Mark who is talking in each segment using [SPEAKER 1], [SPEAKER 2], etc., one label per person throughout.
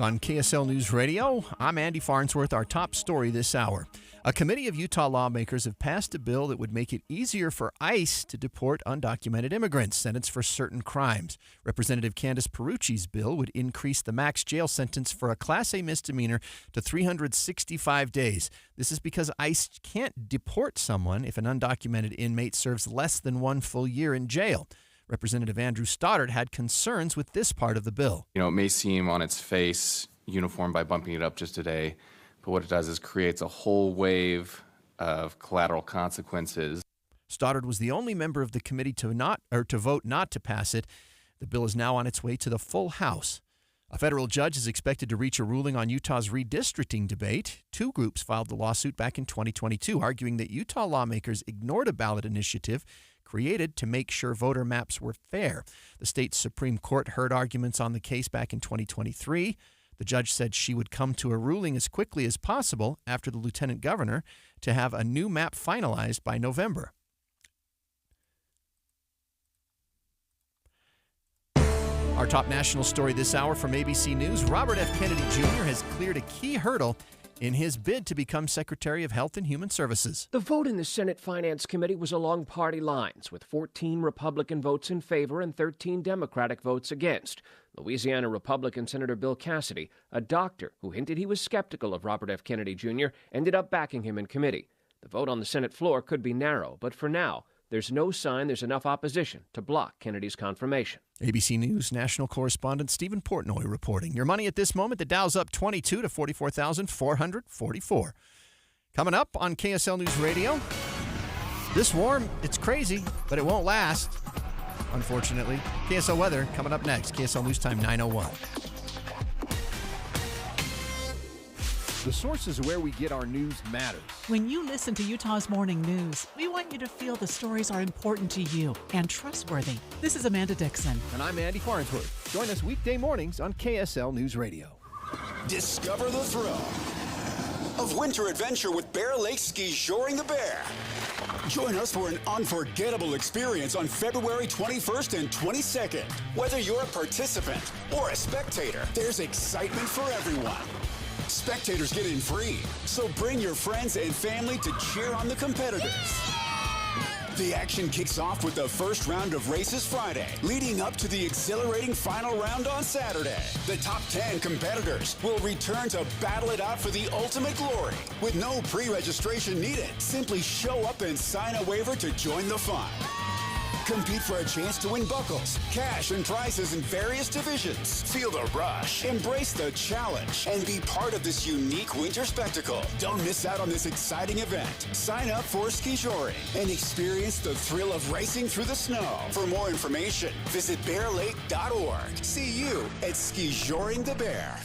[SPEAKER 1] On KSL News Radio, I'm Andy Farnsworth. Our top story this hour. A committee of Utah lawmakers have passed a bill that would make it easier for ICE to deport undocumented immigrants sentenced for certain crimes. Representative Candace Perucci's bill would increase the max jail sentence for a Class A misdemeanor to 365 days. This is because ICE can't deport someone if an undocumented inmate serves less than 1 full year in jail. Representative Andrew Stoddard had concerns with this part of the bill.
[SPEAKER 2] It may seem on its face uniform by bumping it up just a day, but what it does is creates a whole wave of collateral consequences.
[SPEAKER 1] Stoddard was the only member of the committee to vote not to pass it. The bill is now on its way to the full House. A federal judge is expected to reach a ruling on Utah's redistricting debate. Two groups filed the lawsuit back in 2022, arguing that Utah lawmakers ignored a ballot initiative created to make sure voter maps were fair. The state's Supreme Court heard arguments on the case back in 2023. The judge said she would come to a ruling as quickly as possible after the lieutenant governor to have a new map finalized by November. Our top national story this hour from ABC News. Robert F. Kennedy Jr. has cleared a key hurdle in his bid to become Secretary of Health and Human Services.
[SPEAKER 3] The vote in the Senate Finance Committee was along party lines, with 14 Republican votes in favor and 13 Democratic votes against. Louisiana Republican Senator Bill Cassidy, a doctor who hinted he was skeptical of Robert F. Kennedy Jr., ended up backing him in committee. The vote on the Senate floor could be narrow, but for now, there's no sign there's enough opposition to block Kennedy's confirmation.
[SPEAKER 1] ABC News national correspondent Stephen Portnoy reporting. Your money at this moment, the Dow's up 22 to 44,444. Coming up on KSL News Radio, this warm, it's crazy, but it won't last, unfortunately. KSL weather coming up next. KSL News Time 9:01.
[SPEAKER 4] The sources where we get our news matters.
[SPEAKER 5] When you listen to Utah's Morning News, we want you to feel the stories are important to you and trustworthy. This is Amanda Dixon.
[SPEAKER 4] And I'm Andy Farnsworth. Join us weekday mornings on KSL News Radio.
[SPEAKER 6] Discover the thrill of winter adventure with Bear Lake Ski Shoring the Bear. Join us for an unforgettable experience on February 21st and 22nd. Whether you're a participant or a spectator, there's excitement for everyone. Spectators get in free, so bring your friends and family to cheer on the competitors. The action kicks off with the first round of races Friday, leading up to the exhilarating final round on Saturday. The top 10 competitors will return to battle it out for the ultimate glory. With no pre-registration needed, simply show up and sign a waiver to join the fun. Compete for a chance to win buckles, cash, and prizes in various divisions. Feel the rush, embrace the challenge, and be part of this unique winter spectacle. Don't miss out on this exciting event. Sign up for ski shoring and experience the thrill of racing through the snow. For more information, visit bearlake.org. See you at Ski Shoring the Bear.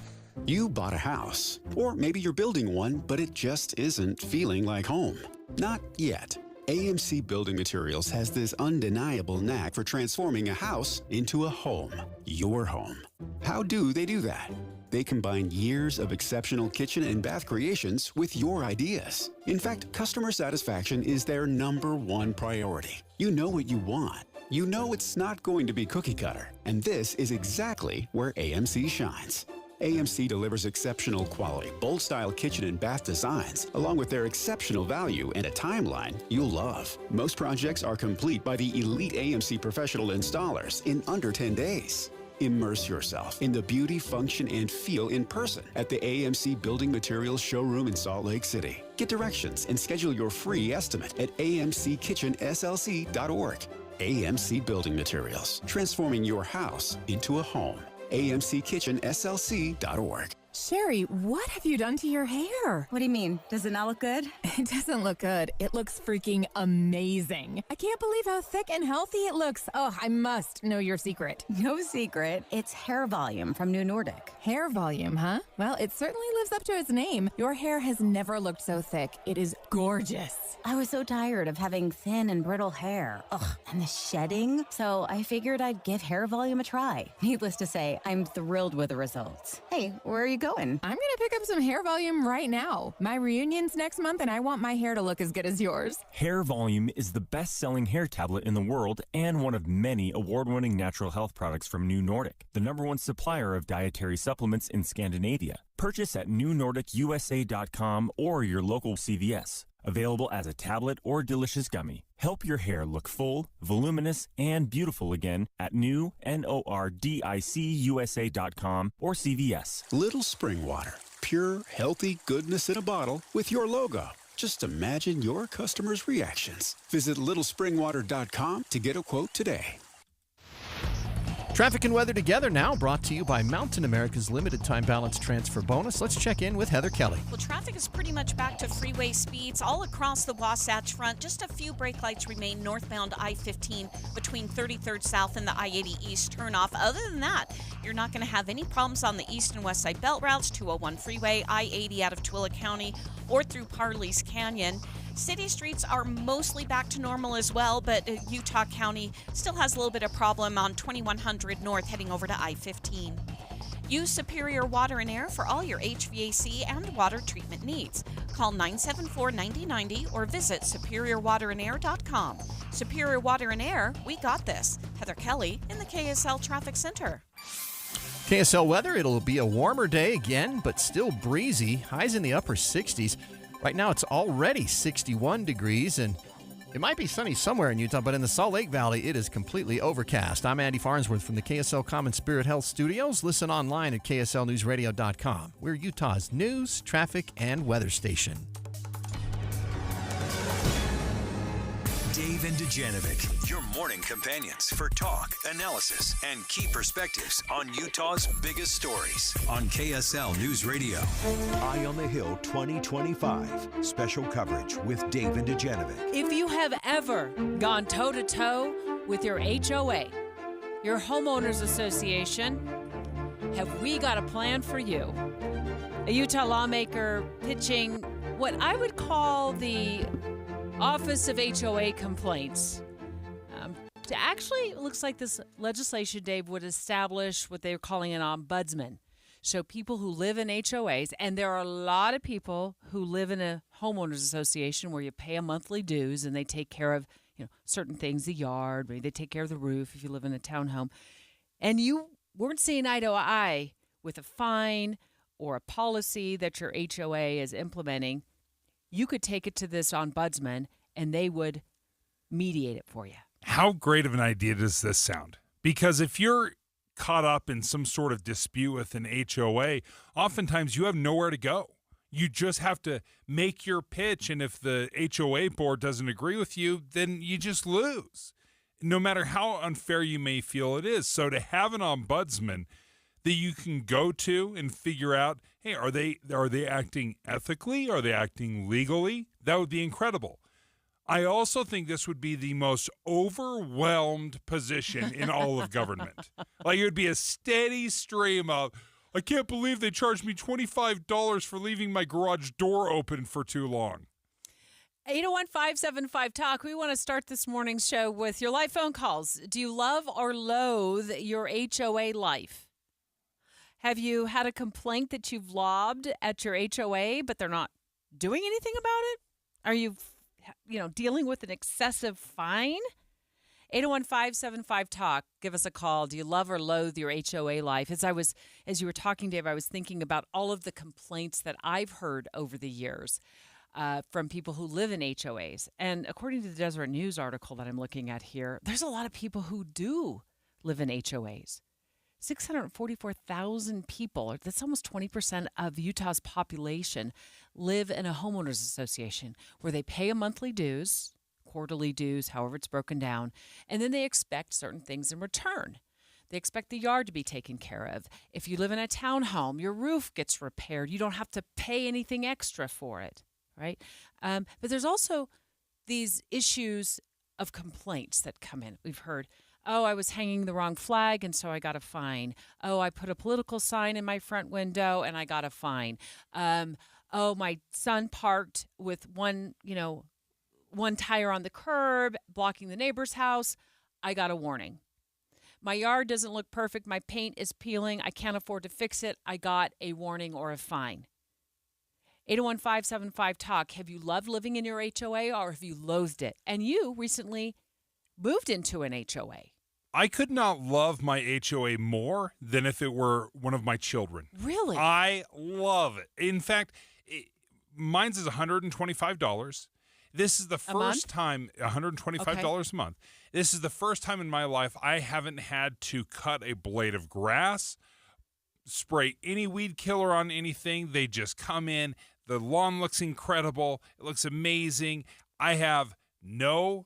[SPEAKER 7] You bought a house, or maybe you're building one, but it just isn't feeling like home. Not yet. AMC Building Materials has this undeniable knack for transforming a house into a home, your home. How do they do that? They combine years of exceptional kitchen and bath creations with your ideas. In fact, customer satisfaction is their #1 priority. You know what you want. You know it's not going to be cookie cutter, and this is exactly where AMC shines. AMC delivers exceptional quality, bold-style kitchen and bath designs, along with their exceptional value and a timeline you'll love. Most projects are complete by the elite AMC professional installers in under 10 days. Immerse yourself in the beauty, function, and feel in person at the AMC Building Materials showroom in Salt Lake City. Get directions and schedule your free estimate at amckitchenslc.org. AMC Building Materials, transforming your house into a home. amckitchenslc.org.
[SPEAKER 8] Sherry, what have you done to your hair?
[SPEAKER 9] What do you mean? Does it not look good?
[SPEAKER 8] It doesn't look good. It looks freaking amazing. I can't believe how thick and healthy it looks. Oh, I must know your secret.
[SPEAKER 9] No secret. It's hair volume from New Nordic.
[SPEAKER 8] Hair volume, huh? Well, it certainly lives up to its name. Your hair has never looked so thick. It is gorgeous.
[SPEAKER 9] I was so tired of having thin and brittle hair. Ugh, and the shedding. So I figured I'd give hair volume a try. Needless to say, I'm thrilled with the results. Hey, where are you going? going?
[SPEAKER 8] I'm gonna pick up some hair volume right now. My reunion's next month, and I want my hair to look as good as yours.
[SPEAKER 10] Hair Volume is the best-selling hair tablet in the world and one of many award-winning natural health products from New Nordic, the #1 supplier of dietary supplements in Scandinavia. Purchase at newnordicusa.com or your local CVS. Available as a tablet or delicious gummy. Help your hair look full, voluminous, and beautiful again at newnordicusa.com or CVS.
[SPEAKER 7] Little spring water. Pure, healthy goodness in a bottle with your logo. Just imagine your customers' reactions. Visit littlespringwater.com to get a quote today.
[SPEAKER 1] Traffic and weather together now, brought to you by Mountain America's limited time balance transfer bonus. Let's check in with Heather Kelly.
[SPEAKER 11] Well, traffic is pretty much back to freeway speeds all across the Wasatch Front. Just a few brake lights remain northbound I-15 between 33rd South and the I-80 East turnoff. Other than that, you're not going to have any problems on the east and west side belt routes, 201 freeway, I-80 out of Twilla County, or through Parley's Canyon. City streets are mostly back to normal as well, but Utah County still has a little bit of problem on 2100 North heading over to I-15. Use Superior Water and Air for all your HVAC and water treatment needs. Call 974-9090 or visit superiorwaterandair.com. Superior Water and Air, we got this. Heather Kelly in the KSL Traffic Center.
[SPEAKER 1] KSL weather, it'll be a warmer day again, but still breezy. Highs in the upper 60s. Right now, it's already 61 degrees, and it might be sunny somewhere in Utah, but in the Salt Lake Valley, it is completely overcast. I'm Andy Farnsworth from the KSL Common Spirit Health Studios. Listen online at kslnewsradio.com. We're Utah's news, traffic, and weather station.
[SPEAKER 12] Dave and Dujanovic, your morning companions for talk, analysis, and key perspectives on Utah's biggest stories on KSL News Radio.
[SPEAKER 13] Eye on the Hill 2025. Special coverage with Dave and Dujanovic.
[SPEAKER 14] If you have ever gone toe-to-toe with your HOA, your homeowners association, have we got a plan for you? A Utah lawmaker pitching what I would call the Office of HOA Complaints. It looks like this legislation, Dave, would establish what they're calling an ombudsman. So people who live in HOAs, and there are a lot of people who live in a homeowners association where you pay a monthly dues and they take care of, certain things, the yard, maybe they take care of the roof if you live in a townhome. And you weren't seeing eye to eye with a fine or a policy that your HOA is implementing. You could take it to this ombudsman, and they would mediate it for you.
[SPEAKER 15] How great of an idea does this sound? Because if you're caught up in some sort of dispute with an HOA, oftentimes you have nowhere to go. You just have to make your pitch, and if the HOA board doesn't agree with you, then you just lose, no matter how unfair you may feel it is. So to have an ombudsman that you can go to and figure out, hey, are they acting ethically? Are they acting legally? That would be incredible. I also think this would be the most overwhelmed position in all of government. Like, it would be a steady stream of, I can't believe they charged me $25 for leaving my garage door open for too long.
[SPEAKER 14] 801-575-TALK. We want to start this morning's show with your live phone calls. Do you love or loathe your HOA life? Have you had a complaint that you've lobbed at your HOA, but they're not doing anything about it? Are you, dealing with an excessive fine? 801-575-TALK. Give us a call. Do you love or loathe your HOA life? As you were talking, Dave, I was thinking about all of the complaints that I've heard over the years from people who live in HOAs. And according to the Deseret News article that I'm looking at here, there's a lot of people who do live in HOAs. 644,000 people, that's almost 20% of Utah's population, live in a homeowners association where they pay a monthly dues, quarterly dues, however it's broken down, and then they expect certain things in return. They expect the yard to be taken care of. If you live in a townhome, your roof gets repaired. You don't have to pay anything extra for it, right? But there's also these issues of complaints that come in. We've heard, oh, I was hanging the wrong flag, and so I got a fine. Oh, I put a political sign in my front window, and I got a fine. Oh, my son parked with one tire on the curb, blocking the neighbor's house. I got a warning. My yard doesn't look perfect. My paint is peeling. I can't afford to fix it. I got a warning or a fine. 801-575-TALK. Have you loved living in your HOA or have you loathed it? And you recently moved into an HOA.
[SPEAKER 15] I could not love my HOA more than if it were one of my children.
[SPEAKER 14] Really?
[SPEAKER 15] I love it. In fact, mine's is $125. This is the first time, $125 a month. This is the first time in my life I haven't had to cut a blade of grass, spray any weed killer on anything. They just come in. The lawn looks incredible. It looks amazing. I have no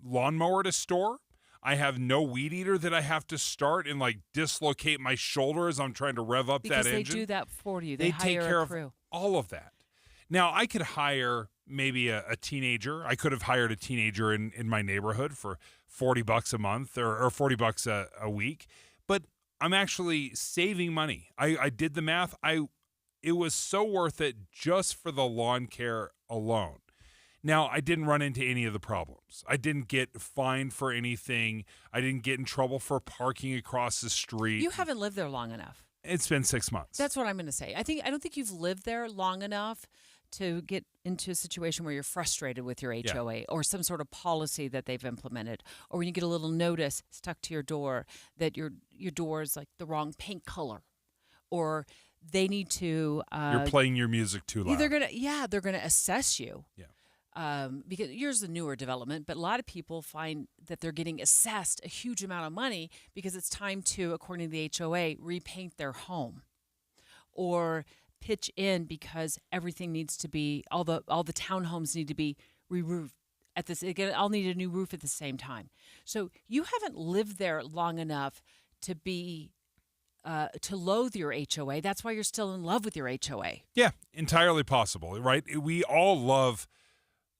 [SPEAKER 15] lawnmower to store. I have no weed eater that I have to start and like dislocate my shoulder as I'm trying to rev up that engine.
[SPEAKER 14] Because they do that for you. They
[SPEAKER 15] take
[SPEAKER 14] hire
[SPEAKER 15] care
[SPEAKER 14] a crew.
[SPEAKER 15] of all of that. Now, I could hire maybe a teenager. I could have hired a teenager in my neighborhood for $40 a month or $40 a week, but I'm actually saving money. I did the math. It was so worth it just for the lawn care alone. Now, I didn't run into any of the problems. I didn't get fined for anything. I didn't get in trouble for parking across the street.
[SPEAKER 14] You haven't lived there long enough.
[SPEAKER 15] It's been 6 months.
[SPEAKER 14] That's what I'm going to say. I don't think you've lived there long enough to get into a situation where you're frustrated with your HOA or some sort of policy that they've implemented, or when you get a little notice stuck to your door that your door is like the wrong paint color, or they need to.
[SPEAKER 15] You're playing your music too loud.
[SPEAKER 14] They're gonna assess you. Yeah. Because yours is a newer development, but a lot of people find that they're getting assessed a huge amount of money because it's time to, according to the HOA, repaint their home, or pitch in because everything needs to be all the townhomes need to be re-roofed at this. Again, I'll need a new roof at the same time. So you haven't lived there long enough to be to loathe your HOA. That's why you're still in love with your HOA.
[SPEAKER 15] Yeah, entirely possible, right? We all love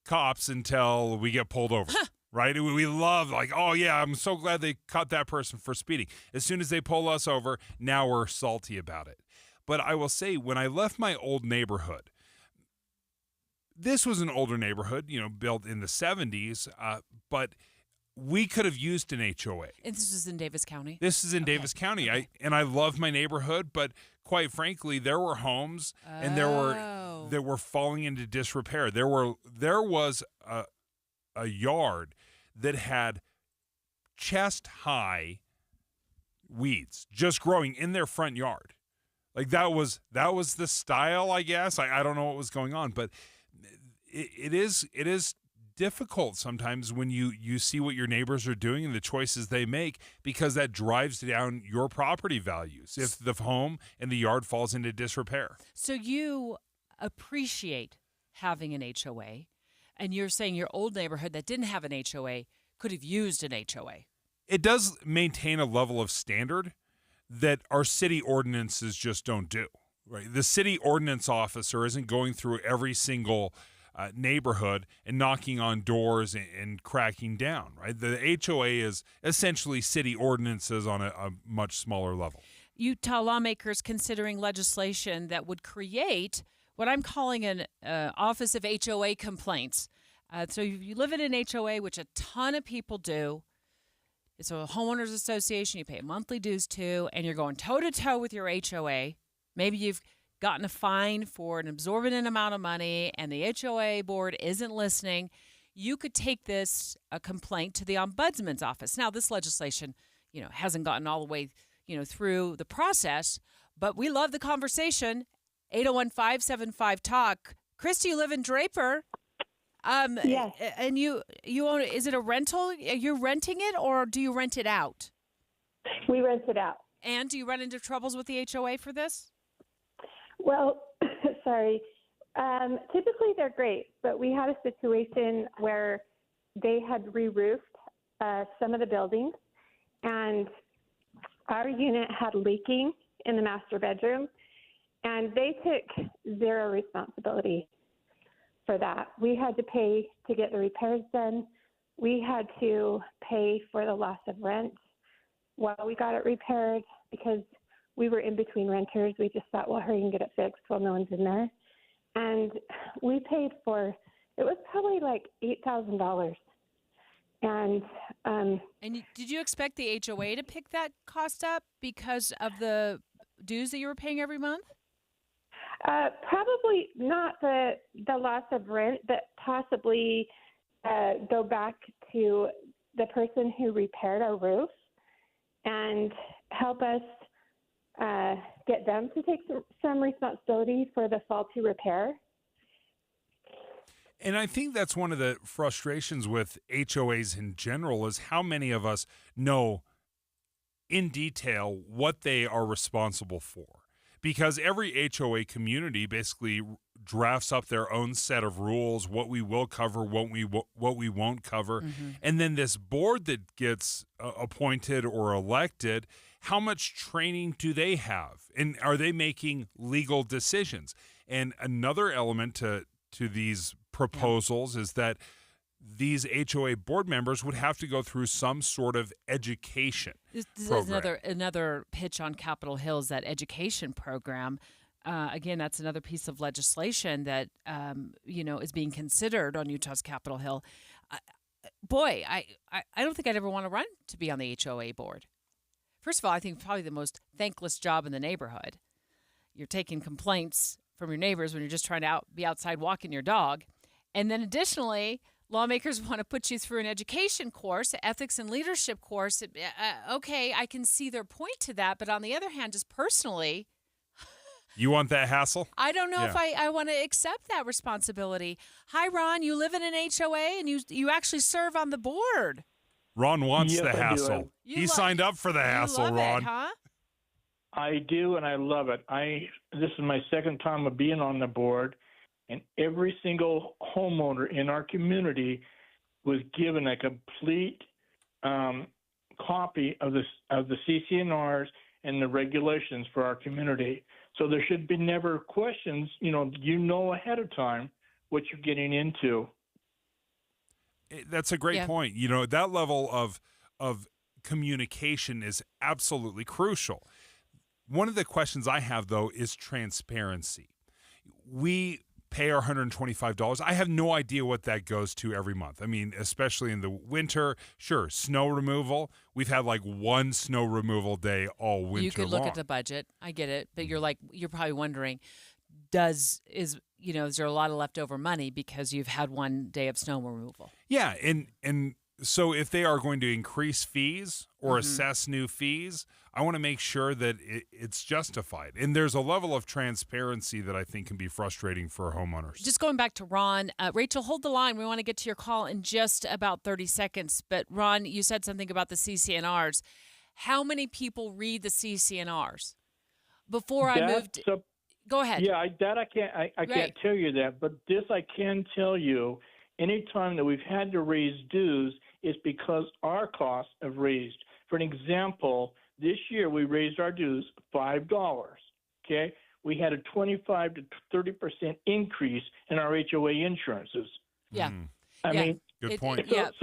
[SPEAKER 15] cops until we get pulled over. Right? We love, like, oh, yeah, I'm so glad they caught that person for speeding. As soon as they pull us over, now we're salty about it. But I will say, when I left my old neighborhood, this was an older neighborhood, built in the 70s, but we could have used an HOA.
[SPEAKER 14] And this is in Davis County?
[SPEAKER 15] This is in Davis County.
[SPEAKER 14] Okay.
[SPEAKER 15] I love my neighborhood, but quite frankly, there were homes and there were falling into disrepair. There was a yard that had chest-high weeds just growing in their front yard. Like that was the style, I guess. I don't know what was going on, but it is difficult sometimes when you see what your neighbors are doing and the choices they make, because that drives down your property values if the home and the yard falls into disrepair.
[SPEAKER 14] So you appreciate having an HOA, and you're saying your old neighborhood that didn't have an HOA could have used an HOA.
[SPEAKER 15] It does maintain a level of standard that our city ordinances just don't do. Right? The city ordinance officer isn't going through every single neighborhood and knocking on doors and cracking down. Right? The HOA is essentially city ordinances on a much smaller level.
[SPEAKER 14] Utah lawmakers considering legislation that would create what I'm calling an Office of HOA Complaints. So if you live in an HOA, which a ton of people do, it's a homeowners association you pay monthly dues to, and you're going toe-to-toe with your HOA. Maybe you've gotten a fine for an exorbitant amount of money, and the HOA board isn't listening. You could take this complaint to the ombudsman's office. Now, this legislation, hasn't gotten all the way, through the process, but we love the conversation. 801-575-TALK. Christy, you live in Draper.
[SPEAKER 16] Yes.
[SPEAKER 14] And you own it. Is it a rental? You're renting it, or do you rent it out?
[SPEAKER 16] We rent it out.
[SPEAKER 14] And do you run into troubles with the HOA for this?
[SPEAKER 16] Well, sorry. Typically they're great, but we had a situation where they had re-roofed some of the buildings, and our unit had leaking in the master bedroom, and they took zero responsibility for that. We had to pay to get the repairs done. We had to pay for the loss of rent while we got it repaired because we were in between renters. We just thought, well, hurry and get it fixed while no one's in there. And we paid for, it was probably like $8,000. And
[SPEAKER 14] did you expect the HOA to pick that cost up because of the dues that you were paying every month?
[SPEAKER 16] Probably not the loss of rent, but possibly go back to the person who repaired our roof and help us get them to take some responsibility for the faulty repair.
[SPEAKER 15] And I think that's one of the frustrations with HOAs in general is how many of us know in detail what they are responsible for. Because every HOA community basically drafts up their own set of rules, what we will cover, what we won't cover. Mm-hmm. And then this board that gets appointed or elected, how much training do they have? And are they making legal decisions? And another element to these proposals is that these HOA board members would have to go through some sort of education.
[SPEAKER 14] This is another pitch on Capitol Hill, is that education program. Again, that's another piece of legislation that is being considered on Utah's Capitol Hill. I don't think I'd ever want to run to be on the HOA board. First of all, I think probably the most thankless job in the neighborhood. You're taking complaints from your neighbors when you're just trying to be outside walking your dog. And then additionally, lawmakers want to put you through an education course, an ethics and leadership course. Okay, I can see their point to that. But on the other hand, just personally,
[SPEAKER 15] you want that hassle?
[SPEAKER 14] I don't know if I want to accept that responsibility. Hi, Ron. You live in an HOA and you actually serve on the board.
[SPEAKER 15] Ron wants the hassle. He signed up for the hassle, Ron.
[SPEAKER 14] It, huh?
[SPEAKER 17] I do, and I love it. This is my second time of being on the board, and every single homeowner in our community was given a complete copy of the CC&Rs and the regulations for our community. So there should be never questions. You know ahead of time what you're getting into.
[SPEAKER 15] That's a great point. That level of communication is absolutely crucial. One of the questions I have, though, is transparency. We pay our $125. I have no idea what that goes to every month. I mean, especially in the winter. Sure, snow removal. We've had like one snow removal day all winter long.
[SPEAKER 14] You could look at the budget. I get it. But you're probably wondering, is there a lot of leftover money because you've had one day of snow removal?
[SPEAKER 15] Yeah, and so if they are going to increase fees or assess new fees, I want to make sure that it's justified. And there's a level of transparency that I think can be frustrating for homeowners.
[SPEAKER 14] Just going back to Ron, Rachel, hold the line. We want to get to your call in just about 30 seconds. But Ron, you said something about the CC&Rs. How many people read the CC&Rs? Before I moved... Go ahead.
[SPEAKER 17] Yeah, I can't tell you that, but this I can tell you. Anytime that we've had to raise dues, it's because our costs have raised. For an example, this year we raised our dues $5. Okay, we had a 25 to 30% increase in our HOA insurances.
[SPEAKER 14] Yeah,
[SPEAKER 17] I mean,
[SPEAKER 15] good point.
[SPEAKER 17] We have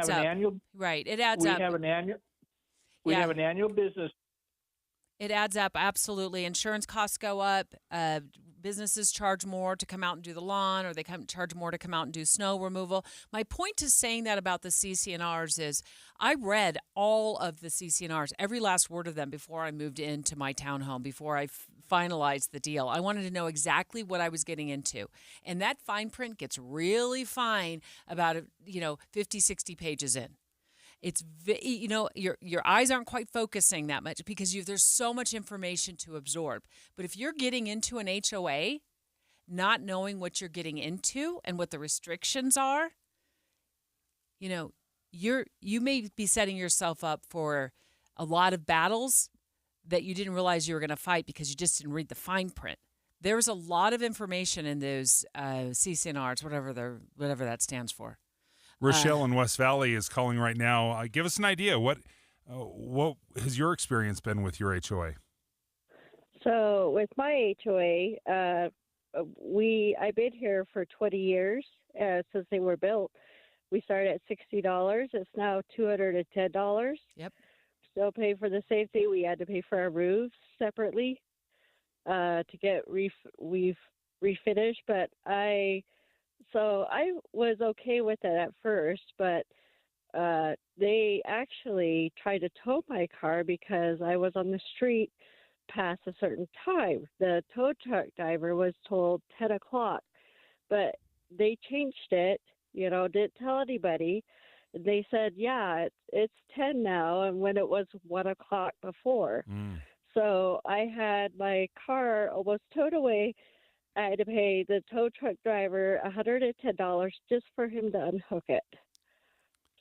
[SPEAKER 17] an annual.
[SPEAKER 14] Right, it adds up.
[SPEAKER 17] We have an annual business.
[SPEAKER 14] It adds up, absolutely. Insurance costs go up. Businesses charge more to come out and do the lawn, or they charge more to come out and do snow removal. My point to saying that about the CC&Rs is I read all of the CC&Rs, every last word of them, before I moved into my townhome, before I finalized the deal. I wanted to know exactly what I was getting into. And that fine print gets really fine about 50, 60 pages in. It's your eyes aren't quite focusing that much because there's so much information to absorb. But if you're getting into an HOA, not knowing what you're getting into and what the restrictions are, you may be setting yourself up for a lot of battles that you didn't realize you were going to fight because you just didn't read the fine print. There's a lot of information in those CC&Rs, whatever that stands for.
[SPEAKER 15] Rochelle in West Valley is calling right now. Give us an idea. What has your experience been with your HOA?
[SPEAKER 18] So with my HOA, I've been here for 20 years since they were built. We started at $60. It's now $210.
[SPEAKER 14] Yep.
[SPEAKER 18] Still pay for the same thing. We had to pay for our roofs separately to get refinished. But I So I was okay with it at first, but they actually tried to tow my car because I was on the street past a certain time. The tow truck driver was told 10 o'clock, but they changed it, didn't tell anybody. They said, yeah, it's 10 now, and when it was 1 o'clock before. So I had my car almost towed away. I had to pay the tow truck driver $110 just for him to unhook it.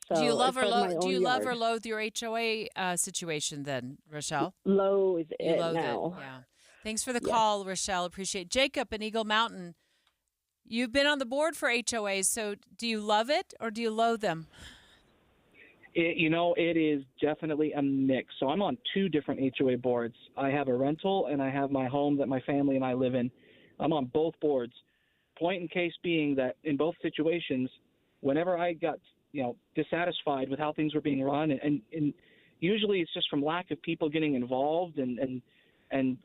[SPEAKER 18] So
[SPEAKER 14] do you love
[SPEAKER 18] it's
[SPEAKER 14] or
[SPEAKER 18] on my own
[SPEAKER 14] love
[SPEAKER 18] yard.
[SPEAKER 14] or loathe your HOA situation then, Rochelle?
[SPEAKER 18] Loathe
[SPEAKER 14] You
[SPEAKER 18] it
[SPEAKER 14] loathe
[SPEAKER 18] now.
[SPEAKER 14] it. Yeah. Thanks for the
[SPEAKER 18] Yes.
[SPEAKER 14] call, Rochelle. Appreciate it. Jacob in Eagle Mountain. You've been on the board for HOAs, so do you love it or do you loathe them?
[SPEAKER 19] It is definitely a mix. So I'm on 2 different HOA boards. I have a rental and I have my home that my family and I live in. I'm on both boards. Point in case being that in both situations, whenever I got, dissatisfied with how things were being run, and usually it's just from lack of people getting involved and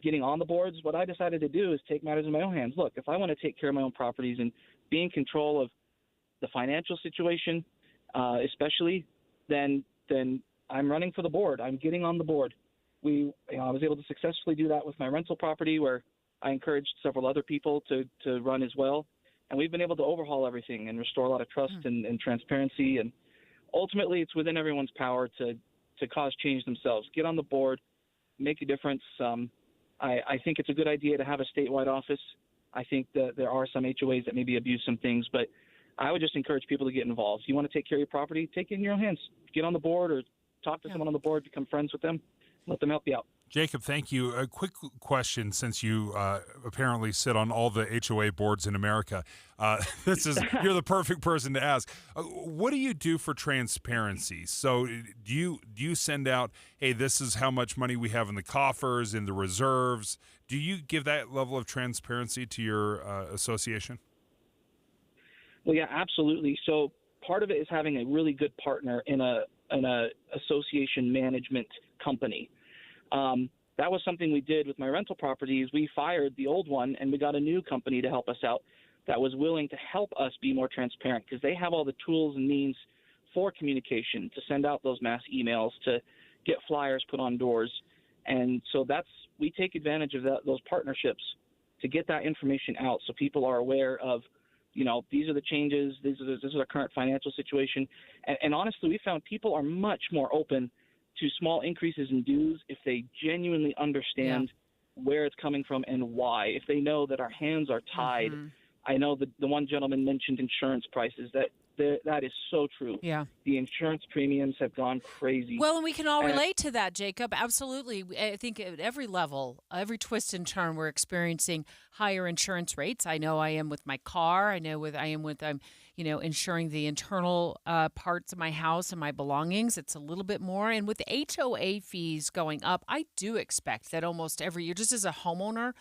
[SPEAKER 19] getting on the boards, what I decided to do is take matters in my own hands. Look, if I want to take care of my own properties and be in control of the financial situation, especially, then I'm running for the board. I'm getting on the board. I was able to successfully do that with my rental property, where I encouraged several other people to run as well. And we've been able to overhaul everything and restore a lot of trust and transparency. And ultimately, it's within everyone's power to cause change themselves. Get on the board, make a difference. I think it's a good idea to have a statewide office. I think that there are some HOAs that maybe abuse some things, but I would just encourage people to get involved. If you want to take care of your property, take it in your own hands. Get on the board or talk to someone on the board, become friends with them, let them help you out.
[SPEAKER 15] Jacob, thank you. A quick question, since you apparently sit on all the HOA boards in America. You're the perfect person to ask. What do you do for transparency? So do you send out, hey, this is how much money we have in the coffers, in the reserves? Do you give that level of transparency to your association?
[SPEAKER 19] Well, yeah, absolutely. So part of it is having a really good partner in a association management company. That was something we did with my rental properties. We fired the old one, and we got a new company to help us out that was willing to help us be more transparent, because they have all the tools and means for communication, to send out those mass emails, to get flyers put on doors. And so we take advantage of those partnerships to get that information out so people are aware of, these are the changes, this is our current financial situation. And honestly, we found people are much more open to small increases in dues if they genuinely understand where it's coming from and why. If they know that our hands are tied. I know the one gentleman mentioned insurance prices. That is so true.
[SPEAKER 14] Yeah.
[SPEAKER 19] The insurance premiums have gone crazy.
[SPEAKER 14] Well, and we can all relate to that, Jacob. Absolutely. I think at every level, every twist and turn, we're experiencing higher insurance rates. I know I am with my car. I know I'm insuring the internal parts of my house and my belongings. It's a little bit more. And with the HOA fees going up, I do expect that almost every year, just as a homeowner,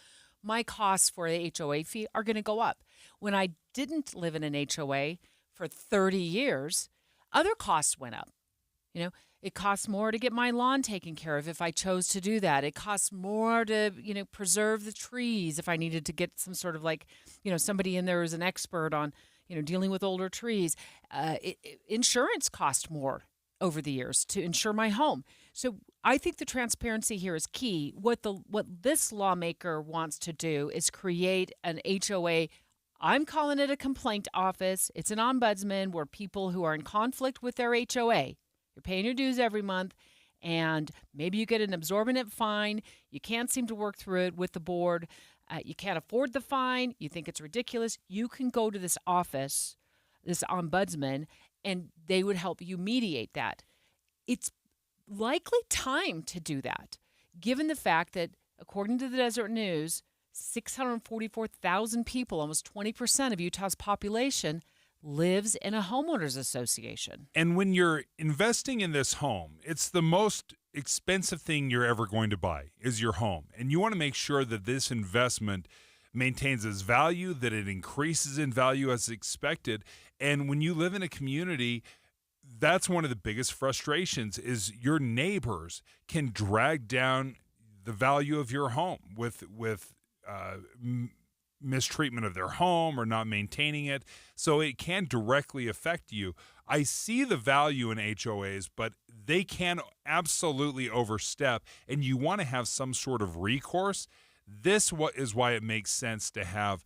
[SPEAKER 14] my costs for the HOA fee are going to go up. When I didn't live in an HOA for 30 years, other costs went up. It costs more to get my lawn taken care of if I chose to do that. It costs more to, preserve the trees if I needed to get some sort of somebody in there who's an expert on, dealing with older trees. Insurance cost more over the years to insure my home. So I think the transparency here is key. What this lawmaker wants to do is create an HOA. I'm calling it a complaint office. It's an ombudsman where people who are in conflict with their HOA, you're paying your dues every month, and maybe you get an exorbitant fine. You can't seem to work through it with the board. You can't afford the fine. You think it's ridiculous. You can go to this office, this ombudsman, and they would help you mediate that. It's likely time to do that, given the fact that, according to the Desert News, 644,000 people, almost 20% of Utah's population, lives in a homeowners association.
[SPEAKER 15] And when you're investing in this home, it's the most expensive thing you're ever going to buy is your home. And you want to make sure that this investment maintains its value, that it increases in value as expected. And when you live in a community, that's one of the biggest frustrations is your neighbors can drag down the value of your home with mistreatment of their home or not maintaining it. So it can directly affect you. I see the value in HOAs, but they can absolutely overstep, and you want to have some sort of recourse. This is why it makes sense to have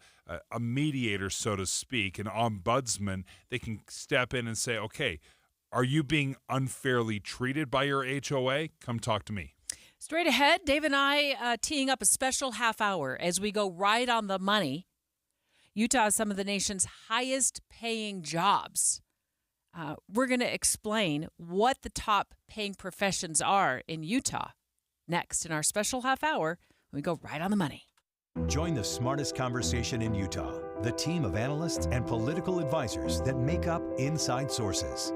[SPEAKER 15] a mediator, so to speak, an ombudsman. They can step in and say, okay, are you being unfairly treated by your HOA? Come talk to me.
[SPEAKER 14] Straight ahead, Dave and I teeing up a special half hour as we go right on the money. Utah has some of the nation's highest paying jobs. We're going to explain what the top paying professions are in Utah next in our special half hour when we go right on the money.
[SPEAKER 13] Join the smartest conversation in Utah, the team of analysts and political advisors that make up Inside Sources.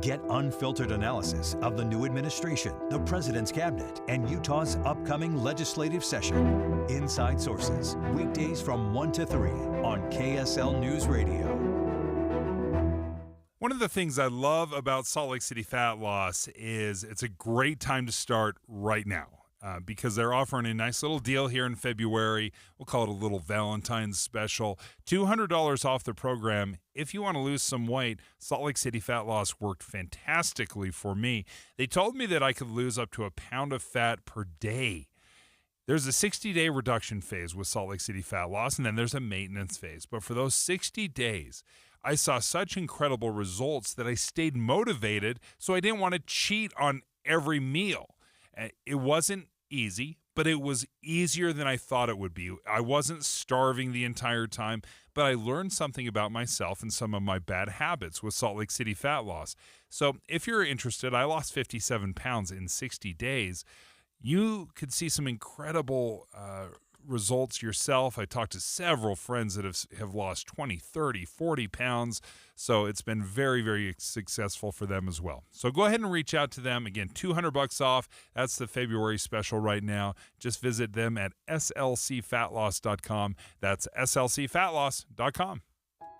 [SPEAKER 13] Get unfiltered analysis of the new administration, the president's cabinet, and Utah's upcoming legislative session. Inside Sources, weekdays from 1 to 3 on KSL News Radio.
[SPEAKER 15] One of the things I love about Salt Lake City Fat Loss is it's a great time to start right now. Because they're offering a nice little deal here in February. We'll call it a little Valentine's special. $200 off the program. If you want to lose some weight, Salt Lake City Fat Loss worked fantastically for me. They told me that I could lose up to a pound of fat per day. There's a 60-day reduction phase with Salt Lake City Fat Loss, and then there's a maintenance phase. But for those 60 days, I saw such incredible results that I stayed motivated, so I didn't want to cheat on every meal. It wasn't easy, but it was easier than I thought it would be. I wasn't starving the entire time, but I learned something about myself and some of my bad habits with Salt Lake City Fat Loss. So if you're interested, I lost 57 pounds in 60 days. You could see some incredible results yourself. I talked to several friends that have lost 20, 30, 40 pounds. So it's been very, very successful for them as well. So go ahead and reach out to them. Again, $200 off. That's the February special right now. Just visit them at slcfatloss.com. That's slcfatloss.com.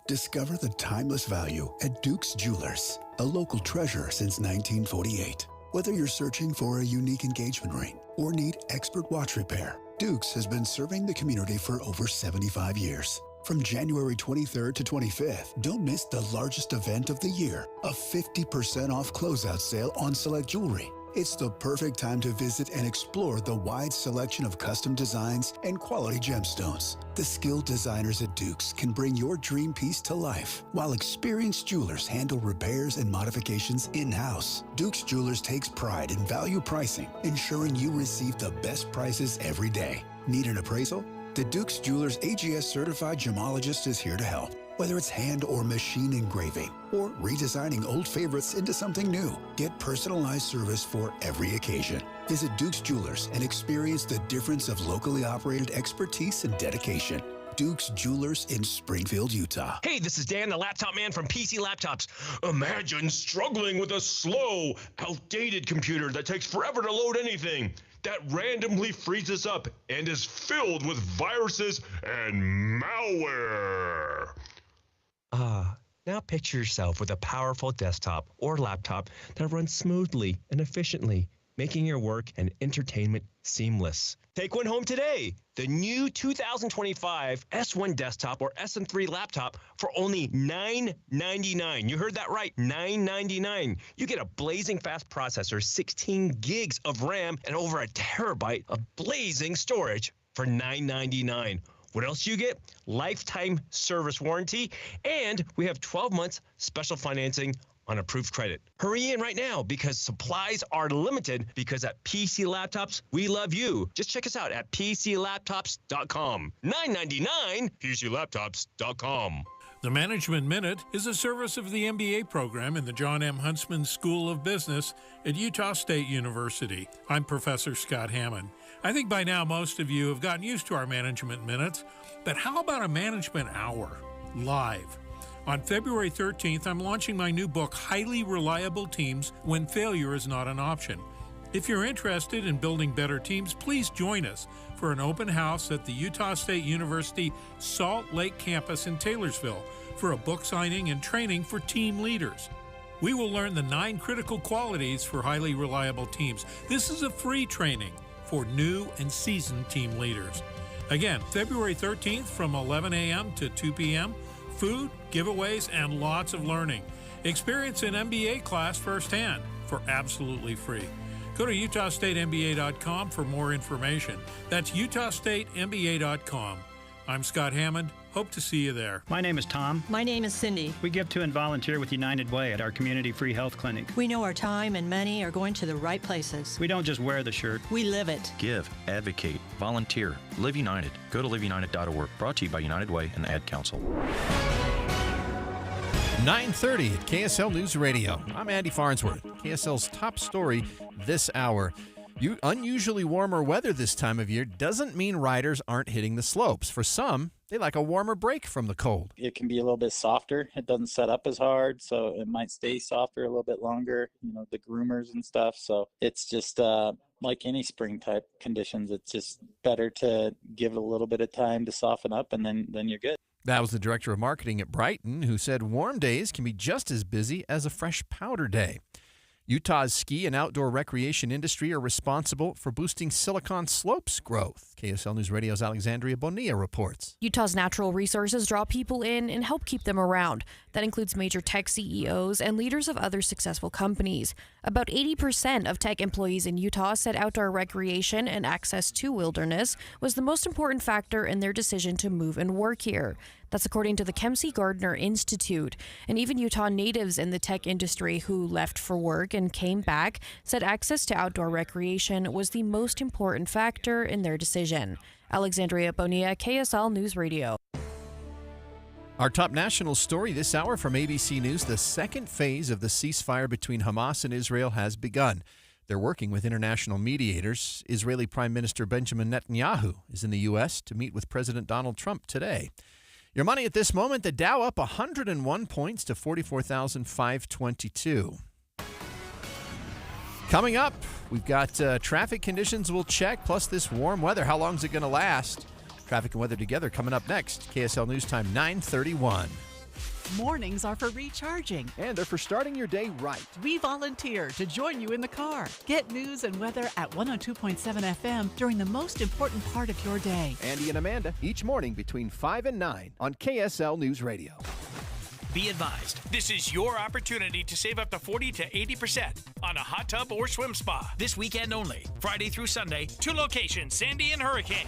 [SPEAKER 6] Discover the timeless value at Duke's Jewelers, a local treasure since 1948. Whether you're searching for a unique engagement ring or need expert watch repair, Duke's has been serving the community for over 75 years. From January 23rd to 25th, don't miss the largest event of the year, a 50% off closeout sale on select jewelry. It's the perfect time to visit and explore the wide selection of custom designs and quality gemstones. The skilled designers at Duke's can bring your dream piece to life, while experienced jewelers handle repairs and modifications in-house. Duke's Jewelers takes pride in value pricing, ensuring you receive the best prices every day. Need an appraisal? The Duke's Jewelers AGS certified gemologist is here to help. Whether it's hand or machine engraving or redesigning old favorites into something new, get personalized service for every occasion. Visit Duke's Jewelers and experience the difference of locally operated expertise and dedication. Duke's Jewelers in Springfield, Utah.
[SPEAKER 20] Hey, this is Dan, the laptop man from PC Laptops. Imagine struggling with a slow, outdated computer that takes forever to load anything, that randomly freezes up and is filled with viruses and malware.
[SPEAKER 21] Now picture yourself with a powerful desktop or laptop that runs smoothly and efficiently, making your work and entertainment seamless.
[SPEAKER 20] Take one home today. The new 2025 S1 desktop or SM3 laptop for only $999. You heard that right, $999. You get a blazing fast processor, 16 gigs of RAM, and over a terabyte of blazing storage for $999. What else do you get? Lifetime service warranty, and we have 12 months special financing on approved credit. Hurry in right now because supplies are limited, because at PC Laptops, we love you. Just check us out at PCLaptops.com. $999, PCLaptops.com.
[SPEAKER 22] The Management Minute is a service of the MBA program in the John M. Huntsman School of Business at Utah State University. I'm Professor Scott Hammond. I think by now most of you have gotten used to our Management Minutes, but how about a Management Hour live? On February 13th, I'm launching my new book, Highly Reliable Teams When Failure is Not an Option. If you're interested in building better teams, please join us for an open house at the Utah State University Salt Lake campus in Taylorsville for a book signing and training for team leaders. We will learn the 9 critical qualities for highly reliable teams. This is a free training for new and seasoned team leaders. Again, February 13th from 11 a.m. to 2 p.m., food, giveaways, and lots of learning. Experience an MBA class firsthand for absolutely free. Go to UtahStateMBA.com for more information. That's UtahStateMBA.com. I'm Scott Hammond. Hope to see you there.
[SPEAKER 2] My name is Tom.
[SPEAKER 3] My name is Cindy.
[SPEAKER 2] We give to and volunteer with United Way at our community free health clinic.
[SPEAKER 3] We know our time and money are going to the right places.
[SPEAKER 2] We don't just wear the shirt.
[SPEAKER 3] We live it.
[SPEAKER 23] Give, advocate, volunteer, Live United. Go to liveunited.org. Brought to you by United Way and Ad Council.
[SPEAKER 1] 9:30 at KSL News Radio. I'm Andy Farnsworth. KSL's top story this hour. Unusually warmer weather this time of year doesn't mean riders aren't hitting the slopes. For some, they like a warmer break from the cold.
[SPEAKER 24] It can be a little bit softer. It doesn't set up as hard, so it might stay softer a little bit longer, the groomers and stuff. So it's just like any spring type conditions. It's just better to give it a little bit of time to soften up, and then you're good.
[SPEAKER 1] That was the director of marketing at Brighton, who said warm days can be just as busy as a fresh powder day. Utah's ski and outdoor recreation industry are responsible for boosting Silicon Slopes growth. KSL News Radio's Alexandria Bonilla reports.
[SPEAKER 25] Utah's natural resources draw people in and help keep them around. That includes major tech CEOs and leaders of other successful companies. About 80% of tech employees in Utah said outdoor recreation and access to wilderness was the most important factor in their decision to move and work here. That's according to the Kempsey Gardner Institute. And even Utah natives in the tech industry who left for work and came back said access to outdoor recreation was the most important factor in their decision. Alexandria Bonilla, KSL News Radio.
[SPEAKER 1] Our top national story this hour from ABC News: the second phase of the ceasefire between Hamas and Israel has begun. They're working with international mediators. Israeli Prime Minister Benjamin Netanyahu is in the U.S. to meet with President Donald Trump today. Your money at this moment: the Dow up 101 points to 44,522. Coming up, we've got traffic conditions we'll check, plus this warm weather. How long is it going to last? Traffic and weather together coming up next. KSL News Time 9:31.
[SPEAKER 5] Mornings are for recharging.
[SPEAKER 4] And they're for starting your day right.
[SPEAKER 5] We volunteer to join you in the car. Get news and weather at 102.7 FM during the most important part of your day.
[SPEAKER 4] Andy and Amanda, each morning between 5 and 9 on KSL News Radio.
[SPEAKER 26] Be advised, this is your opportunity to save up to 40 to 80% on a hot tub or swim spa. This weekend only, Friday through Sunday, 2 locations, Sandy and Hurricane.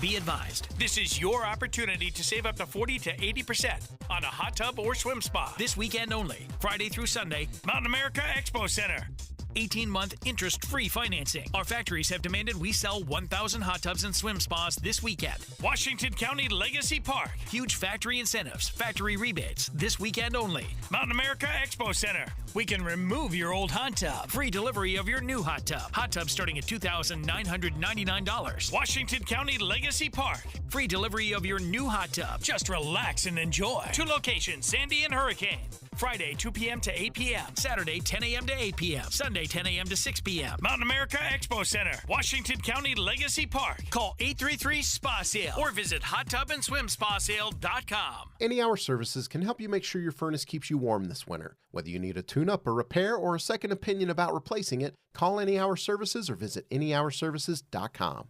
[SPEAKER 26] Be advised, this is your opportunity to save up to 40 to 80% on a hot tub or swim spa. This weekend only, Friday through Sunday, Mountain America Expo Center. 18-month interest-free financing. Our factories have demanded we sell 1,000 hot tubs and swim spas this weekend. Washington County Legacy Park. Huge factory incentives, factory rebates. This weekend only. Mountain America Expo Center. We can remove your old hot tub. Free delivery of your new hot tub. Hot tub starting at $2,999. Washington County Legacy Park. Free delivery of your new hot tub. Just relax and enjoy. 2 locations, Sandy and Hurricane. Friday, 2 p.m. to 8 p.m. Saturday, 10 a.m. to 8 p.m. Sunday, 10 a.m. to 6 p.m. Mountain America Expo Center, Washington County Legacy Park. Call 833-SPA-SALE or visit hottubandSwimSpaSale.com.
[SPEAKER 27] Any Hour Services can help you make sure your furnace keeps you warm this winter. Whether you need a tune-up, a repair, or a second opinion about replacing it, call Any Hour Services or visit anyhourservices.com.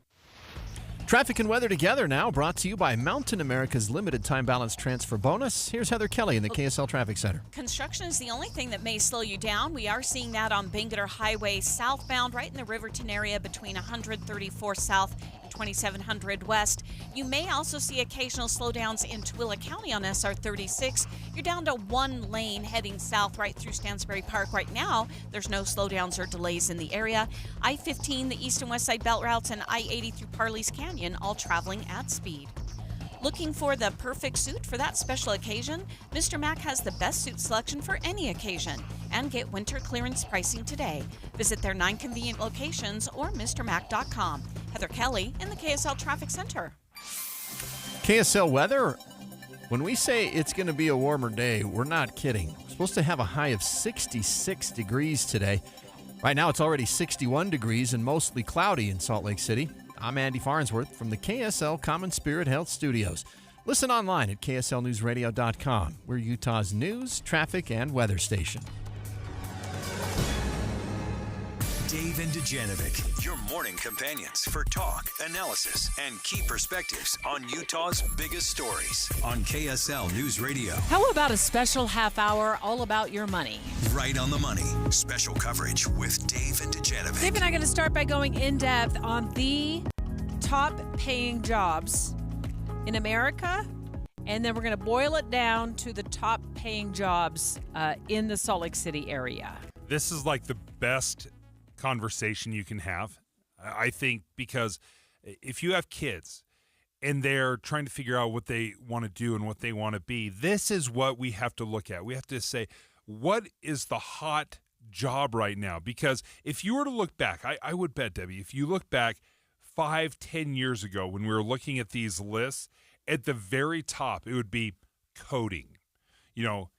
[SPEAKER 1] Traffic and weather together now, brought to you by Mountain America's limited time balance transfer bonus. Here's Heather Kelly in the KSL Traffic Center.
[SPEAKER 11] Construction is the only thing that may slow you down. We are seeing that on Bangerter Highway southbound, right in the Riverton area between 134 South and 2700 West. You may also see occasional slowdowns in Tooele County on SR 36. You're down to 1 lane heading south right through Stansbury Park right now. There's no slowdowns or delays in the area. I-15, the east and west side belt routes, and I-80 through Parley's Canyon, all traveling at speed. Looking for the perfect suit for that special occasion? Mr. Mac has the best suit selection for any occasion. And get winter clearance pricing today. Visit their 9 convenient locations or MrMac.com. Heather Kelly in the KSL Traffic Center.
[SPEAKER 1] KSL weather. When we say it's going to be a warmer day, we're not kidding. We're supposed to have a high of 66 degrees today. Right now it's already 61 degrees and mostly cloudy in Salt Lake City. I'm Andy Farnsworth from the KSL Common Spirit Health Studios. Listen online at KSLNewsRadio.com. We're Utah's news, traffic, and weather station.
[SPEAKER 13] Dave and Dujanovic.
[SPEAKER 7] Your morning companions for talk, analysis, and key perspectives on Utah's biggest stories on KSL News Radio.
[SPEAKER 14] How about a special half hour all about your money?
[SPEAKER 7] Right on the money. Special coverage with Dave and Dujanovic.
[SPEAKER 14] Dave and I are going to start by going in depth on the top paying jobs in America. And then we're going to boil it down to the top paying jobs in the Salt Lake City area.
[SPEAKER 15] This is like the best conversation you can have, I think, because if you have kids and they're trying to figure out what they want to do and what they want to be, this is what we have to look at. We have to say, what is the hot job right now? Because if you were to look back, I would bet, Debbie, if you look back 5-10 years ago when we were looking at these lists, at the very top, it would be coding,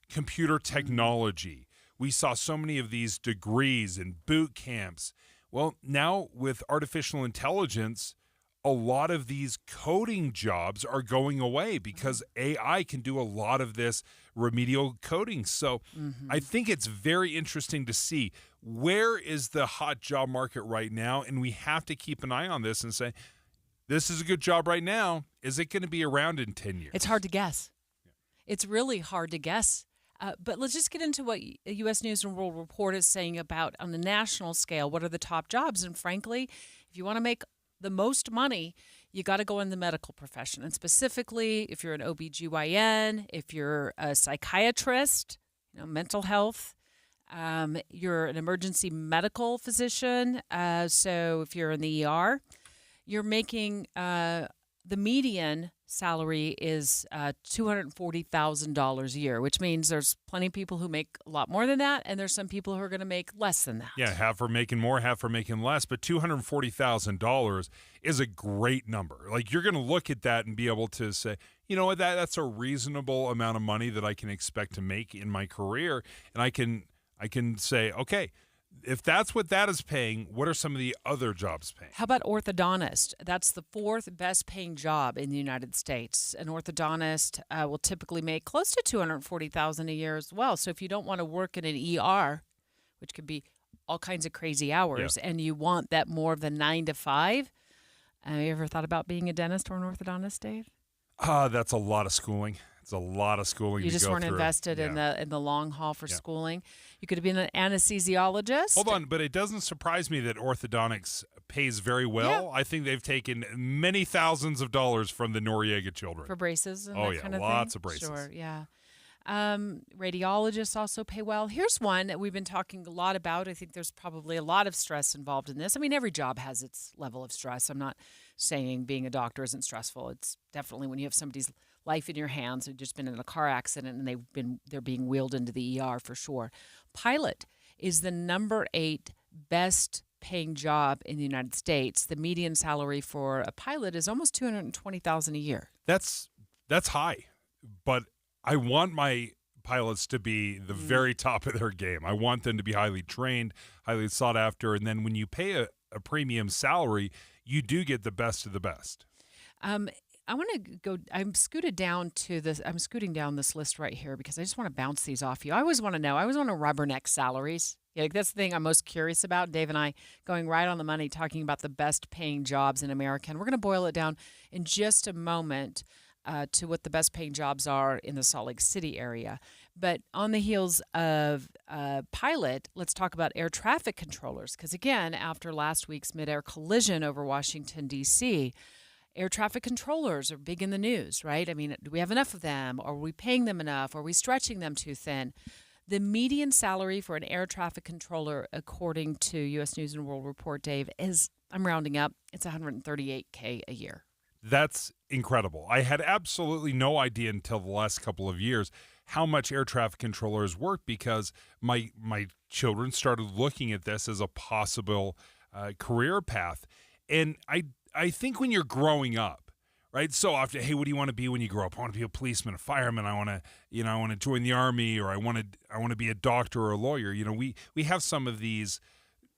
[SPEAKER 15] computer technology. We saw so many of these degrees and boot camps. Well, now with artificial intelligence, a lot of these coding jobs are going away because AI can do a lot of this remedial coding. So I think it's very interesting to see where is the hot job market right now, and we have to keep an eye on this and say, this is a good job right now. Is it going to be around in 10 years?
[SPEAKER 14] It's hard to guess. It's really hard to guess. But let's just get into what U.S. News and World Report is saying about, on the national scale, what are the top jobs. And frankly, if you want to make the most money, you got to go in the medical profession. And specifically, if you're an OBGYN, if you're a psychiatrist, mental health, you're an emergency medical physician. So if you're in the ER, you're making the median salary is $240,000 a year, which means there's plenty of people who make a lot more than that, and there's some people who are going to make less than that.
[SPEAKER 15] Yeah, half are making more, half are making less, but $240,000 is a great number. Like, you're going to look at that and be able to say, you know what, that's a reasonable amount of money that I can expect to make in my career, and I can say, okay, if that's what that is paying, what are some of the other jobs paying?
[SPEAKER 14] How about orthodontist? That's the fourth best paying job in the United States. An orthodontist will typically make close to $240,000 a year as well. So if you don't want to work in an ER, which could be all kinds of crazy hours, and you want that more of the 9 to 5, you ever thought about being a dentist or an orthodontist, Dave?
[SPEAKER 15] That's a lot of schooling. It's a lot of schooling.
[SPEAKER 14] You just weren't invested in the long haul for schooling. You could have been an anesthesiologist.
[SPEAKER 15] Hold on, but it doesn't surprise me that orthodontics pays very well. I think they've taken many thousands of dollars from the Noriega children.
[SPEAKER 14] For braces and
[SPEAKER 15] that
[SPEAKER 14] kind of
[SPEAKER 15] lots
[SPEAKER 14] thing?
[SPEAKER 15] of braces.
[SPEAKER 14] Sure, yeah. Radiologists also pay well. Here's one that we've been talking a lot about. I think there's probably a lot of stress involved in this. I mean, every job has its level of stress. I'm not saying being a doctor isn't stressful. It's definitely when you have somebody's life in your hands who've just been in a car accident and they're being wheeled into the ER for sure. Pilot is the number 8 best paying job in the United States. The median salary for a pilot is almost $220,000 a year.
[SPEAKER 15] That's high, but I want my pilots to be the very top of their game. I want them to be highly trained, highly sought after, and then when you pay a premium salary, you do get the best of the best.
[SPEAKER 14] I want to go. I'm scooting down this list right here because I just want to bounce these off you. I always want to know. I always want to rubberneck salaries. Yeah, that's the thing I'm most curious about. Dave and I going right on the money, talking about the best paying jobs in America. And we're going to boil it down in just a moment to what the best paying jobs are in the Salt Lake City area. But on the heels of pilot, let's talk about air traffic controllers. Because again, after last week's midair collision over Washington, D.C., air traffic controllers are big in the news, right? I mean, do we have enough of them? Are we paying them enough? Are we stretching them too thin? The median salary for an air traffic controller, according to U.S. News and World Report, Dave, is, I'm rounding up, it's $138K a year.
[SPEAKER 15] That's incredible. I had absolutely no idea until the last couple of years how much air traffic controllers work because my children started looking at this as a possible career path. And I think when you're growing up, right? So often, hey, what do you want to be when you grow up? I want to be a policeman, a fireman. I want to join the army, or I want to be a doctor or a lawyer. We have some of these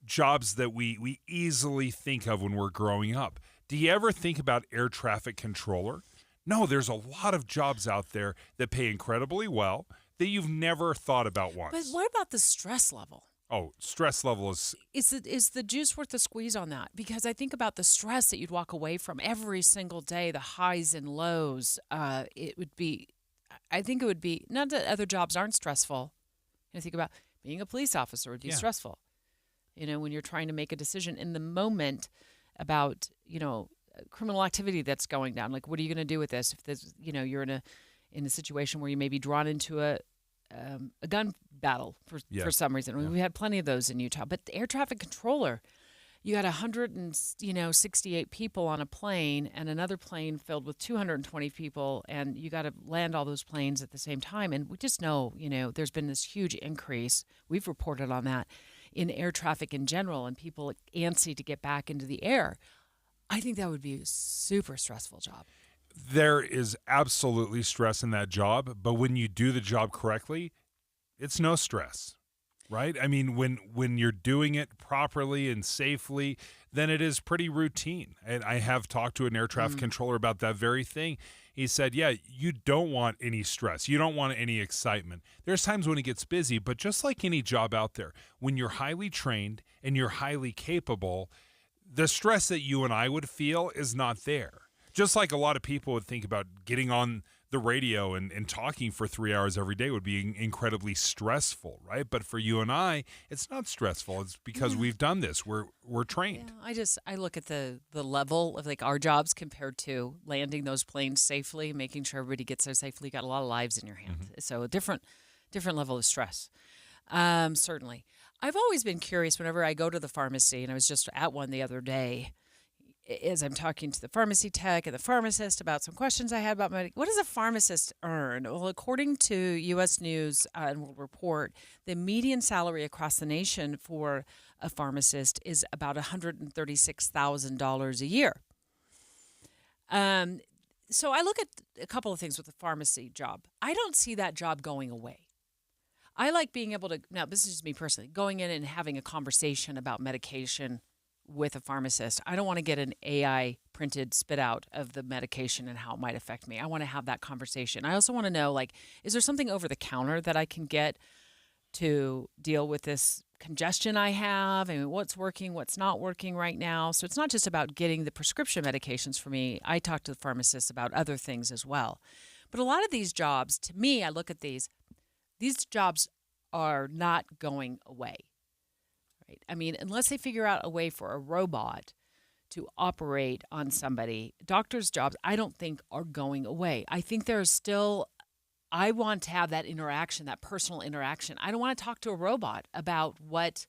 [SPEAKER 15] jobs that we easily think of when we're growing up. Do you ever think about air traffic controller? No, there's a lot of jobs out there that pay incredibly well that you've never thought about once.
[SPEAKER 14] But what about the stress level?
[SPEAKER 15] Oh, stress level is
[SPEAKER 14] the juice worth the squeeze on that? Because I think about the stress that you'd walk away from every single day, the highs and lows. I think it would be, not that other jobs aren't stressful. You know, think about being a police officer would be stressful. You know, when you're trying to make a decision in the moment about, you know, criminal activity that's going down. Like, what are you going to do with this? If this, you know, you're in a situation where you may be drawn into a gun battle for some reason. I mean, we had plenty of those in Utah. But the air traffic controller, you had 168 people on a plane and another plane filled with 220 people, and you got to land all those planes at the same time. And we just know, you know, there's been this huge increase. We've reported on that in air traffic in general, and people antsy to get back into the air. I think that would be a super stressful job.
[SPEAKER 15] There is absolutely stress in that job, but when you do the job correctly, it's no stress, right? I mean, when you're doing it properly and safely, then it is pretty routine. And I have talked to an air traffic controller about that very thing. He said, yeah, you don't want any stress. You don't want any excitement. There's times when it gets busy, but just like any job out there, when you're highly trained and you're highly capable, the stress that you and I would feel is not there. Just like a lot of people would think about getting on the radio and talking for 3 hours every day would be incredibly stressful, right? But for you and I, it's not stressful. It's because we've done this. We're trained.
[SPEAKER 14] Yeah, I look at the level of like our jobs compared to landing those planes safely, making sure everybody gets there safely. You got a lot of lives in your hands. So a different level of stress. Certainly. I've always been curious whenever I go to the pharmacy, and I was just at one the other day, as I'm talking to the pharmacy tech and the pharmacist about some questions I had about what does a pharmacist earn? Well, according to U.S. News and World Report, the median salary across the nation for a pharmacist is about $136,000 a year. So I look at a couple of things with the pharmacy job. I don't see that job going away. I like being able to, now this is just me personally, going in and having a conversation about medication with a pharmacist. I don't want to get an AI printed spit out of the medication and how it might affect me. I want to have that conversation. I also want to know, like, is there something over the counter that I can get to deal with this congestion I have? I mean, what's working, what's not working right now? So it's not just about getting the prescription medications for me. I talk to the pharmacist about other things as well. But a lot of these jobs, to me, I look at these jobs are not going away. Right? I mean, unless they figure out a way for a robot to operate on somebody, doctors' jobs, I don't think are going away. I think there's still, I want to have that interaction, that personal interaction. I don't want to talk to a robot about what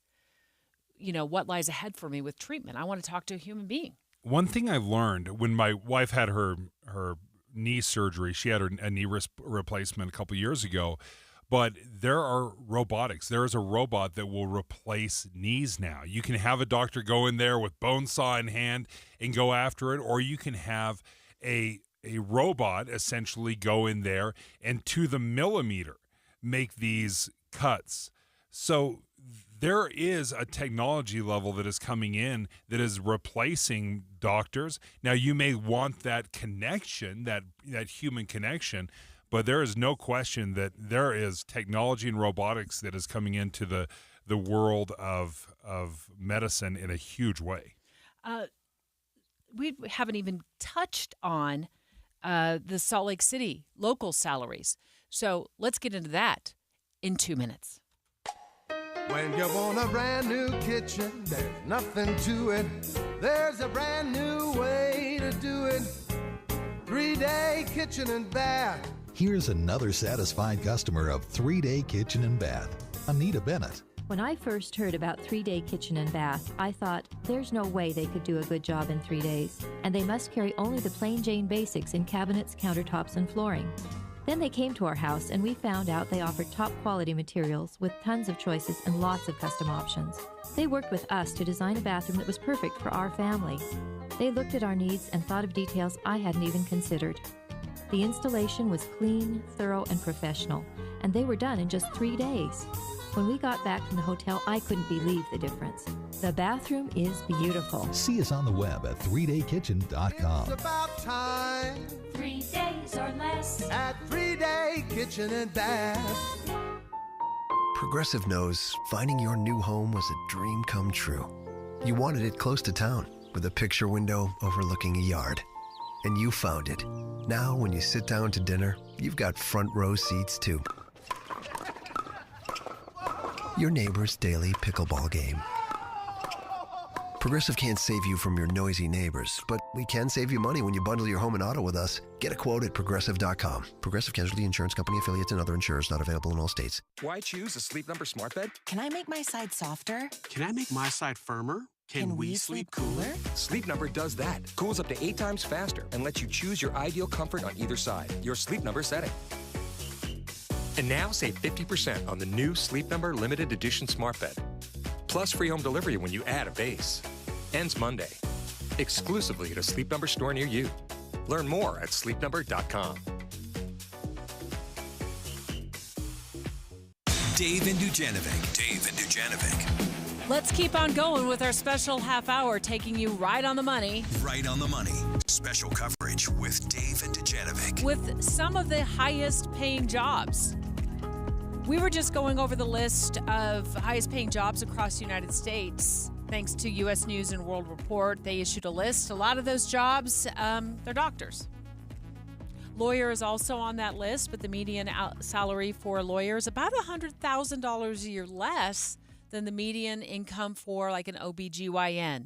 [SPEAKER 14] lies ahead for me with treatment. I want to talk to a human being. One
[SPEAKER 15] thing I've learned when my wife had her knee surgery, she had a knee replacement a couple years ago. But there are robotics. There is a robot that will replace knees now. You can have a doctor go in there with bone saw in hand and go after it, or you can have a robot essentially go in there and to the millimeter make these cuts. So there is a technology level that is coming in that is replacing doctors. Now, you may want that connection, that human connection, but there is no question that there is technology and robotics that is coming into the world of medicine in a huge way.
[SPEAKER 14] We haven't even touched on the Salt Lake City local salaries. So let's get into that in 2 minutes.
[SPEAKER 8] When you want a brand new kitchen, there's nothing to it. There's a brand new way to do it. 3-day kitchen and bath.
[SPEAKER 9] Here's another satisfied customer of 3-Day Kitchen and Bath, Anita Bennett.
[SPEAKER 10] When I first heard about 3-Day Kitchen and Bath, I thought, there's no way they could do a good job in 3 days, and they must carry only the plain Jane basics in cabinets, countertops, and flooring. Then they came to our house, and we found out they offered top-quality materials with tons of choices and lots of custom options. They worked with us to design a bathroom that was perfect for our family. They looked at our needs and thought of details I hadn't even considered. The installation was clean, thorough, and professional, and they were done in just 3 days. When we got back from the hotel, I couldn't believe the difference. The bathroom is beautiful.
[SPEAKER 9] See us on the web at 3daykitchen.com.
[SPEAKER 8] It's about time.
[SPEAKER 10] 3 days or less.
[SPEAKER 8] At 3-Day Kitchen and Bath.
[SPEAKER 6] Progressive knows finding your new home was a dream come true. You wanted it close to town, with a picture window overlooking a yard. And you found it. Now, when you sit down to dinner, you've got front row seats too. Your neighbor's daily pickleball game. Progressive can't save you from your noisy neighbors, but we can save you money when you bundle your home and auto with us. Get a quote at Progressive.com. Progressive Casualty Insurance Company affiliates and other insurers not available in all states.
[SPEAKER 12] Why choose a Sleep Number smart bed?
[SPEAKER 16] Can I make my side softer?
[SPEAKER 12] Can I make my side firmer? Can we sleep cooler? Sleep Number does that. Cools up to 8 times faster and lets you choose your ideal comfort on either side. Your Sleep Number setting. And now save 50% on the new Sleep Number limited edition smart bed. Plus free home delivery when you add a base. Ends Monday. Exclusively at a Sleep Number store near you. Learn more at sleepnumber.com.
[SPEAKER 7] Dave and Dujanovic.
[SPEAKER 14] Let's keep on going with our special half hour, taking you right on the money.
[SPEAKER 7] Right on the money. Special coverage with Dave and Dujanovic.
[SPEAKER 14] With some of the highest paying jobs. We were just going over the list of highest paying jobs across the United States. Thanks to U.S. News and World Report, they issued a list. A lot of those jobs, they're doctors. Lawyer is also on that list, but the median salary for a lawyer is about $100,000 a year less than the median income for like an OBGYN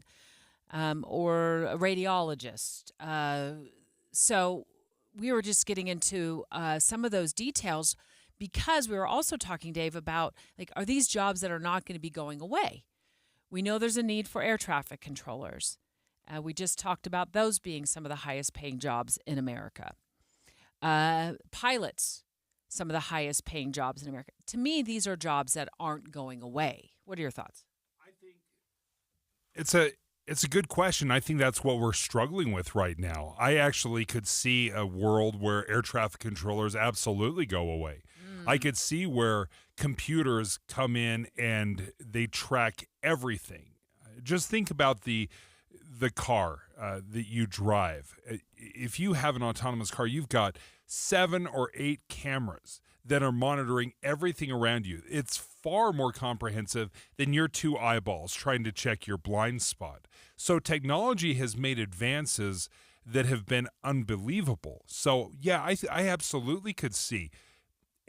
[SPEAKER 14] or a radiologist. So we were just getting into some of those details because we were also talking, Dave, about like, are these jobs that are not going to be going away? We know there's a need for air traffic controllers. We just talked about those being some of the highest paying jobs in America. Pilots, some of the highest paying jobs in America. To me, these are jobs that aren't going away. What are your thoughts?
[SPEAKER 15] I think it's a good question. I think that's what we're struggling with right now. I actually could see a world where air traffic controllers absolutely go away. I could see where computers come in and they track everything. Just think about the car that you drive. If you have an autonomous car, you've got 7 or 8 cameras that are monitoring everything around you. It's far more comprehensive than your 2 eyeballs trying to check your blind spot. So technology has made advances that have been unbelievable. So yeah, I absolutely could see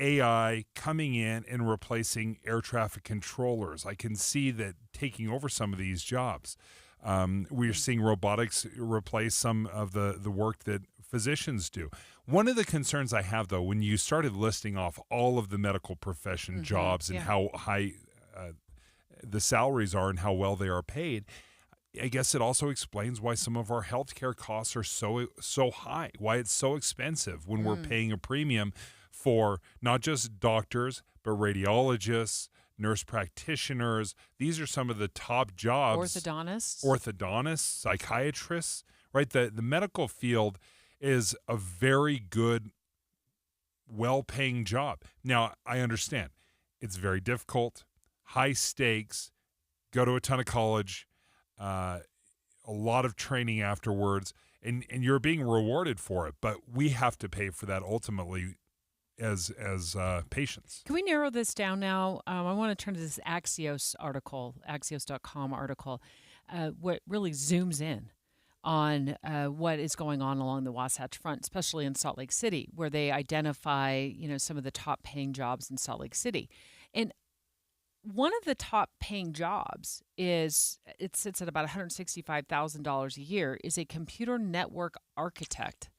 [SPEAKER 15] AI coming in and replacing air traffic controllers. I can see that taking over some of these jobs. We're seeing robotics replace some of the work that physicians do. One of the concerns I have, though, when you started listing off all of the medical profession jobs and how high the salaries are and how well they are paid, I guess it also explains why some of our healthcare costs are so high, why it's so expensive when we're paying a premium for not just doctors, but radiologists, nurse practitioners. These are some of the top jobs. Orthodontists, psychiatrists, right? The medical field is a very good, well-paying job. Now, I understand it's very difficult, high stakes, go to a ton of college, a lot of training afterwards, and you're being rewarded for it. But we have to pay for that ultimately as patients.
[SPEAKER 14] Can we narrow this down now? I want to turn to this Axios article, Axios.com article, what really zooms in on what is going on along the Wasatch Front, especially in Salt Lake City, where they identify, some of the top paying jobs in Salt Lake City. And one of the top paying jobs it sits at about $165,000 a year, is a computer network architect.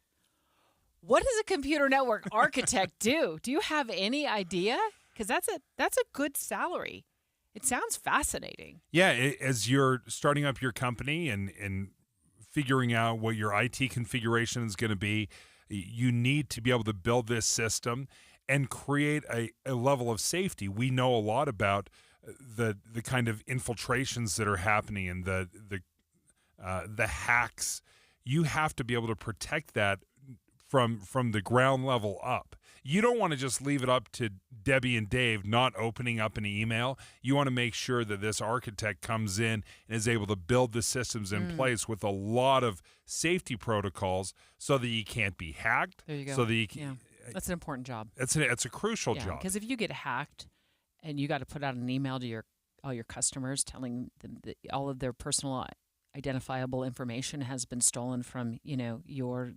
[SPEAKER 14] What does a computer network architect do? Do you have any idea? Because that's a good salary. It sounds fascinating.
[SPEAKER 15] Yeah, as you're starting up your company and figuring out what your IT configuration is going to be, you need to be able to build this system and create a level of safety. We know a lot about the kind of infiltrations that are happening and the hacks. You have to be able to protect that from the ground level up. You don't want to just leave it up to Debbie and Dave not opening up an email. You want to make sure that this architect comes in and is able to build the systems in place with a lot of safety protocols so that you can't be hacked.
[SPEAKER 14] There you go.
[SPEAKER 15] So that you can,
[SPEAKER 14] That's an important job.
[SPEAKER 15] It's a crucial job.
[SPEAKER 14] Because if you get hacked and you got to put out an email to all your customers telling them that all of their personal identifiable information has been stolen from your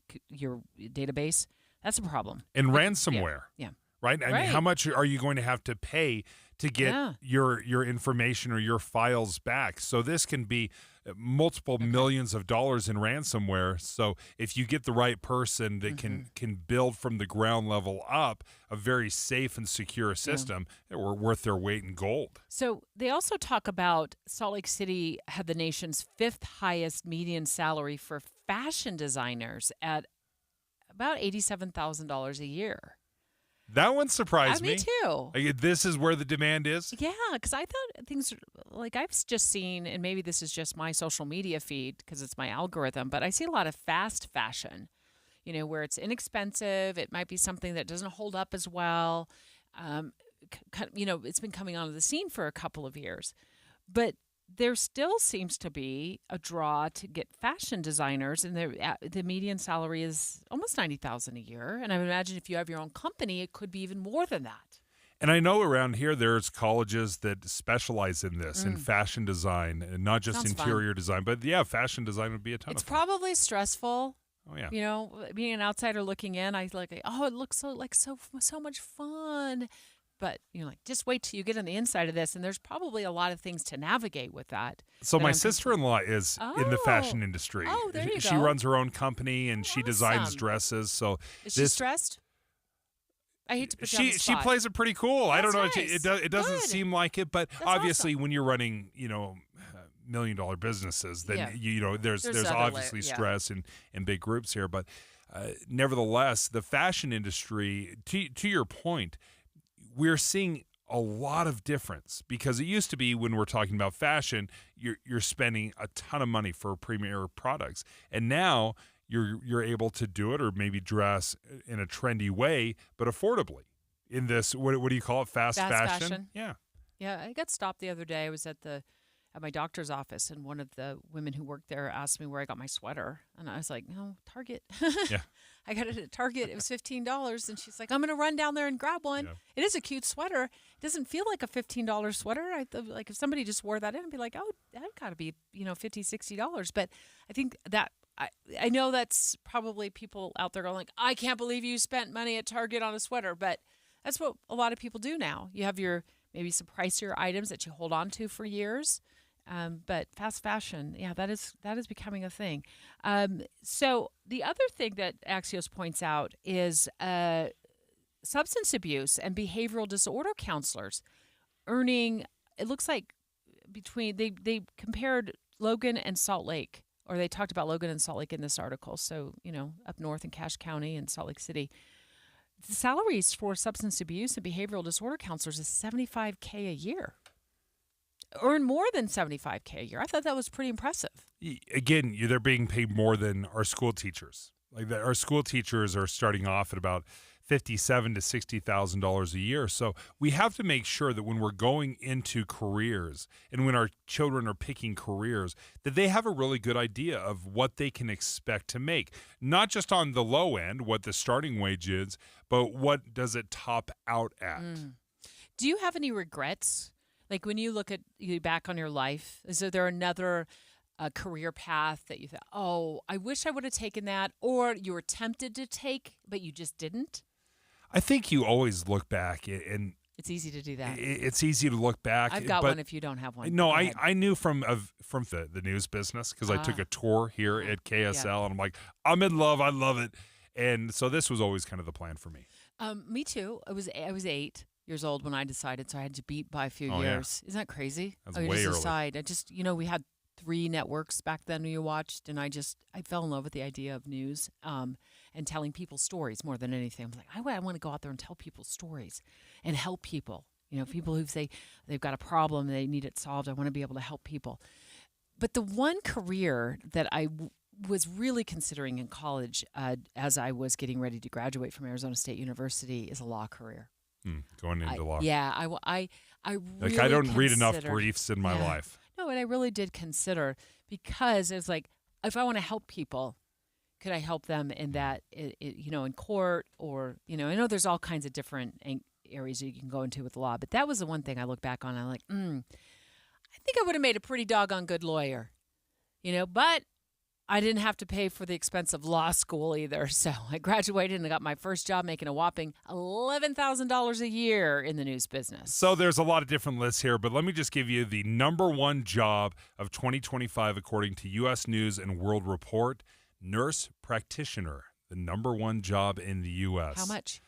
[SPEAKER 14] database. That's a problem.
[SPEAKER 15] And ransomware.
[SPEAKER 14] Yeah.
[SPEAKER 15] Right? I mean, how much are you going to have to pay to get your information or your files back? So this can be multiple millions of dollars in ransomware. So if you get the right person that can build from the ground level up a very safe and secure system, we're worth their weight in gold.
[SPEAKER 14] So they also talk about Salt Lake City had the nation's 5th highest median salary for fashion designers at about $87,000 a year.
[SPEAKER 15] That one surprised me.
[SPEAKER 14] Me too.
[SPEAKER 15] This is where the demand is?
[SPEAKER 14] Yeah, because I thought things like I've just seen, and maybe this is just my social media feed because it's my algorithm, but I see a lot of fast fashion, where it's inexpensive. It might be something that doesn't hold up as well. It's been coming onto the scene for a couple of years. But there still seems to be a draw to get fashion designers, and the median salary is almost $90,000 a year. And I would imagine if you have your own company, it could be even more than that.
[SPEAKER 15] And I know around here there's colleges that specialize in this, in fashion design, and not just interior design. But fashion design would be a ton of fun.
[SPEAKER 14] It's probably stressful.
[SPEAKER 15] Oh yeah.
[SPEAKER 14] Being an outsider looking in, I like, it looks so much fun. But just wait till you get on the inside of this, and there's probably a lot of things to navigate with that.
[SPEAKER 15] So my sister-in-law is in the fashion industry.
[SPEAKER 14] Oh, there you go.
[SPEAKER 15] She runs her own company, and she designs dresses. So
[SPEAKER 14] is she stressed? I hate to put you on the spot.
[SPEAKER 15] She plays it pretty cool. I don't know.
[SPEAKER 14] Nice.
[SPEAKER 15] It doesn't seem like it, but obviously when you're running, $1 million businesses, then there's obviously stress in big groups here. But nevertheless, the fashion industry, to your point, we're seeing a lot of difference, because it used to be when we're talking about fashion, you're spending a ton of money for premier products, and now you're able to do it, or maybe dress in a trendy way, but affordably. In this, what do you call it? Fast fashion? Yeah.
[SPEAKER 14] Yeah, I got stopped the other day. I was at my doctor's office, and one of the women who worked there asked me where I got my sweater, and I was like, "No, Target."
[SPEAKER 15] Yeah.
[SPEAKER 14] I got it at Target. It was $15, and she's like, "I'm going to run down there and grab one." Yeah. It is a cute sweater. It doesn't feel like a $15 sweater. Like if somebody just wore that in, I'd be like, "Oh, that got to be $50, $60." But I think that I know that's probably people out there going like, "I can't believe you spent money at Target on a sweater," but that's what a lot of people do now. You have maybe some pricier items that you hold on to for years. But fast fashion, that is becoming a thing. So the other thing that Axios points out is substance abuse and behavioral disorder counselors earning, it looks like they compared Logan and Salt Lake, or they talked about Logan and Salt Lake in this article. So, up north in Cache County and Salt Lake City, the salaries for substance abuse and behavioral disorder counselors is $75,000 a year. Earn more than $75,000 a year. I thought that was pretty impressive.
[SPEAKER 15] Again, they're being paid more than our school teachers. Our school teachers are starting off at about $57,000 to $60,000 a year. So we have to make sure that when we're going into careers, and when our children are picking careers, that they have a really good idea of what they can expect to make. Not just on the low end, what the starting wage is, but what does it top out at.
[SPEAKER 14] Do you have any regrets? Like when you look back on your life, is there another career path that you thought, "Oh, I wish I would have taken that," or you were tempted to take, but you just didn't?
[SPEAKER 15] I think you always look back, and
[SPEAKER 14] it's easy to do that.
[SPEAKER 15] It's easy to look back.
[SPEAKER 14] I've got one if you don't have one.
[SPEAKER 15] No, I knew from the news business, because I took a tour here at KSL, and I'm like, I'm in love. I love it. And so this was always kind of the plan for me.
[SPEAKER 14] Me too. I was 8 years old when I decided, so I had to beat by a few years. Isn't that crazy?
[SPEAKER 15] That's way early.
[SPEAKER 14] I just, we had 3 networks back then we watched, and I fell in love with the idea of news and telling people stories more than anything. I was like, I want to go out there and tell people stories and help people. People who say they've got a problem, they need it solved. I want to be able to help people. But the one career that I was really considering in college as I was getting ready to graduate from Arizona State University is a law career.
[SPEAKER 15] Going into law.
[SPEAKER 14] Yeah, I really
[SPEAKER 15] I don't read enough briefs in my life.
[SPEAKER 14] No, but I really did consider, because it's like, if I want to help people, could I help them in that, in court, or I know there's all kinds of different areas you can go into with law. But that was the one thing I look back on. I'm like, I think I would have made a pretty doggone good lawyer, but I didn't have to pay for the expense of law school either. So I graduated and I got my first job making a whopping $11,000 a year in the news business.
[SPEAKER 15] So there's a lot of different lists here, but let me just give you the number one job of 2025 according to U.S. News and World Report, nurse practitioner, the number one job in the U.S.
[SPEAKER 14] How much?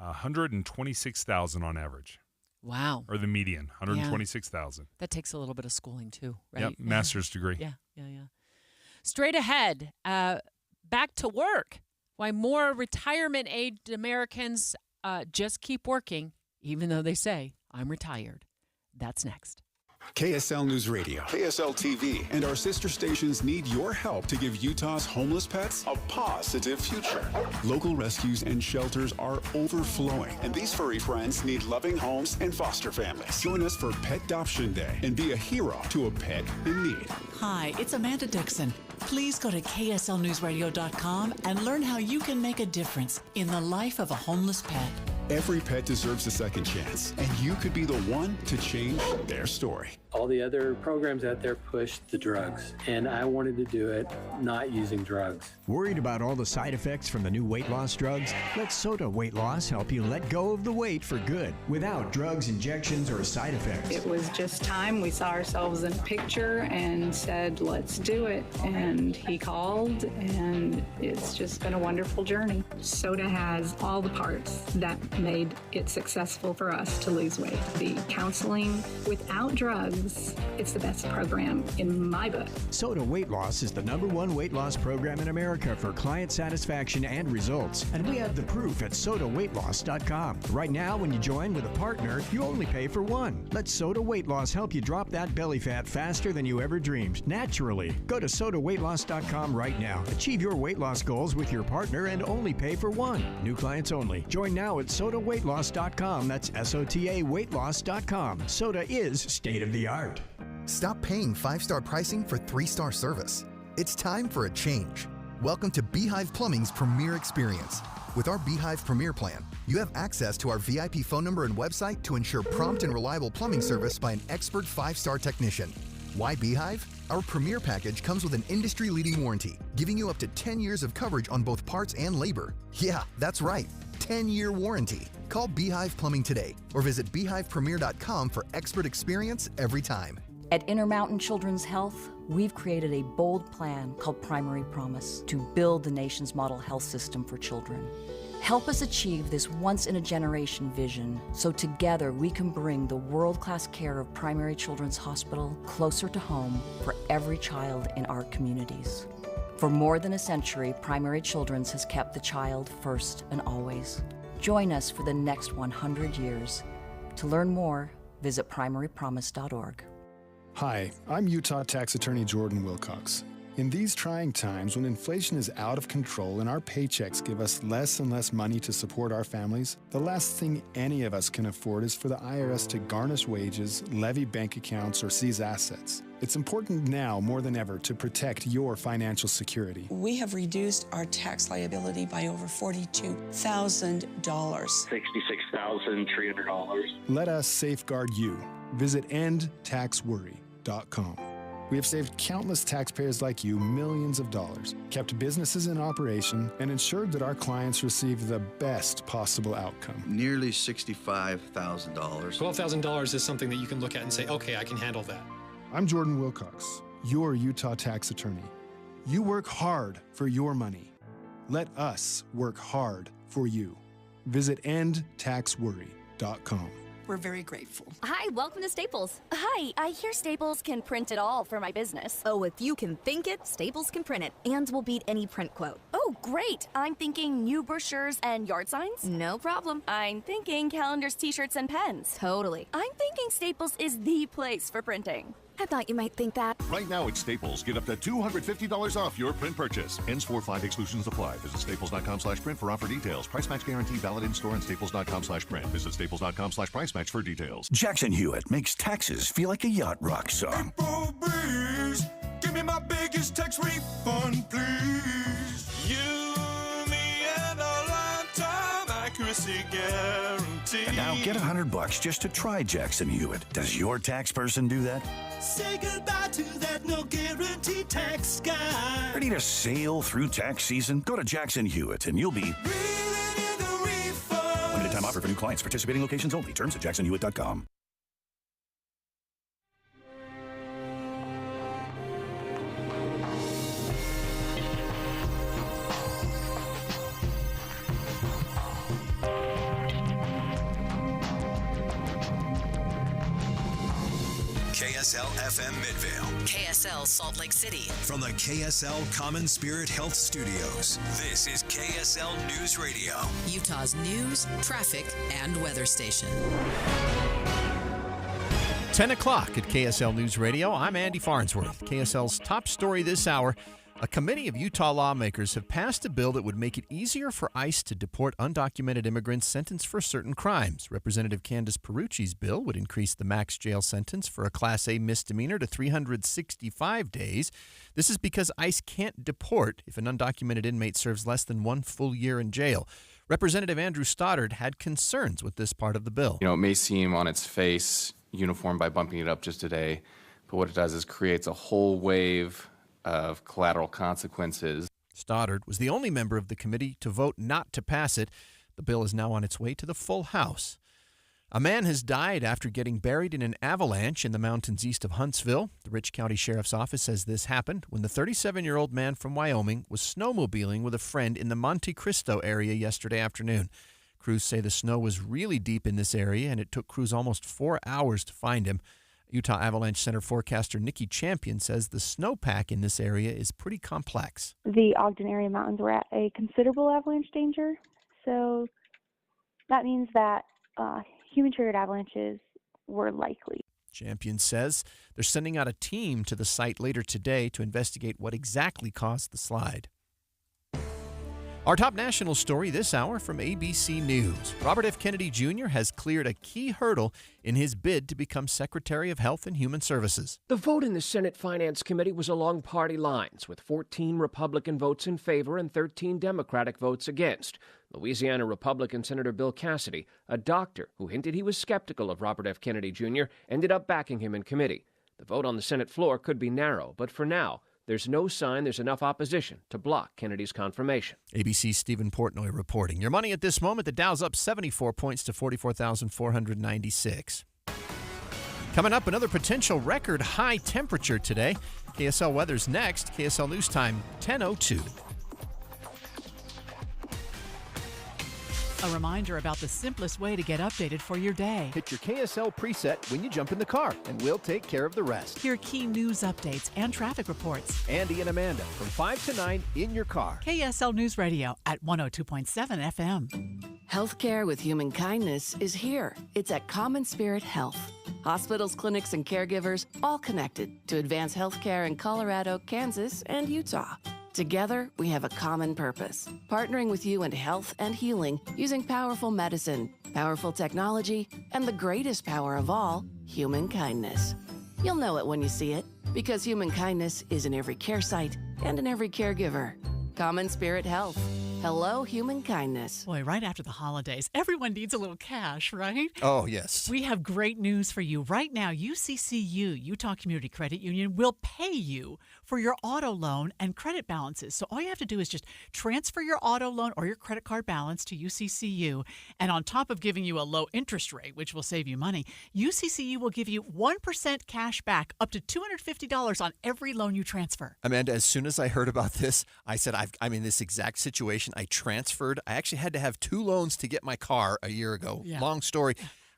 [SPEAKER 15] $126,000 on average.
[SPEAKER 14] Wow.
[SPEAKER 15] Or the median, $126,000.
[SPEAKER 14] Yeah. That takes a little bit of schooling too, right?
[SPEAKER 15] Yep, master's degree.
[SPEAKER 14] Yeah. Straight ahead, back to work. Why more retirement-aged Americans just keep working, even though they say, I'm retired. That's next.
[SPEAKER 2] KSL News Radio, KSL TV, and our sister stations need your help to give Utah's homeless pets a positive future. Local rescues and shelters are overflowing, and these furry friends need loving homes and foster families. Join us for Pet Adoption Day and be a hero to a pet in need.
[SPEAKER 5] Hi, it's Amanda Dixon. Please go to KSLNewsRadio.com and learn how you can make a difference in the life of a homeless pet.
[SPEAKER 2] Every pet deserves a second chance, and you could be the one to change their story.
[SPEAKER 17] All the other programs out there push the drugs, and I wanted to do it not using drugs.
[SPEAKER 18] Worried about all the side effects from the new weight loss drugs? Let Soda Weight Loss help you let go of the weight for good, without drugs, injections, or side effects.
[SPEAKER 19] It was just time. We saw ourselves in a picture and said, let's do it. And he called, and it's just been a wonderful journey. Soda has all the parts that made it successful for us to lose weight. The counseling without drugs, it's the best program in my book.
[SPEAKER 18] Soda Weight Loss is the #1 weight loss program in America for client satisfaction and results. And we have the proof at sodaweightloss.com. Right now, when you join with a partner, you only pay for one. Let Soda Weight Loss help you drop that belly fat faster than you ever dreamed, naturally. Go to sodaweightloss.com right now. Achieve your weight loss goals with your partner and only pay for one. New clients only. Join now at sodaweightloss.com. That's SOTA weightloss.com. Soda is state of the art.
[SPEAKER 20] Stop paying 5-star pricing for 3-star service. It's time for a change. Welcome to Beehive Plumbing's Premier Experience. With our Beehive Premier plan, you have access to our VIP phone number and website to ensure prompt and reliable plumbing service by an expert 5-star technician. Why Beehive? Our Premier package comes with an industry-leading warranty, giving you up to 10 years of coverage on both parts and labor. Yeah, that's right, 10-year warranty. Call Beehive Plumbing today or visit beehivepremier.com for expert experience every time.
[SPEAKER 21] At Intermountain Children's Health, we've created a bold plan called Primary Promise to build the nation's model health system for children. Help us achieve this once-in-a-generation vision so together we can bring the world-class care of Primary Children's Hospital closer to home for every child in our communities. For more than a century, Primary Children's has kept the child first and always. Join us for the next 100 years. To learn more, visit primarypromise.org.
[SPEAKER 22] Hi, I'm Utah Tax Attorney Jordan Wilcox. In these trying times, when inflation is out of control and our paychecks give us less and less money to support our families, the last thing any of us can afford is for the IRS to garnish wages, levy bank accounts, or seize assets. It's important now more than ever to protect your financial security.
[SPEAKER 28] We have reduced our tax liability by over $42,000.
[SPEAKER 22] $66,300. Let us safeguard you. Visit endtaxworry.com. We have saved countless taxpayers like you millions of dollars, kept businesses in operation, and ensured that our clients receive the best possible outcome.
[SPEAKER 29] Nearly $65,000.
[SPEAKER 30] $12,000 is something that you can look at and say, okay, I can handle that.
[SPEAKER 22] I'm Jordan Wilcox, your Utah tax attorney. You work hard for your money. Let us work hard for you. Visit endtaxworry.com.
[SPEAKER 28] We're very grateful.
[SPEAKER 31] Hi, welcome to Staples. Hi, I hear Staples can print it all for my business. Oh, if you can think it, Staples can print it, and will beat any print quote. Oh, great. I'm thinking new brochures and yard signs. No problem. I'm thinking calendars, t-shirts, and pens. Totally. I'm thinking Staples is the place for printing. I thought you might think that.
[SPEAKER 32] Right now at Staples, get up to $250 off your print purchase. Ends 4/5 exclusions apply. Visit staples.com/print for offer details. Price match guarantee valid in store and staples.com/print. Visit staples.com/price match for details.
[SPEAKER 33] Jackson Hewitt makes taxes feel like a yacht rock song.
[SPEAKER 34] April breeze, give me my biggest tax refund, please. You, me, and a lifetime accuracy guarantee. guarantee.
[SPEAKER 33] And now get $100 just to try Jackson Hewitt. Does your tax person do that?
[SPEAKER 34] Say goodbye to that no guarantee tax guy.
[SPEAKER 33] Ready to sail through tax season? Go to Jackson Hewitt and you'll be
[SPEAKER 34] Reeling in the refunds.
[SPEAKER 33] limited time offer for new clients. Participating locations only. Terms at jacksonhewitt.com.
[SPEAKER 7] KSL FM Midvale.
[SPEAKER 1] KSL Salt Lake City.
[SPEAKER 7] From the KSL Common Spirit Health Studios, this is KSL News Radio.
[SPEAKER 1] Utah's news, traffic, and weather station.
[SPEAKER 3] 10 o'clock at KSL News Radio. I'm Andy Farnsworth. KSL's top story this hour. A committee of Utah lawmakers have passed a bill that would make it easier for ICE to deport undocumented immigrants sentenced for certain crimes. Representative Candace Perucci's bill would increase the max jail sentence for a Class A misdemeanor to 365 days. This is because ICE can't deport if an undocumented inmate serves less than 1 full year in jail. Representative Andrew Stoddard had concerns with this part of the bill.
[SPEAKER 4] It may seem on its face uniform by bumping it up just a day, but what it does is creates a whole wave of collateral consequences.
[SPEAKER 3] Stoddard was the only member of the committee to vote not to pass it. The bill is now on its way to the full House. A man has died after getting buried in an avalanche in the mountains east of Huntsville. The Rich County Sheriff's Office says this happened when the 37-year-old man from Wyoming was snowmobiling with a friend in the Monte Cristo area yesterday afternoon. Crews say the snow was really deep in this area, and it took crews almost 4 hours to find him. Utah Avalanche Center forecaster Nikki Champion says the snowpack in this area is pretty complex.
[SPEAKER 6] The Ogden area mountains were at a considerable avalanche danger, so that means that human-triggered avalanches were likely.
[SPEAKER 3] Champion says they're sending out a team to the site later today to investigate what exactly caused the slide. Our top national story this hour from ABC News. Robert F. Kennedy Jr. has cleared a key hurdle in his bid to become Secretary of Health and Human Services.
[SPEAKER 8] The vote in the Senate Finance Committee was along party lines, with 14 Republican votes in favor and 13 Democratic votes against. Louisiana Republican Senator Bill Cassidy, a doctor who hinted he was skeptical of Robert F. Kennedy Jr., ended up backing him in committee. The vote on the Senate floor could be narrow, but for now, there's no sign there's enough opposition to block Kennedy's confirmation.
[SPEAKER 3] ABC's Stephen Portnoy reporting. Your money at this moment, the Dow's up 74 points to 44,496. Coming up, another potential record high temperature today. KSL weather's next. KSL News Time, 10:02.
[SPEAKER 5] A reminder about the simplest way to get updated for your day.
[SPEAKER 9] Hit your KSL preset when you jump in the car, and we'll take care of the rest.
[SPEAKER 5] Hear key news updates and traffic reports.
[SPEAKER 9] Andy and Amanda from 5 to 9 in your car.
[SPEAKER 5] KSL News Radio at 102.7 FM.
[SPEAKER 1] Healthcare with human kindness is here. It's at Common Spirit Health. Hospitals, clinics, and caregivers all connected to advance healthcare in Colorado, Kansas, and Utah. Together, we have a common purpose, partnering with you in health and healing using powerful medicine, powerful technology, and the greatest power of all, human kindness. You'll know it when you see it, because human kindness is in every care site and in every caregiver. Common Spirit Health. Hello, human kindness.
[SPEAKER 5] Boy, right after the holidays, everyone needs a little cash, right?
[SPEAKER 3] Oh, yes.
[SPEAKER 5] We have great news for you. Right now, UCCU, Utah Community Credit Union, will pay you for your auto loan and credit balances. So all you have to do is just transfer your auto loan or your credit card balance to UCCU. And on top of giving you a low interest rate, which will save you money, UCCU will give you 1% cash back up to $250 on every loan you transfer.
[SPEAKER 3] Amanda, as soon as I heard about this, I said, I'm in this exact situation. I transferred. I actually had to have 2 loans to get my car a year ago.
[SPEAKER 5] Yeah.
[SPEAKER 3] Long story.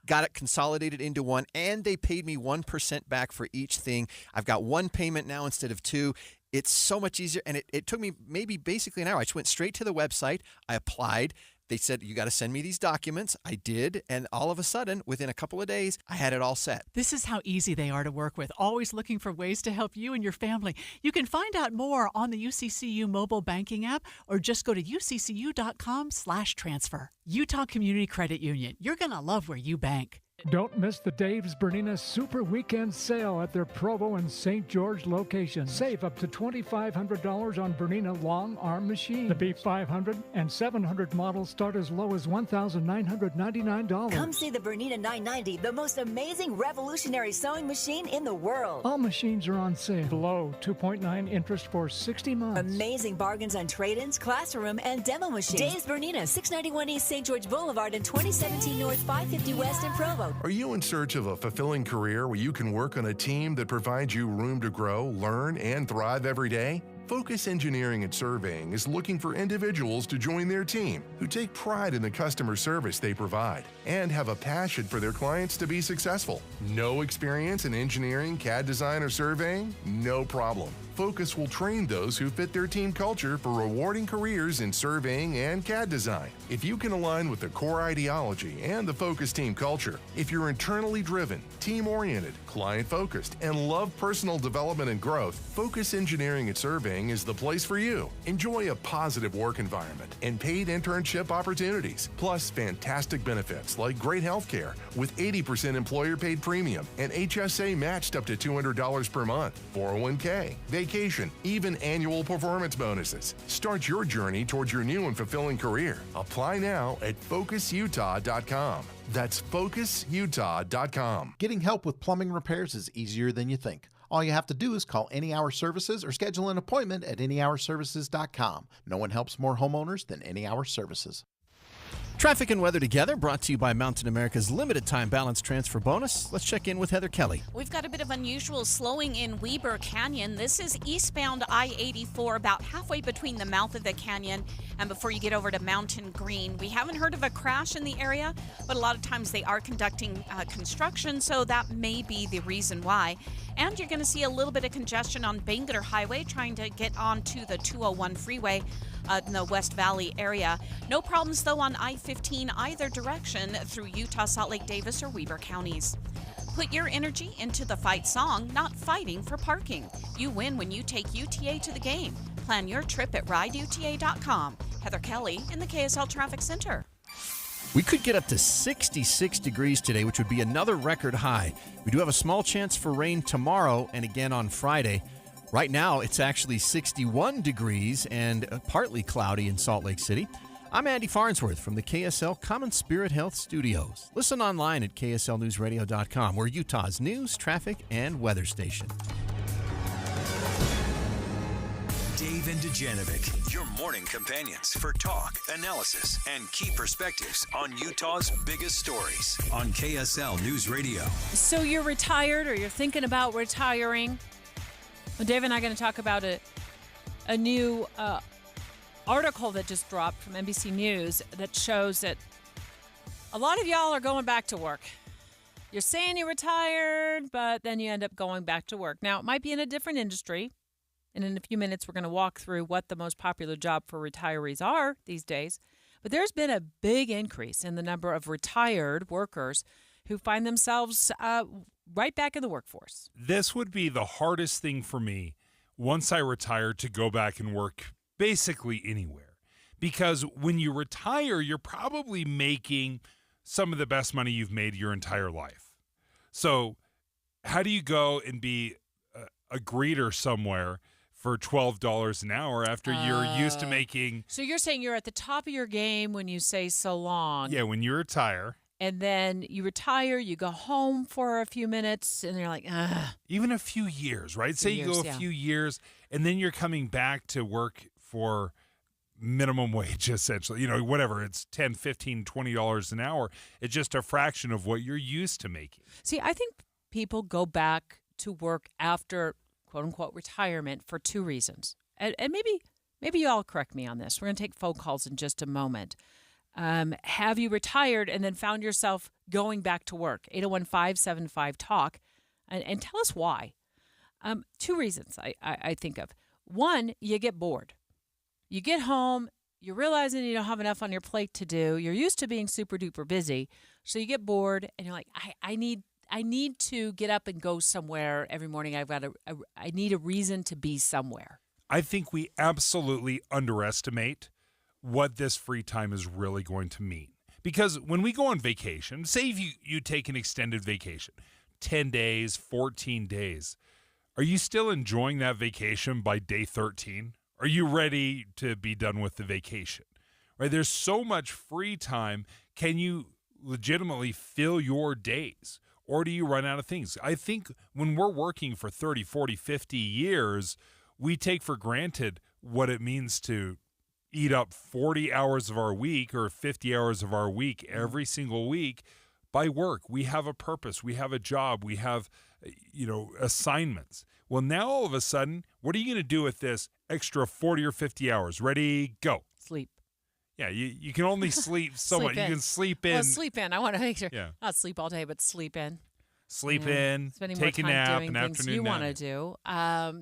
[SPEAKER 3] Got it consolidated into one, and they paid me 1% back for each thing. I've got 1 payment now instead of 2. It's so much easier, and it took me maybe basically an hour. I just went straight to the website. I applied. They said, you got to send me these documents. I did, and all of a sudden, within a couple of days, I had it all set.
[SPEAKER 5] This is how easy they are to work with, always looking for ways to help you and your family. You can find out more on the UCCU mobile banking app or just go to uccu.com/transfer. Utah Community Credit Union. You're going to love where you bank.
[SPEAKER 2] Don't miss the Dave's Bernina Super Weekend Sale at their Provo and St. George locations. Save up to $2,500 on Bernina long arm machines. The B500 and 700 models start as low as $1,999.
[SPEAKER 10] Come see the Bernina 990, the most amazing revolutionary sewing machine in the world.
[SPEAKER 2] All machines are on sale. Low 2.9 interest for 60 months.
[SPEAKER 10] Amazing bargains on trade-ins, classroom, and demo machines. Dave's Bernina, 691 East St. George Boulevard and 2017 North 550 West in Provo.
[SPEAKER 11] Are you in search of a fulfilling career where you can work on a team that provides you room to grow, learn, and thrive every day? Focus Engineering and Surveying is looking for individuals to join their team who take pride in the customer service they provide and have a passion for their clients to be successful. No experience in engineering, CAD design, or surveying? No problem. Focus will train those who fit their team culture for rewarding careers in surveying and CAD design. If you can align with the core ideology and the Focus team culture, if you're internally driven, team-oriented, client-focused, and love personal development and growth, Focus Engineering and Surveying is the place for you. Enjoy a positive work environment and paid internship opportunities, plus fantastic benefits like great health care with 80% employer-paid premium and HSA matched up to $200 per month, 401k, vacation, even annual performance bonuses. Start your journey towards your new and fulfilling career. Apply now at FocusUtah.com. That's FocusUtah.com.
[SPEAKER 12] Getting help with plumbing repairs is easier than you think. All you have to do is call Any Hour Services or schedule an appointment at anyhourservices.com. No one helps more homeowners than Any Hour Services.
[SPEAKER 3] Traffic and weather together, brought to you by Mountain America's limited time balance transfer bonus. Let's check in with Heather Kelly.
[SPEAKER 13] We've got a bit of unusual slowing in Weber Canyon. This is eastbound I-84, about halfway between the mouth of the canyon and before you get over to Mountain Green. We haven't heard of a crash in the area, but a lot of times they are conducting construction, so that may be the reason why. And you're going to see a little bit of congestion on Bangerter Highway trying to get onto the 201 freeway in the West Valley area. No problems, though, on I-15 either direction through Utah, Salt Lake, Davis, or Weber counties. Put your energy into the fight song, not fighting for parking. You win when you take UTA to the game. Plan your trip at rideuta.com. Heather Kelly in the KSL Traffic Center.
[SPEAKER 3] We could get up to 66 degrees today, which would be another record high. We do have a small chance for rain tomorrow and again on Friday. Right now, it's actually 61 degrees and partly cloudy in Salt Lake City. I'm Andy Farnsworth from the KSL Common Spirit Health Studios. Listen online at kslnewsradio.com. We're Utah's news, traffic, and weather station.
[SPEAKER 7] Dave and Dujanovic, your morning companions for talk, analysis, and key perspectives on Utah's biggest stories on KSL News Radio.
[SPEAKER 14] So you're retired or you're thinking about retiring. Well, Dave and I are going to talk about a new article that just dropped from NBC News that shows that a lot of y'all are going back to work. You're saying you're retired, but then you end up going back to work. Now, it might be in a different industry. And in a few minutes, we're going to walk through what the most popular job for retirees are these days. But there's been a big increase in the number of retired workers who find themselves right back in the workforce.
[SPEAKER 15] This would be the hardest thing for me once I retire to go back and work basically anywhere. Because when you retire, you're probably making some of the best money you've made your entire life. So how do you go and be a greeter somewhere for $12 an hour after you're used to making...
[SPEAKER 14] So you're saying you're at the top of your game when you say so long.
[SPEAKER 15] Yeah, when you retire.
[SPEAKER 14] And then you retire, you go home for a few minutes, and you're like, ugh.
[SPEAKER 15] Even a few years, right? Say you go a few years, and then you're coming back to work for minimum wage, essentially. You know, whatever, it's $10, $15, $20 an hour. It's just a fraction of what you're used to making.
[SPEAKER 14] See, I think people go back to work after quote-unquote retirement for two reasons. And maybe you all correct me on this. We're going to take phone calls in just a moment. Have you retired and then found yourself going back to work? 801-575-TALK. And tell us why. Two reasons I think of. One, you get bored. You get home, you're realizing you don't have enough on your plate to do. You're used to being super-duper busy. So you get bored and you're like, I need to get up and go somewhere every morning. I need a reason to be somewhere.
[SPEAKER 15] I think we absolutely underestimate what this free time is really going to mean. Because when we go on vacation, say if you take an extended vacation, 10 days, 14 days, are you still enjoying that vacation by day 13? Are you ready to be done with the vacation? Right? There's so much free time. Can you legitimately fill your days? Or do you run out of things? I think when we're working for 30, 40, 50 years, we take for granted what it means to eat up 40 hours of our week or 50 hours of our week every single week by work. We have a purpose. We have a job. We have, assignments. Well, now all of a sudden, what are you going to do with this extra 40 or 50 hours? Ready, go.
[SPEAKER 14] Sleep.
[SPEAKER 15] Yeah, you can only sleep so much. You can sleep in.
[SPEAKER 14] Well, sleep in. I want to make sure.
[SPEAKER 15] Yeah.
[SPEAKER 14] Not sleep all day, but sleep in.
[SPEAKER 15] Sleep in,
[SPEAKER 14] Spending
[SPEAKER 15] take a
[SPEAKER 14] more time
[SPEAKER 15] nap,
[SPEAKER 14] doing
[SPEAKER 15] an
[SPEAKER 14] things
[SPEAKER 15] afternoon
[SPEAKER 14] you
[SPEAKER 15] nap.
[SPEAKER 14] want to do.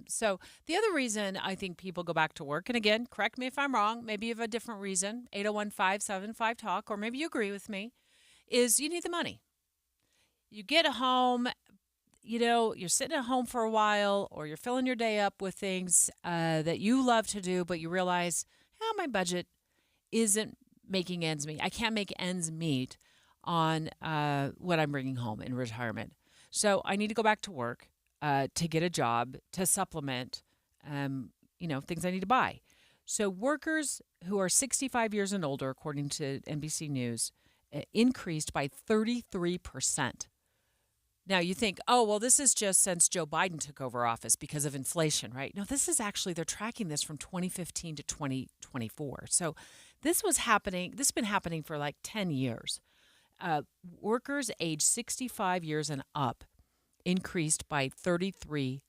[SPEAKER 14] So the other reason I think people go back to work, and again, correct me if I'm wrong, maybe you have a different reason, 801-575-TALK, or maybe you agree with me, is you need the money. You get home, you're sitting at home for a while, or you're filling your day up with things that you love to do, but you realize, my budget isn't making ends meet. I can't make ends meet on what I'm bringing home in retirement. So I need to go back to work to get a job, to supplement, things I need to buy. So workers who are 65 years and older, according to NBC News, increased by 33%. Now you think, this is just since Joe Biden took over office because of inflation, right? No, this is actually, they're tracking this from 2015 to 2024. So this has been happening for like 10 years. Workers aged 65 years and up increased by 33%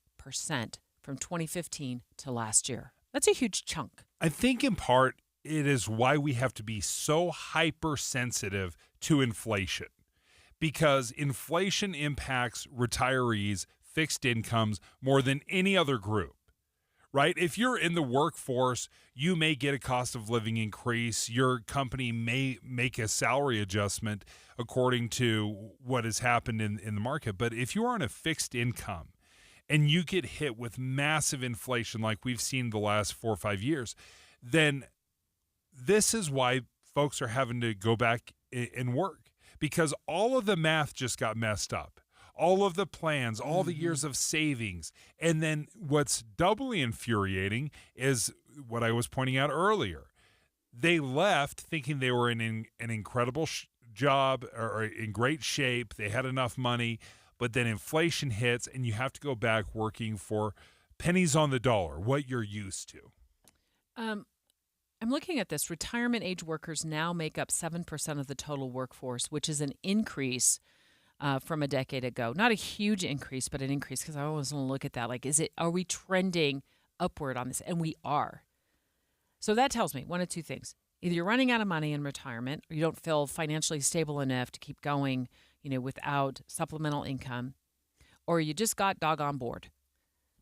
[SPEAKER 14] from 2015 to last year. That's a huge chunk.
[SPEAKER 15] I think in part it is why we have to be so hypersensitive to inflation, because inflation impacts retirees, fixed incomes more than any other group. Right? If you're in the workforce, you may get a cost of living increase. Your company may make a salary adjustment according to what has happened in the market. But if you're on a fixed income and you get hit with massive inflation like we've seen the last 4 or 5 years, then this is why folks are having to go back and work, because all of the math just got messed up. All of the plans, all the years of savings. And then what's doubly infuriating is what I was pointing out earlier. They left thinking they were in an incredible job or in great shape. They had enough money, but then inflation hits and you have to go back working for pennies on the dollar, what you're used to.
[SPEAKER 14] I'm looking at this. Retirement age workers now make up 7% of the total workforce, which is an increase from a decade ago. Not a huge increase, but an increase, because I always want to look at that. Like, are we trending upward on this? And we are. So that tells me one of two things. Either you're running out of money in retirement, or you don't feel financially stable enough to keep going, without supplemental income, or you just got doggone bored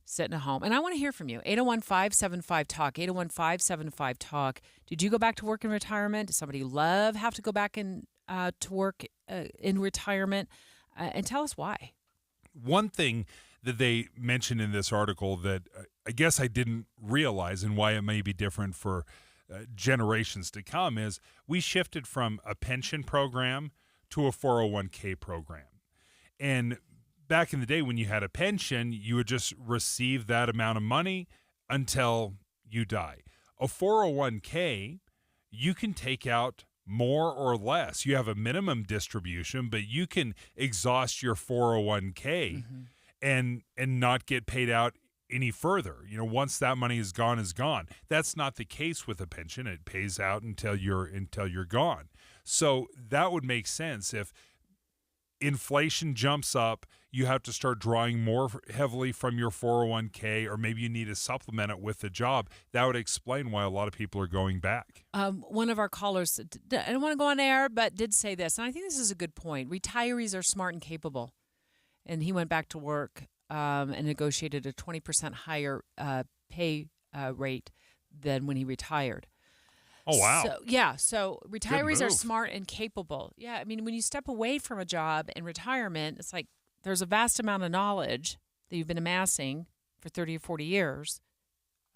[SPEAKER 14] sitting at home. And I want to hear from you. 801-575-TALK, 801-575-TALK. Did you go back to work in retirement? Does somebody have to go back to work in retirement? And tell us why.
[SPEAKER 15] One thing that they mentioned in this article that I guess I didn't realize, and why it may be different for generations to come, is we shifted from a pension program to a 401k program. And back in the day when you had a pension, you would just receive that amount of money until you die. A 401k, you can take out more or less. You have a minimum distribution, but you can exhaust your 401k and not get paid out any further. Once that money is gone, is gone. That's not the case with a pension. It pays out until you're gone. So that would make sense. If inflation jumps up, you have to start drawing more heavily from your 401k, or maybe you need to supplement it with a job. That would explain why a lot of people are going back.
[SPEAKER 14] One of our callers, I don't want to go on air, but did say this, and I think this is a good point. Retirees are smart and capable. And he went back to work and negotiated a 20% higher pay rate than when he retired.
[SPEAKER 15] Oh, wow.
[SPEAKER 14] So retirees are smart and capable. Yeah, I mean, when you step away from a job in retirement, it's like there's a vast amount of knowledge that you've been amassing for 30 or 40 years.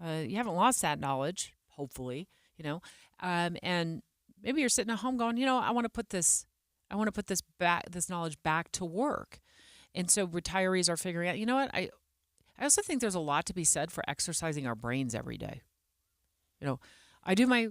[SPEAKER 14] You haven't lost that knowledge, hopefully, and Maybe you're sitting at home going, I want to put this knowledge back to work. And so retirees are figuring out, you know what? I also think there's a lot to be said for exercising our brains every day. I do my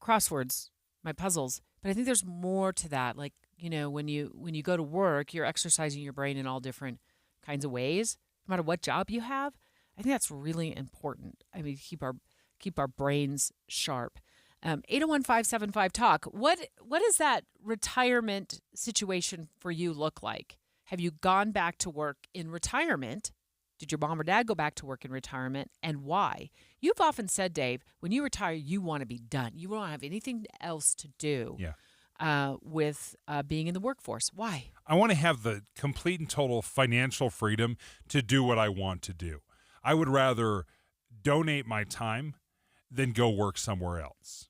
[SPEAKER 14] crosswords, my puzzles, but I think there's more to that. Like, when you go to work, you're exercising your brain in all different kinds of ways, no matter what job you have. I think that's really important. I mean, keep our brains sharp. 801-575-TALK. What does that retirement situation for you look like? Have you gone back to work in retirement? Did your mom or dad go back to work in retirement, and why? You've often said, Dave, when you retire, you want to be done. You don't have anything else to do with being in the workforce. Why?
[SPEAKER 15] I want to have the complete and total financial freedom to do what I want to do. I would rather donate my time than go work somewhere else,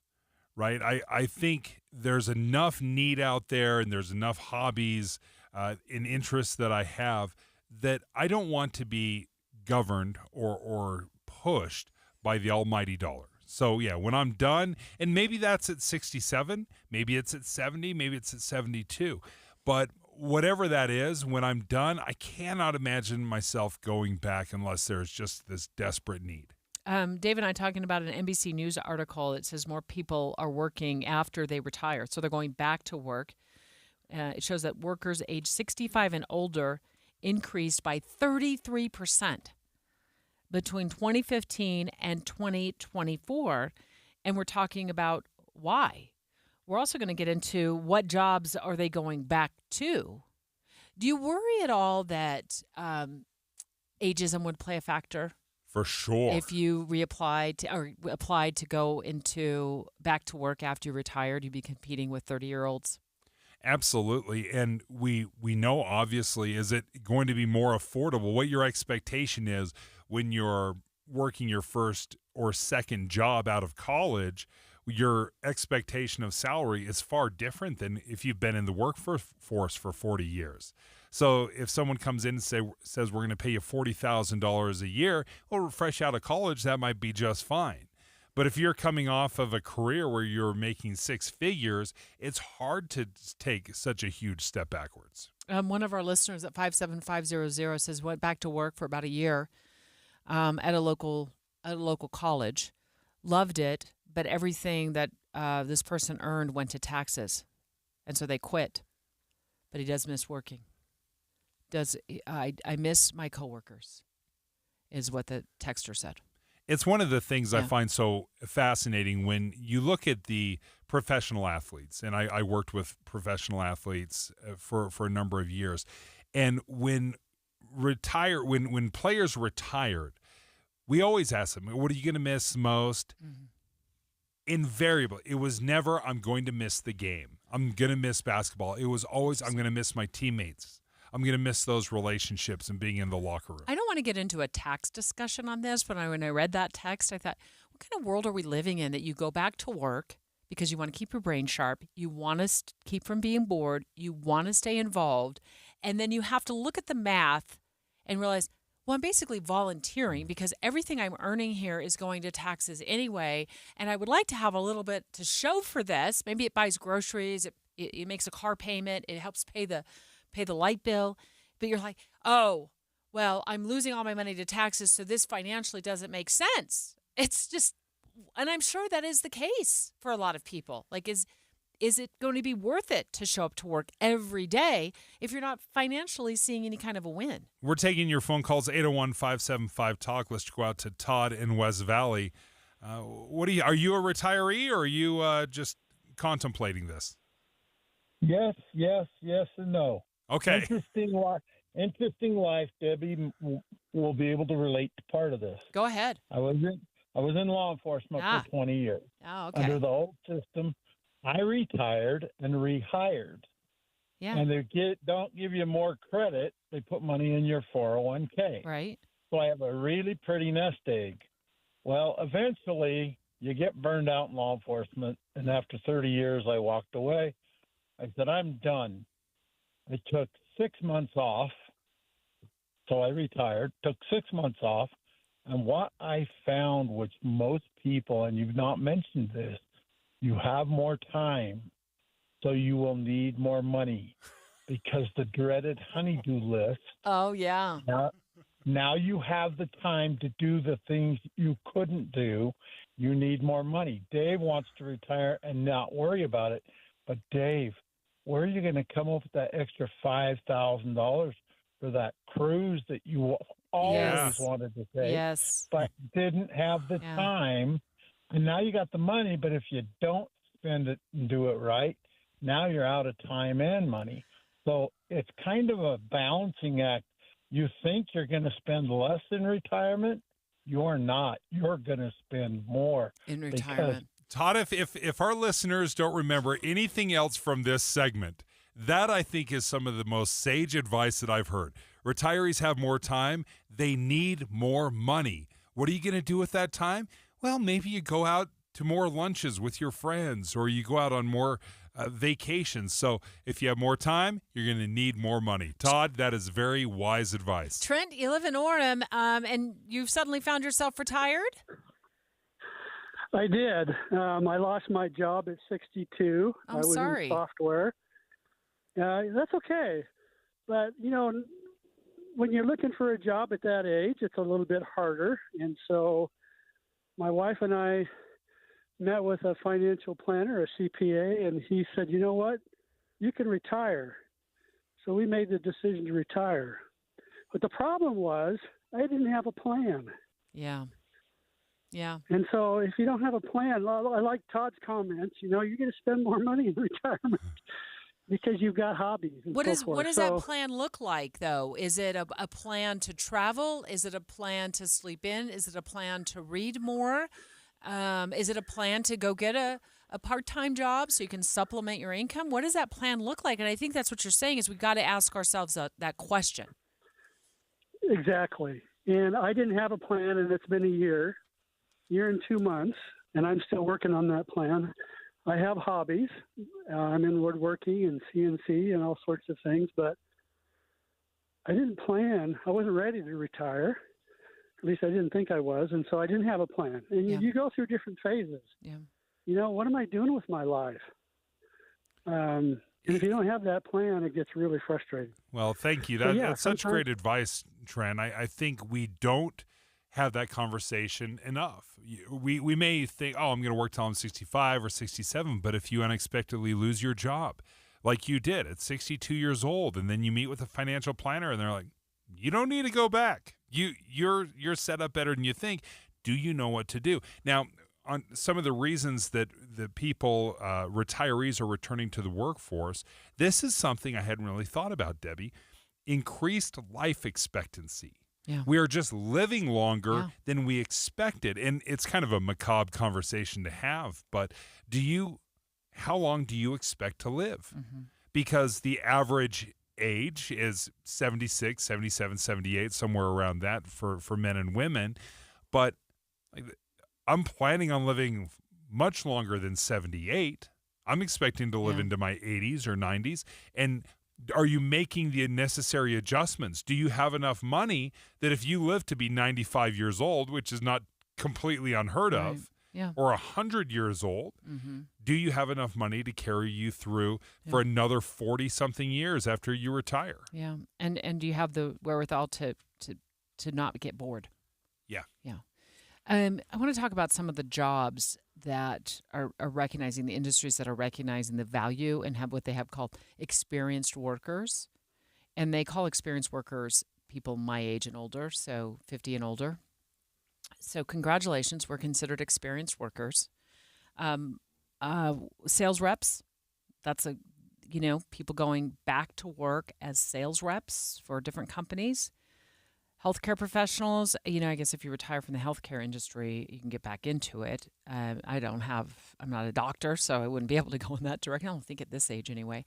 [SPEAKER 15] right? I think there's enough need out there, and there's enough hobbies and interests that I have that I don't want to be governed or pushed by the almighty dollar. So, yeah, when I'm done, and maybe that's at 67, maybe it's at 70, maybe it's at 72. But whatever that is, when I'm done, I cannot imagine myself going back unless there's just this desperate need.
[SPEAKER 14] Dave and I talking about an NBC News article. It says more people are working after they retire. So they're going back to work. It shows that workers age 65 and older increased by 33% between 2015 and 2024. And we're talking about why. We're also going to get into what jobs are they going back to. Do you worry at all that ageism would play a factor?
[SPEAKER 15] For sure.
[SPEAKER 14] If you applied to go back to work after you retired, you'd be competing with 30-year-olds?
[SPEAKER 15] Absolutely. And we know, obviously, is it going to be more affordable? What your expectation is when you're working your first or second job out of college, your expectation of salary is far different than if you've been in the workforce for 40 years. So if someone comes in and says we're going to pay you $40,000 a year, well, fresh out of college, that might be just fine. But if you're coming off of a career where you're making six figures, it's hard to take such a huge step backwards.
[SPEAKER 14] One of our listeners at 57500 says went back to work for about a year at a local college, loved it, but everything that this person earned went to taxes, and so they quit. But he does miss working. I miss my coworkers, is what the texter said.
[SPEAKER 15] It's one of the things I find so fascinating when you look at the professional athletes, and I worked with professional athletes for a number of years, and when players retired, we always ask them, what are you going to miss most? Mm-hmm. Invariably, it was never, I'm going to miss the game. I'm going to miss basketball. It was always, I'm going to miss my teammates. I'm going to miss those relationships and being in the locker room.
[SPEAKER 14] I don't want to get into a tax discussion on this, but when I read that text, I thought, what kind of world are we living in that you go back to work because you want to keep your brain sharp, you want to keep from being bored, you want to stay involved, and then you have to look at the math and realize, well, I'm basically volunteering because everything I'm earning here is going to taxes anyway, and I would like to have a little bit to show for this. Maybe it buys groceries, it makes a car payment, it helps pay the light bill, but you're like, oh, well, I'm losing all my money to taxes, so this financially doesn't make sense. It's just, and I'm sure that is the case for a lot of people. Like, is it going to be worth it to show up to work every day if you're not financially seeing any kind of a win?
[SPEAKER 15] We're taking your phone calls, 801-575-TALK. Let's go out to Todd in West Valley. Are you a retiree, or are you just contemplating this?
[SPEAKER 16] Yes, and no.
[SPEAKER 15] Okay.
[SPEAKER 16] Interesting life. Debbie will be able to relate to part of this.
[SPEAKER 14] Go ahead.
[SPEAKER 16] I was in law enforcement for 20 years.
[SPEAKER 14] Oh, okay.
[SPEAKER 16] Under the old system, I retired and rehired.
[SPEAKER 14] Yeah.
[SPEAKER 16] And they don't give you more credit. They put money in your 401k.
[SPEAKER 14] Right.
[SPEAKER 16] So I have a really pretty nest egg. Well, eventually you get burned out in law enforcement, and after 30 years, I walked away. I said, I'm done. I took 6 months off, so I retired, took 6 months off, and what I found, which most people, and you've not mentioned this, You have more time, so you will need more money because the dreaded honey-do list.
[SPEAKER 14] Oh, yeah.
[SPEAKER 16] Now you have the time to do the things you couldn't do. You need more money. Dave wants to retire and not worry about it. But, Dave, where are you going to come up with that extra $5,000 for that cruise that you always wanted to take, but didn't have the time? And now you got the money, but if you don't spend it and do it right, now you're out of time and money. So it's kind of a balancing act. You think you're going to spend less in retirement. You're not. You're going to spend more
[SPEAKER 14] in retirement.
[SPEAKER 15] Todd, if our listeners don't remember anything else from this segment, that I think is some of the most sage advice that I've heard. Retirees have more time. They need more money. What are you going to do with that time? Well, maybe you go out to more lunches with your friends, or you go out on more vacations. So if you have more time, you're going to need more money. Todd, that is very wise advice.
[SPEAKER 14] Trent, you live in Orem, and you've suddenly found yourself retired?
[SPEAKER 17] I did. I lost my job at 62.
[SPEAKER 14] I'm
[SPEAKER 17] I was
[SPEAKER 14] sorry.
[SPEAKER 17] in software. That's okay. But, when you're looking for a job at that age, it's a little bit harder. And so my wife and I met with a financial planner, a CPA, and he said, you know what? You can retire. So we made the decision to retire. But the problem was I didn't have a plan.
[SPEAKER 14] Yeah. Yeah.
[SPEAKER 17] And so if you don't have a plan, I like Todd's comments, you're going to spend more money in retirement because you've got hobbies. And
[SPEAKER 14] What
[SPEAKER 17] so
[SPEAKER 14] does
[SPEAKER 17] forth.
[SPEAKER 14] what does that plan look like, though? Is it a plan to travel? Is it a plan to sleep in? Is it a plan to read more? Is it a plan to go get a part-time job so you can supplement your income? What does that plan look like? And I think that's what you're saying is we've got to ask ourselves that question.
[SPEAKER 17] Exactly. And I didn't have a plan, and it's been a year and 2 months, and I'm still working on that plan. I have hobbies. I'm in woodworking and CNC and all sorts of things, but I didn't plan. I wasn't ready to retire. At least I didn't think I was, and so I didn't have a plan. And you go through different phases.
[SPEAKER 14] Yeah.
[SPEAKER 17] What am I doing with my life? And if you don't have that plan, it gets really frustrating.
[SPEAKER 15] Well, thank you.
[SPEAKER 17] So,
[SPEAKER 15] That's such great advice, Trent. I think we don't have that conversation enough. We may think, I'm going to work till I'm 65 or 67, but if you unexpectedly lose your job, like you did at 62 years old, and then you meet with a financial planner and they're like, you don't need to go back. You're set up better than you think. Do you know what to do? Now, on some of the reasons that the people, retirees are returning to the workforce, this is something I hadn't really thought about, Debbie. Increased life expectancy.
[SPEAKER 14] Yeah.
[SPEAKER 15] We are just living longer than we expected. And it's kind of a macabre conversation to have, but how long do you expect to live?
[SPEAKER 14] Mm-hmm.
[SPEAKER 15] Because the average age is 76, 77, 78, somewhere around that for men and women. But I'm planning on living much longer than 78. I'm expecting to live into my 80s or 90s. And are you making the necessary adjustments? Do you have enough money that if you live to be 95 years old, which is not completely unheard of, or 100 years old, do you have enough money to carry you through for another 40-something years after you retire?
[SPEAKER 14] Yeah. And do you have the wherewithal to not get bored?
[SPEAKER 15] Yeah.
[SPEAKER 14] Yeah. I want to talk about some of the jobs that are recognizing, the industries that are recognizing the value and have what they have called experienced workers. And they call experienced workers people my age and older, so 50 and older. So congratulations, we're considered experienced workers. Sales reps, that's people going back to work as sales reps for different companies. Healthcare professionals, I guess if you retire from the healthcare industry, you can get back into it. I'm not a doctor, so I wouldn't be able to go in that direction. I don't think at this age anyway.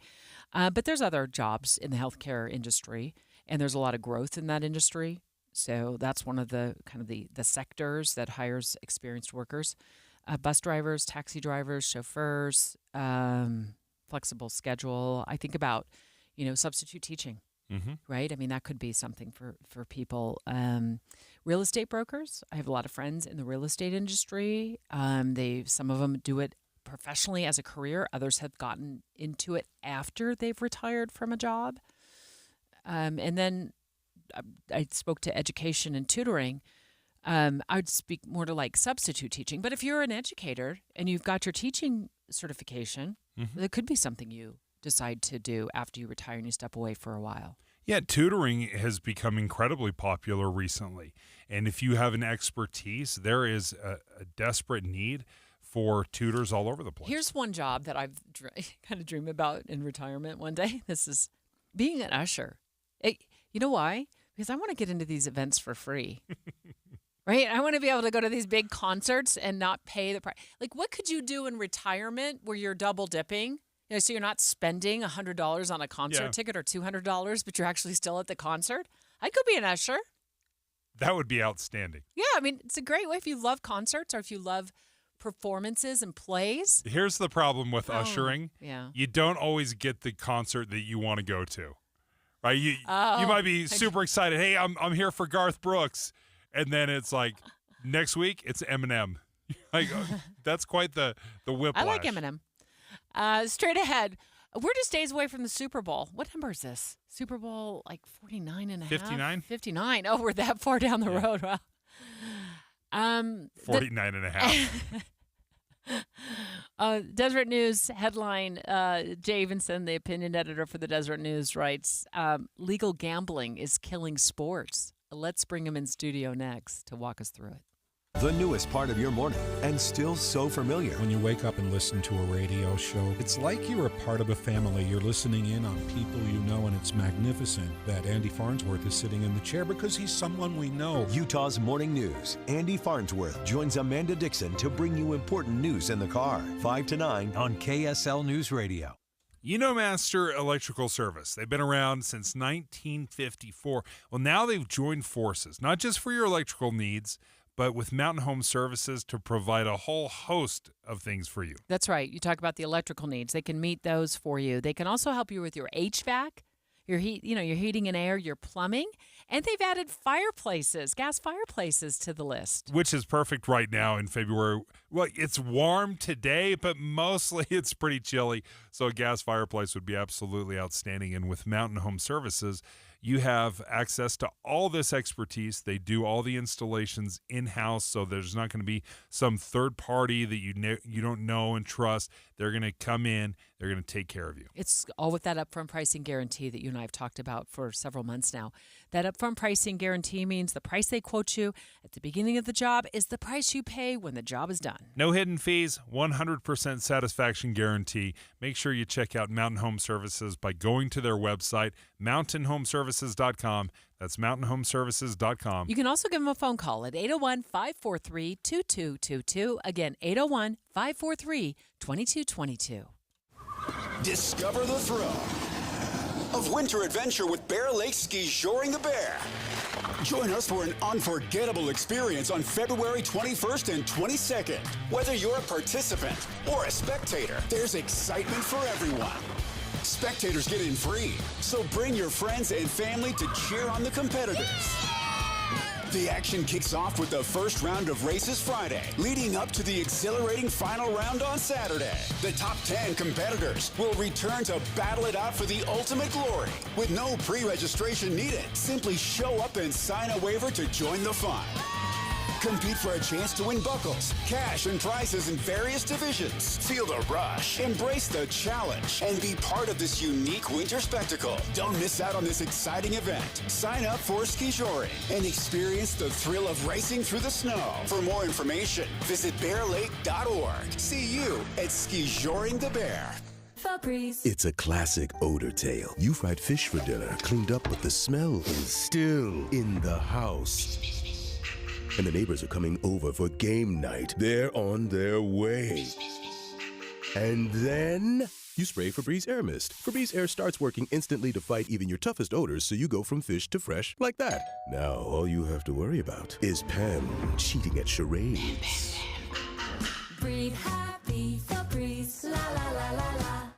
[SPEAKER 14] But there's other jobs in the healthcare industry, and there's a lot of growth in that industry. So that's one of the kind of the sectors that hires experienced workers. Bus drivers, taxi drivers, chauffeurs, flexible schedule. I think about, substitute teaching.
[SPEAKER 15] Mm-hmm.
[SPEAKER 14] Right? I mean, that could be something for people. Real estate brokers. I have a lot of friends in the real estate industry. Some of them do it professionally as a career. Others have gotten into it after they've retired from a job. And then I spoke to education and tutoring. I'd speak more to like substitute teaching. But if you're an educator and you've got your teaching certification, there could be something you decide to do after you retire and you step away for a while.
[SPEAKER 15] Yeah, tutoring has become incredibly popular recently. And if you have an expertise, there is a desperate need for tutors all over the place.
[SPEAKER 14] Here's one job that I've kind of dreamed about in retirement one day. This is being an usher. You know why? Because I want to get into these events for free. Right? I want to be able to go to these big concerts and not pay the price. Like, what could you do in retirement where you're double dipping? You know, so you're not spending $100 on a concert ticket or $200, but you're actually still at the concert. I could be an usher.
[SPEAKER 15] That would be outstanding.
[SPEAKER 14] Yeah, I mean, it's a great way if you love concerts or if you love performances and plays.
[SPEAKER 15] Here's the problem with ushering.
[SPEAKER 14] Yeah.
[SPEAKER 15] You don't always get the concert that you want to go to. Right? You might be super excited. Hey, I'm here for Garth Brooks. And then it's like next week it's Eminem. Like that's quite the whiplash.
[SPEAKER 14] I like Eminem. Straight ahead. We're just days away from the Super Bowl. What number is this? Super Bowl like 49 and a half?
[SPEAKER 15] 59?
[SPEAKER 14] 59. Oh, we're that far down the road. Wow.
[SPEAKER 15] 49 and a half.
[SPEAKER 14] Deseret News headline, Jay Evenson, the opinion editor for the Deseret News, writes, legal gambling is killing sports. Let's bring him in studio next to walk us through it.
[SPEAKER 18] The newest part of your morning and still so familiar.
[SPEAKER 19] When you wake up and listen to a radio show, it's like you're a part of a family. You're listening in on people you know, and it's magnificent that Andy Farnsworth is sitting in the chair because he's someone we know.
[SPEAKER 18] Utah's Morning News. Andy Farnsworth joins Amanda Dixon to bring you important news in the car. 5 to 9 on KSL News Radio.
[SPEAKER 15] Master Electrical Service. They've been around since 1954. Well, now they've joined forces, not just for your electrical needs, but with Mountain Home Services to provide a whole host of things for you.
[SPEAKER 14] That's right. You talk about the electrical needs. They can meet those for you. They can also help you with your HVAC, your heating and air, your plumbing, and they've added fireplaces, gas fireplaces to the list.
[SPEAKER 15] Which is perfect right now in February. Well, it's warm today, but mostly it's pretty chilly, so a gas fireplace would be absolutely outstanding. And with Mountain Home Services, you have access to all this expertise. They do all the installations in-house, so there's not going to be some third party that you don't know and trust. They're going to come in. They're going to take care of you.
[SPEAKER 14] It's all with that upfront pricing guarantee that you and I have talked about for several months now. That upfront pricing guarantee means the price they quote you at the beginning of the job is the price you pay when the job is done.
[SPEAKER 15] No hidden fees, 100% satisfaction guarantee. Make sure you check out Mountain Home Services by going to their website, mountainhomeservices.com. That's mountainhomeservices.com.
[SPEAKER 14] You can also give them a phone call at 801-543-2222. Again, 801-543-2222.
[SPEAKER 20] Discover the thrill of winter adventure with Bear Lake Ski Shoring the Bear. Join us for an unforgettable experience on February 21st and 22nd. Whether you're a participant or a spectator, there's excitement for everyone. Spectators get in free, so bring your friends and family to cheer on the competitors. The action kicks off with the first round of races Friday, leading up to the exhilarating final round on Saturday. The top 10 competitors will return to battle it out for the ultimate glory. With no pre-registration needed, simply show up and sign a waiver to join the fun. Compete for a chance to win buckles, cash, and prizes in various divisions. Feel the rush, embrace the challenge, and be part of this unique winter spectacle. Don't miss out on this exciting event. Sign up for Ski Shoring and experience the thrill of racing through the snow. For more information, visit bearlake.org. See you at Ski Shoring the Bear.
[SPEAKER 21] Febreze. It's a classic odor tale. You fried fish for dinner, cleaned up, but the smell is still in the house. And the neighbors are coming over for game night. They're on their way. And then you spray Febreze Air Mist. Febreze Air starts working instantly to fight even your toughest odors, so you go from fish to fresh like that. Now all you have to worry about is Pam cheating at charades. Breathe happy, Febreze, la la la la la.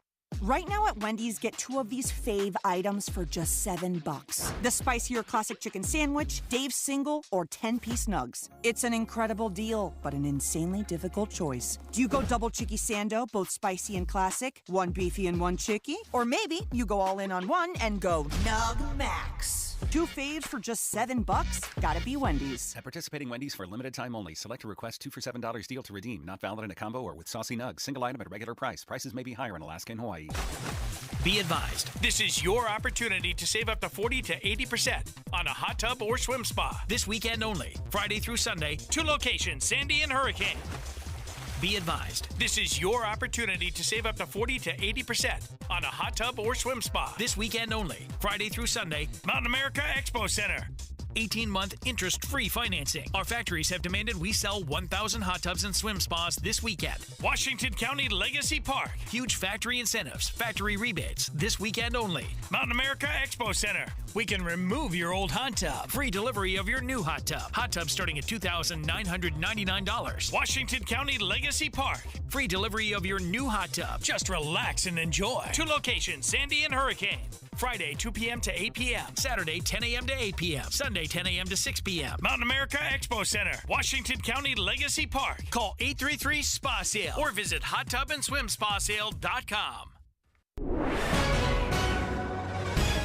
[SPEAKER 4] Right now at Wendy's, get 2 of these fave items for just $7. The spicier classic chicken sandwich, Dave's single, or 10-piece nugs. It's an incredible deal, but an insanely difficult choice. Do you go double chicky sando, both spicy and classic, 1 beefy and 1 chicky? Or maybe you go all in on one and go Nug Max. 2 faves for just $7? Gotta be Wendy's.
[SPEAKER 22] At participating Wendy's for limited time only. Select a request 2 for $7 deal to redeem. Not valid in a combo or with saucy nugs. Single item at regular price. Prices may be higher in Alaska and Hawaii.
[SPEAKER 23] Be advised, this is your opportunity to save up to 40 to 80% on a hot tub or swim spa. This weekend only, Friday through Sunday, 2 locations, Sandy and Hurricane. Be advised, this is your opportunity to save up to 40 to 80% on a hot tub or swim spa. This weekend only, Friday through Sunday, Mountain America Expo Center. 18-month interest-free financing. Our factories have demanded we sell 1,000 hot tubs and swim spas this weekend. Washington County Legacy Park. Huge factory incentives, factory rebates. This weekend only. Mountain America Expo Center. We can remove your old hot tub. Free delivery of your new hot tub. Hot tub starting at $2,999. Washington County Legacy Park. Free delivery of your new hot tub. Just relax and enjoy. 2 locations, Sandy and Hurricane. Friday, 2 p.m. to 8 p.m. Saturday, 10 a.m. to 8 p.m. Sunday, 10 a.m. to 6 p.m. Mountain America Expo Center, Washington County Legacy Park. Call 833-SPA-SALE or visit hottubandSwimSpaSale.com.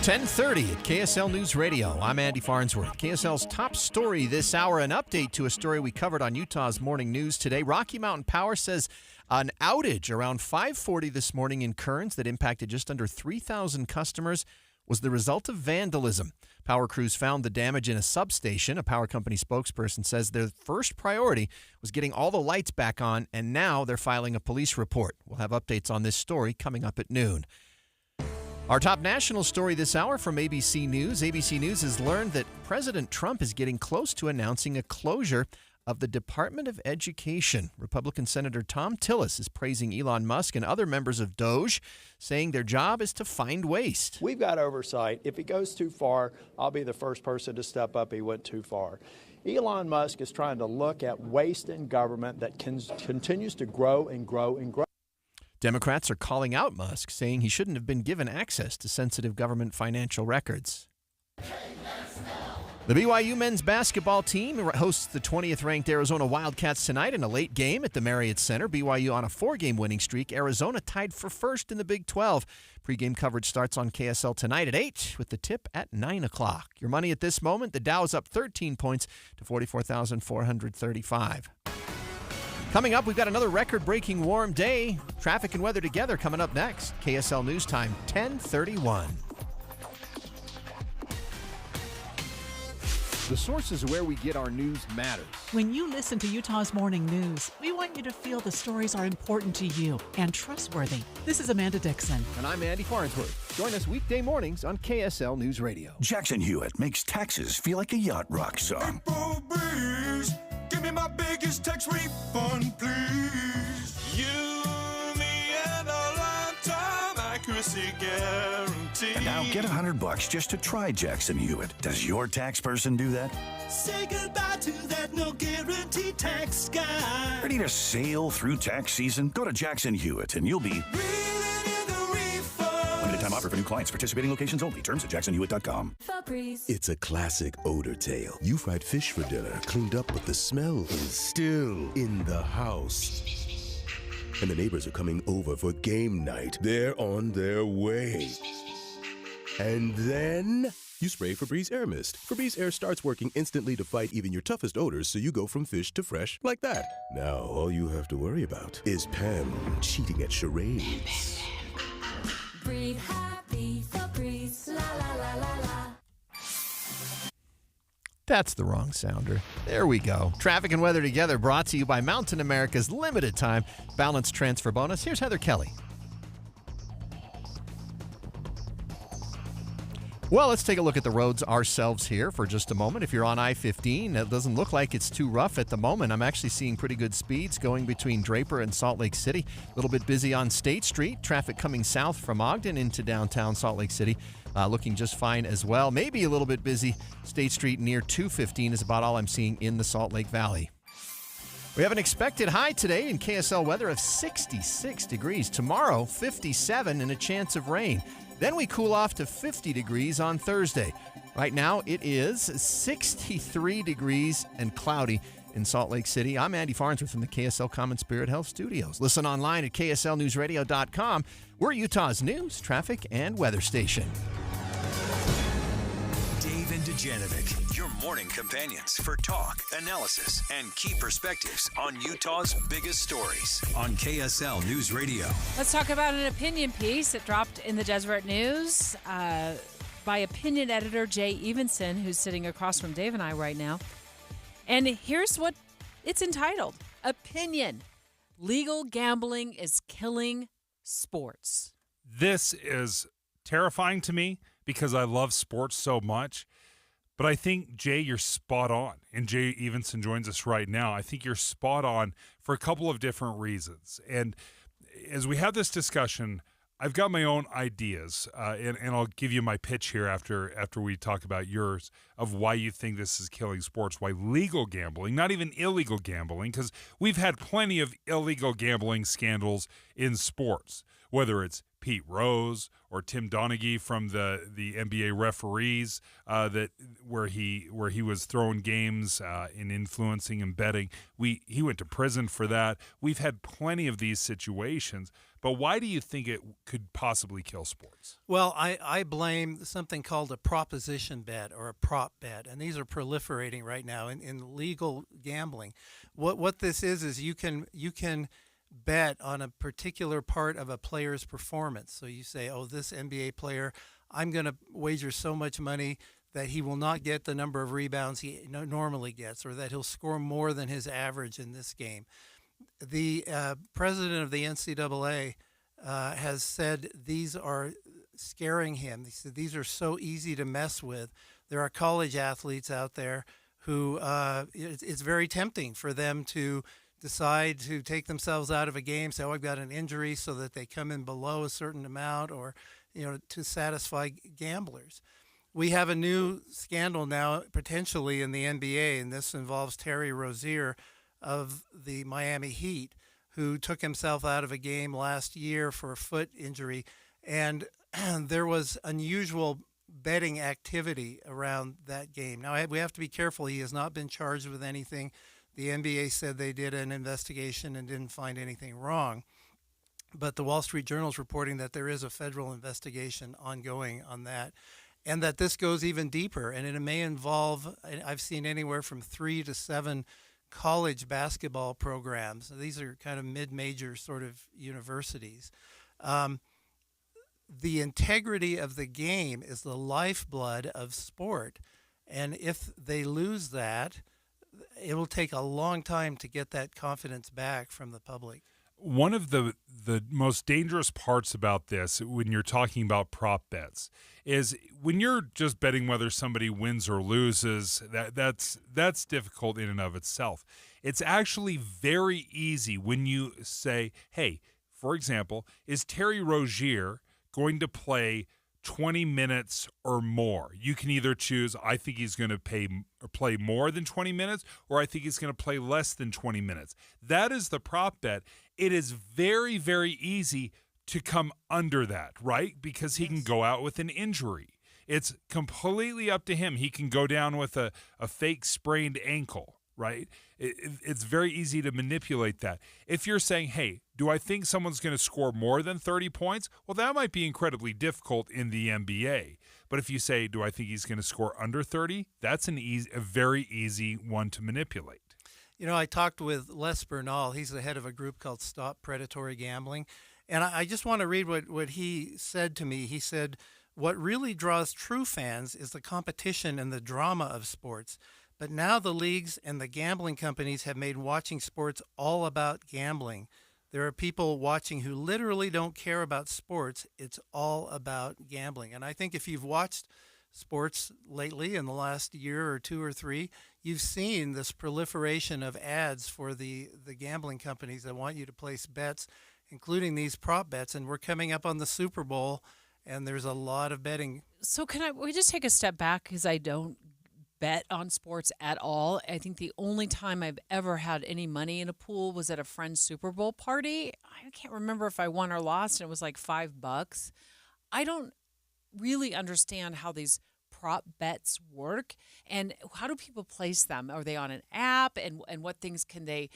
[SPEAKER 3] 10:30 at KSL News Radio. I'm Andy Farnsworth. KSL's top story this hour, an update to a story we covered on Utah's Morning News today. Rocky Mountain Power says an outage around 5:40 this morning in Kearns that impacted just under 3,000 customers was the result of vandalism. Power crews found the damage in a substation. A power company spokesperson says their first priority was getting all the lights back on, and now they're filing a police report. We'll have updates on this story coming up at noon. Our top national story this hour from ABC News. ABC News has learned that President Trump is getting close to announcing a closure of the Department of Education. Republican Senator Tom Tillis is praising Elon Musk and other members of DOJ, saying their job is to find waste.
[SPEAKER 24] We've got oversight. If he goes too far, I'll be the first person to step up. He went too far. Elon Musk is trying to look at waste in government that continues to grow and grow and grow.
[SPEAKER 3] Democrats are calling out Musk, saying he shouldn't have been given access to sensitive government financial records. The BYU men's basketball team hosts the 20th ranked Arizona Wildcats tonight in a late game at the Marriott Center. BYU on a 4-game winning streak. Arizona tied for first in the Big 12. Pre-game coverage starts on KSL tonight at 8 with the tip at 9 o'clock. Your money at this moment, the Dow is up 13 points to 44,435. Coming up, we've got another record-breaking warm day. Traffic and weather together coming up next. KSL News Time, 10:31.
[SPEAKER 9] The sources where we get our news matters.
[SPEAKER 5] When you listen to Utah's Morning News, we want you to feel the stories are important to you and trustworthy. This is Amanda Dixon.
[SPEAKER 9] And I'm Andy Farnsworth. Join us weekday mornings on KSL News Radio.
[SPEAKER 25] Jackson Hewitt makes taxes feel like a yacht rock song.
[SPEAKER 26] April breeze, give me my biggest tax refund, please. You, me, and a lifetime accuracy guarantee.
[SPEAKER 25] And now get $100 just to try Jackson Hewitt. Does your tax person do that?
[SPEAKER 26] Say goodbye to that no guarantee tax guy.
[SPEAKER 25] Ready to sail through tax season? Go to Jackson Hewitt and you'll be limited time offer for new clients. Participating locations only. Terms at jacksonhewitt.com.
[SPEAKER 21] It's a classic odor tale. You fried fish for dinner, cleaned up, but the smell is still in the house. And the neighbors are coming over for game night. They're on their way. And then you spray Febreze Air Mist. Febreze Air starts working instantly to fight even your toughest odors, so you go from fish to fresh like that. Now all you have to worry about is Pam cheating at charades.
[SPEAKER 27] Breathe happy, Febreze, la la la la la.
[SPEAKER 3] That's the wrong sounder. There we go. Traffic and weather together brought to you by Mountain America's limited time balance transfer bonus. Here's Heather Kelly. Well, let's take a look at the roads ourselves here for just a moment. If you're on I-15, it doesn't look like it's too rough at the moment. I'm actually seeing pretty good speeds going between Draper and Salt Lake City. A little bit busy on State Street. Traffic coming south from Ogden into downtown Salt Lake City. Looking just fine as well. Maybe a little bit busy. State Street near 215 is about all I'm seeing in the Salt Lake Valley. We have an expected high today in KSL weather of 66 degrees. Tomorrow, 57 and a chance of rain. Then we cool off to 50 degrees on Thursday. Right now, it is 63 degrees and cloudy in Salt Lake City. I'm Andy Farnsworth from the KSL Common Spirit Health Studios. Listen online at kslnewsradio.com. We're Utah's news, traffic, and weather station.
[SPEAKER 7] Dave and Dujanovic, your morning companions for talk, analysis, and key perspectives on Utah's biggest stories on KSL News Radio.
[SPEAKER 14] Let's talk about an opinion piece that dropped in the Deseret News by opinion editor Jay Evenson, who's sitting across from Dave and I right now. And here's what it's entitled: Opinion. Legal gambling is killing sports.
[SPEAKER 15] This is terrifying to me because I love sports so much. But I think, Jay, you're spot on. And Jay Evenson joins us right now. I think you're spot on for a couple of different reasons. And as we have this discussion, I've got my own ideas, and I'll give you my pitch here after we talk about yours of why you think this is killing sports, why legal gambling, not even illegal gambling, because we've had plenty of illegal gambling scandals in sports, whether it's Pete Rose or Tim Donaghy from the NBA referees where he was throwing games and influencing and betting. He went to prison for that. We've had plenty of these situations. But why do you think it could possibly kill sports?
[SPEAKER 1] Well, I blame something called a proposition bet or a prop bet, and these are proliferating right now in legal gambling. What this is you can bet on a particular part of a player's performance. So you say, oh, this NBA player, I'm going to wager so much money that he will not get the number of rebounds he normally gets, or that he'll score more than his average in this game. The president of the NCAA has said these are scaring him. He said these are so easy to mess with. There are college athletes out there who it's very tempting for them to decide to take themselves out of a game, say, oh, I've got an injury, so that they come in below a certain amount, or to satisfy gamblers. We have a new scandal now potentially in the NBA, and this involves Terry Rozier of the Miami Heat, who took himself out of a game last year for a foot injury. And there was unusual betting activity around that game. Now, we have to be careful. He has not been charged with anything. The NBA said they did an investigation and didn't find anything wrong. But the Wall Street Journal is reporting that there is a federal investigation ongoing on that, and that this goes even deeper. And it may involve, I've seen anywhere from 3 to 7 college basketball programs. These are kind of mid-major sort of universities. The integrity of the game is the lifeblood of sport. And if they lose that, it will take a long time to get that confidence back from the public.
[SPEAKER 15] One of the most dangerous parts about this, when you're talking about prop bets, is when you're just betting whether somebody wins or loses. That's difficult in and of itself. It's actually very easy when you say, hey, for example, is Terry Rozier going to play 20 minutes or more? You can either choose, I think he's going to play more than 20 minutes, or I think he's going to play less than 20 minutes. That is the prop bet. It is very, very easy to come under that, right? Because he can go out with an injury. It's completely up to him. He can go down with a fake sprained ankle, right? It's very easy to manipulate that. If you're saying, hey, do I think someone's going to score more than 30 points? Well, that might be incredibly difficult in the NBA. But if you say, do I think he's going to score under 30? That's a very easy one to manipulate.
[SPEAKER 1] I talked with Les Bernal. He's the head of a group called Stop Predatory Gambling. And I just want to read what he said to me. He said, what really draws true fans is the competition and the drama of sports. But now the leagues and the gambling companies have made watching sports all about gambling. There are people watching who literally don't care about sports. It's all about gambling. And I think if you've watched sports lately in the last year or 2 or 3, you've seen this proliferation of ads for the gambling companies that want you to place bets, including these prop bets. And we're coming up on the Super Bowl, and there's a lot of betting.
[SPEAKER 14] So we just take a step back, because I don't bet on sports at all. I think the only time I've ever had any money in a pool was at a friend's Super Bowl party. I can't remember if I won or lost, and it was like $5. I don't really understand how these prop bets work, and how do people place them? Are they on an app, and what things can they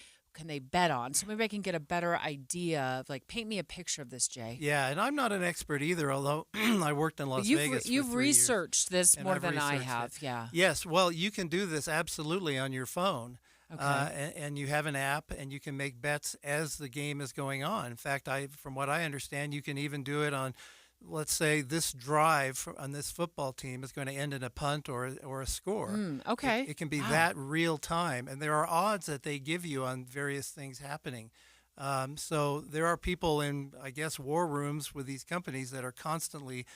[SPEAKER 14] bet on? So maybe I can get a better idea of, like, paint me a picture of this, Jay.
[SPEAKER 1] Yeah, and I'm not an expert either, although I worked in Las Vegas for
[SPEAKER 14] You've
[SPEAKER 1] 3 years,
[SPEAKER 14] researched this
[SPEAKER 1] and
[SPEAKER 14] more
[SPEAKER 1] I've
[SPEAKER 14] than I
[SPEAKER 1] researched
[SPEAKER 14] have,
[SPEAKER 1] it.
[SPEAKER 14] yeah.
[SPEAKER 1] Yes, well, you can do this absolutely on your phone.
[SPEAKER 14] Okay.
[SPEAKER 1] And you have an app, and you can make bets as the game is going on. In fact, from what I understand, you can even do it on, let's say, this drive on this football team is going to end in a punt or a score.
[SPEAKER 14] Okay.
[SPEAKER 1] It can be
[SPEAKER 14] Wow.
[SPEAKER 1] that real time, and there are odds that they give you on various things happening. So there are people in, I guess, war rooms with these companies that are constantly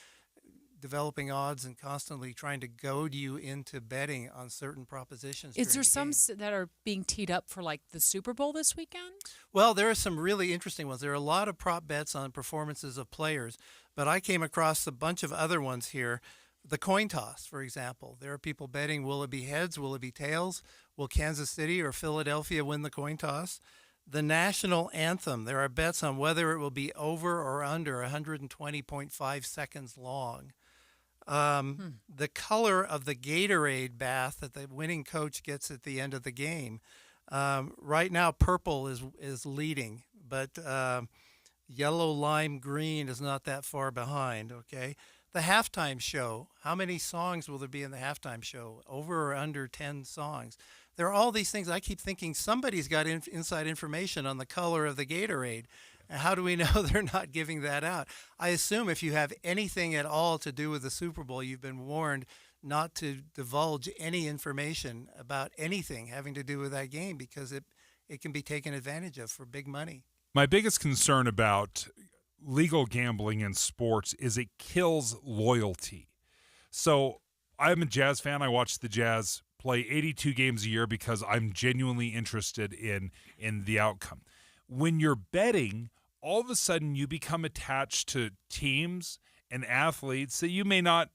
[SPEAKER 1] developing odds and constantly trying to goad you into betting on certain propositions.
[SPEAKER 14] Is there
[SPEAKER 1] during the
[SPEAKER 14] some
[SPEAKER 1] game.
[SPEAKER 14] that are being teed up for, like, the Super Bowl this weekend?
[SPEAKER 1] Well, there are some really interesting ones. There are a lot of prop bets on performances of players, but I came across a bunch of other ones here. The coin toss, for example. There are people betting, will it be heads, will it be tails? Will Kansas City or Philadelphia win the coin toss? The national anthem. There are bets on whether it will be over or under 120.5 seconds long. The color of the Gatorade bath that the winning coach gets at the end of the game. Right now, purple is leading, but yellow, lime, green is not that far behind, okay? The halftime show. How many songs will there be in the halftime show? Over or under 10 songs? There are all these things. I keep thinking somebody's got inside information on the color of the Gatorade. How do we know they're not giving that out? I assume if you have anything at all to do with the Super Bowl, you've been warned not to divulge any information about anything having to do with that game, because it can be taken advantage of for big money.
[SPEAKER 15] My biggest concern about legal gambling in sports is it kills loyalty. So I'm a Jazz fan. I watch the Jazz play 82 games a year because I'm genuinely interested in the outcome. When you're betting, all of a sudden you become attached to teams and athletes that you may not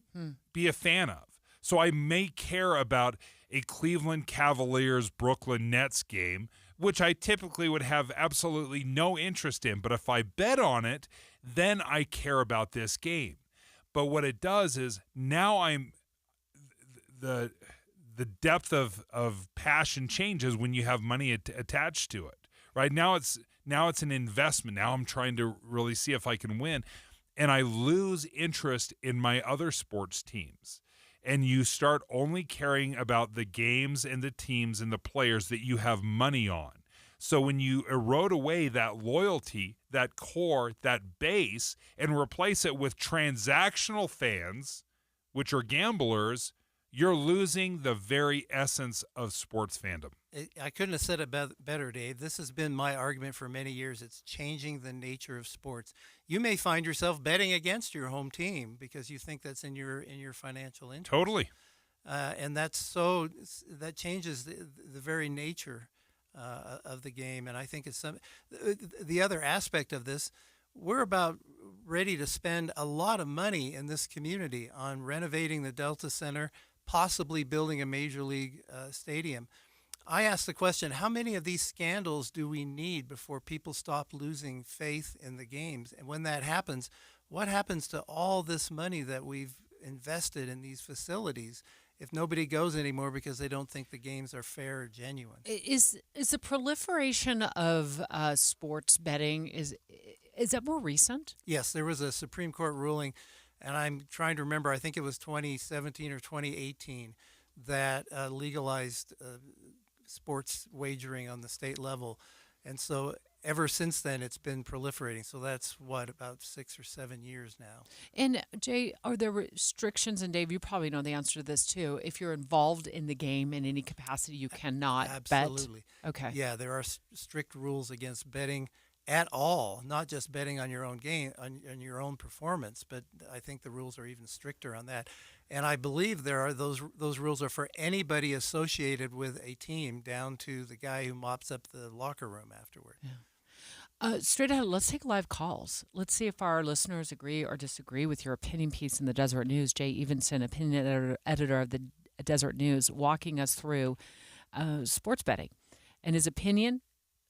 [SPEAKER 15] be a fan of. So I may care about a Cleveland Cavaliers Brooklyn Nets game, which I typically would have absolutely no interest in. But if I bet on it, then I care about this game. But what it does is now the depth of passion changes when you have money attached to it. Right now it's an investment. Now I'm trying to really see if I can win, and I lose interest in my other sports teams. And you start only caring about the games and the teams and the players that you have money on. So when you erode away that loyalty, that core, that base, and replace it with transactional fans, which are gamblers, you're losing the very essence of sports fandom.
[SPEAKER 1] I couldn't have said it better, Dave. This has been my argument for many years. It's changing the nature of sports. You may find yourself betting against your home team because you think that's in your financial interest.
[SPEAKER 15] Totally.
[SPEAKER 1] And that changes the very nature of the game. And I think it's the other aspect of this. We're about ready to spend a lot of money in this community on renovating the Delta Center, possibly building a major league stadium. I asked the question, how many of these scandals do we need before people stop losing faith in the games? And when that happens, what happens to all this money that we've invested in these facilities if nobody goes anymore because they don't think the games are fair or genuine?
[SPEAKER 14] Is the proliferation of sports betting, is that more recent?
[SPEAKER 1] Yes, there was a Supreme Court ruling, and I'm trying to remember, I think it was 2017 or 2018, that legalized sports wagering on the state level. And so ever since then, it's been proliferating. So that's about 6 or 7 years now.
[SPEAKER 14] And Jay, are there restrictions? And Dave, you probably know the answer to this too. If you're involved in the game in any capacity, you cannot bet.
[SPEAKER 1] Absolutely.
[SPEAKER 14] Okay.
[SPEAKER 1] Yeah, there are strict rules against betting at all, not just betting on your own game, on your own performance, but I think the rules are even stricter on that. And I believe there are those rules are for anybody associated with a team, down to the guy who mops up the locker room afterward.
[SPEAKER 14] Yeah. Straight ahead, let's take live calls. Let's see if our listeners agree or disagree with your opinion piece in the Deseret News. Jay Evenson, opinion editor of the at Desert News, walking us through sports betting. And his opinion,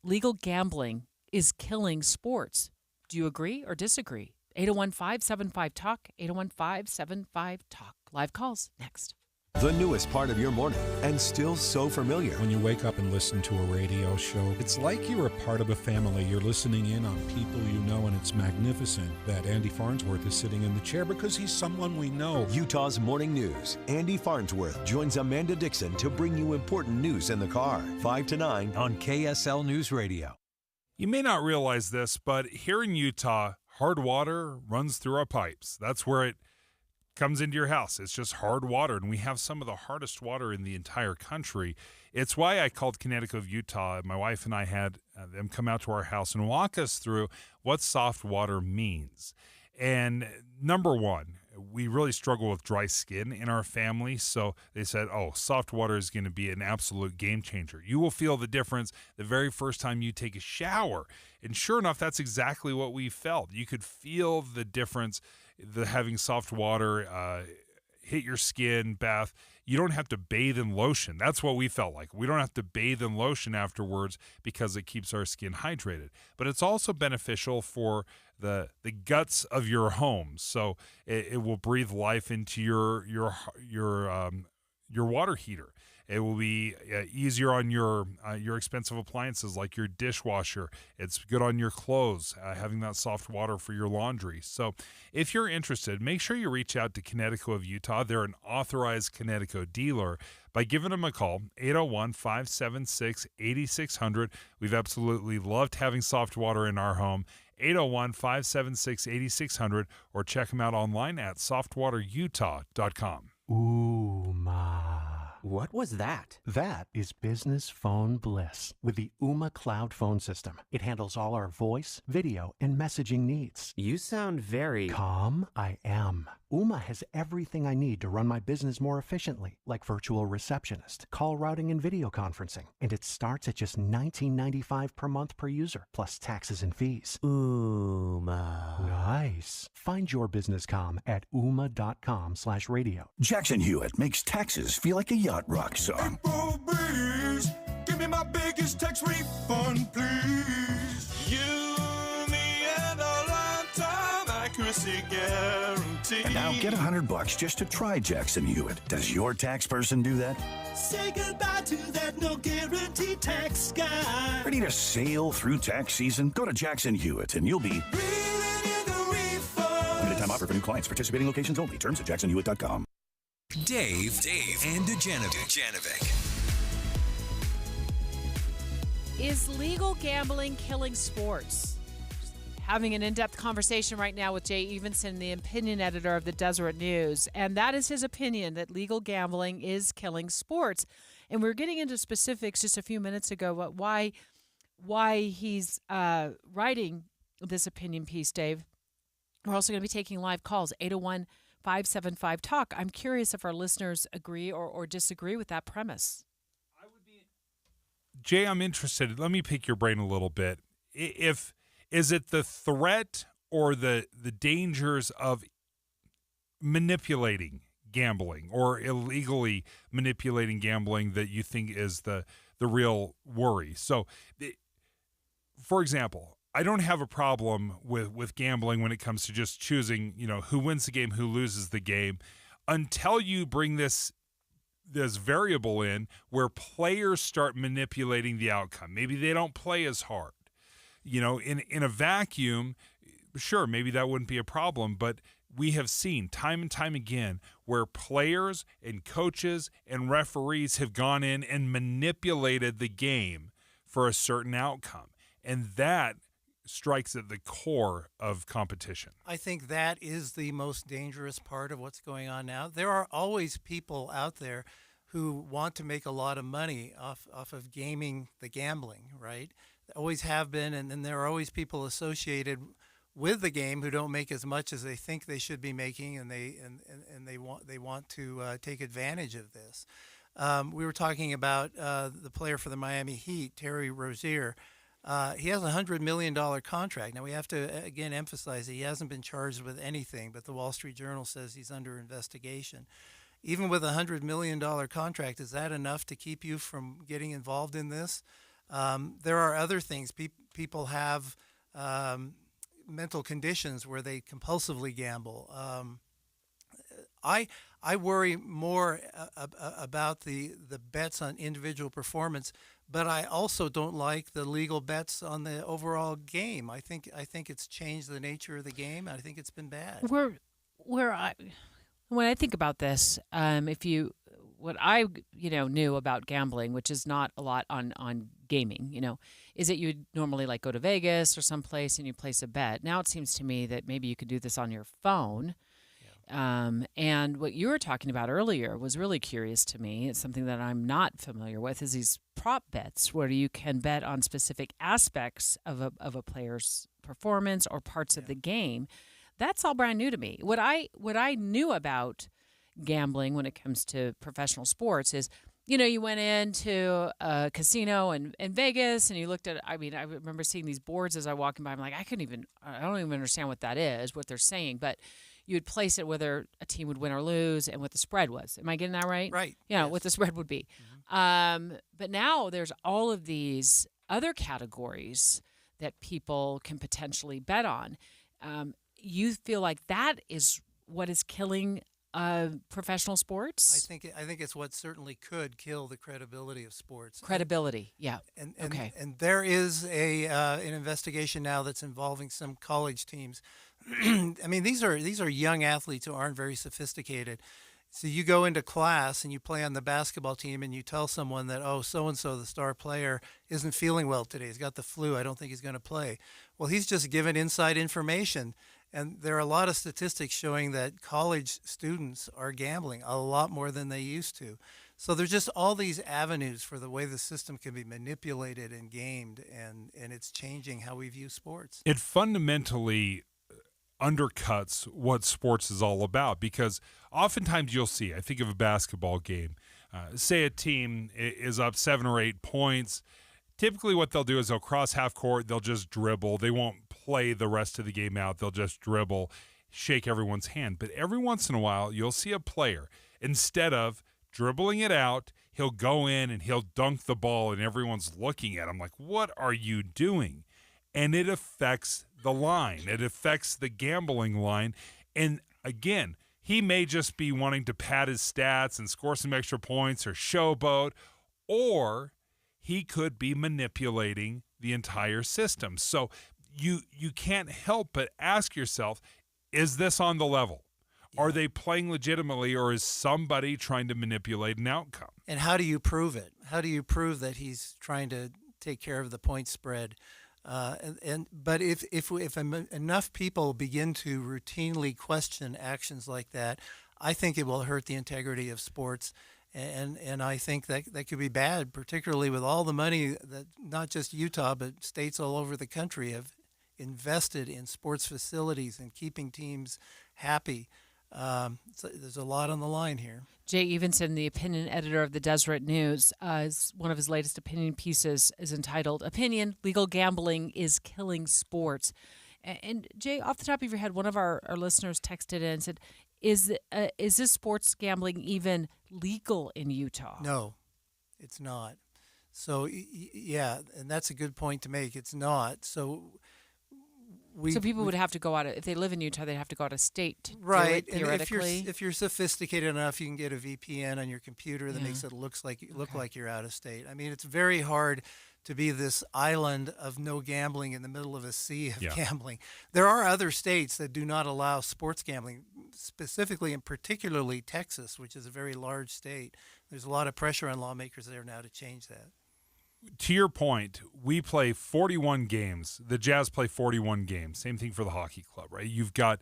[SPEAKER 14] legal gambling is killing sports. Do you agree or disagree? 801-575-TALK, 801-575-TALK. Live calls next.
[SPEAKER 18] The newest part of your morning and still so familiar.
[SPEAKER 19] When you wake up and listen to a radio show, it's like you're a part of a family. You're listening in on people you know, and it's magnificent that Andy Farnsworth is sitting in the chair because he's someone we know.
[SPEAKER 18] Utah's Morning News. Andy Farnsworth joins Amanda Dixon to bring you important news in the car. 5 to 9 on KSL News Radio.
[SPEAKER 15] You may not realize this, but here in Utah, hard water runs through our pipes. That's where it comes into your house. It's just hard water, and we have some of the hardest water in the entire country. It's why I called Connecticut of Utah. My wife and I had them come out to our house and walk us through what soft water means. And number one, we really struggle with dry skin in our family, so they said, soft water is going to be an absolute game changer. You will feel the difference the very first time you take a shower. And sure enough, that's exactly what we felt. You could feel the difference, having soft water hit your skin, bath. You don't have to bathe in lotion. That's what we felt like. We don't have to bathe in lotion afterwards because it keeps our skin hydrated. But it's also beneficial for the guts of your home. So it will breathe life into your water heater. It will be easier on your expensive appliances like your dishwasher. It's good on your clothes, having that soft water for your laundry. So if you're interested, make sure you reach out to Connecticut of Utah. They're an authorized Connecticut dealer by giving them a call, 801-576-8600. We've absolutely loved having soft water in our home, 801-576-8600, or check them out online at softwaterutah.com.
[SPEAKER 2] Ooh, ma. What was that? That is business phone bliss with the Ooma Cloud phone system. It handles all our voice, video, and messaging needs.
[SPEAKER 6] You sound very...
[SPEAKER 2] Calm? I am. Ooma has everything I need to run my business more efficiently, like virtual receptionist, call routing, and video conferencing. And it starts at just $19.95 per month per user, plus taxes and fees.
[SPEAKER 6] Ooma.
[SPEAKER 2] Nice. Find your business calm at ooma.com/radio.
[SPEAKER 25] Jackson Hewitt makes taxes feel like a yacht rock song.
[SPEAKER 26] April breeze, give me my biggest tax refund, please. You, me, and a lifetime accuracy guarantee.
[SPEAKER 25] And now get $100 just to try Jackson Hewitt. Does your tax person do that?
[SPEAKER 26] Say goodbye to that no guarantee tax guy.
[SPEAKER 25] Ready to sail through tax season? Go to Jackson Hewitt and you'll be... Limited time offer for new clients. Participating locations only. Terms at jacksonhewitt.com.
[SPEAKER 7] Dave, and Dujanovic.
[SPEAKER 14] Is legal gambling killing sports? Having an in-depth conversation right now with Jay Evenson, the opinion editor of the Deseret News, and that is his opinion that legal gambling is killing sports. And we were getting into specifics just a few minutes ago about why he's writing this opinion piece, Dave. We're also going to be taking live calls, 801-575-TALK. I'm curious if our listeners agree or disagree with that premise.
[SPEAKER 15] Jay, I'm interested. Let me pick your brain a little bit. Is it the threat or the dangers of manipulating gambling or illegally manipulating gambling that you think is the real worry? So, for example, I don't have a problem with gambling when it comes to just choosing, who wins the game, who loses the game, until you bring this variable in where players start manipulating the outcome. Maybe they don't play as hard. In a vacuum, sure, maybe that wouldn't be a problem, but we have seen time and time again where players and coaches and referees have gone in and manipulated the game for a certain outcome. And that strikes at the core of competition.
[SPEAKER 1] I think that is the most dangerous part of what's going on now. There are always people out there who want to make a lot of money off of the gambling, right? There always have been, and then there are always people associated with the game who don't make as much as they think they should be making, and they want to take advantage of this. We were talking about the player for the Miami Heat, Terry Rozier. He has a $100 million contract. Now, we have to, again, emphasize that he hasn't been charged with anything, but the Wall Street Journal says he's under investigation. even with $100 million contract, is that enough to keep you from getting involved in this? There are other things. People have mental conditions where they compulsively gamble. I worry more about the bets on individual performance, but I also don't like the legal bets on the overall game. I think it's changed the nature of the game. I think it's been bad.
[SPEAKER 14] When I think about this, what I knew about gambling, which is not a lot on gaming, is that you'd normally like go to Vegas or someplace and you place a bet. Now it seems to me that maybe you could do this on your phone. And what you were talking about earlier was really curious to me. It's something that I'm not familiar with, is these prop bets where you can bet on specific aspects of a player's performance or parts of the game. That's all brand new to me. What I knew about gambling when it comes to professional sports is, you went into a casino in Vegas and you looked at, I remember seeing these boards as I was walking by. I'm like, I don't even understand what that is, what they're saying. But you would place it whether a team would win or lose and what the spread was. Am I getting that right?
[SPEAKER 1] Right.
[SPEAKER 14] Yes. What the spread would be. But now there's all of these other categories that people can potentially bet on. You feel like that is what is killing professional sports?
[SPEAKER 1] I think it's what certainly could kill the credibility of sports.
[SPEAKER 14] Credibility, yeah.
[SPEAKER 1] And there is an investigation now that's involving some college teams. I mean, these are young athletes who aren't very sophisticated. So you go into class and you play on the basketball team and you tell someone that, oh, so-and-so, the star player, isn't feeling well today. He's got the flu. I don't think he's going to play. Well, he's just given inside information. And there are a lot of statistics showing that college students are gambling a lot more than they used to. So there's just all these avenues for the way the system can be manipulated and gamed, and it's changing how we view sports.
[SPEAKER 15] It fundamentally undercuts what sports is all about, because oftentimes you'll see, I think of a basketball game, say a team is up 7 or 8 points. Typically what they'll do is they'll cross half court, they'll just dribble. They won't play the rest of the game out. They'll just dribble, shake everyone's hand. But every once in a while, you'll see a player, instead of dribbling it out, he'll go in and he'll dunk the ball and everyone's looking at him like, what are you doing? And it affects the line. It affects the gambling line. And again, he may just be wanting to pad his stats and score some extra points or showboat, or he could be manipulating the entire system. So you can't help but ask yourself, is this on the level? Yeah. Are they playing legitimately, or is somebody trying to manipulate an outcome?
[SPEAKER 1] And how do you prove it? How do you prove that he's trying to take care of the point spread? But if enough people begin to routinely question actions like that, I think it will hurt the integrity of sports. And I think that could be bad, particularly with all the money that not just Utah, but states all over the country have invested in sports facilities and keeping teams happy. So there's a lot on the line here.
[SPEAKER 14] Jay Evenson, the opinion editor of the Deseret News, one of his latest opinion pieces is entitled, "Opinion, Legal Gambling is Killing Sports." And Jay, off the top of your head, one of our listeners texted in and said, is this sports gambling even legal in Utah?
[SPEAKER 1] No, it's not. So, yeah, and that's a good point to make. It's not. So
[SPEAKER 14] people would have to go out if they live in Utah, they'd have to go out of state,
[SPEAKER 1] right?
[SPEAKER 14] Do it, theoretically.
[SPEAKER 1] And if you're sophisticated enough, you can get a VPN on your computer that makes it look like you're out of state. I mean, it's very hard to be this island of no gambling in the middle of a sea of gambling. There are other states that do not allow sports gambling, specifically and particularly Texas, which is a very large state. There's a lot of pressure on lawmakers there now to change that.
[SPEAKER 15] To your point, we play 41 games. The Jazz play 41 games. Same thing for the hockey club, right? You've got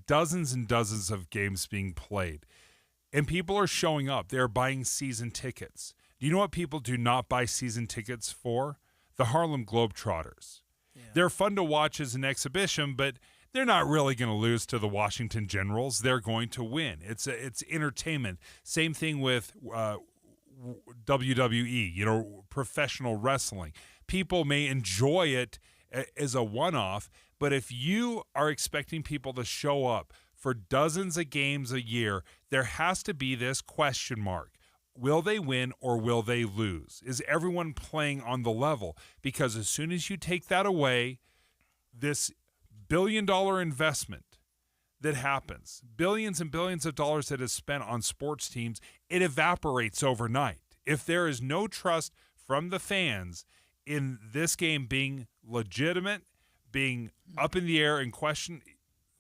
[SPEAKER 15] dozens and dozens of games being played, and people are showing up. They're buying season tickets. Do you know what people do not buy season tickets for? The Harlem Globetrotters. Yeah. They're fun to watch as an exhibition, but they're not really going to lose to the Washington Generals. They're going to win. It's entertainment. Same thing with WWE, professional wrestling. People may enjoy it as a one-off, but if you are expecting people to show up for dozens of games a year, there has to be this question mark. Will they win or will they lose? Is everyone playing on the level? Because as soon as you take that away, this billion-dollar investment that happens, billions and billions of dollars that is spent on sports teams, it evaporates overnight. If there is no trust from the fans in this game being legitimate, being up in the air and question,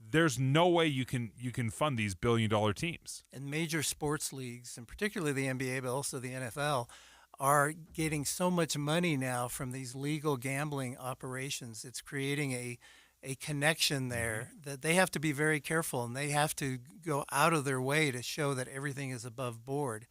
[SPEAKER 15] there's no way you can fund these billion-dollar teams.
[SPEAKER 1] And major sports leagues, and particularly the NBA, but also the NFL, are getting so much money now from these legal gambling operations. It's creating a connection there that they have to be very careful, and they have to go out of their way to show that everything is above board.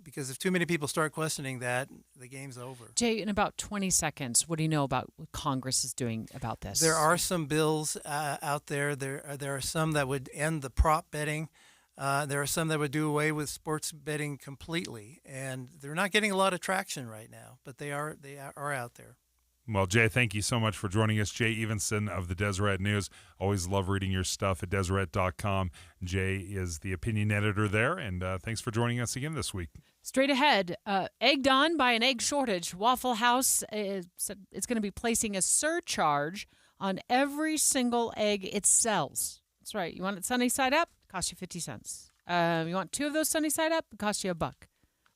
[SPEAKER 1] Because if too many people start questioning that, the game's over.
[SPEAKER 14] Jay, in about 20 seconds, what do you know about what Congress is doing about this?
[SPEAKER 1] There are some bills out there. There are some that would end the prop betting. There are some that would do away with sports betting completely. And they're not getting a lot of traction right now, but they are out there.
[SPEAKER 15] Well, Jay, thank you so much for joining us. Jay Evenson of the Deseret News. Always love reading your stuff at Deseret.com. Jay is the opinion editor there, and thanks for joining us again this week.
[SPEAKER 14] Straight ahead, egged on by an egg shortage, Waffle House is going to be placing a surcharge on every single egg it sells. That's right. You want it sunny side up? It costs you 50 cents. You want 2 of those sunny side up? It costs you $1.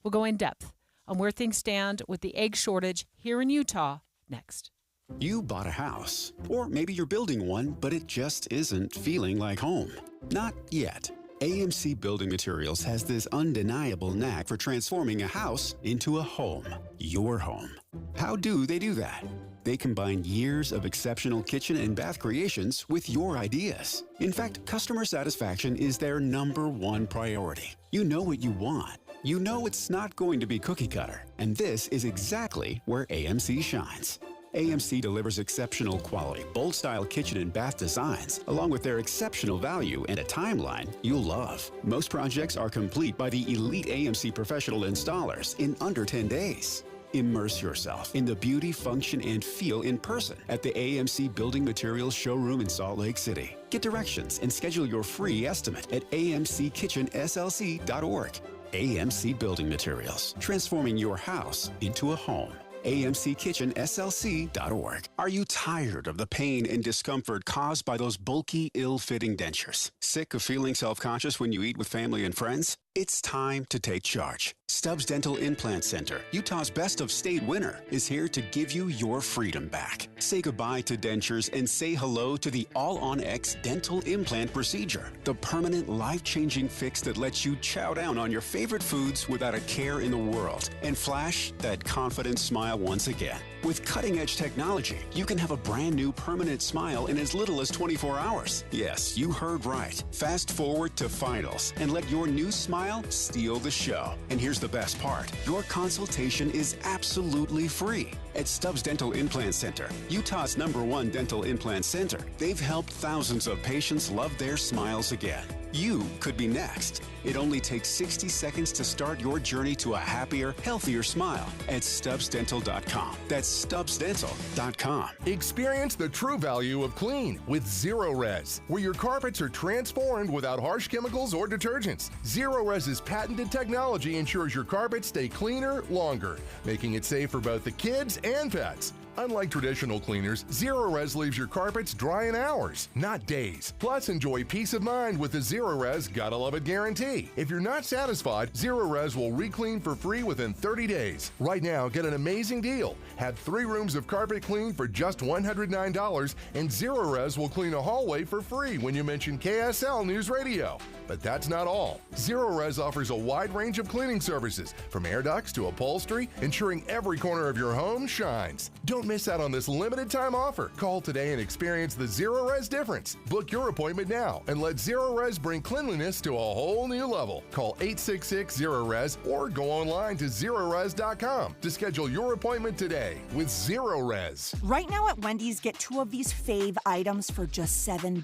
[SPEAKER 14] We'll go in depth on where things stand with the egg shortage here in Utah next.
[SPEAKER 20] You bought a house, or maybe you're building one, but it just isn't feeling like home. Not yet. AMC Building Materials has this undeniable knack for transforming a house into a home, your home. How do they do that? They combine years of exceptional kitchen and bath creations with your ideas. In fact, customer satisfaction is their #1 priority. You know what you want. You know it's not going to be cookie cutter, and this is exactly where AMC shines. AMC delivers exceptional quality, bold-style kitchen and bath designs, along with their exceptional value and a timeline you'll love. Most projects are complete by the elite AMC professional installers in under 10 days. Immerse yourself in the beauty, function, and feel in person at the AMC Building Materials showroom in Salt Lake City. Get directions and schedule your free estimate at amckitchenslc.org. AMC Building Materials, transforming your house into a home. amckitchenslc.org. Are you tired of the pain and discomfort caused by those bulky, ill-fitting dentures? Sick of feeling self-conscious when you eat with family and friends? It's time to take charge. Stubbs Dental Implant Center, Utah's Best of State winner, is here to give you your freedom back. Say goodbye to dentures and say hello to the All-on-X dental implant procedure, the permanent, life-changing fix that lets you chow down on your favorite foods without a care in the world and flash that confident smile once again. With cutting-edge technology, you can have a brand new permanent smile in as little as 24 hours. Yes, you heard right. Fast forward to finals and let your new smile steal the show. And here's the best part. Your consultation is absolutely free. At Stubbs Dental Implant Center, Utah's #1 dental implant center, they've helped thousands of patients love their smiles again. You could be next. It only takes 60 seconds to start your journey to a happier, healthier smile at StubbsDental.com. That's StubbsDental.com.
[SPEAKER 8] Experience the true value of clean with Zero Res, where your carpets are transformed without harsh chemicals or detergents. Zero Res's patented technology ensures your carpets stay cleaner longer, making it safe for both the kids and pets. Unlike traditional cleaners, Zero Res leaves your carpets dry in hours, not days. Plus, enjoy peace of mind with the Zero Res Gotta Love It guarantee. If you're not satisfied, Zero Res will re-clean for free within 30 days. Right now, get an amazing deal. Have 3 rooms of carpet cleaned for just $109, and Zero Res will clean a hallway for free when you mention KSL News Radio. But that's not all. Zero Res offers a wide range of cleaning services, from air ducts to upholstery, ensuring every corner of your home shines. Don't miss out on this limited time offer. Call today and experience the Zero Res difference. Book your appointment now and let Zero Res bring cleanliness to a whole new level. Call 866-ZERO-RES or go online to ZeroRes.com to schedule your appointment today with Zero Res.
[SPEAKER 4] Right now at Wendy's, get 2 of these fave items for just $7.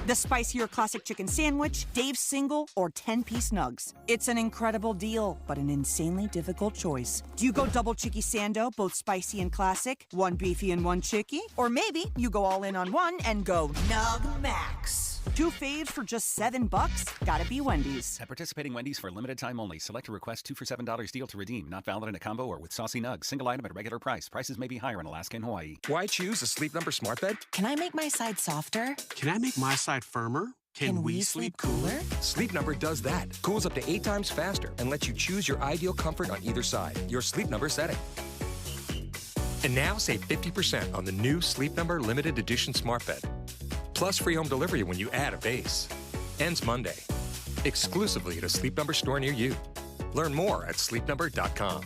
[SPEAKER 4] The spicier classic chicken sandwich, Dave's single, or 10-piece nugs. It's an incredible deal, but an insanely difficult choice. Do you go double chicky sando, both spicy and classic, one beefy and one chicky? Or maybe you go all in on one and go Nug Max. 2 faves for just $7? Gotta be Wendy's.
[SPEAKER 10] At participating Wendy's for a limited time only. Select a request 2 for $7 deal to redeem. Not valid in a combo or with saucy nugs. Single item at regular price. Prices may be higher in Alaska and Hawaii.
[SPEAKER 11] Why choose a Sleep Number smart bed?
[SPEAKER 12] Can I make my side softer?
[SPEAKER 11] Can I make my side firmer?
[SPEAKER 12] Can we sleep cooler?
[SPEAKER 11] Sleep Number does that. Cools up to 8 times faster and lets you choose your ideal comfort on either side. Your Sleep Number setting. And now save 50% on the new Sleep Number limited edition smart bed. Plus free home delivery when you add a base. Ends Monday. Exclusively at a Sleep Number store near you. Learn more at sleepnumber.com.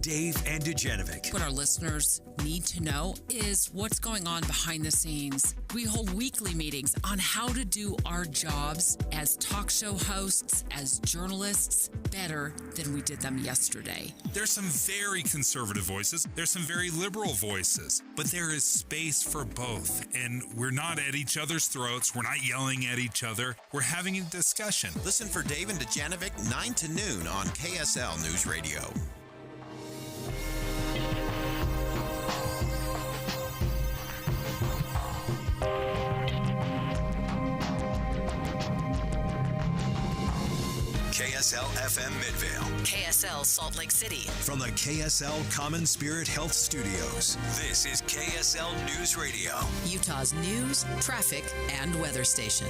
[SPEAKER 7] Dave and Dujanovic.
[SPEAKER 13] What our listeners need to know is what's going on behind the scenes. We hold weekly meetings on how to do our jobs as talk show hosts, as journalists, better than we did them yesterday.
[SPEAKER 15] There's some very conservative voices. There's some very liberal voices. But there is space for both. And we're not at each other's throats. We're not yelling at each other. We're having a discussion.
[SPEAKER 16] Listen for Dave and Dujanovic 9 to noon on KSL News Radio. KSL FM Midvale.
[SPEAKER 17] KSL Salt Lake City.
[SPEAKER 7] From the KSL Common Spirit Health Studios, this is KSL News Radio.
[SPEAKER 17] Utah's news, traffic, and weather station.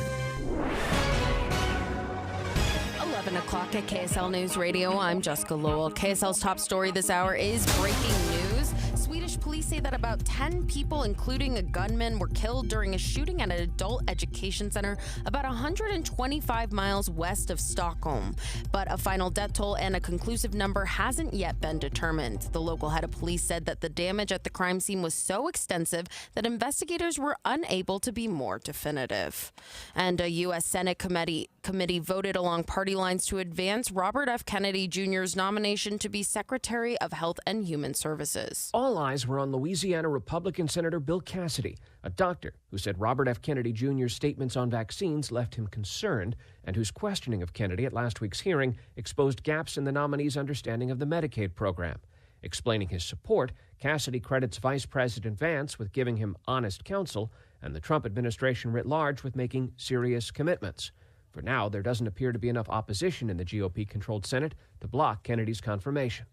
[SPEAKER 22] 11 o'clock at KSL News Radio. I'm Jessica Lowell. KSL's top story this hour is breaking news. Swedish police say that about 10 people, including a gunman, were killed during a shooting at an adult education center about 125 miles west of Stockholm. But a final death toll and a conclusive number hasn't yet been determined. The local head of police said that the damage at the crime scene was so extensive that investigators were unable to be more definitive. And a U.S. Senate committee voted along party lines to advance Robert F. Kennedy Jr.'s nomination to be Secretary of Health and Human Services.
[SPEAKER 28] All eyes were on Louisiana Republican Senator Bill Cassidy, a doctor who said Robert F. Kennedy Jr.'s statements on vaccines left him concerned and whose questioning of Kennedy at last week's hearing exposed gaps in the nominee's understanding of the Medicaid program. Explaining his support, Cassidy credits Vice President Vance with giving him honest counsel and the Trump administration writ large with making serious commitments. For now, there doesn't appear to be enough opposition in the GOP-controlled Senate to block Kennedy's confirmation.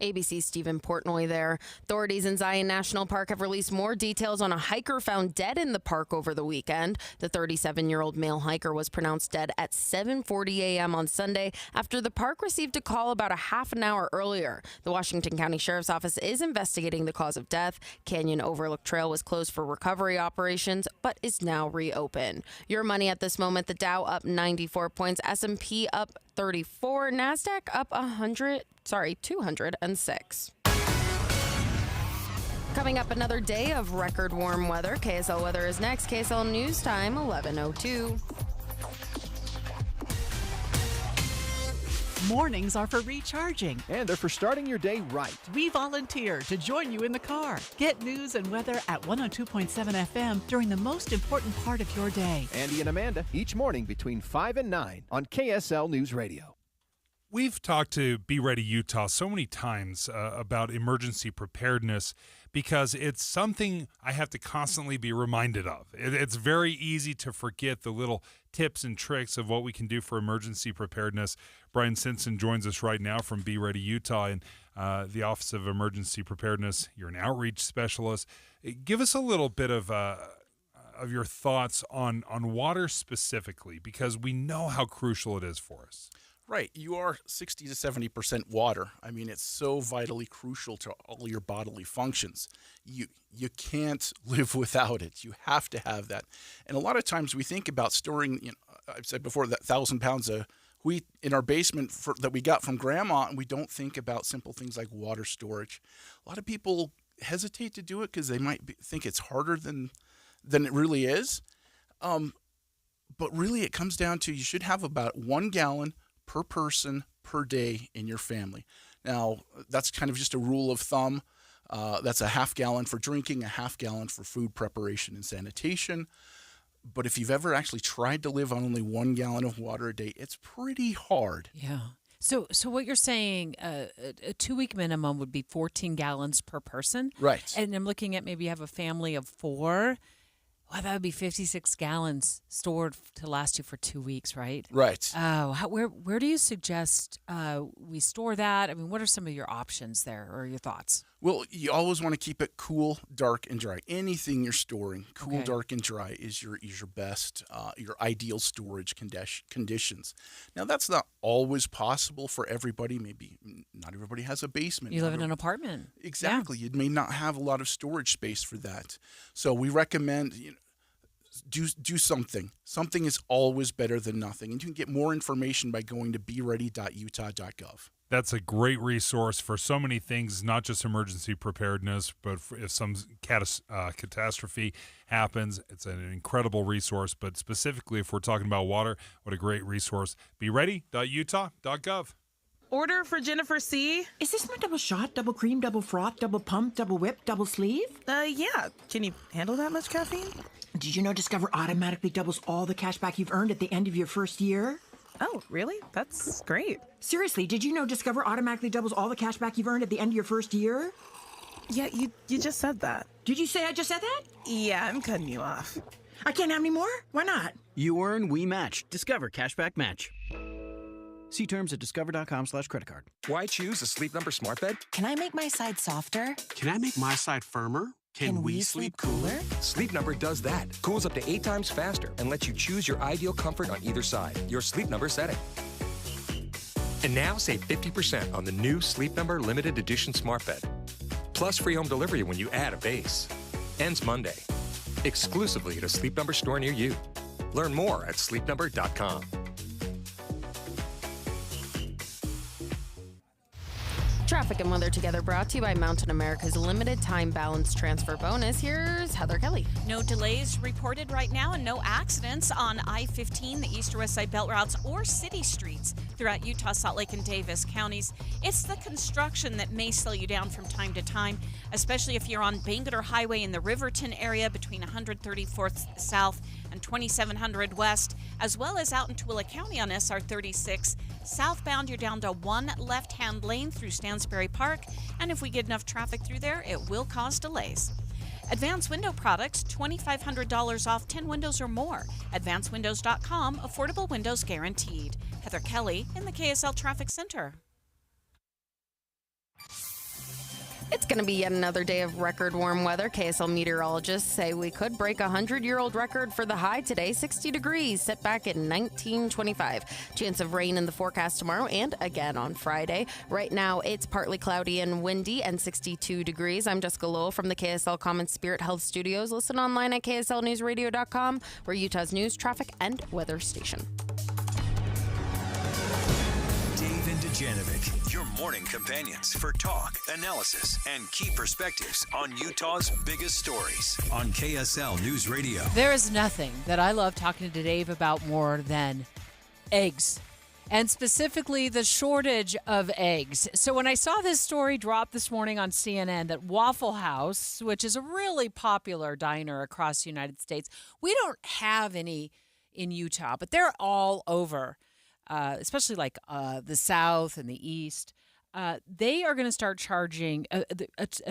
[SPEAKER 22] ABC's Stephen Portnoy there. Authorities in Zion National Park have released more details on a hiker found dead in the park over the weekend. The 37-year-old male hiker was pronounced dead at 7:40 a.m. on Sunday after the park received a call about a half an hour earlier. The Washington County Sheriff's Office is investigating the cause of death. Canyon Overlook Trail was closed for recovery operations, but is now reopened. Your money at this moment, the Dow up 94 points, S&P up 34, NASDAQ up 206. Coming up, another day of record warm weather. KSL weather is next. KSL News Time, 11:02.
[SPEAKER 5] Mornings are for recharging.
[SPEAKER 9] And they're for starting your day right.
[SPEAKER 5] We volunteer to join you in the car. Get news and weather at 102.7 FM during the most important part of your day.
[SPEAKER 9] Andy and Amanda, each morning between 5 and 9 on KSL News Radio.
[SPEAKER 15] We've talked to Be Ready Utah so many times about emergency preparedness because it's something I have to constantly be reminded of. It's very easy to forget the little tips and tricks of what we can do for emergency preparedness. Brian Simpson joins us right now from Be Ready Utah in the Office of Emergency Preparedness. You're an outreach specialist. Give us a little bit of your thoughts on water specifically, because we know how crucial it is for us.
[SPEAKER 29] Right. You are 60 to 70% water. I mean, it's so vitally crucial to all your bodily functions. You can't live without it. You have to have that. And a lot of times we think about storing, I've said before, that 1,000 pounds of wheat in our basement that we got from grandma, and we don't think about simple things like water storage. A lot of people hesitate to do it because they might think it's harder than it really is. But really it comes down to you should have about 1 gallon per person per day in your family. Now, that's kind of just a rule of thumb. That's a half gallon for drinking, a half gallon for food preparation and sanitation. But if you've ever actually tried to live on only 1 gallon of water a day, it's pretty hard.
[SPEAKER 14] Yeah. So what you're saying, a 2-week minimum would be 14 gallons per person?
[SPEAKER 29] Right.
[SPEAKER 14] And I'm looking at maybe you have a family of 4. Well, that would be 56 gallons stored to last you for 2 weeks, right?
[SPEAKER 29] Right.
[SPEAKER 14] Oh, where do you suggest we store that? I mean, what are some of your options there or your thoughts?
[SPEAKER 29] Well, you always want to keep it cool, dark, and dry. Anything you're storing, cool,
[SPEAKER 14] Okay.
[SPEAKER 29] dark, and dry is your best, your ideal storage conditions. Now, that's not always possible for everybody. Maybe not everybody has a basement.
[SPEAKER 14] You live
[SPEAKER 29] Not
[SPEAKER 14] in an apartment.
[SPEAKER 29] Exactly. You may not have a lot of storage space for that. So we recommend do something. Something is always better than nothing. And you can get more information by going to beready.utah.gov.
[SPEAKER 15] That's a great resource for so many things, not just emergency preparedness, but if some catastrophe happens, it's an incredible resource. But specifically, if we're talking about water, what a great resource. BeReady.utah.gov.
[SPEAKER 2] Order for Jennifer C.
[SPEAKER 3] Is this my double shot, double cream, double froth, double pump, double whip, double sleeve?
[SPEAKER 2] Yeah. Can you handle that much caffeine?
[SPEAKER 3] Did you know Discover automatically doubles all the cash back you've earned at the end of your first year?
[SPEAKER 2] Oh, really? That's great.
[SPEAKER 3] Seriously, did you know Discover automatically doubles all the cash back you've earned at the end of your first year?
[SPEAKER 2] Yeah, you just said that.
[SPEAKER 3] Did you say I just said that?
[SPEAKER 2] Yeah, I'm cutting you off.
[SPEAKER 3] I can't have any more? Why not?
[SPEAKER 6] You earn, we match. Discover Cashback Match. See terms at discover.com/creditcard.
[SPEAKER 11] Why choose a Sleep Number smart bed?
[SPEAKER 12] Can I make my side softer?
[SPEAKER 18] Can I make my side firmer? Can we sleep cooler?
[SPEAKER 11] Sleep Number does that. Cools up to 8 times faster and lets you choose your ideal comfort on either side. Your Sleep Number setting. And now save 50% on the new Sleep Number limited edition smart bed. Plus free home delivery when you add a base. Ends Monday. Exclusively at a Sleep Number store near you. Learn more at sleepnumber.com.
[SPEAKER 22] Traffic and weather together brought to you by Mountain America's limited time balance transfer bonus. Here's Heather Kelly.
[SPEAKER 19] No delays reported right now and no accidents on I-15, the east or west side belt routes, or city streets throughout Utah, Salt Lake, and Davis counties. It's the construction that may slow you down from time to time, especially if you're on Bangerter Highway in the Riverton area between 134th South and 2700 West, as well as out in Tooele County on SR 36. Southbound, you're down to 1 left-hand lane through Stansbury Park, and if we get enough traffic through there, it will cause delays. Advanced Window Products, $2,500 off 10 windows or more. AdvancedWindows.com, affordable windows guaranteed. Heather Kelly in the KSL Traffic Center.
[SPEAKER 22] It's going to be yet another day of record warm weather. KSL meteorologists say we could break a 100-year-old record for the high today, 60 degrees, set back in 1925. Chance of rain in the forecast tomorrow and again on Friday. Right now, it's partly cloudy and windy and 62 degrees. I'm Jessica Lowell from the KSL Common Spirit Health Studios. Listen online at kslnewsradio.com. We're Utah's news, traffic, and weather station.
[SPEAKER 7] Dave and Dujanovic, your morning companions for talk, analysis, and key perspectives on Utah's biggest stories on KSL News Radio.
[SPEAKER 14] There is nothing that I love talking to Dave about more than eggs, and specifically the shortage of eggs. So when I saw this story drop this morning on CNN that Waffle House, which is a really popular diner across the United States, we don't have any in Utah, but they're all over. Especially like the South and the East, they are going to start charging a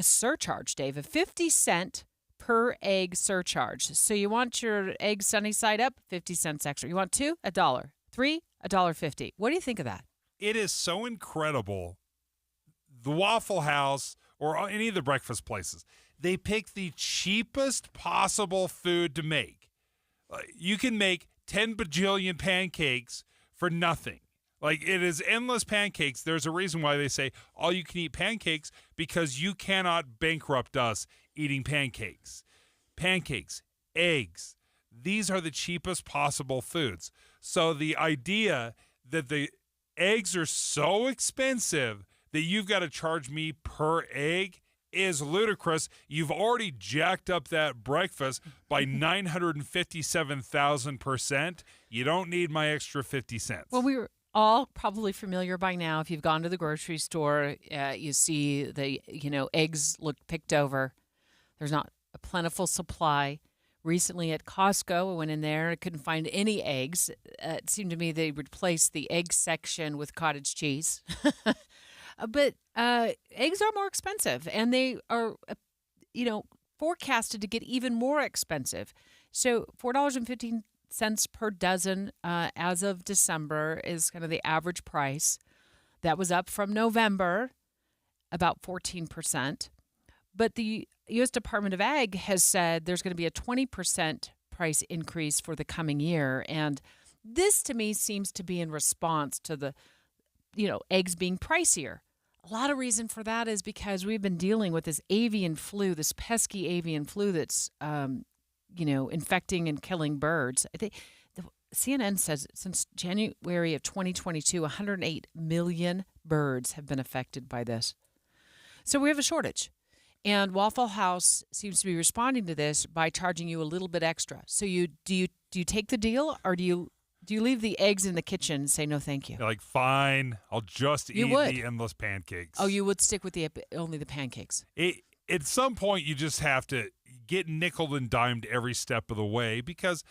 [SPEAKER 14] surcharge, Dave, a 50-cent per egg surcharge. So you want your egg sunny side up, 50 cents extra. You want 2, $1. 3, $1.50. What do you think of that?
[SPEAKER 15] It is so incredible. The Waffle House or any of the breakfast places, they pick the cheapest possible food to make. You can make 10 bajillion pancakes for nothing. Like, it is endless pancakes. There's a reason why they say all you can eat pancakes, because you cannot bankrupt us eating pancakes. Pancakes, eggs, these are the cheapest possible foods. So the idea that the eggs are so expensive that you've got to charge me per egg is ludicrous. You've already jacked up that breakfast by 957,000%. You don't need my extra 50 cents.
[SPEAKER 14] Well, we were all probably familiar by now. If you've gone to the grocery store, you see the eggs look picked over. There's not a plentiful supply. recently at Costco. I went in there. I couldn't find any eggs. It seemed to me they replaced the egg section with cottage cheese. But eggs are more expensive, and they are, forecasted to get even more expensive. So $4.15 per dozen as of December is kind of the average price. That was up from November, about 14%. But the U.S. Department of Ag has said there's going to be a 20% price increase for the coming year. And this, to me, seems to be in response to the, eggs being pricier. A lot of reason for that is because we've been dealing with this avian flu, this pesky avian flu that's, infecting and killing birds. CNN says since January of 2022, 108 million birds have been affected by this. So we have a shortage. And Waffle House seems to be responding to this by charging you a little bit extra. So do you take the deal, or do you leave the eggs in the kitchen and say no thank you?
[SPEAKER 15] You're like, fine, I'll just eat the endless pancakes.
[SPEAKER 14] Oh, you would stick with only the pancakes.
[SPEAKER 15] At some point, you just have to get nickeled and dimed every step of the way, because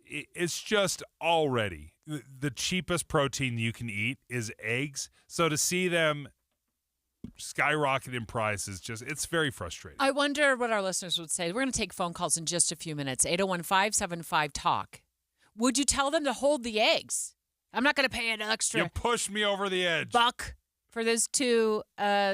[SPEAKER 15] it's just already the cheapest protein you can eat is eggs. So to see them skyrocket in price is it's very frustrating.
[SPEAKER 14] I wonder what our listeners would say. We're going to take phone calls in just a few minutes. 801-575-TALK. Would you tell them to hold the eggs? I'm not going to pay an extra.
[SPEAKER 15] You pushed me over the edge.
[SPEAKER 14] $1 for those 2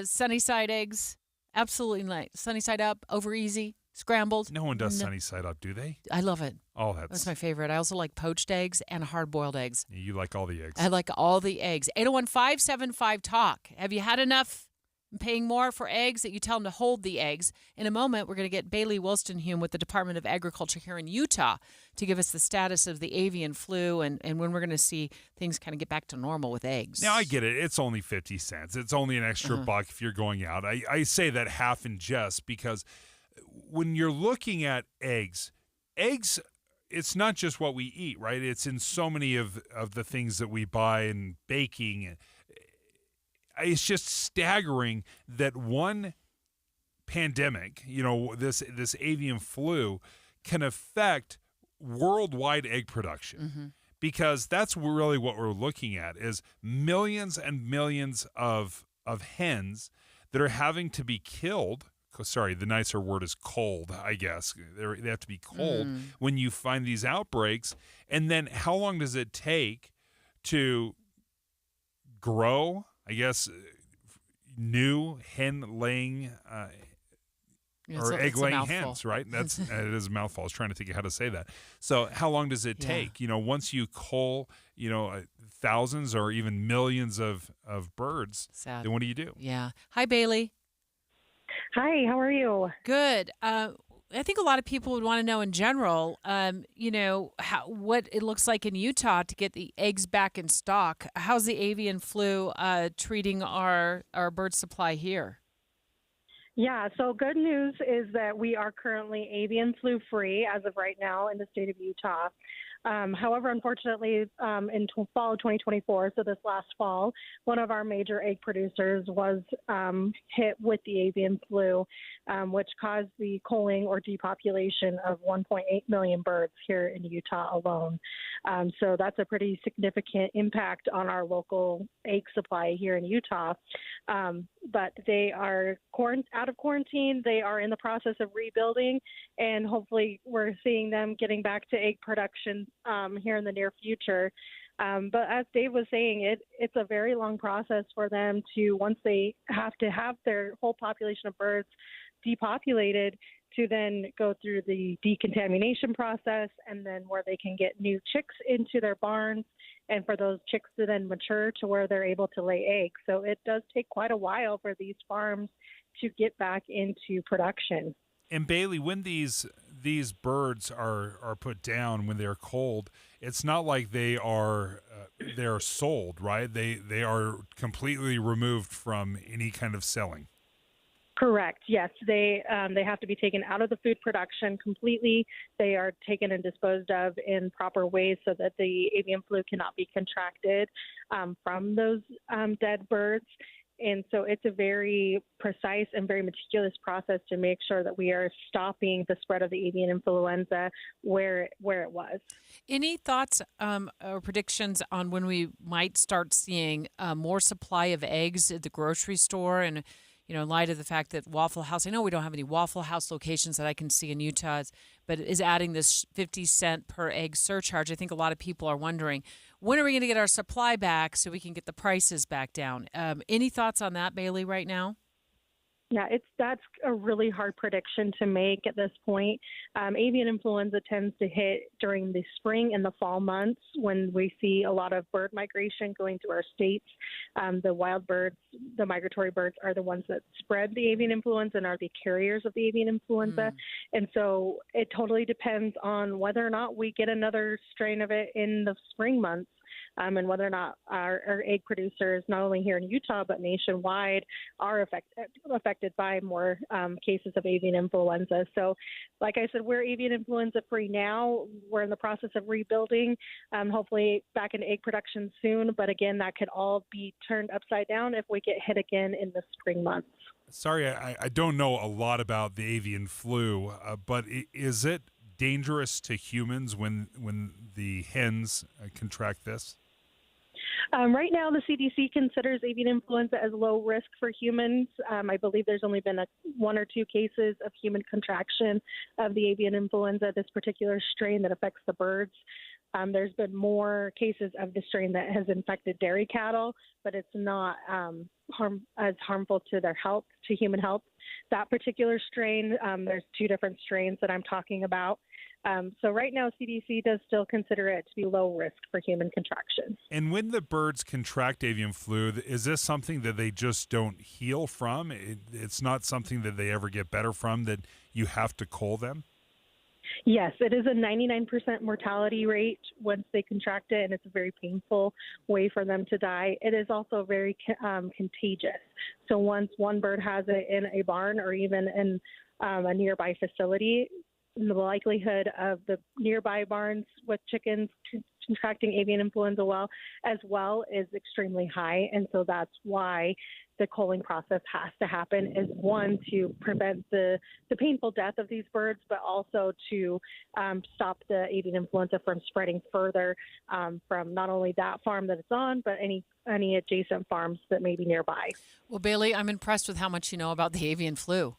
[SPEAKER 14] sunny side eggs. Absolutely not. Sunny side up, over easy, scrambled.
[SPEAKER 15] No one does sunny side up, do they?
[SPEAKER 14] I love it.
[SPEAKER 15] Oh,
[SPEAKER 14] that's my favorite. I also like poached eggs and hard-boiled eggs.
[SPEAKER 15] You like all the eggs.
[SPEAKER 14] I like all the eggs. 801-575-TALK. Have you had enough paying more for eggs that you tell them to hold the eggs? In a moment, we're going to get Bailey Wolstenhume with the Department of Agriculture here in Utah to give us the status of the avian flu and when we're going to see things kind of get back to normal with eggs.
[SPEAKER 15] Now, I get it. It's only 50 cents. It's only an extra $1 if you're going out. I say that half in jest because when you're looking at eggs, it's not just what we eat, right? It's in so many of the things that we buy in baking. It's just staggering that one pandemic, this avian flu, can affect worldwide egg production, because that's really what we're looking at is millions and millions of hens that are having to be killed. Sorry, the nicer word is cold, I guess. They have to be cold when you find these outbreaks. And then how long does it take to grow, I guess, new hen-laying or egg-laying hens, right? It is a mouthful. I was trying to think of how to say that. So how long does it take? Once you cull, thousands or even millions of birds, then what do you do?
[SPEAKER 14] Yeah. Hi, Bailey.
[SPEAKER 1] Hi, how are you?
[SPEAKER 14] Good. I think a lot of people would want to know in general, what it looks like in Utah to get the eggs back in stock. How's the avian flu treating our bird supply here?
[SPEAKER 1] Yeah, so good news is that we are currently avian flu free as of right now in the state of Utah. However, unfortunately, in fall of 2024, so this last fall, one of our major egg producers was hit with the avian flu, which caused the culling or depopulation of 1.8 million birds here in Utah alone. So that's a pretty significant impact on our local egg supply here in Utah. But they are out of quarantine. They are in the process of rebuilding, and hopefully we're seeing them getting back to egg production here in the near future. But as Dave was saying, it's a very long process for them to, once they have to have their whole population of birds depopulated, to then go through the decontamination process, and then where they can get new chicks into their barns, and for those chicks to then mature to where they're able to lay eggs. So it does take quite a while for these farms to get back into production.
[SPEAKER 15] And Bailey, when these birds are put down, when they're cold, it's not like they're sold, right? They are completely removed from any kind of selling.
[SPEAKER 1] Correct. Yes, they have to be taken out of the food production completely. They are taken and disposed of in proper ways so that the avian flu cannot be contracted from those dead birds. And so it's a very precise and very meticulous process to make sure that we are stopping the spread of the avian influenza where it was.
[SPEAKER 14] Any thoughts or predictions on when we might start seeing more supply of eggs at the grocery store? And, in light of the fact that Waffle House, I know we don't have any Waffle House locations that I can see in Utah, but is adding this 50-cent per egg surcharge. I think a lot of people are wondering, when are we going to get our supply back so we can get the prices back down? Any thoughts on that, Bailey, right now?
[SPEAKER 1] Yeah, that's a really hard prediction to make at this point. Avian influenza tends to hit during the spring and the fall months when we see a lot of bird migration going through our states. The wild birds, the migratory birds, are the ones that spread the avian influenza and are the carriers of the avian influenza. And so it totally depends on whether or not we get another strain of it in the spring months. And whether or not our egg producers, not only here in Utah but nationwide, are affected by more cases of avian influenza. So, like I said, we're avian influenza free now. We're in the process of rebuilding, hopefully back in egg production soon. But again, that could all be turned upside down if we get hit again in the spring months.
[SPEAKER 15] Sorry, I don't know a lot about the avian flu, but is it dangerous to humans when the hens contract this?
[SPEAKER 1] Right now, the CDC considers avian influenza as low risk for humans. I believe there's only been one or two cases of human contraction of the avian influenza, this particular strain that affects the birds. There's been more cases of the strain that has infected dairy cattle, but it's not as harmful to their health, to human health. That particular strain, there's two different strains that I'm talking about. So right now, CDC does still consider it to be low risk for human contraction.
[SPEAKER 15] And when the birds contract avian flu, is this something that they just don't heal from? It's not something that they ever get better from, that you have to cull them?
[SPEAKER 1] Yes, it is a 99% mortality rate once they contract it, and it's a very painful way for them to die. It is also very contagious. So once one bird has it in a barn or even in a nearby facility, the likelihood of the nearby barns with chickens contracting avian influenza as well is extremely high. And so that's why the culling process has to happen, is one, to prevent the painful death of these birds, but also to stop the avian influenza from spreading further from not only that farm that it's on, but any adjacent farms that may be nearby.
[SPEAKER 14] Well, Bailey, I'm impressed with how much you know about the avian flu.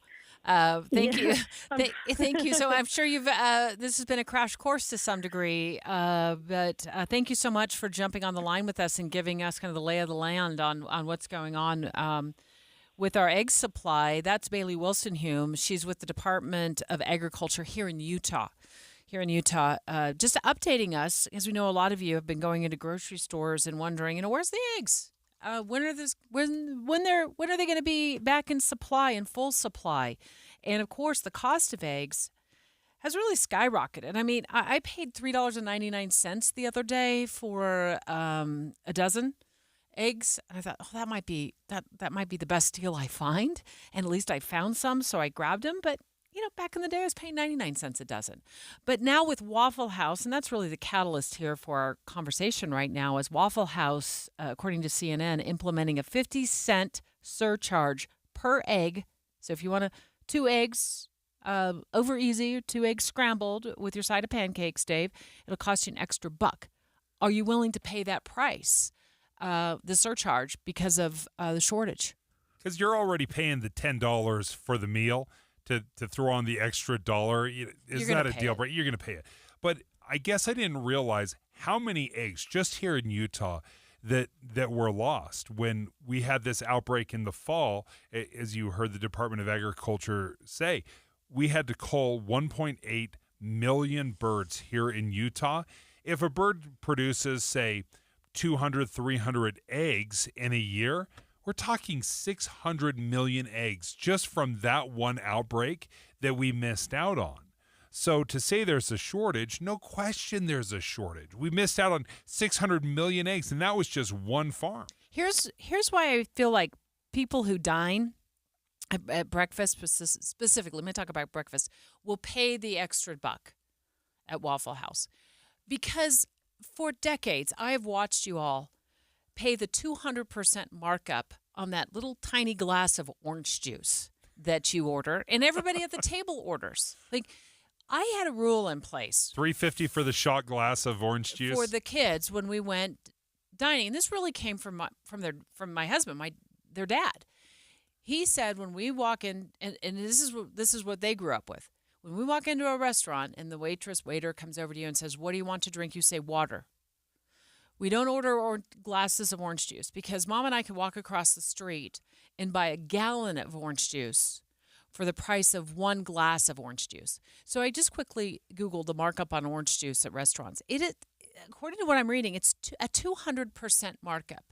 [SPEAKER 14] Thank you. Thank you. So I'm sure this has been a crash course to some degree, but thank you so much for jumping on the line with us and giving us kind of the lay of the land on what's going on with our egg supply. That's Bailey Wilson-Hume. She's with the Department of Agriculture here in Utah. Just updating us, as we know, a lot of you have been going into grocery stores and wondering, where's the eggs? When are they going to be back in supply, in full supply? And of course, the cost of eggs has really skyrocketed. I mean, I paid $3.99 the other day for a dozen eggs, and I thought, that might be the best deal I find, and at least I found some, so I grabbed them. But back in the day, I was paying 99 cents a dozen. But now with Waffle House, and that's really the catalyst here for our conversation right now, is Waffle House, according to CNN, implementing a 50-cent surcharge per egg. So if you want 2 eggs over easy, or 2 eggs scrambled with your side of pancakes, Dave, it'll cost you an extra $1. Are you willing to pay that price, the surcharge, because of the shortage?
[SPEAKER 15] Because you're already paying the $10 for the meal. To throw on the extra $1, is that a deal breaker? You're going to pay it. But I guess I didn't realize how many eggs just here in Utah that were lost when we had this outbreak in the fall. As you heard the Department of Agriculture say, we had to cull 1.8 million birds here in Utah. If a bird produces, say, 200, 300 eggs in a year, we're talking 600 million eggs just from that one outbreak that we missed out on. So to say there's a shortage, no question there's a shortage. We missed out on 600 million eggs, and that was just one farm.
[SPEAKER 14] Here's why I feel like people who dine at breakfast, specifically, let me talk about breakfast, will pay the extra $1 at Waffle House. Because for decades, I have watched you all pay the 200% markup on that little tiny glass of orange juice that you order, and everybody at the table orders. Like, I had a rule in place.
[SPEAKER 15] $3.50 for the shot glass of orange juice
[SPEAKER 14] for the kids when we went dining. And this really came from my husband, their dad. He said when we walk in, and this is what they grew up with. When we walk into a restaurant and the waiter comes over to you and says, "What do you want to drink?" You say, "Water." We don't order glasses of orange juice because Mom and I could walk across the street and buy a gallon of orange juice for the price of one glass of orange juice. So I just quickly Googled the markup on orange juice at restaurants. According to what I'm reading, it's a 200% markup.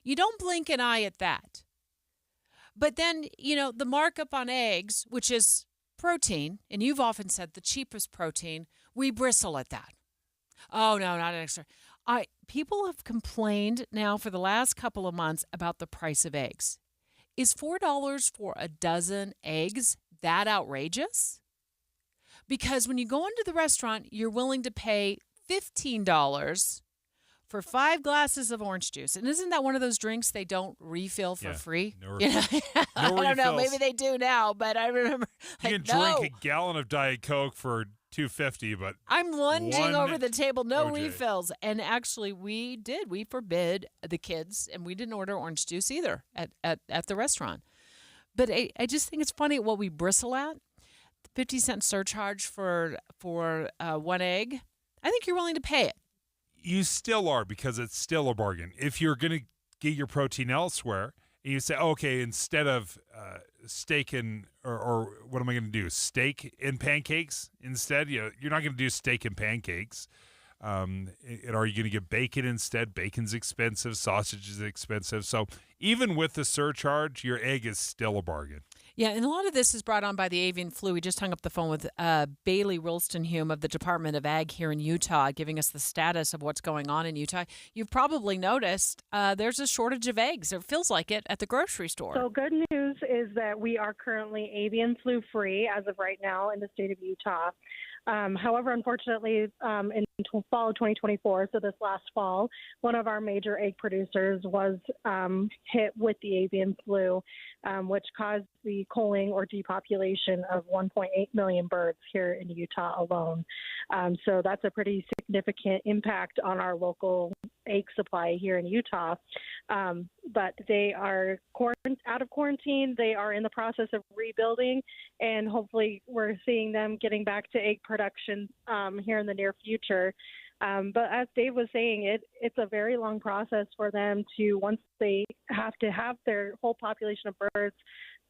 [SPEAKER 14] You don't blink an eye at that. But then, the markup on eggs, which is protein, and you've often said the cheapest protein, we bristle at that. Oh, no, not an extra. People have complained now for the last couple of months about the price of eggs. Is $4 for a dozen eggs that outrageous? Because when you go into the restaurant, you're willing to pay $15 for 5 glasses of orange juice. And isn't that one of those drinks they don't refill for free?
[SPEAKER 15] No
[SPEAKER 14] I don't know. Maybe they do now, but I remember.
[SPEAKER 15] You can drink a gallon of Diet Coke for $2.50, but
[SPEAKER 14] I'm lunging over the table, no
[SPEAKER 15] OJ.
[SPEAKER 14] refills. And actually, we forbid the kids, and we didn't order orange juice either at the restaurant. But I just think it's funny what we bristle at. The 50-cent surcharge for one egg. I think you're willing to pay it.
[SPEAKER 15] You still are, because it's still a bargain. If you're going to get your protein elsewhere, and you say, okay, instead of steak and or what am I going to do? Steak and pancakes instead? You're not going to do steak and pancakes. And are you going to get bacon instead? Bacon's expensive. Sausage is expensive. So even with the surcharge, your egg is still a bargain.
[SPEAKER 14] Yeah, and a lot of this is brought on by the avian flu. We just hung up the phone with Bailey Rilston-Hume of the Department of Ag here in Utah, giving us the status of what's going on in Utah. You've probably noticed there's a shortage of eggs. It feels like it at the grocery store.
[SPEAKER 1] So good news is that we are currently avian flu free as of right now in the state of Utah. However, unfortunately, in fall of 2024, so this last fall, one of our major egg producers was hit with the avian flu, which caused the culling or depopulation of 1.8 million birds here in Utah alone. So that's a pretty significant impact on our local egg supply here in Utah. But they are out of quarantine. They are in the process of rebuilding, and hopefully we're seeing them getting back to egg production here in the near future. But as Dave was saying, it's a very long process for them to, once they have to have their whole population of birds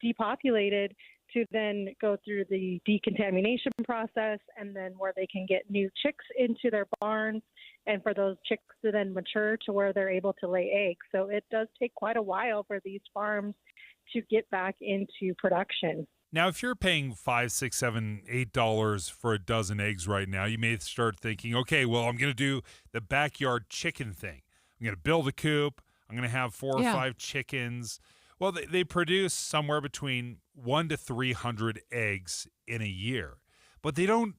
[SPEAKER 1] depopulated, to then go through the decontamination process, and then where they can get new chicks into their barns, and for those chicks to then mature to where they're able to lay eggs. So it does take quite a while for these farms to get back into production.
[SPEAKER 15] Now, if you're paying $5, $6, $7, $8 for a dozen eggs right now, you may start thinking, okay, well, I'm going to do the backyard chicken thing. I'm going to build a coop. I'm going to have 4 or 5 chickens. Well, they produce somewhere between 100 to 300 eggs in a year, but they don't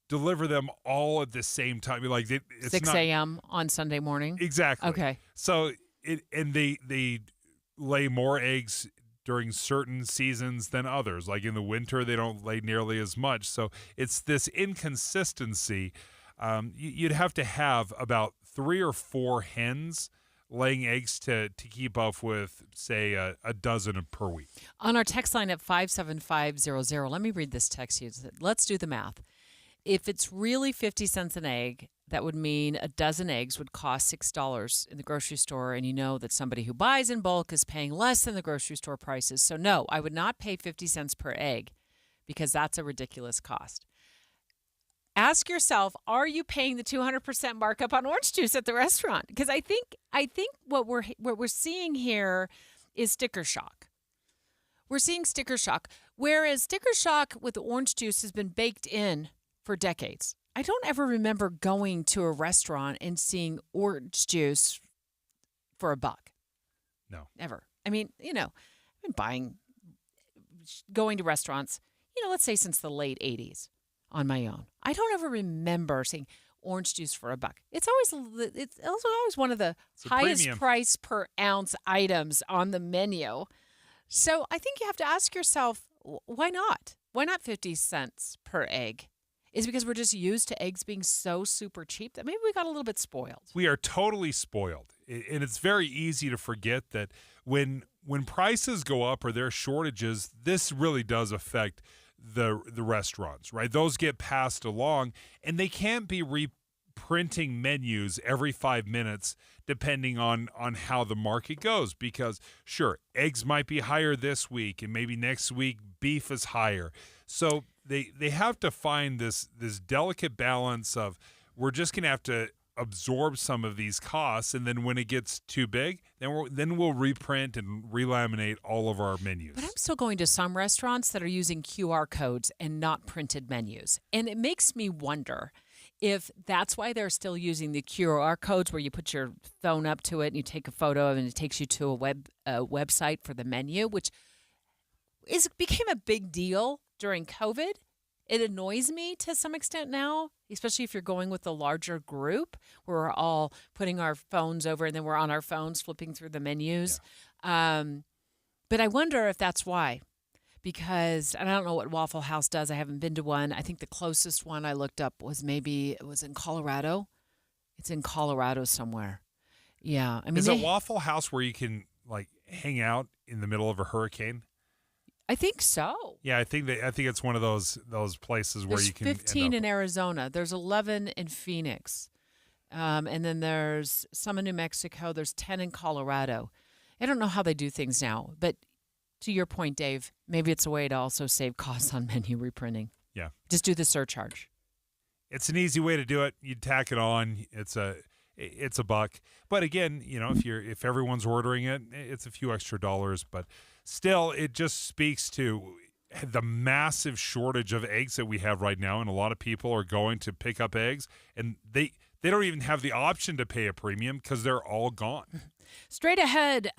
[SPEAKER 15] deliver them all at the same time. Like it's
[SPEAKER 14] 6 a.m. on Sunday morning?
[SPEAKER 15] Exactly.
[SPEAKER 14] Okay.
[SPEAKER 15] So they lay more eggs during certain seasons than others. Like in the winter, they don't lay nearly as much. So it's this inconsistency. You'd have to have about 3 or 4 hens laying eggs to keep up with, say, a dozen per week. On
[SPEAKER 14] our text line at 57500, let me read this text here. Let's do the math. If it's really 50 cents an egg, that would mean a dozen eggs would cost $6 in the grocery store, and you know that somebody who buys in bulk is paying less than the grocery store prices. So no, I would not pay 50 cents per egg because that's a ridiculous cost. Ask yourself, are you paying the 200% markup on orange juice at the restaurant? Because I think what we're seeing here is sticker shock. We're seeing sticker shock, whereas sticker shock with the orange juice has been baked in for decades. I don't ever remember going to a restaurant and seeing orange juice for $1.
[SPEAKER 15] No.
[SPEAKER 14] Ever. I mean, I've been going to restaurants, let's say since the late 80s on my own. I don't ever remember saying, orange juice for $1. It's also always one of the
[SPEAKER 15] a
[SPEAKER 14] highest
[SPEAKER 15] premium.
[SPEAKER 14] price per ounce items on the menu. So I think you have to ask yourself, why not? Why not 50 cents per egg? Is it because we're just used to eggs being so super cheap that maybe we got a little bit spoiled?
[SPEAKER 15] We are totally spoiled. And it's very easy to forget that when prices go up or there are shortages, this really does affect the restaurants, right? Those get passed along, and they can't be reprinting menus every 5 minutes depending on how the market goes. Because, sure, eggs might be higher this week, and maybe next week beef is higher. So they have to find this delicate balance of, we're just going to have to absorb some of these costs, and then when it gets too big, then we'll reprint and relaminate all of our menus.
[SPEAKER 14] But I'm still going to some restaurants that are using QR codes and not printed menus. And it makes me wonder if that's why they're still using the QR codes, where you put your phone up to it and you take a photo of it and it takes you to a website for the menu, which became a big deal during COVID. It annoys me to some extent now, especially if you're going with a larger group where we're all putting our phones over and then we're on our phones flipping through the menus. Yeah. But I wonder if that's why. Because, and I don't know what Waffle House does. I haven't been to one. I think the closest one I looked up was it was in Colorado. It's in Colorado somewhere. Yeah. I mean,
[SPEAKER 15] is a Waffle House where you can hang out in the middle of a hurricane?
[SPEAKER 14] I think so.
[SPEAKER 15] Yeah, I think it's one of those places where you can.
[SPEAKER 14] There's 15 in Arizona. There's 11 in Phoenix, and then there's some in New Mexico. There's 10 in Colorado. I don't know how they do things now, but to your point, Dave, maybe it's a way to also save costs on menu reprinting.
[SPEAKER 15] Yeah,
[SPEAKER 14] just do the surcharge.
[SPEAKER 15] It's an easy way to do it. You tack it on. It's a buck. But again, if everyone's ordering it, it's a few extra dollars. But still, it just speaks to the massive shortage of eggs that we have right now, and a lot of people are going to pick up eggs, and they don't even have the option to pay a premium because they're all gone.
[SPEAKER 14] Straight ahead,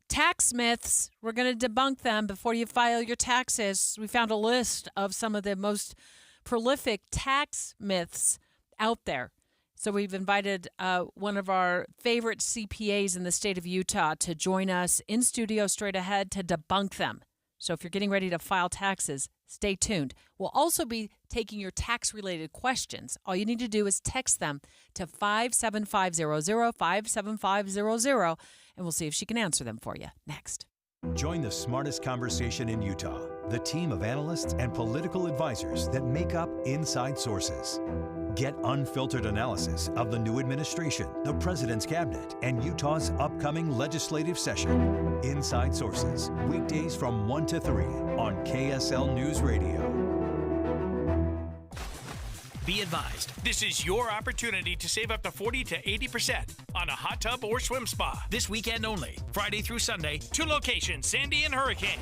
[SPEAKER 14] tax myths. We're going to debunk them before you file your taxes. We found a list of some of the most prolific tax myths out there. So we've invited one of our favorite CPAs in the state of Utah to join us in studio straight ahead to debunk them. So if you're getting ready to file taxes, stay tuned. We'll also be taking your tax-related questions. All you need to do is text them to 57500, 57500, and we'll see if she can answer them for you next.
[SPEAKER 7] Join the smartest conversation in Utah, the team of analysts and political advisors that make up Inside Sources. Get unfiltered analysis of the new administration, the president's cabinet, and Utah's upcoming legislative session. Inside Sources, weekdays from 1 to 3 on KSL News Radio.
[SPEAKER 4] Be advised, this is your opportunity to save up to 40 to 80% on a hot tub or swim spa. This weekend only, Friday through Sunday, 2 locations, Sandy and Hurricane.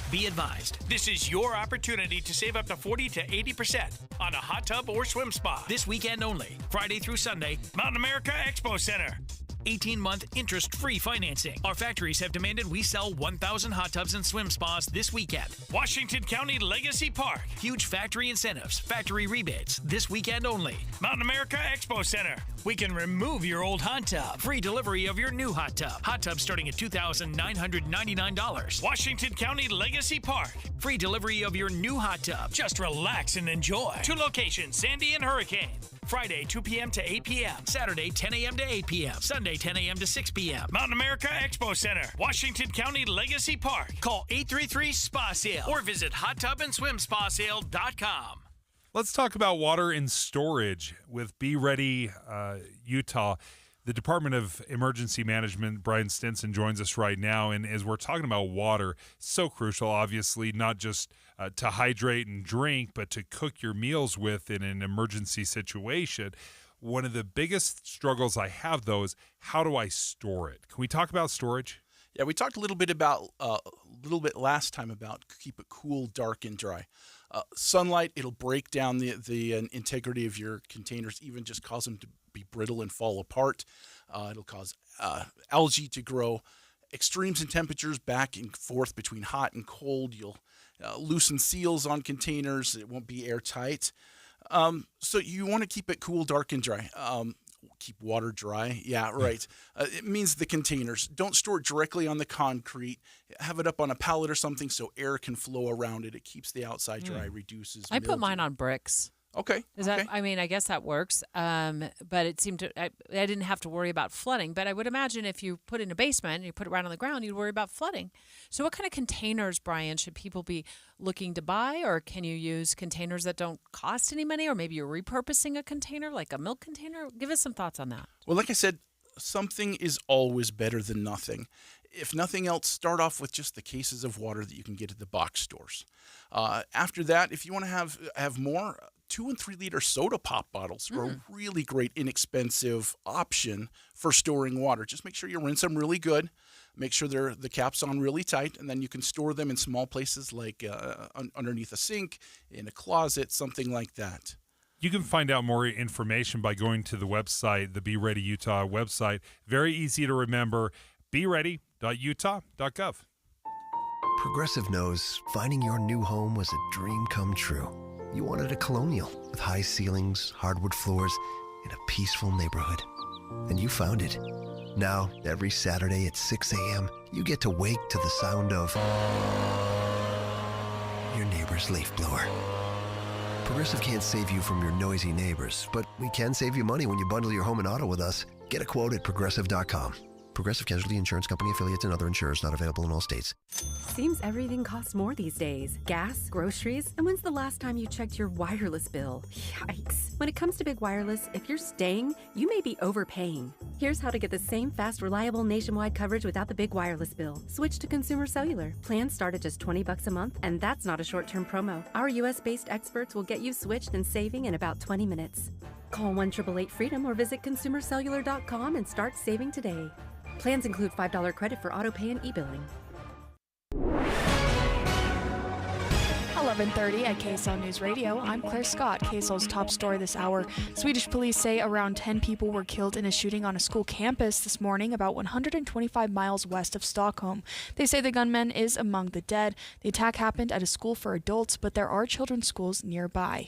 [SPEAKER 4] Be advised, this is your opportunity to save up to 40 to 80% on a hot tub or swim spa. This weekend only, Friday through Sunday, Mountain America Expo Center. 18-month interest-free financing. Our factories have demanded we sell 1,000 hot tubs and swim spas this weekend. Washington County Legacy Park. Huge factory incentives, factory rebates. This weekend only. Mountain America Expo Center. We can remove your old hot tub. Free delivery of your new hot tub. Hot tub starting at $2,999. Washington County Legacy Park. Free delivery of your new hot tub. Just relax and enjoy. 2 locations, Sandy and Hurricane. Friday, 2 p.m. to 8 p.m. Saturday, 10 a.m. to 8 p.m. Sunday, 10 a.m. to 6 p.m. Mountain America Expo Center, Washington County Legacy Park. Call 833-SPA-SALE or visit hottubandSwimSpaSale.com.
[SPEAKER 15] Let's talk about water and storage with Be Ready Utah. The Department of Emergency Management, Brian Stinson, joins us right now. And as we're talking about water, so crucial, obviously, not just to hydrate and drink, but to cook your meals with in an emergency situation. One of the biggest struggles I have, though, is how do I store it? Can we talk about storage?
[SPEAKER 29] Yeah, we talked a little bit last time about keep it cool, dark, and dry. Sunlight, it'll break down the integrity of your containers, even just cause them to be brittle and fall apart. It'll cause algae to grow. Extremes in temperatures back and forth between hot and cold. You'll loosen seals on containers. It won't be airtight. So you want to keep it cool, dark, and dry. Keep water dry. Yeah, right. It means the containers. Don't store it directly on the concrete. Have it up on a pallet or something so air can flow around it. It keeps the outside dry, reduces
[SPEAKER 14] I put
[SPEAKER 29] mildew.
[SPEAKER 14] mine on bricks.
[SPEAKER 29] Okay.
[SPEAKER 14] That? I mean, I guess that works. But it seemed to. I didn't have to worry about flooding. But I would imagine if you put it in a basement and you put it right on the ground, you'd worry about flooding. So, what kind of containers, Brian, should people be looking to buy, or can you use containers that don't cost any money, or maybe you're repurposing a container like a milk container? Give us some thoughts on that.
[SPEAKER 29] Well, like I said, something is always better than nothing. If nothing else, start off with just the cases of water that you can get at the box stores. After that, if you want to have more, 2 and 3 liter soda pop bottles are a really great, inexpensive option for storing water. Just make sure you rinse them really good. Make sure the cap's on really tight, and then you can store them in small places like underneath a sink, in a closet, something like that.
[SPEAKER 15] You can find out more information by going to the website, the Be Ready Utah website. Very easy to remember, beready.utah.gov.
[SPEAKER 8] Progressive knows finding your new home was a dream come true. You wanted a Colonial with high ceilings, hardwood floors, and a peaceful neighborhood. And you found it. Now, every Saturday at 6 a.m., you get to wake to the sound of your neighbor's leaf blower. Progressive can't save you from your noisy neighbors, but we can save you money when you bundle your home and auto with us. Get a quote at Progressive.com. Progressive Casualty Insurance Company affiliates and other insurers not available in all states.
[SPEAKER 10] Seems everything costs more these days. Gas, groceries, and when's the last time you checked your wireless bill? Yikes. When it comes to big wireless, if you're staying, you may be overpaying. Here's how to get the same fast, reliable nationwide coverage without the big wireless bill. Switch to Consumer Cellular. Plans start at just $20 a month, and that's not a short-term promo. Our U.S.-based experts will get you switched and saving in about 20 minutes. Call 1-888-FREEDOM or visit consumercellular.com and start saving today. Plans include $5 credit for auto pay and e-billing.
[SPEAKER 20] 11:30 at KSL News Radio. I'm Claire Scott. KSL's top story this hour. Swedish police say around 10 people were killed in a shooting on a school campus this morning about 125 miles west of Stockholm. They say the gunman is among the dead. The attack happened at a school for adults, but there are children's schools nearby.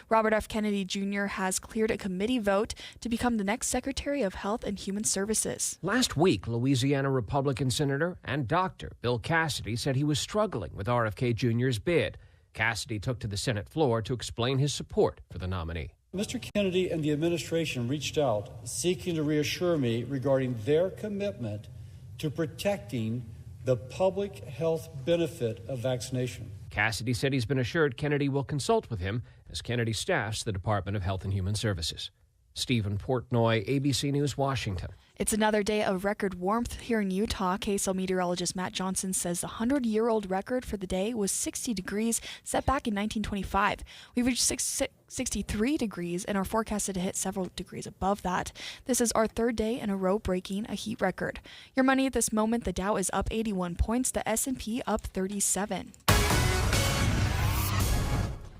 [SPEAKER 20] Robert F. Kennedy Jr. has cleared a committee vote to become the next Secretary of Health and Human Services.
[SPEAKER 28] Last week, Louisiana Republican Senator and doctor Bill Cassidy said he was struggling with RFK Jr.'s bid. Cassidy took to the Senate floor to explain his support for the nominee.
[SPEAKER 21] Mr. Kennedy and the administration reached out seeking to reassure me regarding their commitment to protecting the public health benefit of vaccination.
[SPEAKER 28] Cassidy said he's been assured Kennedy will consult with him as Kennedy staffs the Department of Health and Human Services. Stephen Portnoy, ABC News, Washington.
[SPEAKER 20] It's another day of record warmth here in Utah. KSL meteorologist Matt Johnson says the 100-year-old record for the day was 60 degrees, set back in 1925. We reached 63 degrees and are forecasted to hit several degrees above that. This is our third day in a row breaking a heat record. Your money at this moment, the Dow is up 81 points, the S&P up 37.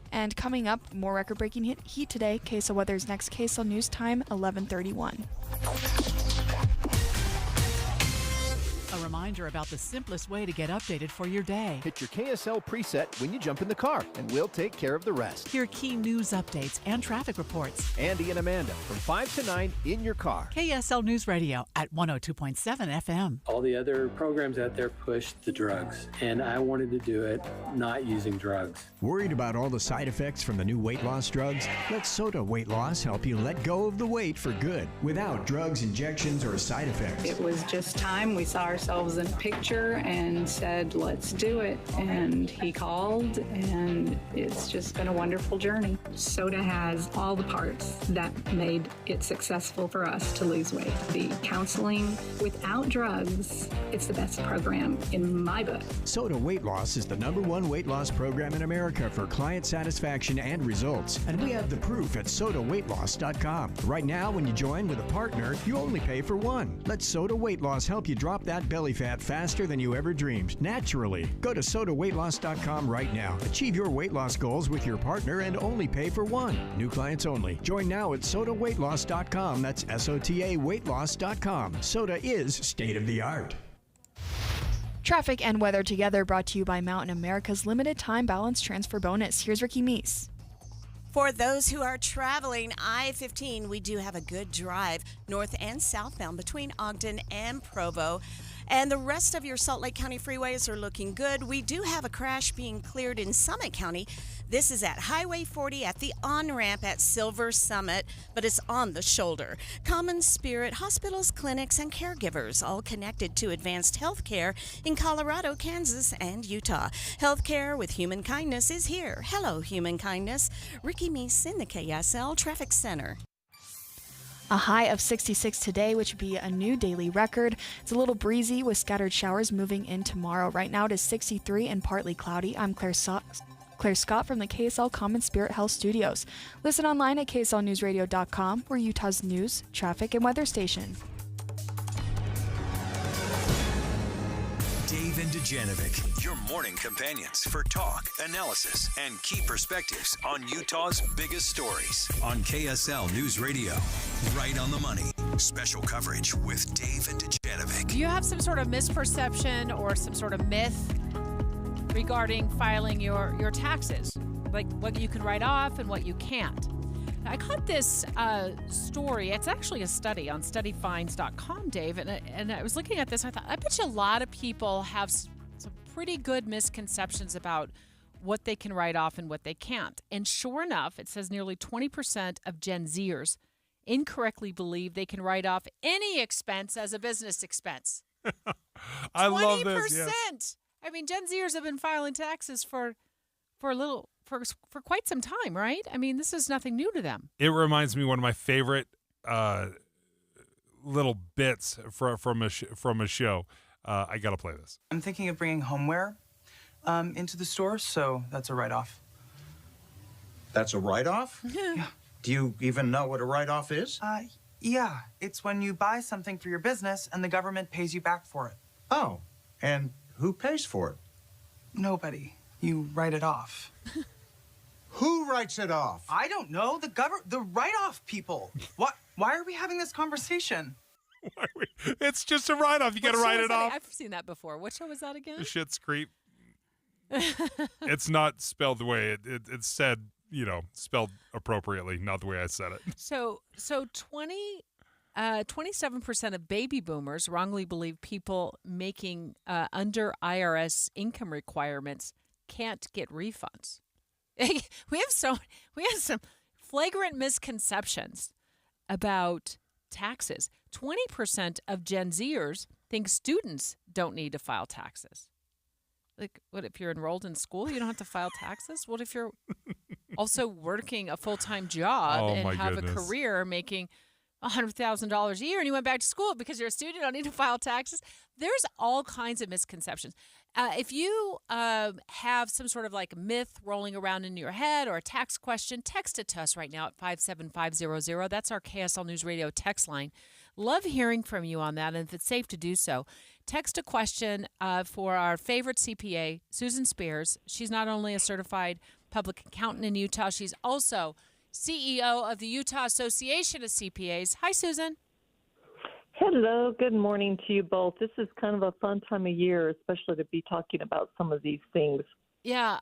[SPEAKER 20] And coming up, more record-breaking heat today. KSL Weather's next. KSL News Time, 11:31.
[SPEAKER 5] A reminder about the simplest way to get updated for your day.
[SPEAKER 9] Hit your KSL preset when you jump in the car, and we'll take care of the rest.
[SPEAKER 5] Hear key news updates and traffic reports.
[SPEAKER 9] Andy and Amanda from 5 to 9 in your car.
[SPEAKER 5] KSL News Radio at 102.7 FM.
[SPEAKER 23] All the other programs out there push the drugs, and I wanted to do it not using drugs.
[SPEAKER 24] Worried about all the side effects from the new weight loss drugs? Let Soda Weight Loss help you let go of the weight for good, without drugs, injections, or side effects.
[SPEAKER 25] It was just time. We saw ourselves in a picture and said, let's do it. And he called, and it's just been a wonderful journey. Soda has all the parts that made it successful for us to lose weight. The counseling without drugs, it's the best program in my book.
[SPEAKER 24] Soda Weight Loss is the #1 weight loss program in America for client satisfaction and results. And we have the proof at sodaweightloss.com. Right now, when you join with a partner, you only pay for one. Let Soda Weight Loss help you drop that belly fat faster than you ever dreamed, naturally. Go to sodaweightloss.com right now. Achieve your weight loss goals with your partner and only pay for one. New clients only. Join now at sodaweightloss.com. That's SOTA weightloss.com. Soda is state of the art.
[SPEAKER 20] Traffic and weather together brought to you by Mountain America's limited time balance transfer bonus. Here's Ricky Meese.
[SPEAKER 2] For those who are traveling I-15, we do have a good drive north and southbound between Ogden and Provo. And the rest of your Salt Lake County freeways are looking good. We do have a crash being cleared in Summit County. This is at Highway 40 at the on-ramp at Silver Summit, but it's on the shoulder. Common Spirit, hospitals, clinics, and caregivers all connected to advanced health care in Colorado, Kansas, and Utah. Healthcare with human kindness is here. Hello, human kindness. Ricky Meese in the KSL Traffic Center.
[SPEAKER 20] A high of 66 today, which would be a new daily record. It's a little breezy with scattered showers moving in tomorrow. Right now it is 63 and partly cloudy. I'm Claire Scott from the KSL Common Spirit Health Studios. Listen online at kslnewsradio.com. We're Utah's news, traffic, and weather station.
[SPEAKER 7] Dave and Dujanovic, your morning companions for talk, analysis, and key perspectives on Utah's biggest stories on KSL News Radio. Right on the money. Special coverage with Dave and Dujanovic.
[SPEAKER 14] Do you have some sort of misperception or some sort of myth regarding filing your taxes? Like what you can write off and what you can't? I caught this story. It's actually a study on studyfinds.com, Dave. And I was looking at this. I thought, I bet you a lot of people have some pretty good misconceptions about what they can write off and what they can't. And sure enough, it says nearly 20% of Gen Zers incorrectly believe they can write off any expense as a business expense.
[SPEAKER 15] I love this.
[SPEAKER 14] 20%. Yes. I mean, Gen Zers have been filing taxes for quite some time, right? I mean, this is nothing new to them.
[SPEAKER 15] It reminds me of one of my favorite little bits from a show. I got to play this.
[SPEAKER 3] I'm thinking of bringing homeware into the store, so that's a write-off.
[SPEAKER 6] That's a write-off?
[SPEAKER 3] Yeah.
[SPEAKER 6] Do you even know what a write-off is?
[SPEAKER 3] Yeah. It's when you buy something for your business and the government pays you back for it.
[SPEAKER 6] Oh, and who pays for it?
[SPEAKER 3] Nobody. You write it off.
[SPEAKER 6] Who writes it off?
[SPEAKER 3] I don't know. The write-off people. Why are we having this conversation?
[SPEAKER 15] It's just a write-off. You got to write it off.
[SPEAKER 14] I've seen that before. What show was that again?
[SPEAKER 15] Schitt's Creek. It's not spelled the way it's said, spelled appropriately, not the way I said it.
[SPEAKER 14] So 27% of baby boomers wrongly believe people making under IRS income requirements can't get refunds. We have some flagrant misconceptions about taxes. 20% of Gen Zers think students don't need to file taxes. Like, what if you're enrolled in school, you don't have to file taxes? What if you're also working a full-time job and have a career making $100,000 a year and you went back to school because you're a student, you don't need to file taxes? There's all kinds of misconceptions. If you have some sort of like myth rolling around in your head or a tax question, text it to us right now at 57500. That's our KSL News Radio text line. Love hearing from you on that, and if it's safe to do so, text a question for our favorite CPA, Susan Spears. She's not only a certified public accountant in Utah, she's also CEO of the Utah Association of CPAs. Hi, Susan.
[SPEAKER 12] Hello. Good morning to you both. This is kind of a fun time of year, especially to be talking about some of these things.
[SPEAKER 14] Yeah,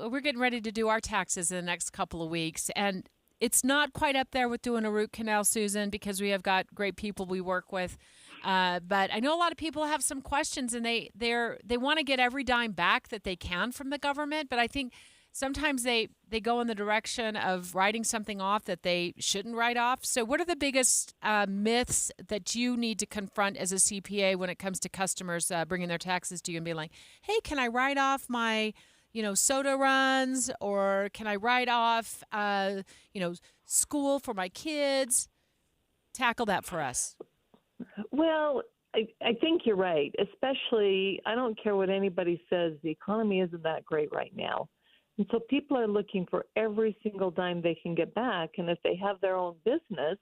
[SPEAKER 14] we're getting ready to do our taxes in the next couple of weeks, and it's not quite up there with doing a root canal, Susan, because we have got great people we work with. But I know a lot of people have some questions, and they want to get every dime back that they can from the government, but I think sometimes they go in the direction of writing something off that they shouldn't write off. So what are the biggest myths that you need to confront as a CPA when it comes to customers bringing their taxes to you and being like, hey, can I write off my soda runs, or can I write off school for my kids? Tackle that for us.
[SPEAKER 12] Well, I think you're right. Especially, I don't care what anybody says, the economy isn't that great right now. And so people are looking for every single dime they can get back. And if they have their own business,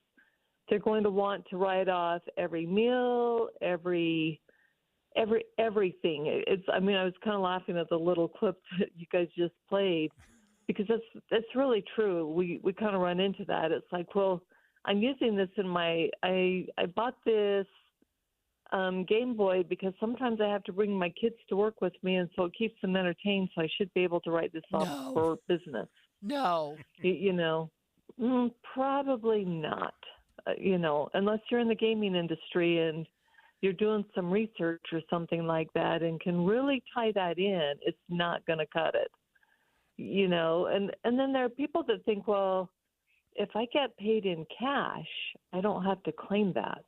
[SPEAKER 12] they're going to want to write off every meal, everything. I was kind of laughing at the little clip that you guys just played, because that's really true. We kind of run into that. It's like, well, I'm using this in I bought this Game Boy because sometimes I have to bring my kids to work with me, and so it keeps them entertained, so I should be able to write this off for business.
[SPEAKER 2] No.
[SPEAKER 12] Probably not. Unless you're in the gaming industry and you're doing some research or something like that and can really tie that in, it's not going to cut it. And then there are people that think, well, if I get paid in cash, I don't have to claim that.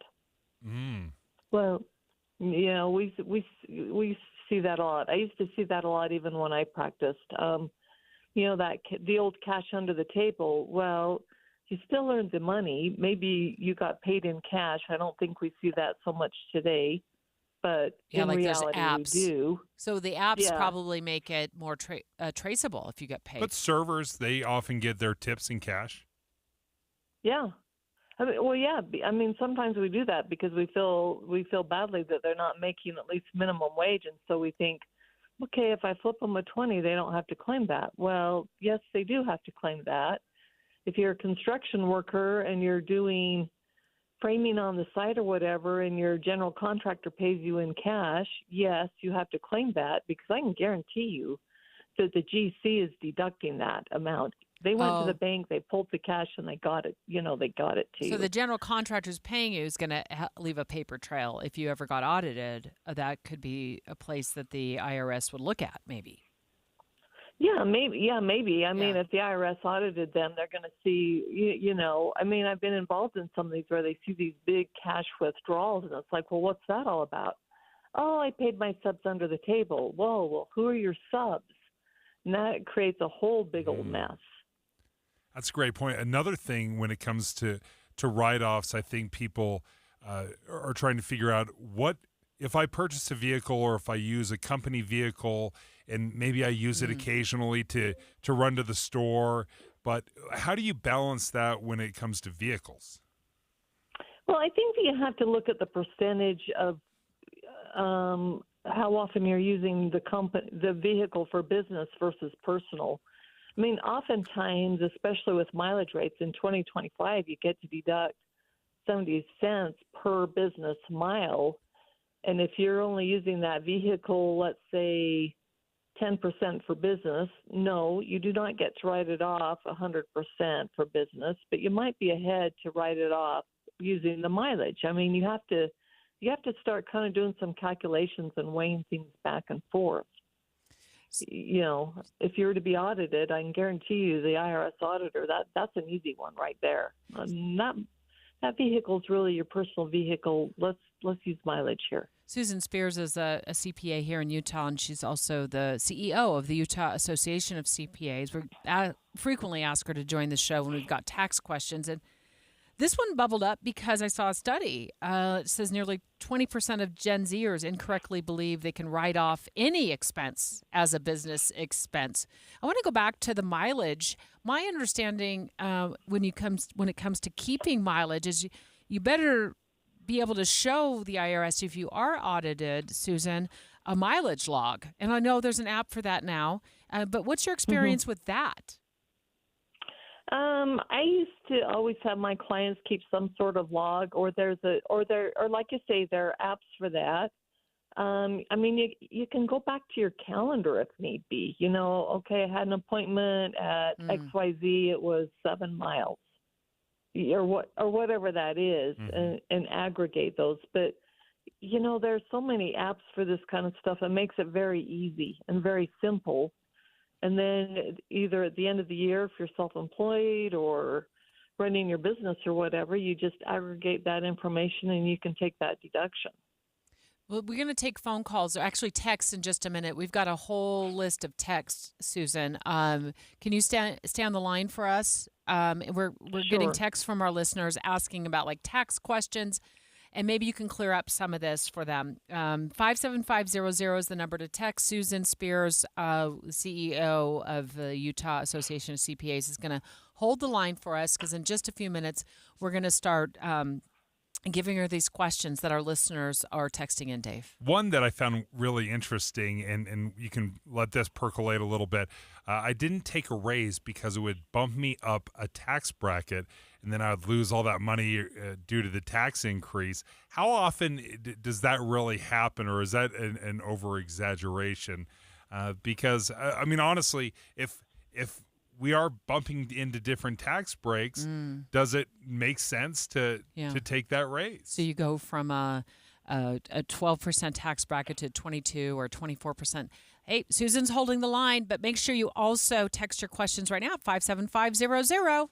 [SPEAKER 12] Well, we see that a lot. I used to see that a lot even when I practiced. The old cash under the table. Well, you still earned the money. Maybe you got paid in cash. I don't think we see that so much today, but in reality, we do.
[SPEAKER 14] So the apps probably make it more traceable if you get paid.
[SPEAKER 15] But servers, they often get their tips in cash.
[SPEAKER 12] Yeah. Sometimes we do that because we feel badly that they're not making at least minimum wage, and so we think, okay, if I flip them a 20, they don't have to claim that. Well, yes, they do have to claim that. If you're a construction worker and you're doing framing on the site or whatever, and your general contractor pays you in cash, yes, you have to claim that, because I can guarantee you that the GC is deducting that amount. They went to the bank, they pulled the cash, and they got it. They got it to you.
[SPEAKER 14] So the general contractor's paying you is going to leave a paper trail. If you ever got audited, that could be a place that the IRS would look at, maybe.
[SPEAKER 12] Yeah, maybe. I mean, if the IRS audited them, they're going to see, I've been involved in some of these where they see these big cash withdrawals, and it's like, well, what's that all about? Oh, I paid my subs under the table. Whoa, well, who are your subs? And that creates a whole big old mess.
[SPEAKER 15] That's a great point. Another thing when it comes to write-offs, I think people are trying to figure out what if I purchase a vehicle or if I use a company vehicle and maybe I use it occasionally to run to the store, but how do you balance that when it comes to vehicles?
[SPEAKER 12] Well, I think that you have to look at the percentage of how often you're using the vehicle for business versus personal. I mean, oftentimes, especially with mileage rates in 2025, you get to deduct 70 cents per business mile. And if you're only using that vehicle, let's say 10% for business, no, you do not get to write it off 100% for business, but you might be ahead to write it off using the mileage. I mean, you have to start kind of doing some calculations and weighing things back and forth. If you were to be audited, I can guarantee you the IRS auditor, that's an easy one right there. That vehicle is really your personal vehicle. Let's use mileage here.
[SPEAKER 14] Susan Spears is a CPA here in Utah, and she's also the CEO of the Utah Association of CPAs. We frequently ask her to join the show when we've got tax questions. And this one bubbled up because I saw a study. It says nearly 20% of Gen Zers incorrectly believe they can write off any expense as a business expense. I want to go back to the mileage. My understanding when it comes to keeping mileage is you better be able to show the IRS, if you are audited, Susan, a mileage log. And I know there's an app for that now. But what's your experience with that?
[SPEAKER 12] I used to always have my clients keep some sort of log, or like you say, there are apps for that. You can go back to your calendar if need be. Okay, I had an appointment at XYZ. It was 7 miles, or whatever that is, and aggregate those. But there's so many apps for this kind of stuff. It makes it very easy and very simple. And then either at the end of the year, if you're self-employed or running your business or whatever, you just aggregate that information and you can take that deduction.
[SPEAKER 14] Well, we're going to take phone calls, or actually texts in just a minute. We've got a whole list of texts, Susan. Can you stay on the line for us? We're getting texts from our listeners asking about tax questions, and maybe you can clear up some of this for them. 57500 is the number to text. Susan Spears, CEO of the Utah Association of CPAs, is going to hold the line for us, because in just a few minutes, we're going to start giving her these questions that our listeners are texting in, Dave.
[SPEAKER 15] One that I found really interesting, and you can let this percolate a little bit. I didn't take a raise because it would bump me up a tax bracket, and then I would lose all that money due to the tax increase. How often does that really happen, or is that an over-exaggeration? Because, honestly, if we are bumping into different tax breaks. Does it make sense to take that raise?
[SPEAKER 14] So you go from a 12% tax bracket to 22 or 24%. Hey, Susan's holding the line, but make sure you also text your questions right now at 57500.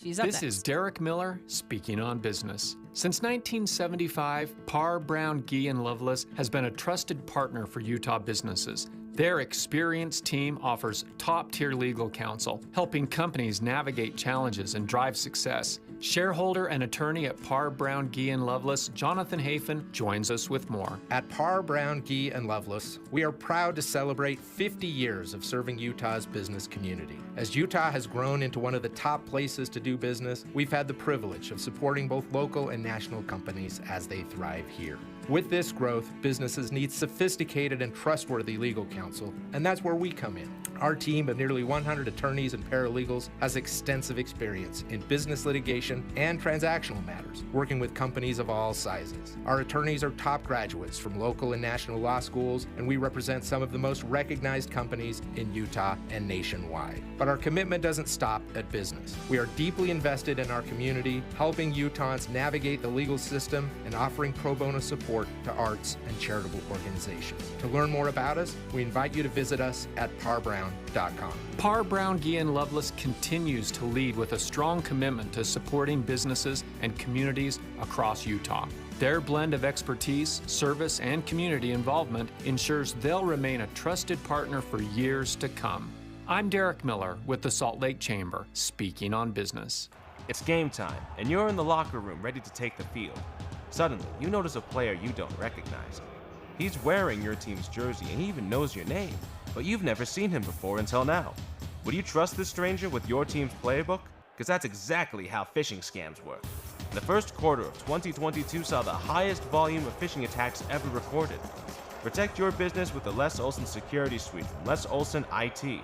[SPEAKER 14] She's up
[SPEAKER 11] This
[SPEAKER 14] next.
[SPEAKER 11] is Derek Miller speaking on business. Since 1975, Parr, Brown, Gee, and Loveless has been a trusted partner for Utah businesses. Their experienced team offers top-tier legal counsel, helping companies navigate challenges and drive success. Shareholder and attorney at Parr, Brown, Gee, and Loveless, Jonathan Hafen, joins us with more.
[SPEAKER 13] At Parr, Brown, Gee, and Loveless, we are proud to celebrate 50 years of serving Utah's business community. As Utah has grown into one of the top places to do business, we've had the privilege of supporting both local and national companies as they thrive here. With this growth, businesses need sophisticated and trustworthy legal counsel, and that's where we come in. Our team of nearly 100 attorneys and paralegals has extensive experience in business litigation and transactional matters, working with companies of all sizes. Our attorneys are top graduates from local and national law schools, and we represent some of the most recognized companies in Utah and nationwide. But our commitment doesn't stop at business. We are deeply invested in our community, helping Utahns navigate the legal system and offering pro bono support to arts and charitable organizations. To learn more about us, we invite you to visit us at parbrown.com.
[SPEAKER 11] Parr, Brown, Gee, and Loveless continues to lead with a strong commitment to supporting businesses and communities across Utah. Their blend of expertise, service, and community involvement ensures they'll remain a trusted partner for years to come. I'm Derek Miller with the Salt Lake Chamber, speaking on business.
[SPEAKER 16] It's game time, and you're in the locker room ready to take the field. Suddenly, you notice a player you don't recognize. He's wearing your team's jersey and he even knows your name, but you've never seen him before until now. Would you trust this stranger with your team's playbook? Because that's exactly how phishing scams work. The first quarter of 2022 saw the highest volume of phishing attacks ever recorded. Protect your business with the Les Olson Security Suite from Les Olson IT.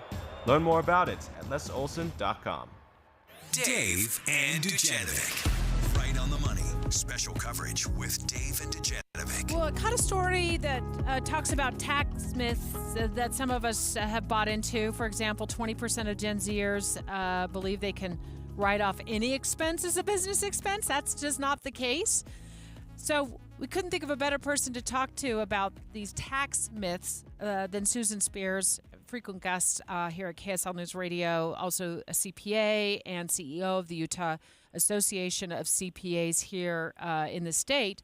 [SPEAKER 16] Learn more about it at lesolson.com.
[SPEAKER 7] Dave and Dujanovic. Right on the money. Special coverage with Dave and Dujanovic.
[SPEAKER 14] Well, it caught a story that talks about tax myths that some of us have bought into. For example, 20% of Gen Zers believe they can write off any expense as a business expense. That's just not the case. So we couldn't think of a better person to talk to about these tax myths than Susan Spears, frequent guest here at KSL News Radio, also a CPA and CEO of the Utah Association of CPAs here in the state.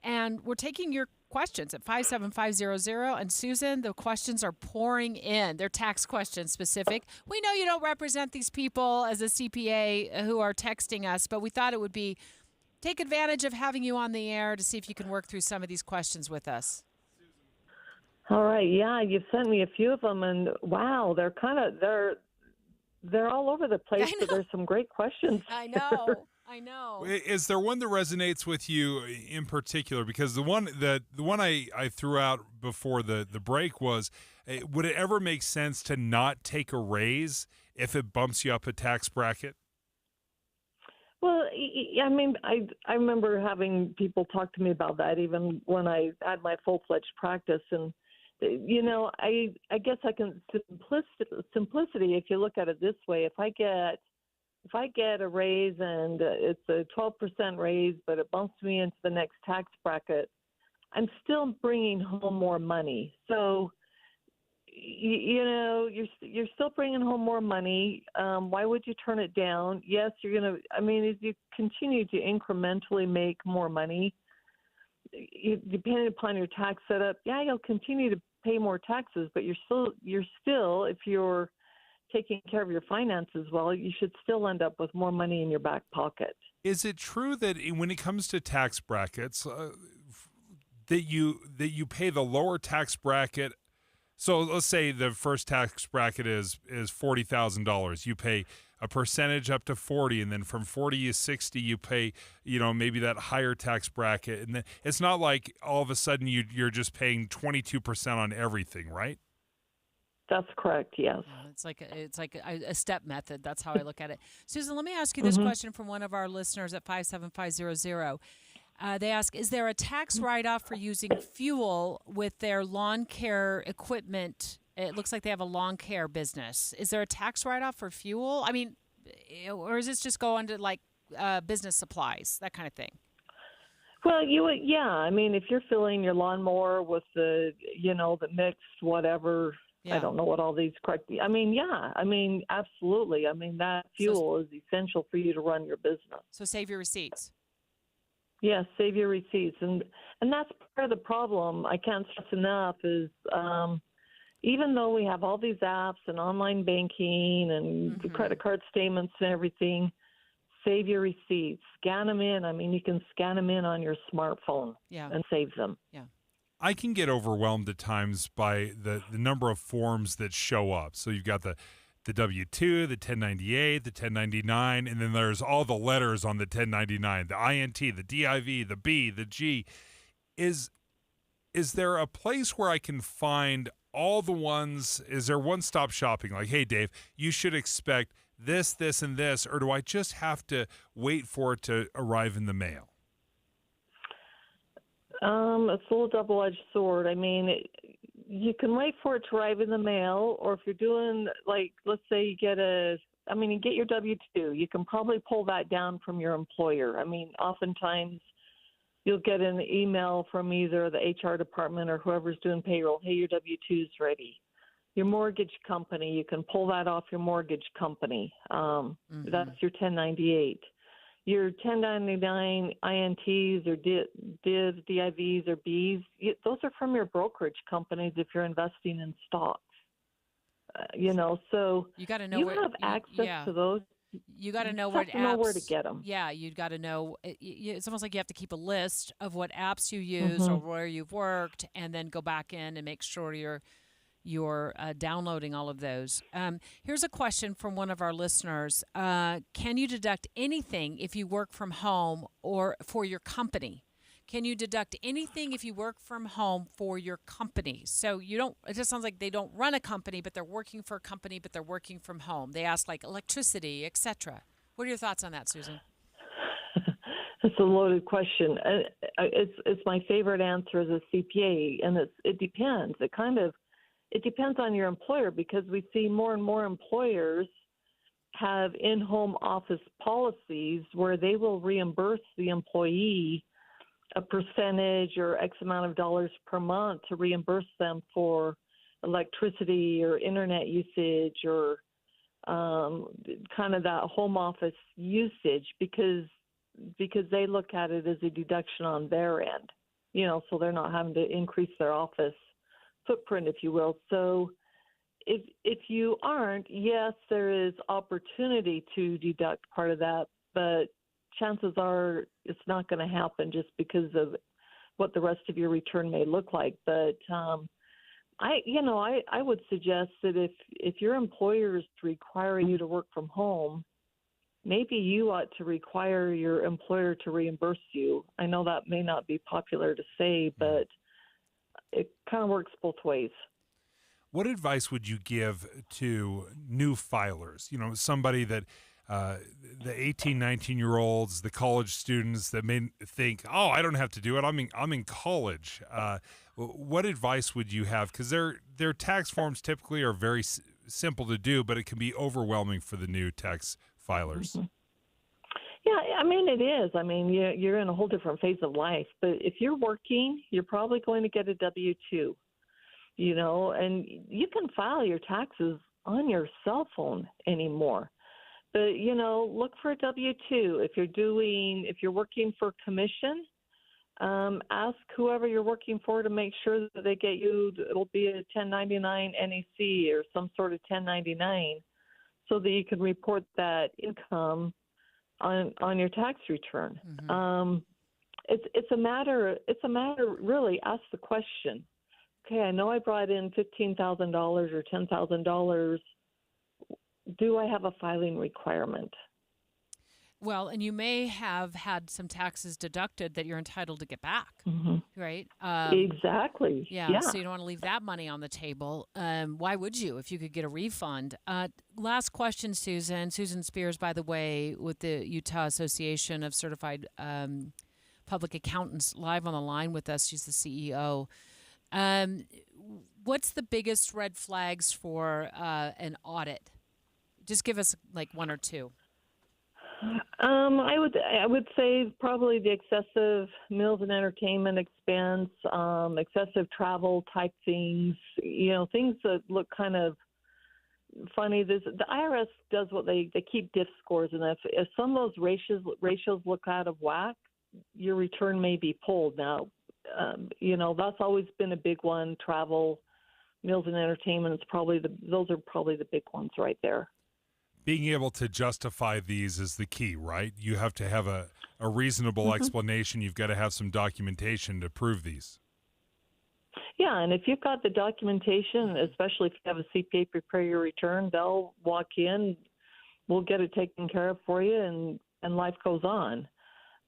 [SPEAKER 14] And we're taking your questions at 57500. And Susan, the questions are pouring in. They're tax questions specific. We know you don't represent these people as a CPA who are texting us, but we thought it would be take advantage of having you on the air to see if you can work through some of these questions with us.
[SPEAKER 12] All right. Yeah, you've sent me a few of them, and wow, they're all over the place. But there's some great questions.
[SPEAKER 14] I know. I know.
[SPEAKER 15] Is there one that resonates with you in particular? Because the one I threw out before the break was, would it ever make sense to not take a raise if it bumps you up a tax bracket?
[SPEAKER 12] Well, I mean, I remember having people talk to me about that even when I had my full-fledged practice. And, you know, I guess I can simplicity, if you look at it this way, if I get a raise and it's a 12% raise, but it bumps me into the next tax bracket, I'm still bringing home more money. So, you know, you're still bringing home more money. Why would you turn it down? Yes, you're going to, I mean, as you continue to incrementally make more money, depending upon your tax setup, yeah, you'll continue to pay more taxes, but you're still, if you're taking care of your finances well, you should still end up with more money in your back pocket.
[SPEAKER 15] Is it true that when it comes to tax brackets, that you pay the lower tax bracket? So let's say the first tax bracket is $40,000. You pay a percentage up to 40, and then from 40 to 60, you pay, you know, maybe that higher tax bracket. And then it's not like all of a sudden you're just paying 22% on everything, right?
[SPEAKER 12] That's correct. Yes.
[SPEAKER 14] It's like a step method. That's how I look at it. Susan, let me ask you this question from one of our listeners at 57500. They ask, is there a tax write-off for using fuel with their lawn care equipment It looks like they have a lawn care business. Is there a tax write-off for fuel? I mean, or is this just go under like business supplies, that kind of thing?
[SPEAKER 12] Well, I mean, if you're filling your lawnmower with the mixed whatever, I don't know what all these correct. I mean, absolutely. I mean, that fuel is essential for you to run your business.
[SPEAKER 14] So save your receipts.
[SPEAKER 12] Yes, save your receipts, and that's part of the problem. I can't stress enough is even though we have all these apps and online banking and credit card statements and everything, save your receipts, scan them in. I mean, you can scan them in on your smartphone and save them.
[SPEAKER 14] Yeah.
[SPEAKER 15] I can get overwhelmed at times by the number of forms that show up. So you've got the W-2, the 1098, the 1099, and then there's all the letters on the 1099, the INT, the DIV, the B, the G. Is there a place where I can find all the ones? Is there one-stop shopping? Like, hey, Dave, you should expect this, this, and this, or do I just have to wait for it to arrive in the mail?
[SPEAKER 12] It's a little double-edged sword. I mean, you can wait for it to arrive in the mail, or if you're doing, like, let's say you get your W-2, you can probably pull that down from your employer. I mean, oftentimes you'll get an email from either the HR department or whoever's doing payroll, hey, your W-2's ready. Your mortgage company, you can pull that off your mortgage company. That's your 1098. Your 1099 INTs or DIVs, DIVs, or Bs, those are from your brokerage companies if you're investing in stocks. So
[SPEAKER 14] you got to know
[SPEAKER 12] you
[SPEAKER 14] where
[SPEAKER 12] have access to those.
[SPEAKER 14] You got to know
[SPEAKER 12] where to get them.
[SPEAKER 14] Yeah, you got to know. It's almost like you have to keep a list of what apps you use or where you've worked, and then go back in and make sure you're downloading all of those. Here's a question from one of our listeners. Can you deduct anything if you work from home or for your company? Can you deduct anything if you work from home for your company? So it just sounds like they don't run a company, but they're working for a company, but they're working from home. They ask like electricity, etc. What are your thoughts on that, Susan?
[SPEAKER 12] That's a loaded question. It's my favorite answer as a CPA, and it depends. It depends on your employer, because we see more and more employers have in-home office policies where they will reimburse the employee a percentage or X amount of dollars per month to reimburse them for electricity or internet usage or kind of that home office usage, because they look at it as a deduction on their end, so they're not having to increase their office footprint, if you will. So if you aren't, yes, there is opportunity to deduct part of that, but chances are it's not going to happen just because of what the rest of your return may look like. But I would suggest that if your employer is requiring you to work from home, maybe you ought to require your employer to reimburse you. I know that may not be popular to say, but it kind of works both ways.
[SPEAKER 15] What advice would you give to new filers? Somebody that the 18, 19-year-olds, the college students that may think, oh, I don't have to do it. I'm in college. What advice would you have? Because their tax forms typically are very simple to do, but it can be overwhelming for the new tax filers.
[SPEAKER 12] Mm-hmm. Yeah, I mean, it is. I mean, you're in a whole different phase of life. But if you're working, you're probably going to get a W-2, and you can file your taxes on your cell phone anymore. But, look for a W-2. If you're working for commission, ask whoever you're working for to make sure that they get you, it'll be a 1099 NEC or some sort of 1099 so that you can report that income on your tax return. Mm-hmm. It's a matter really, ask the question. Okay, I know I brought in $15,000 or $10,000. Do I have a filing requirement?
[SPEAKER 14] Well, and you may have had some taxes deducted that you're entitled to get back, right?
[SPEAKER 12] Exactly.
[SPEAKER 14] Yeah, so you don't want to leave that money on the table. Why would you if you could get a refund? Last question, Susan. Susan Spears, by the way, with the Utah Association of Certified Public Accountants, live on the line with us. She's the CEO. What's the biggest red flags for an audit? Just give us like one or two.
[SPEAKER 12] I would say probably the excessive meals and entertainment expense, excessive travel type things. Things that look kind of funny. The IRS does what they keep DIF scores, and if some of those ratios look out of whack, your return may be pulled. Now, that's always been a big one. Travel, meals and entertainment those are probably the big ones right there.
[SPEAKER 15] Being able to justify these is the key, right? You have to have a reasonable explanation. You've got to have some documentation to prove these.
[SPEAKER 12] Yeah, and if you've got the documentation, especially if you have a CPA prepare your return, they'll walk in, we'll get it taken care of for you, and life goes on.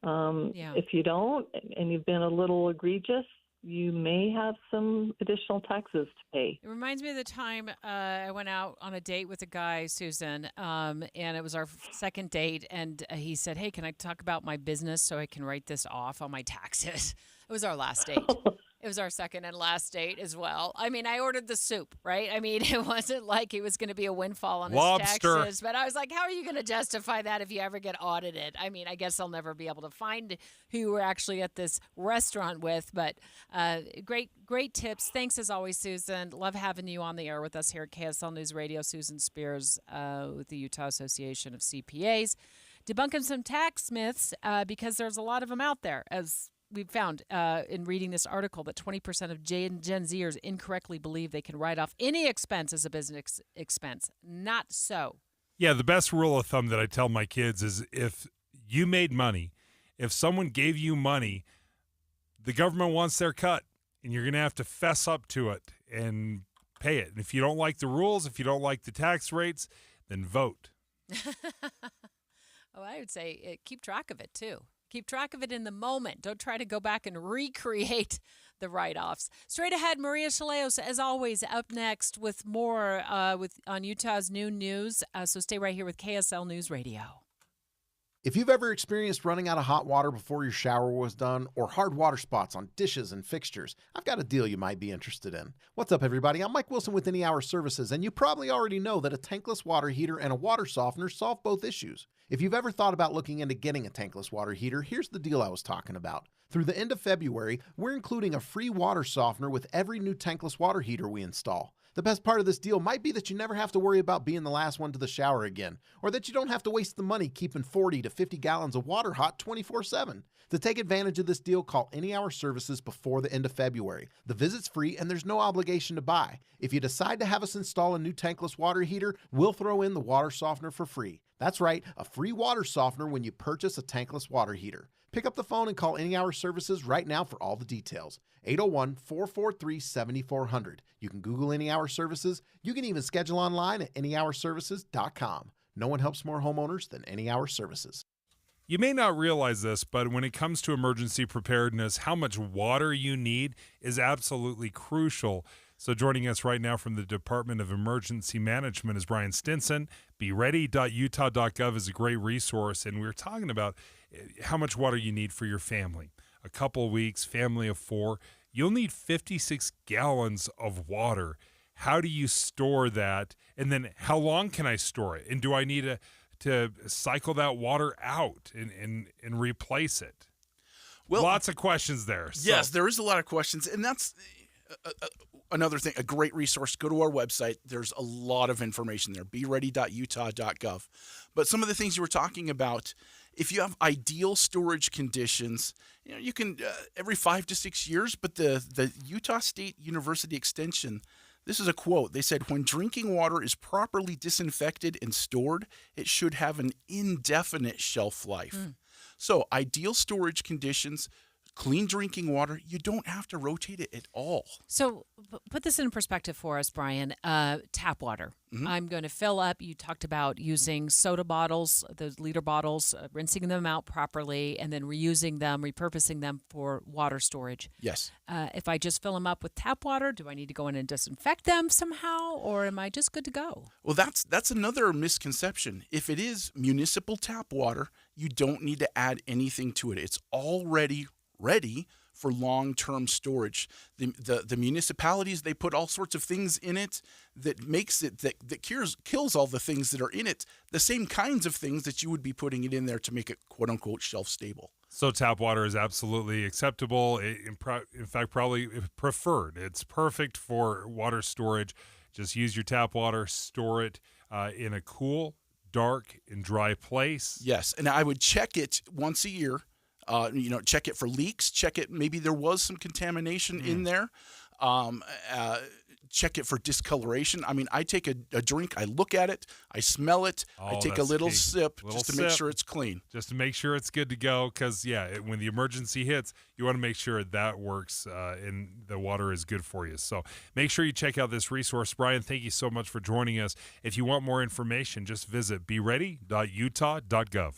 [SPEAKER 12] If you don't, and you've been a little egregious, you may have some additional taxes to pay.
[SPEAKER 14] It reminds me of the time I went out on a date with a guy, Susan, and it was our second date, and he said, "Hey, can I talk about my business so I can write this off on my taxes?" It was our last date. It was our second and last date as well. I mean, I ordered the soup, right? I mean, it wasn't like it was going to be a windfall on his taxes. But I was like, how are you going to justify that if you ever get audited? I mean, I guess I'll never be able to find who you were actually at this restaurant with. But great tips. Thanks as always, Susan. Love having you on the air with us here at KSL News Radio. Susan Spears with the Utah Association of CPAs. Debunking some tax myths because there's a lot of them out there, as we've found in reading this article that 20% of Gen Zers incorrectly believe they can write off any expense as a business expense. Not so.
[SPEAKER 15] Yeah, the best rule of thumb that I tell my kids is if you made money, if someone gave you money, the government wants their cut, and you're going to have to fess up to it and pay it. And if you don't like the rules, if you don't like the tax rates, then vote.
[SPEAKER 14] I would say keep track of it, too. Keep track of it in the moment. Don't try to go back and recreate the write-offs. Straight ahead, Maria Chaleos, as always, up next with more on Utah's new news. So stay right here with KSL News Radio.
[SPEAKER 1] If you've ever experienced running out of hot water before your shower was done, or hard water spots on dishes and fixtures, I've got a deal you might be interested in. What's up, everybody? I'm Mike Wilson with Any Hour Services, and you probably already know that a tankless water heater and a water softener solve both issues. If you've ever thought about looking into getting a tankless water heater, here's the deal I was talking about. Through the end of February, we're including a free water softener with every new tankless water heater we install. The best part of this deal might be that you never have to worry about being the last one to the shower again, or that you don't have to waste the money keeping 40 to 50 gallons of water hot 24/7. To take advantage of this deal, call Any Hour Services before the end of February. The visit's free and there's no obligation to buy. If you decide to have us install a new tankless water heater, we'll throw in the water softener for free. That's right, a free water softener when you purchase a tankless water heater. Pick up the phone and call Any Hour Services right now for all the details. 801-443-7400. You can Google Any Hour Services. You can even schedule online at anyhourservices.com. No one helps more homeowners than Any Hour Services.
[SPEAKER 15] You may not realize this, but when it comes to emergency preparedness, how much water you need is absolutely crucial. So joining us right now from the Department of Emergency Management is Brian Stinson. BeReady.utah.gov is a great resource, and we're talking about how much water you need for your family. A couple weeks, family of 4, you'll need 56 gallons of water. How do you store that? And then how long can I store it? And do I need to cycle that water out and replace it? Well, lots of questions there.
[SPEAKER 4] Yes, there is a lot of questions, and that's another thing, a great resource. Go to our website. There's a lot of information there, beready.utah.gov. But some of the things you were talking about, if you have ideal storage conditions, you can every 5 to 6 years, but the Utah State University Extension, this is a quote. They said, when drinking water is properly disinfected and stored, it should have an indefinite shelf life. So ideal storage conditions, clean drinking water, you don't have to rotate it at all.
[SPEAKER 14] So put this in perspective for us, Brian. Tap water. Mm-hmm. I'm going to fill up. You talked about using soda bottles, those liter bottles, rinsing them out properly, and then reusing them, repurposing them for water storage.
[SPEAKER 4] Yes.
[SPEAKER 14] If I just fill them up with tap water, do I need to go in and disinfect them somehow, or am I just good to go?
[SPEAKER 4] Well, that's another misconception. If it is municipal tap water, you don't need to add anything to it. It's already ready for long-term storage. The municipalities, they put all sorts of things in it that makes it that kills all the things that are in it, the same kinds of things that you would be putting it in there to make it quote unquote shelf stable.
[SPEAKER 15] So tap water is absolutely acceptable. In fact, probably preferred. It's perfect for water storage. Just use your tap water, store it in a cool, dark, and dry place.
[SPEAKER 4] Yes, and I would check it once a year. Check it for leaks. Check it. Maybe there was some contamination in there. Check it for discoloration. I mean, I take a drink, I look at it, I smell it, I take a little sip just to make sure it's clean.
[SPEAKER 15] Just to make sure it's good to go, because, when the emergency hits, you want to make sure that works and the water is good for you. So make sure you check out this resource. Brian, thank you so much for joining us. If you want more information, just visit beready.utah.gov.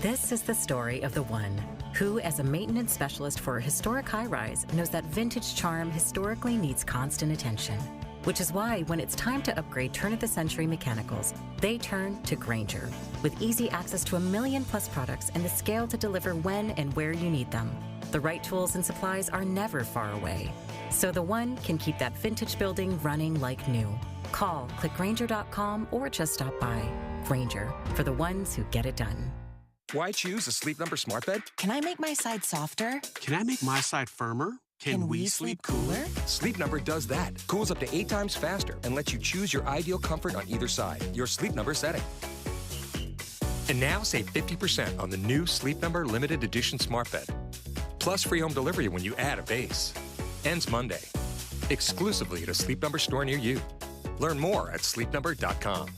[SPEAKER 8] This is the story of the one who, as a maintenance specialist for a historic high-rise, knows that vintage charm historically needs constant attention. Which is why, when it's time to upgrade turn-of-the-century mechanicals, they turn to Grainger. With easy access to 1 million-plus products and the scale to deliver when and where you need them. The right tools and supplies are never far away. So the one can keep that vintage building running like new. Call, click Grainger.com, or just stop by. Grainger, for the ones who get it done.
[SPEAKER 10] Why choose a Sleep Number smart bed?
[SPEAKER 17] Can I make my side softer?
[SPEAKER 10] Can I make my side firmer? Can we sleep cooler? Sleep Number does that. Cools up to 8 times faster and lets you choose your ideal comfort on either side. Your Sleep Number setting. And now save 50% on the new Sleep Number limited edition smart bed. Plus free home delivery when you add a base. Ends Monday. Exclusively at a Sleep Number store near you. Learn more at sleepnumber.com.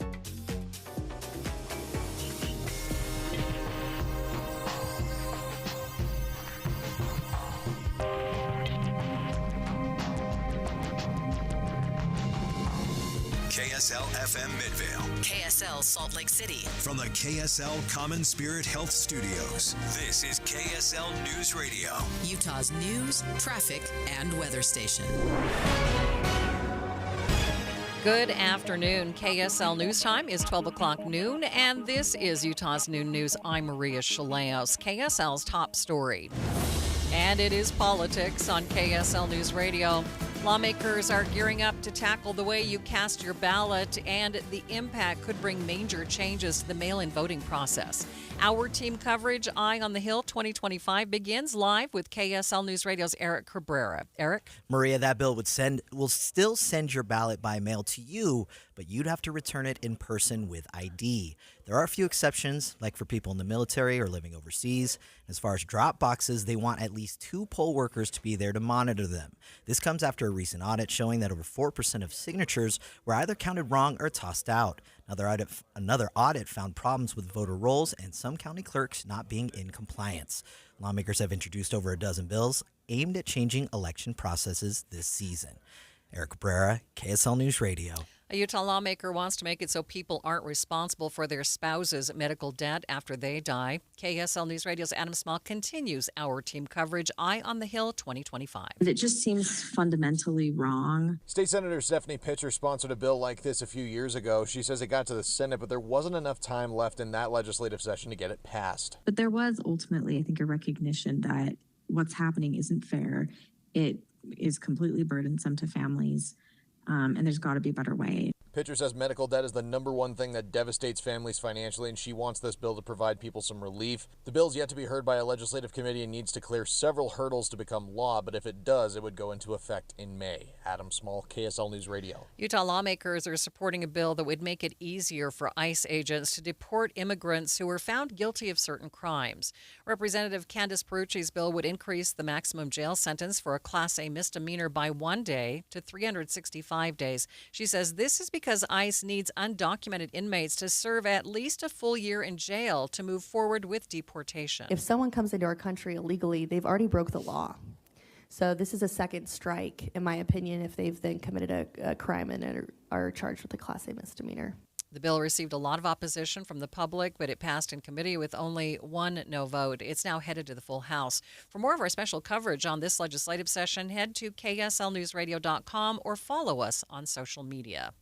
[SPEAKER 18] KSL FM Midvale.
[SPEAKER 17] KSL Salt Lake City.
[SPEAKER 18] From the KSL Common Spirit Health Studios, this is KSL News Radio.
[SPEAKER 17] Utah's news, traffic, and weather station.
[SPEAKER 19] Good afternoon. KSL News Time is 12 o'clock noon, and this is Utah's Noon News. I'm Maria Chaleos. KSL's top story. And it is politics on KSL News Radio. Lawmakers are gearing up to tackle the way you cast your ballot, and the impact could bring major changes to the mail-in voting process. Our team coverage, Eye on the Hill 2025, begins live with KSL News Radio's Eric Cabrera. Eric?
[SPEAKER 22] Maria, that bill will still send your ballot by mail to you, but you'd have to return it in person with ID. There are a few exceptions, like for people in the military or living overseas. As far as drop boxes, they want at least 2 poll workers to be there to monitor them. This comes after a recent audit showing that over 4% of signatures were either counted wrong or tossed out. Another audit found problems with voter rolls and some county clerks not being in compliance. Lawmakers have introduced over a dozen bills aimed at changing election processes this season. Eric Cabrera, KSL News Radio.
[SPEAKER 19] A Utah lawmaker wants to make it so people aren't responsible for their spouse's medical debt after they die. KSL News Radio's Adam Small continues our team coverage, Eye on the Hill 2025.
[SPEAKER 26] It just seems fundamentally wrong.
[SPEAKER 27] State Senator Stephanie Pitcher sponsored a bill like this a few years ago. She says it got to the Senate, but there wasn't enough time left in that legislative session to get it passed.
[SPEAKER 26] But there was ultimately, I think, a recognition that what's happening isn't fair. It is completely burdensome to families. And there's got to be a better way.
[SPEAKER 27] Pitcher says medical debt is the #1 thing that devastates families financially, and she wants this bill to provide people some relief. The bill's yet to be heard by a legislative committee and needs to clear several hurdles to become law, but if it does, it would go into effect in May. Adam Small, KSL News Radio.
[SPEAKER 19] Utah lawmakers are supporting a bill that would make it easier for ICE agents to deport immigrants who were found guilty of certain crimes. Representative Candace Perucci's bill would increase the maximum jail sentence for a Class A misdemeanor by 1 day to 365 days. She says this is because ICE needs undocumented inmates to serve at least a full year in jail to move forward with deportation.
[SPEAKER 29] If someone comes into our country illegally, they've already broke the law. So this is a second strike, in my opinion, if they've then committed a crime and are charged with a Class A misdemeanor.
[SPEAKER 19] The bill received a lot of opposition from the public, but it passed in committee with only 1 no vote. It's now headed to the full House. For more of our special coverage on this legislative session, head to kslnewsradio.com or follow us on social media.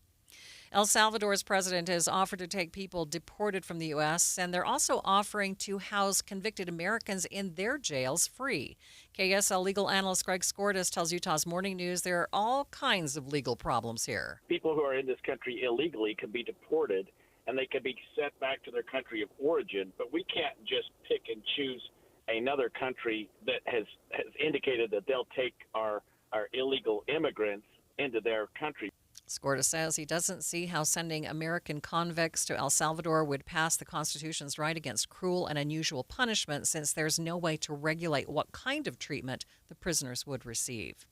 [SPEAKER 19] El Salvador's president has offered to take people deported from the U.S., and they're also offering to house convicted Americans in their jails free. KSL legal analyst Greg Skordas tells Utah's Morning News there are all kinds of legal problems here.
[SPEAKER 5] People who are in this country illegally can be deported, and they can be sent back to their country of origin, but we can't just pick and choose another country that has indicated that they'll take our illegal immigrants into their country.
[SPEAKER 19] Skorda says he doesn't see how sending American convicts to El Salvador would pass the Constitution's right against cruel and unusual punishment, since there's no way to regulate what kind of treatment the prisoners would receive.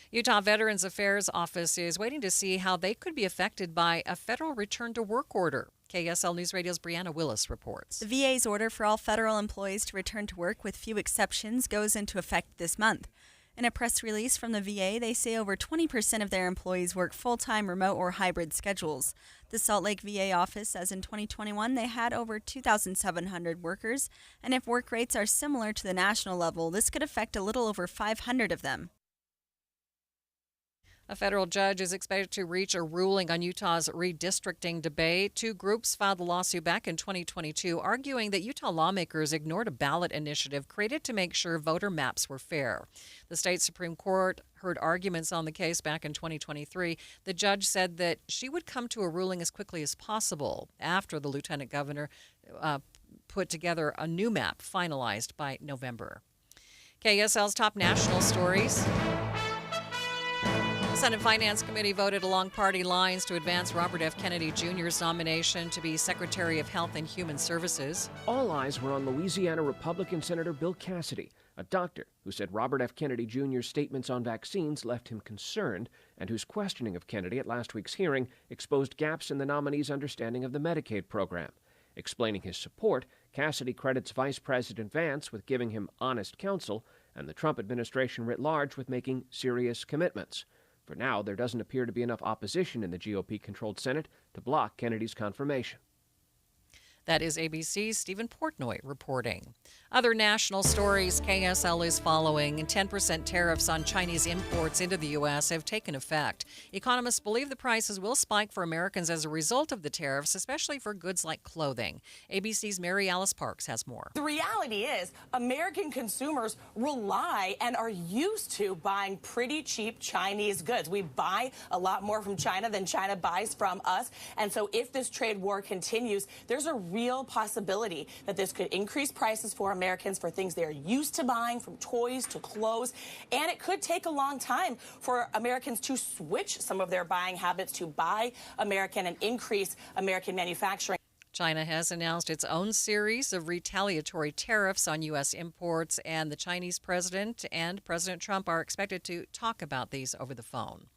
[SPEAKER 19] Utah Veterans Affairs Office is waiting to see how they could be affected by a federal return to work order. KSL News Radio's Brianna Willis reports.
[SPEAKER 6] The VA's order for all federal employees to return to work with few exceptions goes into effect this month. In a press release from the VA, they say over 20% of their employees work full-time, remote, or hybrid schedules. The Salt Lake VA office says in 2021 they had over 2,700 workers, and if work rates are similar to the national level, this could affect a little over 500 of them.
[SPEAKER 19] A federal judge is expected to reach a ruling on Utah's redistricting debate. Two groups filed a lawsuit back in 2022 arguing that Utah lawmakers ignored a ballot initiative created to make sure voter maps were fair. The state Supreme Court heard arguments on the case back in 2023. The judge said that she would come to a ruling as quickly as possible after the lieutenant governor put together a new map finalized by November. KSL's top national stories. The Senate Finance Committee voted along party lines to advance Robert F. Kennedy Jr.'s nomination to be Secretary of Health and Human Services.
[SPEAKER 9] All eyes were on Louisiana Republican Senator Bill Cassidy, a doctor who said Robert F. Kennedy Jr.'s statements on vaccines left him concerned, and whose questioning of Kennedy at last week's hearing exposed gaps in the nominee's understanding of the Medicaid program. Explaining his support, Cassidy credits Vice President Vance with giving him honest counsel, and the Trump administration writ large with making serious commitments. For now, there doesn't appear to be enough opposition in the GOP-controlled Senate to block Kennedy's confirmation.
[SPEAKER 19] That is ABC's Stephen Portnoy reporting. Other national stories KSL is following. 10% tariffs on Chinese imports into the U.S. have taken effect. Economists believe the prices will spike for Americans as a result of the tariffs, especially for goods like clothing. ABC's Mary Alice Parks has more.
[SPEAKER 20] The reality is American consumers rely and are used to buying pretty cheap Chinese goods. We buy a lot more from China than China buys from us. And so if this trade war continues, there's a real possibility that this could increase prices for Americans for things they're used to buying, from toys to clothes. And it could take a long time for Americans to switch some of their buying habits to buy American and increase American manufacturing.
[SPEAKER 19] China has announced its own series of retaliatory tariffs on U.S. imports, and the Chinese president and President Trump are expected to talk about these over the phone.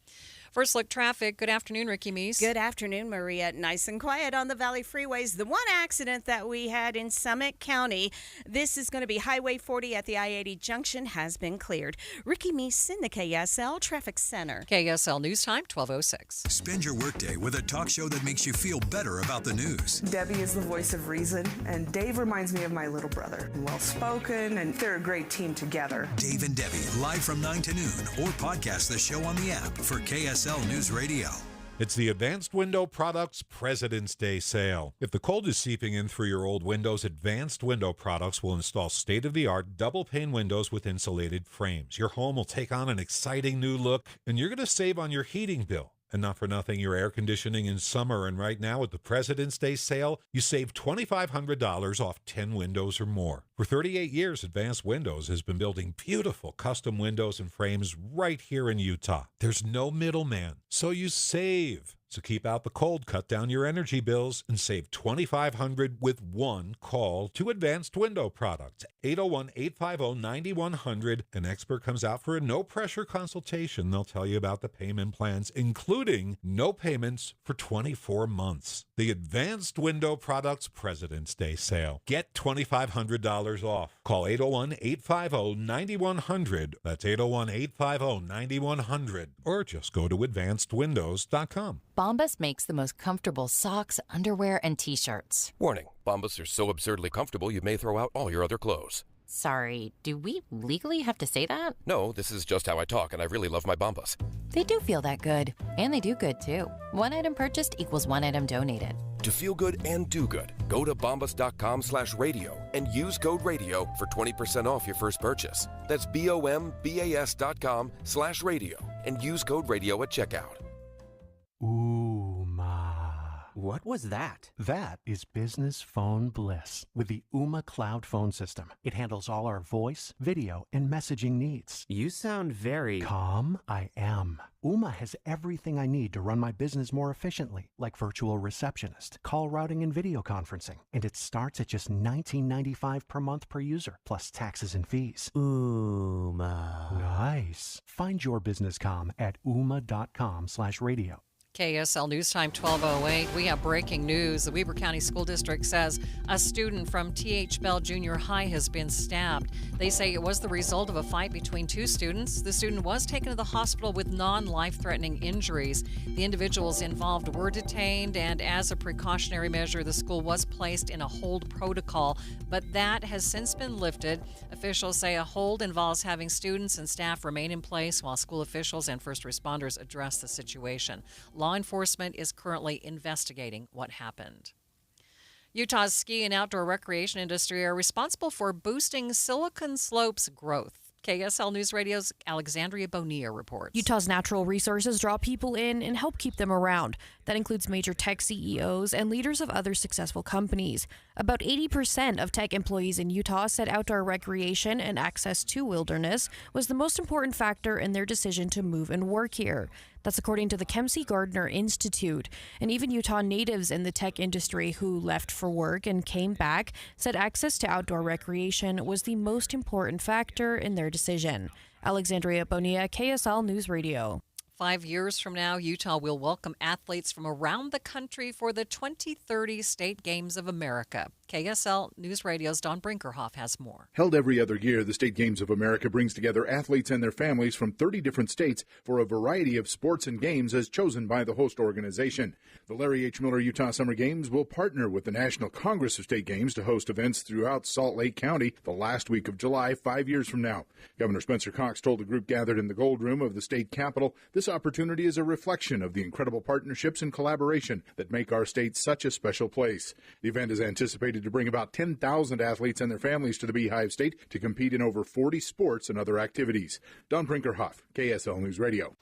[SPEAKER 19] First look traffic. Good afternoon, Ricky Meese.
[SPEAKER 2] Good afternoon, Maria. Nice and quiet on the Valley freeways. The one accident that we had in Summit County, this is going to be Highway 40 at the I-80 junction, has been cleared. Ricky Meese in the KSL Traffic Center.
[SPEAKER 19] KSL News Time, 12:06.
[SPEAKER 18] Spend your workday with a talk show that makes you feel better about the news.
[SPEAKER 21] Debbie is the voice of reason, and Dave reminds me of my little brother. Well-spoken, and they're a great team together.
[SPEAKER 18] Dave and Debbie, live from 9 to noon, or podcast the show on the app for KSL News Radio.
[SPEAKER 23] It's the Advanced Window Products President's Day sale. If the cold is seeping in through your old windows, Advanced Window Products will install state-of-the-art double-pane windows with insulated frames. Your home will take on an exciting new look, and you're going to save on your heating bill. And not for nothing, your air conditioning in summer, and right now with the President's Day sale, you save $2,500 off 10 windows or more. For 38 years, Advanced Windows has been building beautiful custom windows and frames right here in Utah. There's no middleman, so you save. So keep out the cold, cut down your energy bills, and save $2,500 with one call to Advanced Window Products. 801-850-9100. An expert comes out for a no-pressure consultation. They'll tell you about the payment plans, including no payments for 24 months. The Advanced Window Products President's Day sale. Get $2,500 off. Call 801-850-9100. That's 801-850-9100. Or just go to advancedwindows.com.
[SPEAKER 24] Bombas makes the most comfortable socks, underwear, and T-shirts.
[SPEAKER 25] Warning, Bombas are so absurdly comfortable you may throw out all your other clothes.
[SPEAKER 24] Sorry, do we legally have to say that?
[SPEAKER 1] No, this is just how I talk, and I really love my Bombas.
[SPEAKER 24] They do feel that good. And they do good, too. One item purchased equals one item donated.
[SPEAKER 1] To feel good and do good, go to bombas.com/radio and use code radio for 20% off your first purchase. That's bombas.com/radio and use code radio at checkout.
[SPEAKER 3] What was that? That is business phone bliss with the Ooma Cloud Phone System. It handles all our voice, video, and messaging needs.
[SPEAKER 7] You sound very...
[SPEAKER 3] Calm, I am. Ooma has everything I need to run my business more efficiently, like virtual receptionist, call routing, and video conferencing. And it starts at just $19.95 per month per user, plus taxes and fees.
[SPEAKER 7] Ooma.
[SPEAKER 3] Nice. Find your business calm at ooma.com/radio.
[SPEAKER 19] KSL News Time 12:08. We have breaking news. The Weber County School District says a student from T.H. Bell Junior High has been stabbed. They say it was the result of a fight between two students. The student was taken to the hospital with non-life-threatening injuries. The individuals involved were detained, and as a precautionary measure, the school was placed in a hold protocol, but that has since been lifted. Officials say a hold involves having students and staff remain in place while school officials and first responders address the situation. Law enforcement is currently investigating what happened. Utah's ski and outdoor recreation industry are responsible for boosting Silicon Slopes growth. KSL News Radio's Alexandria Bonilla reports.
[SPEAKER 11] Utah's natural resources draw people in and help keep them around. That includes major tech CEOs and leaders of other successful companies. About 80% of tech employees in Utah said outdoor recreation and access to wilderness was the most important factor in their decision to move and work here. That's according to the Kempsey Gardner Institute. And even Utah natives in the tech industry who left for work and came back said access to outdoor recreation was the most important factor in their decision. Alexandria Bonilla, KSL News Radio.
[SPEAKER 19] 5 years from now, Utah will welcome athletes from around the country for the 2030 State Games of America. KSL News Radio's Don Brinkerhoff has more.
[SPEAKER 12] Held every other year, the State Games of America brings together athletes and their families from 30 different states for a variety of sports and games as chosen by the host organization. The Larry H. Miller Utah Summer Games will partner with the National Congress of State Games to host events throughout Salt Lake County the last week of July, 5 years from now. Governor Spencer Cox told the group gathered in the Gold Room of the state capitol this opportunity is a reflection of the incredible partnerships and collaboration that make our state such a special place. The event is anticipated to bring about 10,000 athletes and their families to the Beehive State to compete in over 40 sports and other activities. Don Brinkerhoff, KSL News Radio.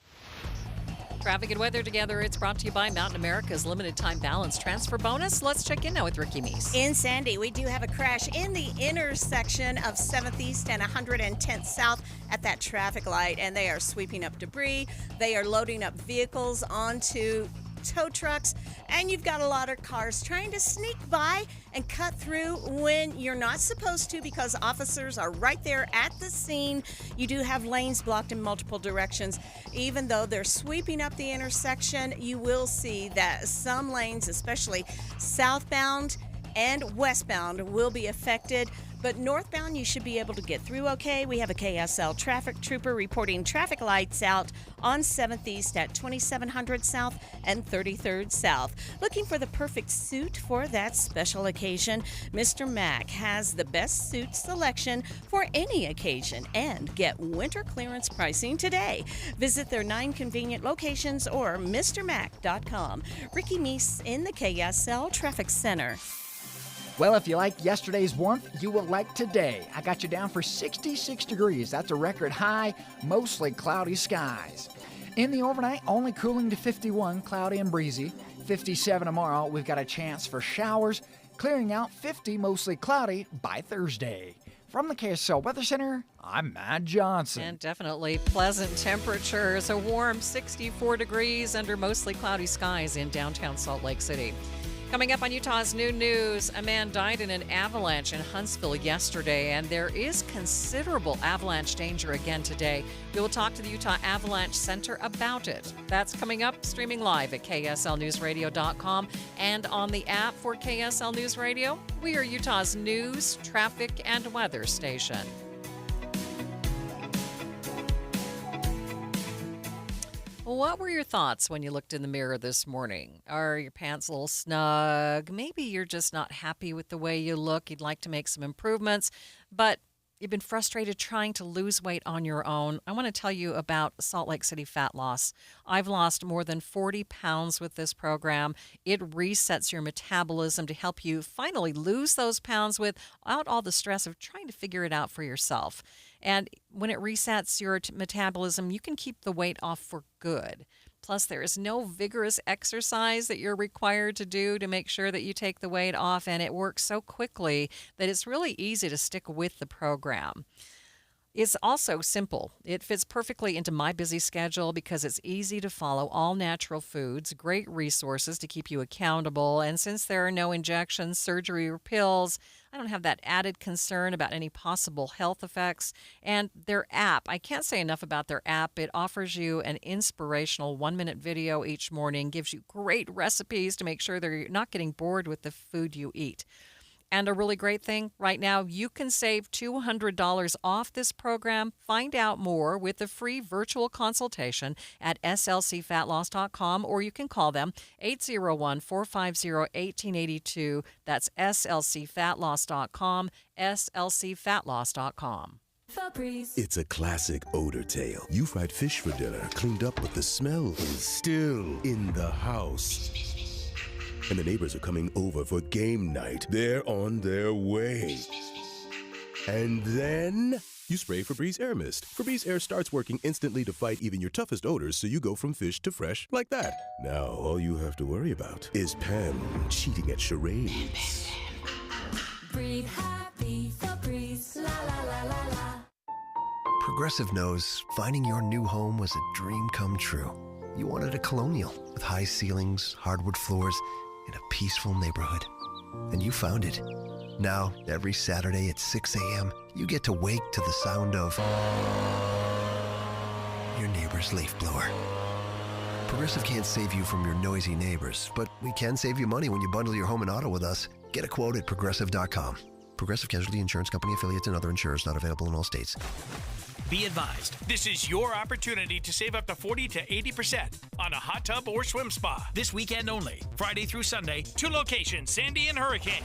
[SPEAKER 19] Traffic and weather together. It's brought to you by Mountain America's limited time balance transfer bonus. Let's check in now with Ricky Meese.
[SPEAKER 2] In Sandy, we do have a crash in the intersection of 7th East and 110th South at that traffic light, and they are sweeping up debris. They are loading up vehicles onto tow trucks, and you've got a lot of cars trying to sneak by and cut through when you're not supposed to because officers are right there at the scene. You do have lanes blocked in multiple directions. Even though they're sweeping up the intersection, you will see that some lanes, especially southbound and westbound, will be affected. But northbound, you should be able to get through okay. We have a KSL traffic trooper reporting traffic lights out on 7th East at 2700 South and 33rd South. Looking for the perfect suit for that special occasion? Mr. Mac has the best suit selection for any occasion and get winter clearance pricing today. Visit their 9 convenient locations or MrMac.com. Ricky Meese in the KSL Traffic Center.
[SPEAKER 13] Well, if you liked yesterday's warmth, you will like today. I got you down for 66 degrees. That's a record high, mostly cloudy skies. In the overnight, only cooling to 51, cloudy and breezy. 57 tomorrow, we've got a chance for showers. Clearing out 50, mostly cloudy by Thursday. From the KSL Weather Center, I'm Matt Johnson.
[SPEAKER 19] And definitely pleasant temperatures. A warm 64 degrees under mostly cloudy skies in downtown Salt Lake City. Coming up on Utah's Noon News, a man died in an avalanche in Huntsville yesterday, and there is considerable avalanche danger again today. We will talk to the Utah Avalanche Center about it. That's coming up, streaming live at KSLNewsRadio.com and on the app for KSL News Radio. We are Utah's news, traffic, and weather station. What were your thoughts when you looked in the mirror this morning? Are your pants a little snug? Maybe you're just not happy with the way you look. You'd like to make some improvements. But you've been frustrated trying to lose weight on your own, I want to tell you about Salt Lake City Fat Loss. I've lost more than 40 pounds with this program. It resets your metabolism to help you finally lose those pounds without all the stress of trying to figure it out for yourself. And when it resets your metabolism, you can keep the weight off for good. Plus, there is no vigorous exercise that you're required to do to make sure that you take the weight off, and it works so quickly that it's really easy to stick with the program. It's also simple. It fits perfectly into my busy schedule because it's easy to follow, all natural foods, great resources to keep you accountable, and since there are no injections, surgery, or pills, I don't have that added concern about any possible health effects. And their app, I can't say enough about their app. It offers you an inspirational 1-minute video each morning, gives you great recipes to make sure that you're not getting bored with the food you eat. And a really great thing, right now, you can save $200 off this program. Find out more with a free virtual consultation at slcfatloss.com, or you can call them 801-450-1882. That's slcfatloss.com, slcfatloss.com.
[SPEAKER 4] It's a classic odor tale. You fried fish for dinner, cleaned up, but the smell is still in the house. And the neighbors are coming over for game night. They're on their way. And then you spray Febreze Air Mist. Febreze Air starts working instantly to fight even your toughest odors, so you go from fish to fresh like that. Now, all you have to worry about is Pam cheating at charades.
[SPEAKER 8] Breathe happy, Febreze, la la la la la.
[SPEAKER 10] Progressive knows finding your new home was a dream come true. You wanted a colonial with high ceilings, hardwood floors, in a peaceful neighborhood. And you found it. Now, every Saturday at 6 a.m., you get to wake to the sound of your neighbor's leaf blower. Progressive can't save you from your noisy neighbors, but we can save you money when you bundle your home and auto with us. Get a quote at Progressive.com. Progressive Casualty Insurance Company, affiliates, and other insurers not available in all states.
[SPEAKER 14] Be advised, this is your opportunity to save up to 40 to 80% on a hot tub or swim spa. This weekend only, Friday through Sunday, 2 locations, Sandy and Hurricane.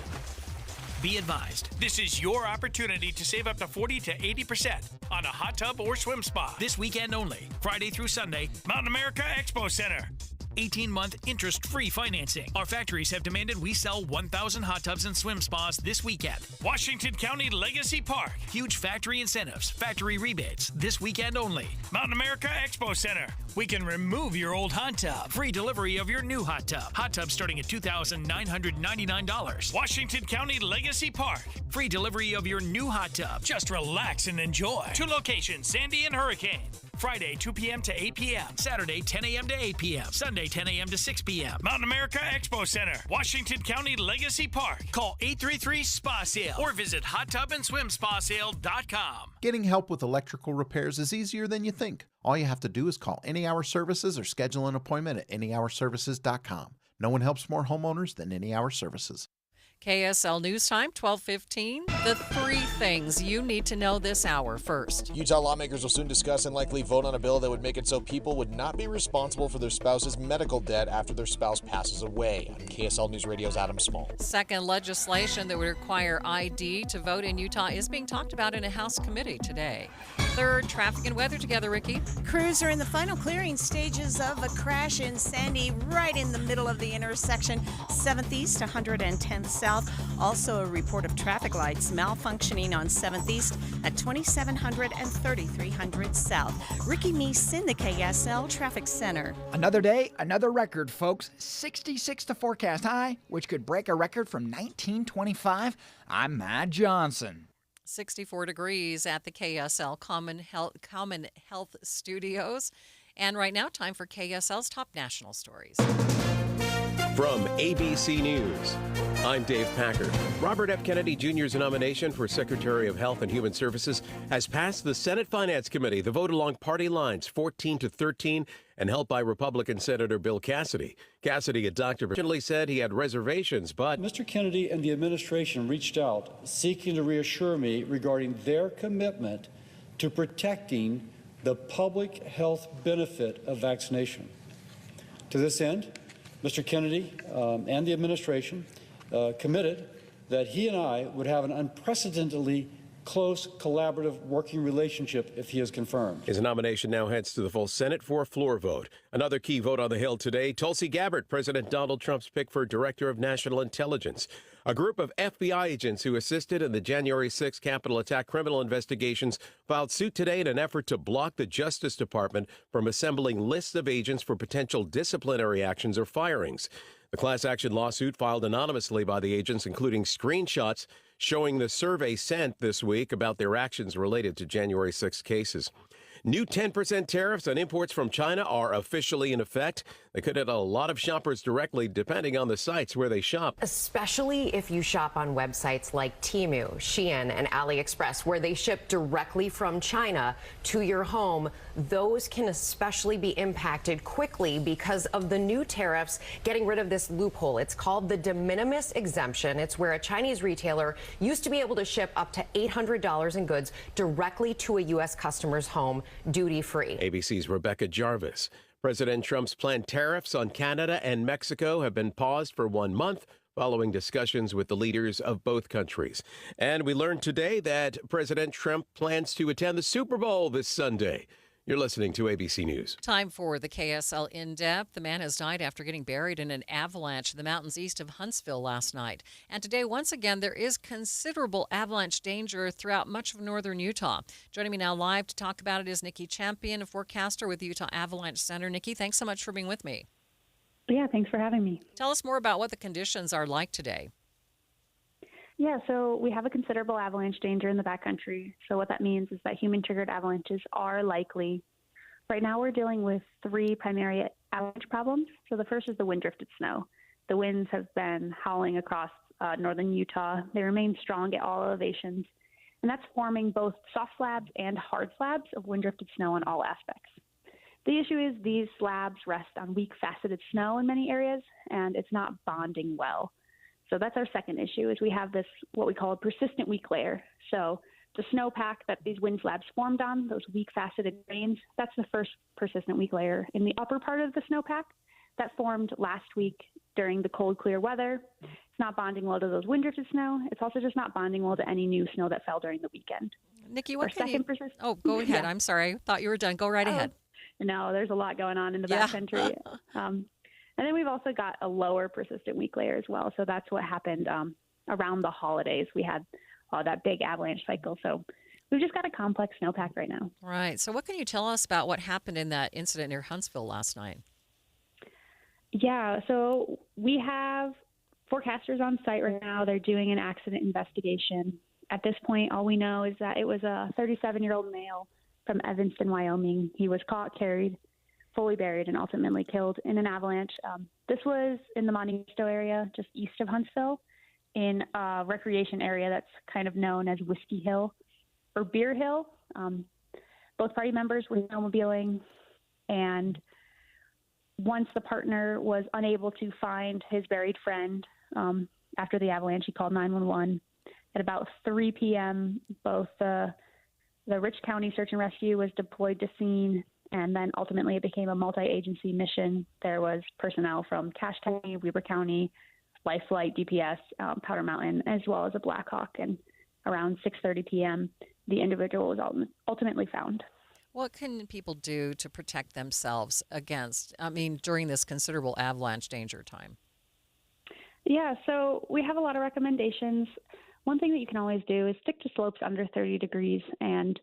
[SPEAKER 14] Be advised, this is your opportunity to save up to 40 to 80% on a hot tub or swim spa. This weekend only, Friday through Sunday, Mountain America Expo Center. 18-month interest-free financing. Our factories have demanded we sell 1,000 hot tubs and swim spas this weekend. Washington County Legacy Park. Huge factory incentives, factory rebates. This weekend only. Mountain America Expo Center. We can remove your old hot tub. Free delivery of your new hot tub. Hot tub starting at $2,999. Washington County Legacy Park. Free delivery of your new hot tub. Just relax and enjoy. 2 locations, Sandy and Hurricane. Friday, 2 p.m. to 8 p.m. Saturday, 10 a.m. to 8 p.m. Sunday, 10 a.m. to 6 p.m. Mountain America Expo Center, Washington County Legacy Park. Call 833-SPA-SALE or visit hottubandSwimSpaSale.com.
[SPEAKER 15] Getting help with electrical repairs is easier than you think. All you have to do is call Any Hour Services or schedule an appointment at anyhourservices.com. No one helps more homeowners than Any Hour Services.
[SPEAKER 19] KSL News Time, 12:15. The 3 things you need to know this hour first.
[SPEAKER 27] Utah lawmakers will soon discuss and likely vote on a bill that would make it so people would not be responsible for their spouse's medical debt after their spouse passes away. I'm KSL News Radio's Adam Small.
[SPEAKER 19] Second, legislation that would require ID to vote in Utah is being talked about in a House committee today. Third, traffic and weather together, Ricky.
[SPEAKER 2] Crews are in the final clearing stages of a crash in Sandy, right in the middle of the intersection, 7th East, 110th South. Also, a report of traffic lights malfunctioning on 7th East at 2700 and 3300 South. Ricky Meese in the KSL Traffic Center.
[SPEAKER 13] Another day, another record, folks. 66 to forecast high, which could break a record from 1925. I'm Matt Johnson.
[SPEAKER 19] 64 degrees at the KSL Common Health Studios. And right now, time for KSL's top national stories.
[SPEAKER 16] From ABC News, I'm Dave Packard. Robert F. Kennedy Jr.'s nomination for Secretary of Health and Human Services has passed the Senate Finance Committee. The vote along party lines, 14-13, and helped by Republican Senator Bill Cassidy. Cassidy, a doctor, originally said he had reservations, but
[SPEAKER 17] Mr. Kennedy and the administration reached out seeking to reassure me regarding their commitment to protecting the public health benefit of vaccination. To this end, Mr. Kennedy and the administration committed that he and I would have an unprecedentedly close collaborative working relationship if he is confirmed.
[SPEAKER 16] His nomination now heads to the full Senate for a floor vote. Another key vote on the Hill today, Tulsi Gabbard, President Donald Trump's pick for Director of National Intelligence. A group of FBI agents who assisted in the January 6 Capitol attack criminal investigations filed suit today in an effort to block the Justice Department from assembling lists of agents for potential disciplinary actions or firings. The class action lawsuit filed anonymously by the agents, including screenshots showing the survey sent this week about their actions related to January 6 cases. New 10% tariffs on imports from China are officially in effect. They could hit a lot of shoppers directly, depending on the sites where they shop.
[SPEAKER 5] Especially if you shop on websites like Temu, Shein, and AliExpress, where they ship directly from China to your home. Those can especially be impacted quickly because of the new tariffs getting rid of this loophole. It's called the de minimis exemption. It's where a Chinese retailer used to be able to ship up to $800 in goods directly to a U.S. customer's home, duty-free.
[SPEAKER 16] ABC's Rebecca Jarvis. President Trump's planned tariffs on Canada and Mexico have been paused for 1 month following discussions with the leaders of both countries. And we learned today that President Trump plans to attend the Super Bowl this Sunday. You're listening to ABC News.
[SPEAKER 19] Time for the KSL In-Depth. The man has died after getting buried in an avalanche in the mountains east of Huntsville last night. And today, once again, there is considerable avalanche danger throughout much of northern Utah. Joining me now live to talk about it is Nikki Champion, a forecaster with the Utah Avalanche Center. Nikki, thanks so much for being with me.
[SPEAKER 6] Yeah, thanks for having me.
[SPEAKER 19] Tell us more about what the conditions are like today.
[SPEAKER 6] Yeah, so we have a considerable avalanche danger in the backcountry. So what that means is that human-triggered avalanches are likely. Right now we're dealing with 3 primary avalanche problems. So the first is the wind-drifted snow. The winds have been howling across northern Utah. They remain strong at all elevations. And that's forming both soft slabs and hard slabs of wind-drifted snow on all aspects. The issue is these slabs rest on weak faceted snow in many areas, and it's not bonding well. So that's our second issue, is we have this, what we call a persistent weak layer. So the snowpack that these wind slabs formed on, those weak faceted grains, that's the first persistent weak layer. In the upper part of the snowpack, that formed last week during the cold, clear weather. It's not bonding well to those wind-drifted snow. It's also just not bonding well to any new snow that fell during the weekend.
[SPEAKER 19] Nikki, what can you... Oh, go ahead. Yeah. I'm sorry. I thought you were done. Go right ahead.
[SPEAKER 6] No, there's a lot going on in the backcountry. And then we've also got a lower persistent weak layer as well. So that's what happened around the holidays. We had that big avalanche cycle. So we've just got a complex snowpack right now.
[SPEAKER 19] Right. So what can you tell us about what happened in that incident near Huntsville last night?
[SPEAKER 6] Yeah, so we have forecasters on site right now. They're doing an accident investigation. At this point, all we know is that it was a 37-year-old male from Evanston, Wyoming. He was caught, carried, fully buried, and ultimately killed in an avalanche. This was in the Modesto area, just east of Huntsville, in a recreation area that's kind of known as Whiskey Hill or Beer Hill. Both party members were snowmobiling, and once the partner was unable to find his buried friend after the avalanche, he called 911. At about 3 p.m., both the Rich County Search and Rescue was deployed to scene, and then ultimately it became a multi-agency mission. There was personnel from Cache County, Weber County, Life Flight, DPS, Powder Mountain, as well as a Black Hawk. And around 6:30 p.m., the individual was ultimately found.
[SPEAKER 19] What can people do to protect themselves during this considerable avalanche danger time?
[SPEAKER 6] Yeah, so we have a lot of recommendations. One thing that you can always do is stick to slopes under 30 degrees and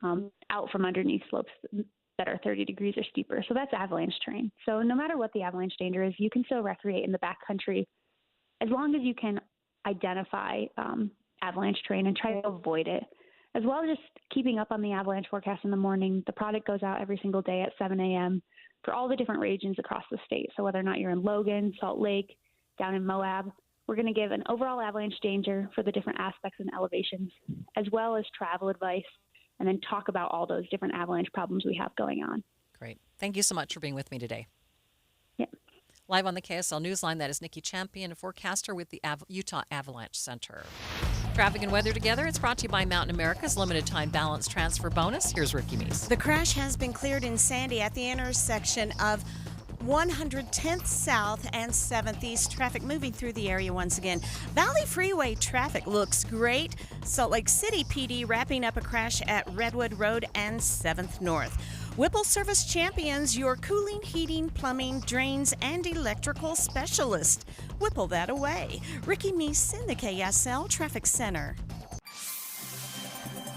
[SPEAKER 6] out from underneath slopes that are 30 degrees or steeper. So that's avalanche terrain. So no matter what the avalanche danger is, you can still recreate in the backcountry as long as you can identify avalanche terrain and try to avoid it. As well as just keeping up on the avalanche forecast in the morning. The product goes out every single day at 7 a.m. for all the different regions across the state. So whether or not you're in Logan, Salt Lake, down in Moab, we're going to give an overall avalanche danger for the different aspects and elevations, as well as travel advice, and then talk about all those different avalanche problems we have going on.
[SPEAKER 19] Great. Thank you so much for being with me today.
[SPEAKER 6] Yeah.
[SPEAKER 19] Live on the KSL Newsline, that is Nikki Champion, a forecaster with the Utah Avalanche Center. Traffic and weather together. It's brought to you by Mountain America's limited time balance transfer bonus. Here's Ricky Meese.
[SPEAKER 2] The crash has been cleared in Sandy at the intersection of 110th South and 7th East. Traffic moving through the area once again. Valley Freeway traffic looks great. Salt Lake City PD wrapping up a crash at Redwood Road and 7th North. Whipple Service Champions, your cooling, heating, plumbing, drains, and electrical specialist. Whipple that away. Ricky Meese in the KSL Traffic Center.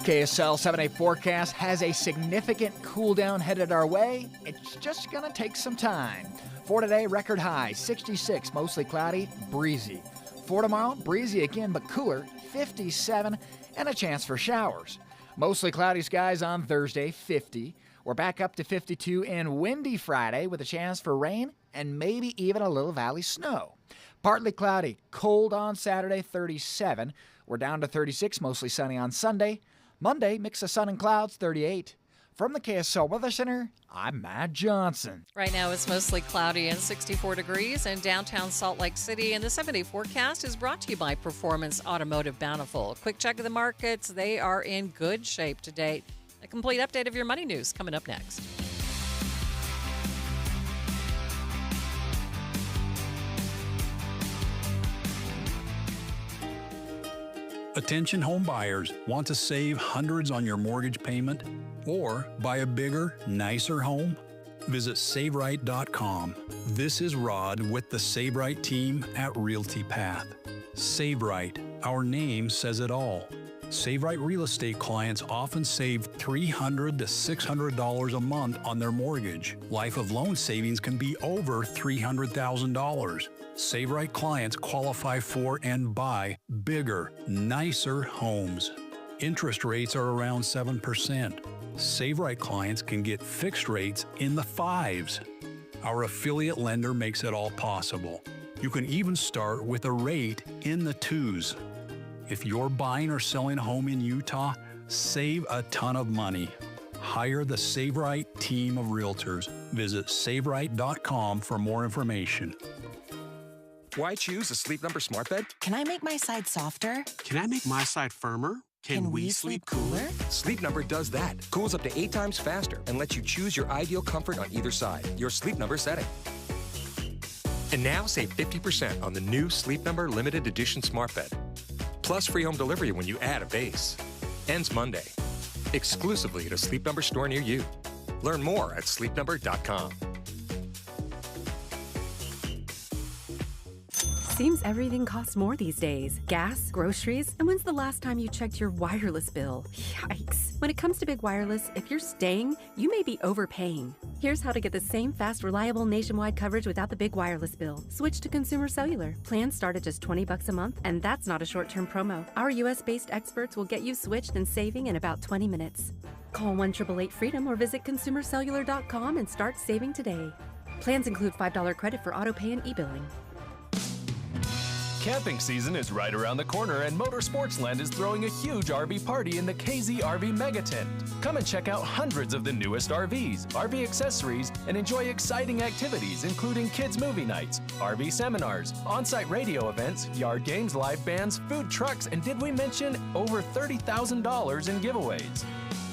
[SPEAKER 13] KSL 7-day forecast has a significant cool down headed our way. It's just going to take some time. For today, record high 66, mostly cloudy, breezy. For tomorrow, breezy again but cooler, 57, and a chance for showers. Mostly cloudy skies on Thursday, 50. We're back up to 52 and windy Friday with a chance for rain and maybe even a little valley snow. Partly cloudy, cold on Saturday, 37. We're down to 36, mostly sunny on Sunday. Monday, mix of sun and clouds, 38. From the KSL Weather Center, I'm Matt Johnson.
[SPEAKER 19] Right now it's mostly cloudy and 64 degrees in downtown Salt Lake City. And the 7-day forecast is brought to you by Performance Automotive Bountiful. Quick check of the markets. They are in good shape to date. A complete update of your money news coming up next.
[SPEAKER 9] Attention home buyers, want to save hundreds on your mortgage payment or buy a bigger, nicer home? Visit SaveRight.com. This is Rod with the SaveRight team at Realty Path. SaveRight, our name says it all. SaveRight real estate clients often save $300 to $600 a month on their mortgage. Life of loan savings can be over $300,000. SaveRight clients qualify for and buy bigger, nicer homes. Interest rates are around 7%. SaveRight clients can get fixed rates in the 5s. Our affiliate lender makes it all possible. You can even start with a rate in the 2s. If you're buying or selling a home in Utah, save a ton of money. Hire the SaveRight team of realtors. Visit SaveRight.com for more information.
[SPEAKER 18] Why choose a Sleep Number smart bed?
[SPEAKER 20] Can I make my side softer?
[SPEAKER 18] Can I make my side firmer? Can we sleep cooler? Sleep Number does that. Cools up to 8 times faster and lets you choose your ideal comfort on either side. Your Sleep Number setting. And now save 50% on the new Sleep Number limited edition smart bed. Plus free home delivery when you add a base. Ends Monday. Exclusively at a Sleep Number store near you. Learn more at sleepnumber.com.
[SPEAKER 21] Seems everything costs more these days. Gas, groceries, and when's the last time you checked your wireless bill? Yikes. When it comes to big wireless, if you're staying, you may be overpaying. Here's how to get the same fast, reliable nationwide coverage without the big wireless bill. Switch to Consumer Cellular. Plans start at just $20 a month, and that's not a short-term promo. Our U.S.-based experts will get you switched and saving in about 20 minutes. Call 1-888-FREEDOM or visit consumercellular.com and start saving today. Plans include $5 credit for auto pay and e-billing.
[SPEAKER 22] Camping season is right around the corner, and Motorsportsland is throwing a huge RV party in the KZ RV Mega Tent. Come and check out hundreds of the newest RVs, RV accessories, and enjoy exciting activities including kids' movie nights, RV seminars, on-site radio events, yard games, live bands, food trucks, and did we mention over $30,000 in giveaways?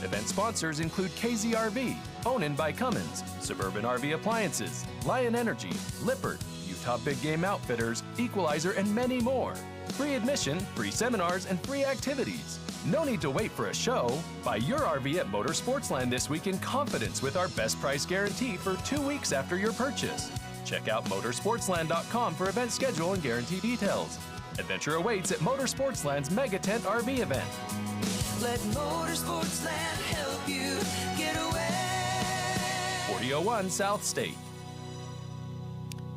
[SPEAKER 22] Event sponsors include KZ RV, Owned by Cummins, Suburban RV Appliances, Lion Energy, Lippert, Top Big Game Outfitters, Equalizer, and many more. Free admission, free seminars, and free activities. No need to wait for a show. Buy your RV at Motorsportsland this week in confidence with our best price guarantee for 2 weeks after your purchase. Check out motorsportsland.com for event schedule and guarantee details. Adventure awaits at Motorsportsland's Mega Tent RV event.
[SPEAKER 8] Let Motorsportsland help you get away.
[SPEAKER 22] 4001 South State.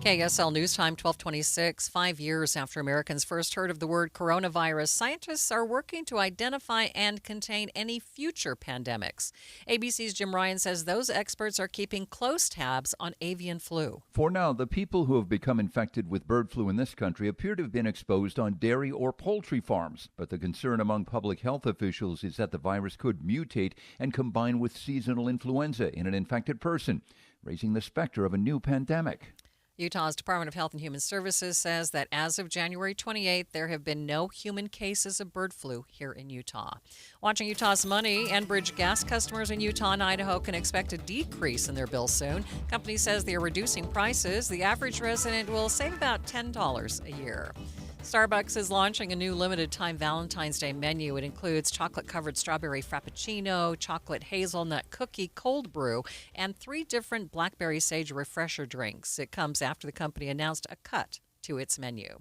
[SPEAKER 19] KSL News Time, 1226. 5 years after Americans first heard of the word coronavirus, scientists are working to identify and contain any future pandemics. ABC's Jim Ryan says those experts are keeping close tabs on avian flu.
[SPEAKER 25] For now, the people who have become infected with bird flu in this country appear to have been exposed on dairy or poultry farms. But the concern among public health officials is that the virus could mutate and combine with seasonal influenza in an infected person, raising the specter of a new pandemic.
[SPEAKER 19] Utah's Department of Health and Human Services says that as of January 28th, there have been no human cases of bird flu here in Utah. Watching Utah's Money, Enbridge gas customers in Utah and Idaho can expect a decrease in their bill soon. Company says they are reducing prices. The average resident will save about $10 a year. Starbucks is launching a new limited-time Valentine's Day menu. It includes chocolate-covered strawberry frappuccino, chocolate hazelnut cookie cold brew, and 3 different blackberry sage refresher drinks. It comes after the company announced a cut to its menu.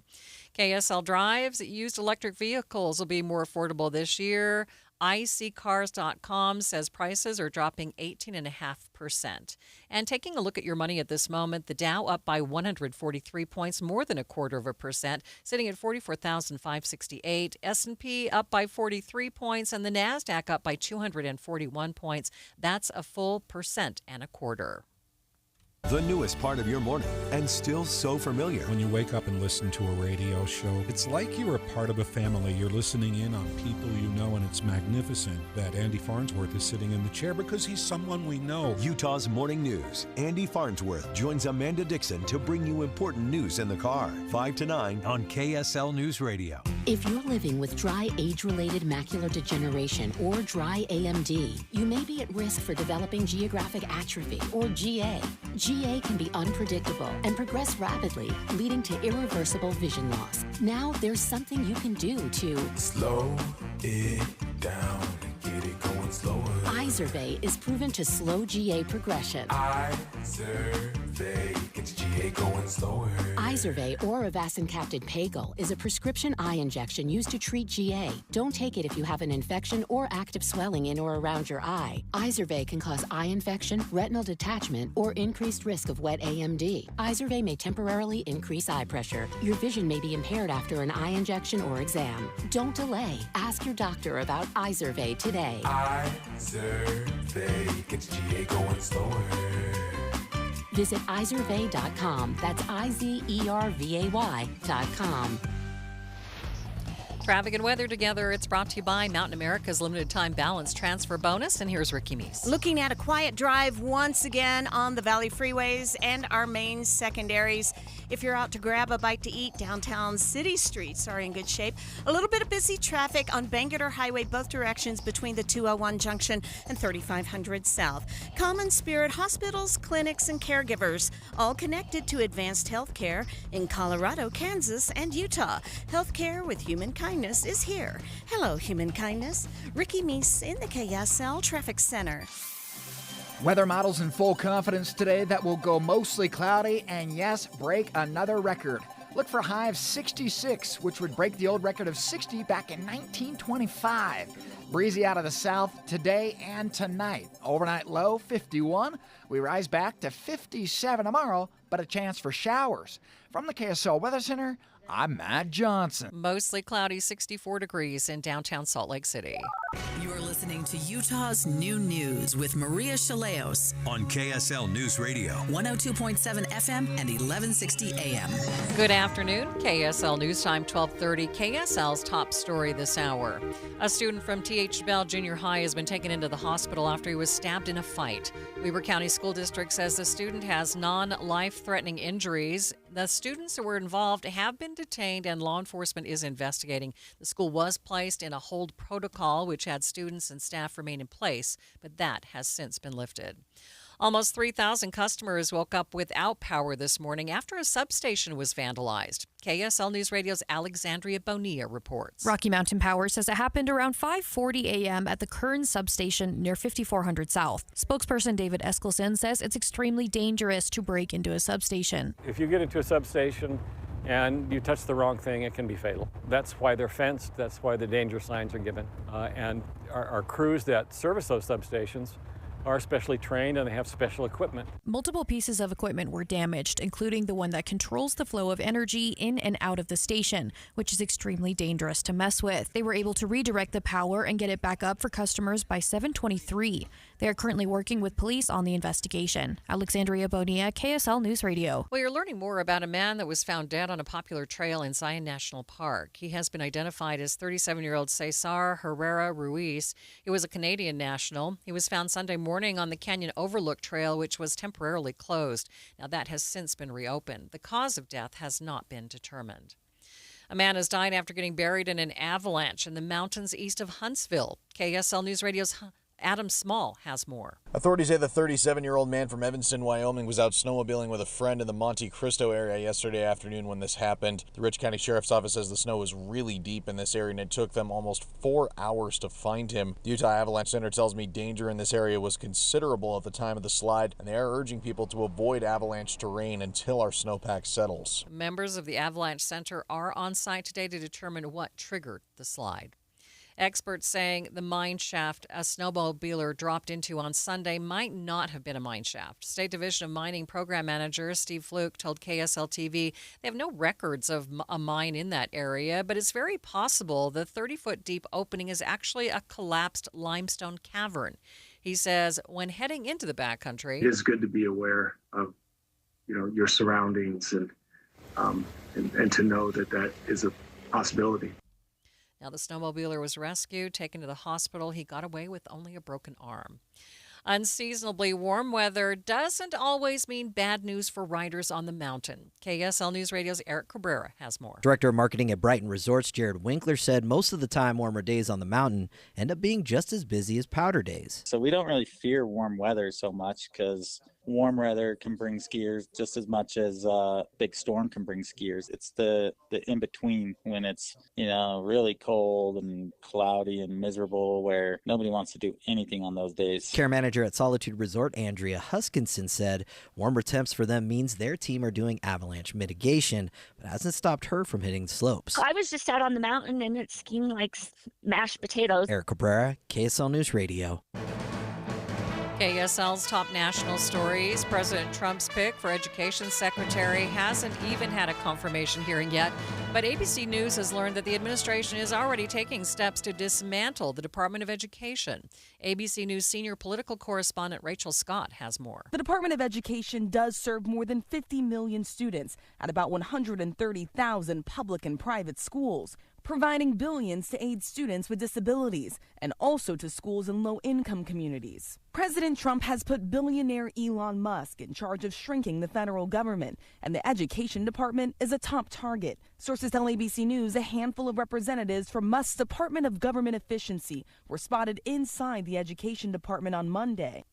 [SPEAKER 19] KSL Drives used electric vehicles will be more affordable this year. iSeeCars.com says prices are dropping 18.5%. And taking a look at your money at this moment, the Dow up by 143 points, more than 0.25%, sitting at 44,568. S&P up by 43 points, and the NASDAQ up by 241 points. That's a full 1.25%.
[SPEAKER 1] The newest part of your morning, and still so familiar.
[SPEAKER 3] When you wake up and listen to a radio show, it's like you're a part of a family. You're listening in on people you know, and it's magnificent that Andy Farnsworth is sitting in the chair because he's someone we know.
[SPEAKER 1] Utah's Morning News. Andy Farnsworth joins Amanda Dixon to bring you important news in the car. 5 to 9 on KSL News Radio.
[SPEAKER 7] If you're living with dry age-related macular degeneration or dry AMD, you may be at risk for developing geographic atrophy or GA. GA can be unpredictable and progress rapidly, leading to irreversible vision loss. Now there's something you can do to
[SPEAKER 11] slow it down and get it going slower.
[SPEAKER 7] Izervay is proven to slow GA progression.
[SPEAKER 11] Izervay gets GA going slower.
[SPEAKER 7] Izervay or avacincaptad pagel is a prescription eye injection used to treat GA. Don't take it if you have an infection or active swelling in or around your eye. Izervay can cause eye infection, retinal detachment, or increased risk of wet AMD. Izervay may temporarily increase eye pressure. Your vision may be impaired after an eye injection or exam. Don't delay. Ask your doctor about Izervay today.
[SPEAKER 11] Izervay gets GA going slower.
[SPEAKER 7] Visit Izervay.com. That's IZERVAY.com.
[SPEAKER 19] Traffic and weather together. It's brought to you by Mountain America's limited time balance transfer bonus. And here's Ricky Meese.
[SPEAKER 2] Looking at a quiet drive once again on the Valley freeways and our main secondaries. If you're out to grab a bite to eat, downtown city streets are in good shape. A little bit of busy traffic on Bangerter Highway, both directions between the 201 junction and 3500 south. Common Spirit hospitals, clinics, and caregivers, all connected to advanced health care in Colorado, Kansas, and Utah. Healthcare with human kindness is here. Hello, human kindness. Ricky Meese in the KSL Traffic Center.
[SPEAKER 13] Weather models in full confidence today that will go mostly cloudy and, yes, break another record. Look for a high of 66, which would break the old record of 60 back in 1925. Breezy out of the south today and tonight. Overnight low, 51. We rise back to 57 tomorrow, but a chance for showers. From the KSL Weather Center, I'm Matt Johnson.
[SPEAKER 19] Mostly cloudy, 64 degrees in downtown Salt Lake City.
[SPEAKER 23] You're listening to Utah's New News with Maria Chaleos
[SPEAKER 1] on KSL News Radio.
[SPEAKER 23] 102.7 FM and 1160 AM.
[SPEAKER 19] Good afternoon. KSL News Time, 1230. KSL's top story this hour. A student from T.H. Bell Junior High has been taken into the hospital after he was stabbed in a fight. Weber County School District says the student has non-life-threatening injuries. The students who were involved have been detained and law enforcement is investigating. The school was placed in a hold protocol, which had students and staff remain in place, but that has since been lifted. Almost 3,000 customers woke up without power this morning after a substation was vandalized. KSL News Radio's Alexandria Bonilla reports.
[SPEAKER 24] Rocky Mountain Power says it happened around 5:40 a.m. at the Kern substation near 5400 South. Spokesperson David Eskelson says it's extremely dangerous to break into a substation.
[SPEAKER 26] If you get into a substation and you touch the wrong thing, it can be fatal. That's why they're fenced. That's why the danger signs are given. And our crews that service those substations are specially trained and they have special equipment.
[SPEAKER 24] Multiple pieces of equipment were damaged, including the one that controls the flow of energy in and out of the station, which is extremely dangerous to mess with. They were able to redirect the power and get it back up for customers by 7:23. They are currently working with police on the investigation. Alexandria Bonilla, KSL News Radio.
[SPEAKER 19] Well, you're learning more about a man that was found dead on a popular trail in Zion National Park. He has been identified as 37-year-old Cesar Herrera Ruiz. He was a Canadian national. He was found Sunday morning morning on the Canyon Overlook Trail, which was temporarily closed. Now, that has since been reopened. The cause of death has not been determined. A man has died after getting buried in an avalanche in the mountains east of Huntsville. KSL News Radio's Adam Small has more.
[SPEAKER 4] Authorities say the 37-year-old man from Evanston, Wyoming, was out snowmobiling with a friend in the Monte Cristo area yesterday afternoon when this happened. The Rich County Sheriff's Office says the snow was really deep in this area and it took them almost 4 hours to find him. The Utah Avalanche Center tells me danger in this area was considerable at the time of the slide, and they are urging people to avoid avalanche terrain until our snowpack settles.
[SPEAKER 19] Members of the Avalanche Center are on site today to determine what triggered the slide. Experts saying the mine shaft a snowmobiler dropped into on Sunday might not have been a mine shaft. State Division of Mining Program Manager Steve Fluke told KSL-TV they have no records of a mine in that area, but it's very possible the 30-foot deep opening is actually a collapsed limestone cavern. He says when heading into the backcountry,
[SPEAKER 10] it is good to be aware of, your surroundings and to know that is a possibility.
[SPEAKER 19] Now, the snowmobiler was rescued, taken to the hospital. He got away with only a broken arm. Unseasonably warm weather doesn't always mean bad news for riders on the mountain. KSL News Radio's Eric Cabrera has more.
[SPEAKER 12] Director of Marketing at Brighton Resorts, Jared Winkler, said most of the time warmer days on the mountain end up being just as busy as powder days.
[SPEAKER 14] So we don't really fear warm weather so much because warm weather can bring skiers just as much as a big storm can bring skiers. It's the in-between when it's, really cold and cloudy and miserable where nobody wants to do anything on those days.
[SPEAKER 12] Care manager at Solitude Resort, Andrea Huskinson, said warmer temps for them means their team are doing avalanche mitigation, but hasn't stopped her from hitting the slopes.
[SPEAKER 15] I was just out on the mountain and it's skiing like mashed potatoes.
[SPEAKER 12] Eric Cabrera, KSL News Radio.
[SPEAKER 19] KSL's top national stories. President Trump's pick for Education Secretary hasn't even had a confirmation hearing yet, but ABC News has learned that the administration is already taking steps to dismantle the Department of Education. ABC News senior political correspondent Rachel Scott has more.
[SPEAKER 17] The Department of Education does serve more than 50 million students at about 130,000 public and private schools, providing billions to aid students with disabilities and also to schools in low-income communities. President Trump has put billionaire Elon Musk in charge of shrinking the federal government, and the Education Department is a top target. Sources tell ABC News a handful of representatives from Musk's Department of Government Efficiency were spotted inside the Education Department on Monday.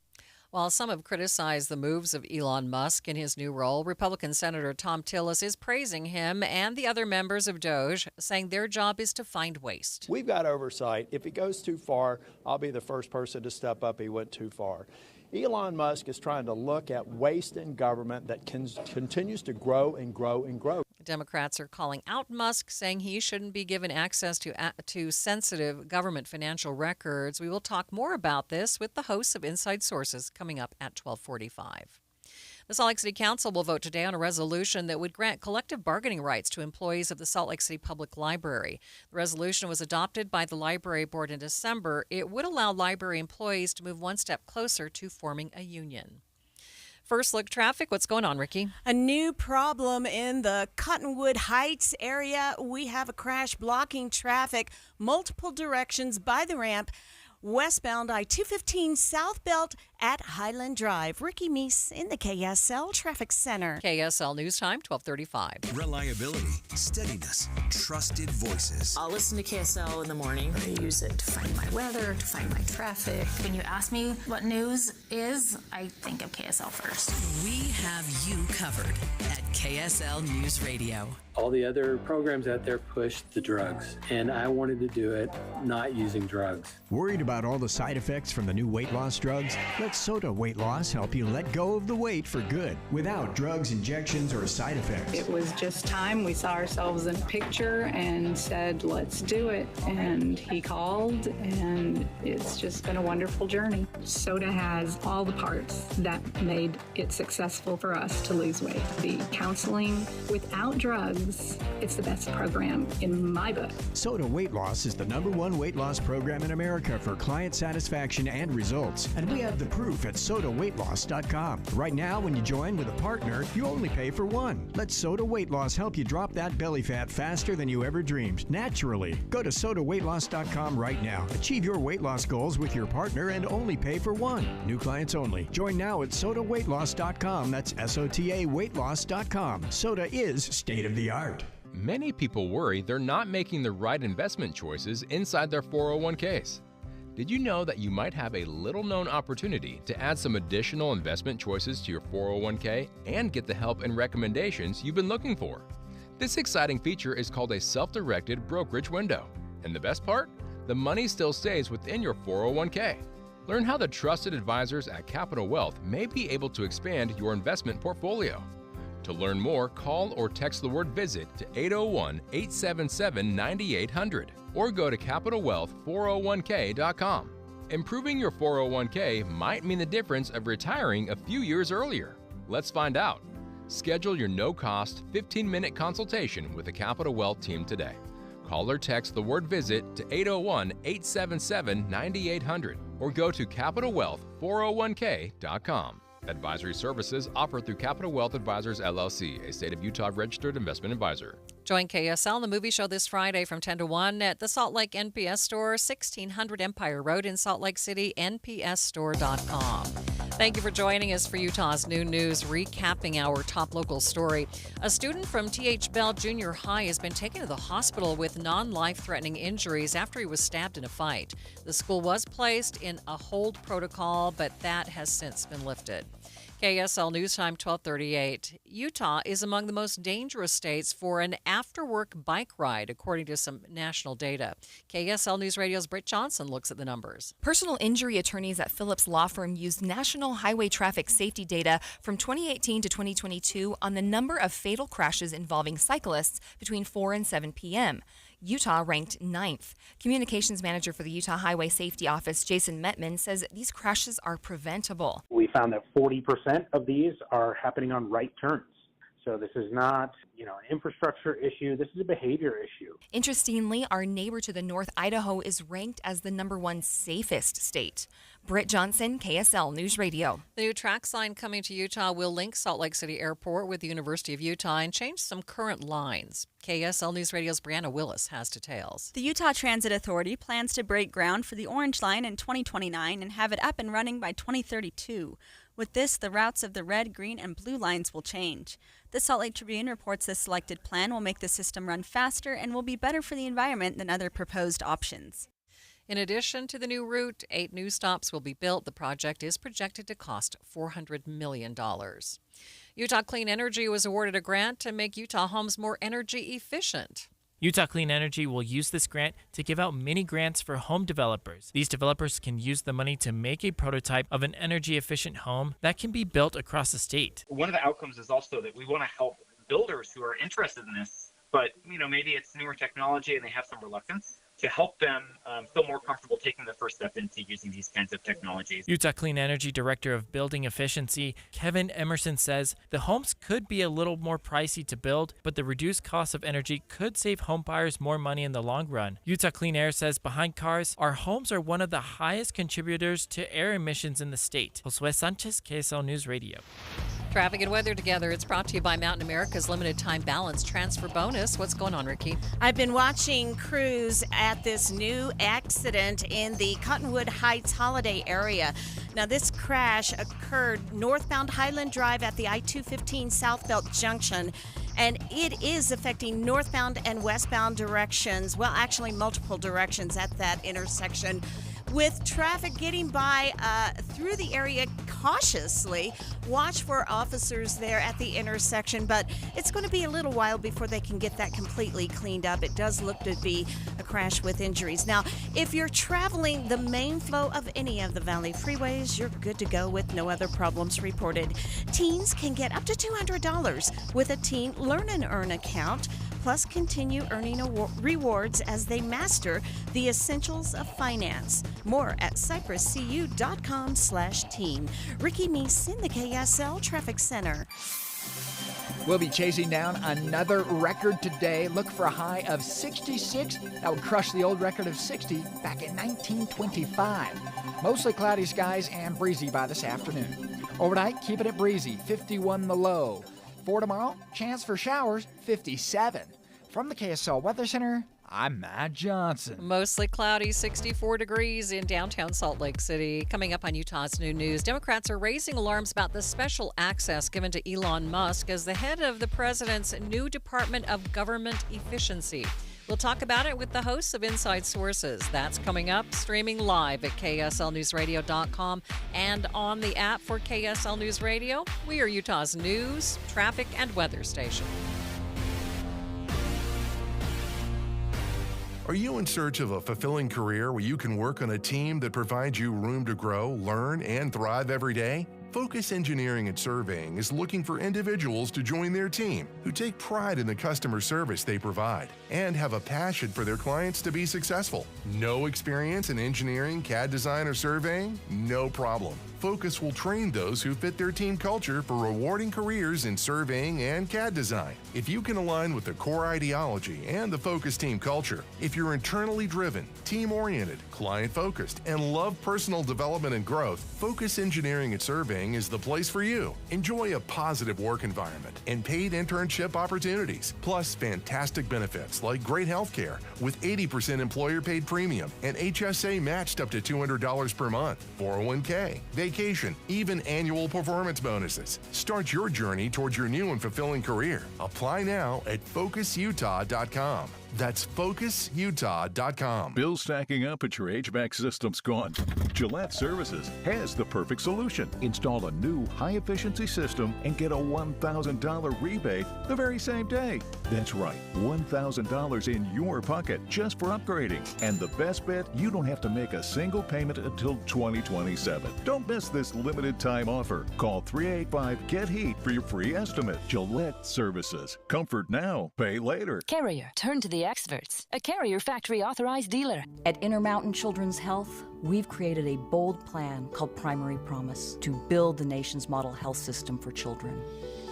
[SPEAKER 19] While some have criticized the moves of Elon Musk in his new role, Republican Senator Tom Tillis is praising him and the other members of DOJ, saying their job is to find waste.
[SPEAKER 27] We've got oversight. If he goes too far, I'll be the first person to step up. He went too far. Elon Musk is trying to look at waste in government that continues to grow and grow and grow.
[SPEAKER 19] Democrats are calling out Musk, saying he shouldn't be given access to sensitive government financial records. We will talk more about this with the hosts of Inside Sources coming up at 12:45. The Salt Lake City Council will vote today on a resolution that would grant collective bargaining rights to employees of the Salt Lake City Public Library. The resolution was adopted by the Library Board in December. It would allow library employees to move one step closer to forming a union. First look traffic. What's going on, Ricky?
[SPEAKER 2] A new problem in the Cottonwood Heights area. We have a crash blocking traffic multiple directions by the ramp. Westbound I-215 South Belt at Highland Drive. Ricky Meese in the KSL Traffic Center.
[SPEAKER 19] KSL News Time, 12:35.
[SPEAKER 1] Reliability, steadiness, trusted voices.
[SPEAKER 28] I'll listen to KSL in the morning. I use it to find my weather, to find my traffic. When you ask me what news is, I think of KSL first.
[SPEAKER 23] We have you covered at KSL News Radio.
[SPEAKER 26] All the other programs out there push the drugs, and I wanted to do it not using drugs.
[SPEAKER 29] Worried about all the side effects from the new weight loss drugs? Let Soda Weight Loss help you let go of the weight for good, without drugs, injections, or side effects.
[SPEAKER 30] It was just time. We saw ourselves in a picture and said, let's do it. And he called, and it's just been a wonderful journey. Soda has all the parts that made it successful for us to lose weight. The counseling without drugs, it's the best program in my book.
[SPEAKER 29] Soda Weight Loss is the #1 weight loss program in America for client satisfaction and results. And we have the proof proof at sodaweightloss.com. Right now, when you join with a partner, you only pay for one. Let Soda Weight Loss help you drop that belly fat faster than you ever dreamed, naturally. Go to sodaweightloss.com right now. Achieve your weight loss goals with your partner and only pay for one. New clients only. Join now at sodaweightloss.com. That's SOTA weightloss.com. Soda is state of the art.
[SPEAKER 5] Many people worry they're not making the right investment choices inside their 401ks. Did you know that you might have a little-known opportunity to add some additional investment choices to your 401k and get the help and recommendations you've been looking for? This exciting feature is called a self-directed brokerage window. And the best part? The money still stays within your 401k. Learn how the trusted advisors at Capital Wealth may be able to expand your investment portfolio. To learn more, call or text the word VISIT to 801-877-9800 or go to CapitalWealth401k.com. Improving your 401k might mean the difference of retiring a few years earlier. Let's find out. Schedule your no-cost 15-minute consultation with the Capital Wealth team today. Call or text the word VISIT to 801-877-9800 or go to CapitalWealth401k.com. Advisory services offered through Capital Wealth Advisors, LLC, a state of Utah registered investment advisor.
[SPEAKER 19] Join KSL in the movie show this Friday from 10 to 1 at the Salt Lake NPS store, 1600 Empire Road in Salt Lake City, npsstore.com. Thank you for joining us for Utah's Noon News, recapping our top local story. A student from T.H. Bell Junior High has been taken to the hospital with non-life-threatening injuries after he was stabbed in a fight. The school was placed in a hold protocol, but that has since been lifted. KSL News Time 1238. Utah is among the most dangerous states for an after-work bike ride, according to some national data. KSL News Radio's Britt Johnson looks at the numbers.
[SPEAKER 24] Personal injury attorneys at Phillips Law Firm used national highway traffic safety data from 2018 to 2022 on the number of fatal crashes involving cyclists between 4 and 7 p.m. Utah ranked 9th. Communications manager for the Utah Highway Safety Office, Jason Metman, says these crashes are preventable.
[SPEAKER 6] We found that 40% of these are happening on right turns. So this is not, an infrastructure issue. This is a behavior issue.
[SPEAKER 24] Interestingly, our neighbor to the north, Idaho, is ranked as the #1 safest state. Britt Johnson, KSL News Radio.
[SPEAKER 19] The new track sign coming to Utah will link Salt Lake City Airport with the University of Utah and change some current lines. KSL News Radio's Brianna Willis has details.
[SPEAKER 8] The Utah Transit Authority plans to break ground for the Orange Line in 2029 and have it up and running by 2032. With this, the routes of the red, green, and blue lines will change. The Salt Lake Tribune reports this selected plan will make the system run faster and will be better for the environment than other proposed options.
[SPEAKER 19] In addition to the new route, 8 new stops will be built. The project is projected to cost $400 million. Utah Clean Energy was awarded a grant to make Utah homes more energy efficient.
[SPEAKER 9] Utah Clean Energy will use this grant to give out mini grants for home developers. These developers can use the money to make a prototype of an energy-efficient home that can be built across the state.
[SPEAKER 16] One of the outcomes is also that we want to help builders who are interested in this, but maybe it's newer technology and they have some reluctance, to help them feel more comfortable taking the first step into using these kinds of technologies.
[SPEAKER 9] Utah Clean Energy Director of Building Efficiency, Kevin Emerson, says the homes could be a little more pricey to build, but the reduced cost of energy could save home buyers more money in the long run. Utah Clean Air says behind cars, our homes are one of the highest contributors to air emissions in the state. Josue Sanchez, KSL News Radio.
[SPEAKER 19] Traffic and weather together. It's brought to you by Mountain America's limited time balance transfer bonus. What's going on, Ricky?
[SPEAKER 2] I've been watching crews at this new accident in the Cottonwood Heights Holiday area. Now, this crash occurred northbound Highland Drive at the I-215 Southbelt Junction, and it is affecting northbound and westbound directions. Well, actually, multiple directions at that intersection, with traffic getting by through the area cautiously. Watch for officers there at the intersection, but it's going to be a little while before they can get that completely cleaned up. It does look to be a crash with injuries. Now, if you're traveling the main flow of any of the Valley freeways, you're good to go with no other problems reported. Teens can get up to $200 with a Teen Learn and Earn account, plus continue earning rewards as they master the essentials of finance. More at cypresscu.com/teen. Ricky Meese in the KSL Traffic Center.
[SPEAKER 3] We'll be chasing down another record today. Look for a high of 66. That would crush the old record of 60 back in 1925. Mostly cloudy skies and breezy by this afternoon. Overnight, keep it at breezy, 51 the low. For tomorrow, chance for showers, 57. From the KSL Weather Center, I'm Matt Johnson.
[SPEAKER 19] Mostly cloudy, 64 degrees in downtown Salt Lake City. Coming up on Utah's New News, Democrats are raising alarms about the special access given to Elon Musk as the head of the president's new Department of Government Efficiency. We'll talk about it with the hosts of Inside Sources. That's coming up, streaming live at KSLNewsRadio.com and on the app for KSL News Radio. We are Utah's news, traffic, and weather station.
[SPEAKER 4] Are you in search of a fulfilling career where you can work on a team that provides you room to grow, learn, and thrive every day? Focus Engineering and Surveying is looking for individuals to join their team who take pride in the customer service they provide and have a passion for their clients to be successful. No experience in engineering, CAD design, or surveying? No problem. Focus will train those who fit their team culture for rewarding careers in surveying and CAD design. If you can align with the core ideology and the Focus team culture, if you're internally driven, team-oriented, client-focused, and love personal development and growth, Focus Engineering and Surveying is the place for you. Enjoy a positive work environment and paid internship opportunities, plus fantastic benefits like great health care with 80% employer-paid premium and HSA matched up to $200 per month, 401k, vacation, even annual performance bonuses. Start your journey towards your new and fulfilling career. Apply now at FocusUtah.com. That's FocusUtah.com.
[SPEAKER 7] Bill stacking up at your HVAC system's gone. Gillette Services has the perfect solution. Install a new high-efficiency system and get a $1,000 rebate the very same day. That's right, $1,000 in your pocket just for upgrading. And the best bet, you don't have to make a single payment until 2027. Don't miss this limited time offer. Call 385-GET-HEAT for your free estimate. Gillette Services. Comfort now, pay later.
[SPEAKER 11] Carrier, turn to the experts. A Carrier factory authorized dealer.
[SPEAKER 13] At Intermountain Children's Health, we've created a bold plan called Primary Promise to build the nation's model health system for children.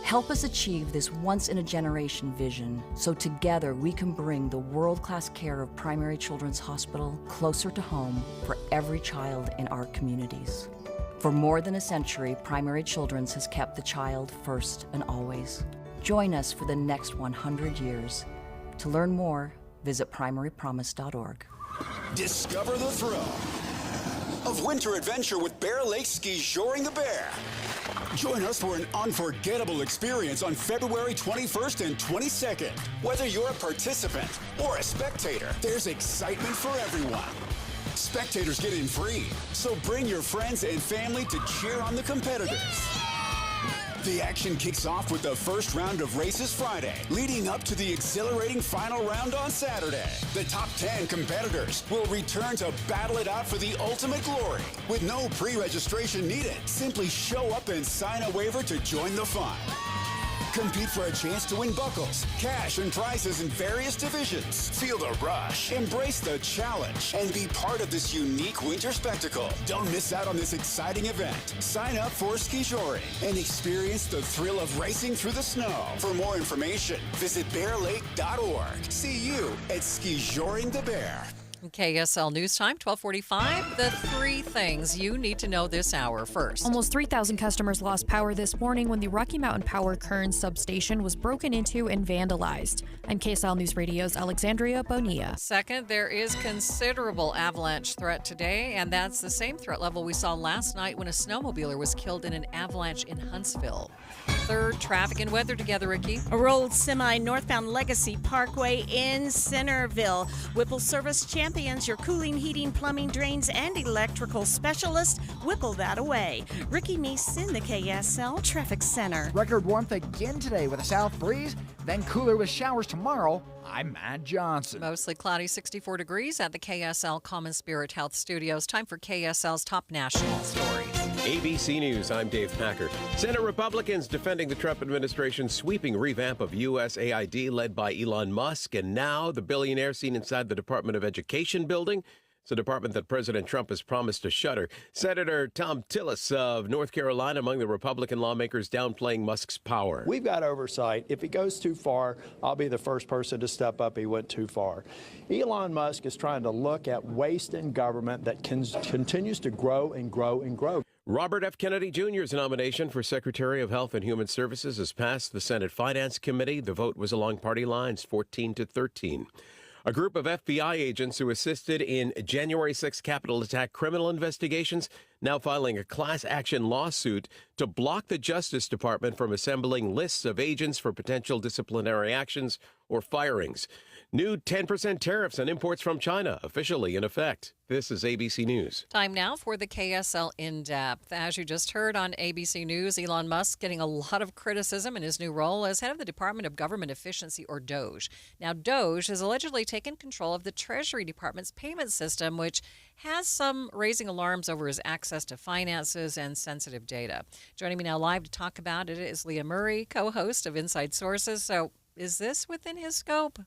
[SPEAKER 13] Help us achieve this once-in-a-generation vision so together we can bring the world-class care of Primary Children's Hospital closer to home for every child in our communities. For more than a century, Primary Children's has kept the child first and always. Join us for the next 100 years. To learn more, visit primarypromise.org.
[SPEAKER 18] Discover the thrill of winter adventure with Bear Lake Ski-Joring the Bear. Join us for an unforgettable experience on February 21st and 22nd. Whether you're a participant or a spectator, there's excitement for everyone. Spectators get in free, so bring your friends and family to cheer on the competitors. The action kicks off with the first round of races Friday, leading up to the exhilarating final round on Saturday. The top 10 competitors will return to battle it out for the ultimate glory. With no pre-registration needed, simply show up and sign a waiver to join the fun. Compete for a chance to win buckles, cash, and prizes in various divisions. Feel the rush, embrace the challenge, and be part of this unique winter spectacle. Don't miss out on this exciting event. Sign up for Ski-Joring and experience the thrill of racing through the snow. For more information, visit bearlake.org. See you at Ski-Joring the Bear.
[SPEAKER 19] KSL News Time, 1245. The three things you need to know this hour first.
[SPEAKER 24] Almost 3,000 customers lost power this morning when the Rocky Mountain Power Kern substation was broken into and vandalized. I'm KSL News Radio's Alexandria Bonilla.
[SPEAKER 19] Second, there is considerable avalanche threat today, and that's the same threat level we saw last night when a snowmobiler was killed in an avalanche in Huntsville. Third, traffic and weather together, Ricky.
[SPEAKER 2] A rolled semi northbound Legacy Parkway in Centerville. Whipple Service Champions, your cooling, heating, plumbing, drains, and electrical specialist. Whipple that away. Ricky Meese in the KSL Traffic Center.
[SPEAKER 3] Record warmth again today with a south breeze, then cooler with showers tomorrow. I'm Matt Johnson.
[SPEAKER 19] Mostly cloudy, 64 degrees at the KSL Common Spirit Health Studios. Time for KSL's top national stories.
[SPEAKER 20] ABC News, I'm Dave Packard. Senate Republicans defending the Trump administration's sweeping revamp of USAID led by Elon Musk, and now the billionaire seen inside the Department of Education building. It's a department that President Trump has promised to shutter. Senator Tom Tillis of North Carolina among the Republican lawmakers downplaying Musk's power.
[SPEAKER 1] We've got oversight. If he goes too far, I'll be the first person to step up. He went too far. Elon Musk is trying to look at waste in government that continues to grow and grow and grow.
[SPEAKER 20] Robert F. Kennedy Jr.'s nomination for Secretary of Health and Human Services has passed the Senate Finance Committee. The vote was along party lines, 14-13. A group of FBI agents who assisted in January 6 Capitol attack criminal investigations now filing a class action lawsuit to block the Justice Department from assembling lists of agents for potential disciplinary actions or firings. New 10% tariffs on imports from China officially in effect. This is ABC News.
[SPEAKER 19] Time now for the KSL In-Depth. As you just heard on ABC News, Elon Musk getting a lot of criticism in his new role as head of the Department of Government Efficiency, or DOGE. Now, DOGE has allegedly taken control of the Treasury Department's payment system, which has some raising alarms over his access to finances and sensitive data. Joining me now live to talk about it is Leah Murray, co-host of Inside Sources. So, is this within his scope?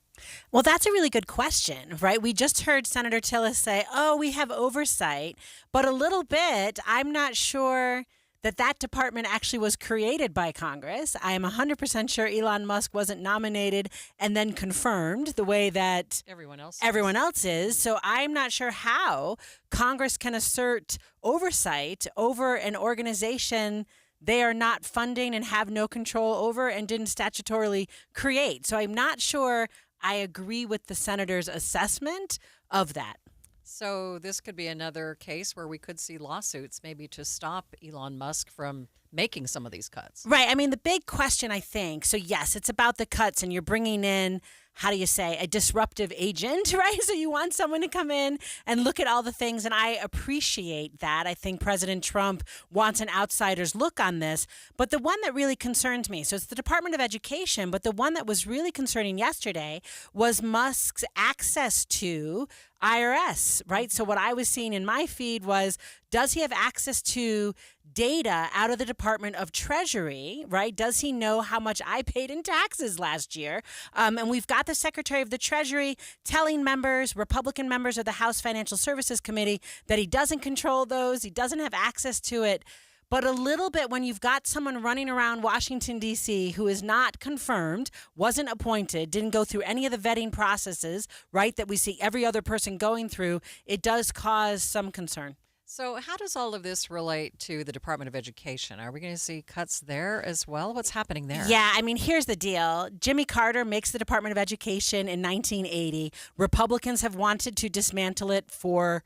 [SPEAKER 10] Well, that's a really good question, right? We just heard Senator Tillis say, oh, we have oversight, but a little bit, I'm not sure that department actually was created by Congress. I am 100% sure Elon Musk wasn't nominated and then confirmed the way that everyone else is. So I'm not sure how Congress can assert oversight over an organization they are not funding and have no control over and didn't statutorily create. So I'm not sure I agree with the senator's assessment of that.
[SPEAKER 19] So this could be another case where we could see lawsuits maybe to stop Elon Musk from making some of these cuts.
[SPEAKER 10] Right. I mean, the big question, I think, so yes, it's about the cuts and you're bringing in, how do you say, a disruptive agent, right? So you want someone to come in and look at all the things, and I appreciate that. I think President Trump wants an outsider's look on this. But the one that really concerns me, so it's the Department of Education, but the one that was really concerning yesterday was Musk's access to IRS, right? So what I was seeing in my feed was, does he have access to data out of the Department of Treasury, right? Does he know how much I paid in taxes last year? And we've got the Secretary of the Treasury telling members, Republican members of the House Financial Services Committee, that he doesn't control those, he doesn't have access to it. But a little bit when you've got someone running around Washington, D.C. who is not confirmed, wasn't appointed, didn't go through any of the vetting processes, right, that we see every other person going through, it does cause some concern.
[SPEAKER 19] So how does all of this relate to the Department of Education? Are we going to see cuts there as well? What's happening there?
[SPEAKER 10] Yeah, I mean, here's the deal. Jimmy Carter makes the Department of Education in 1980. Republicans have wanted to dismantle it for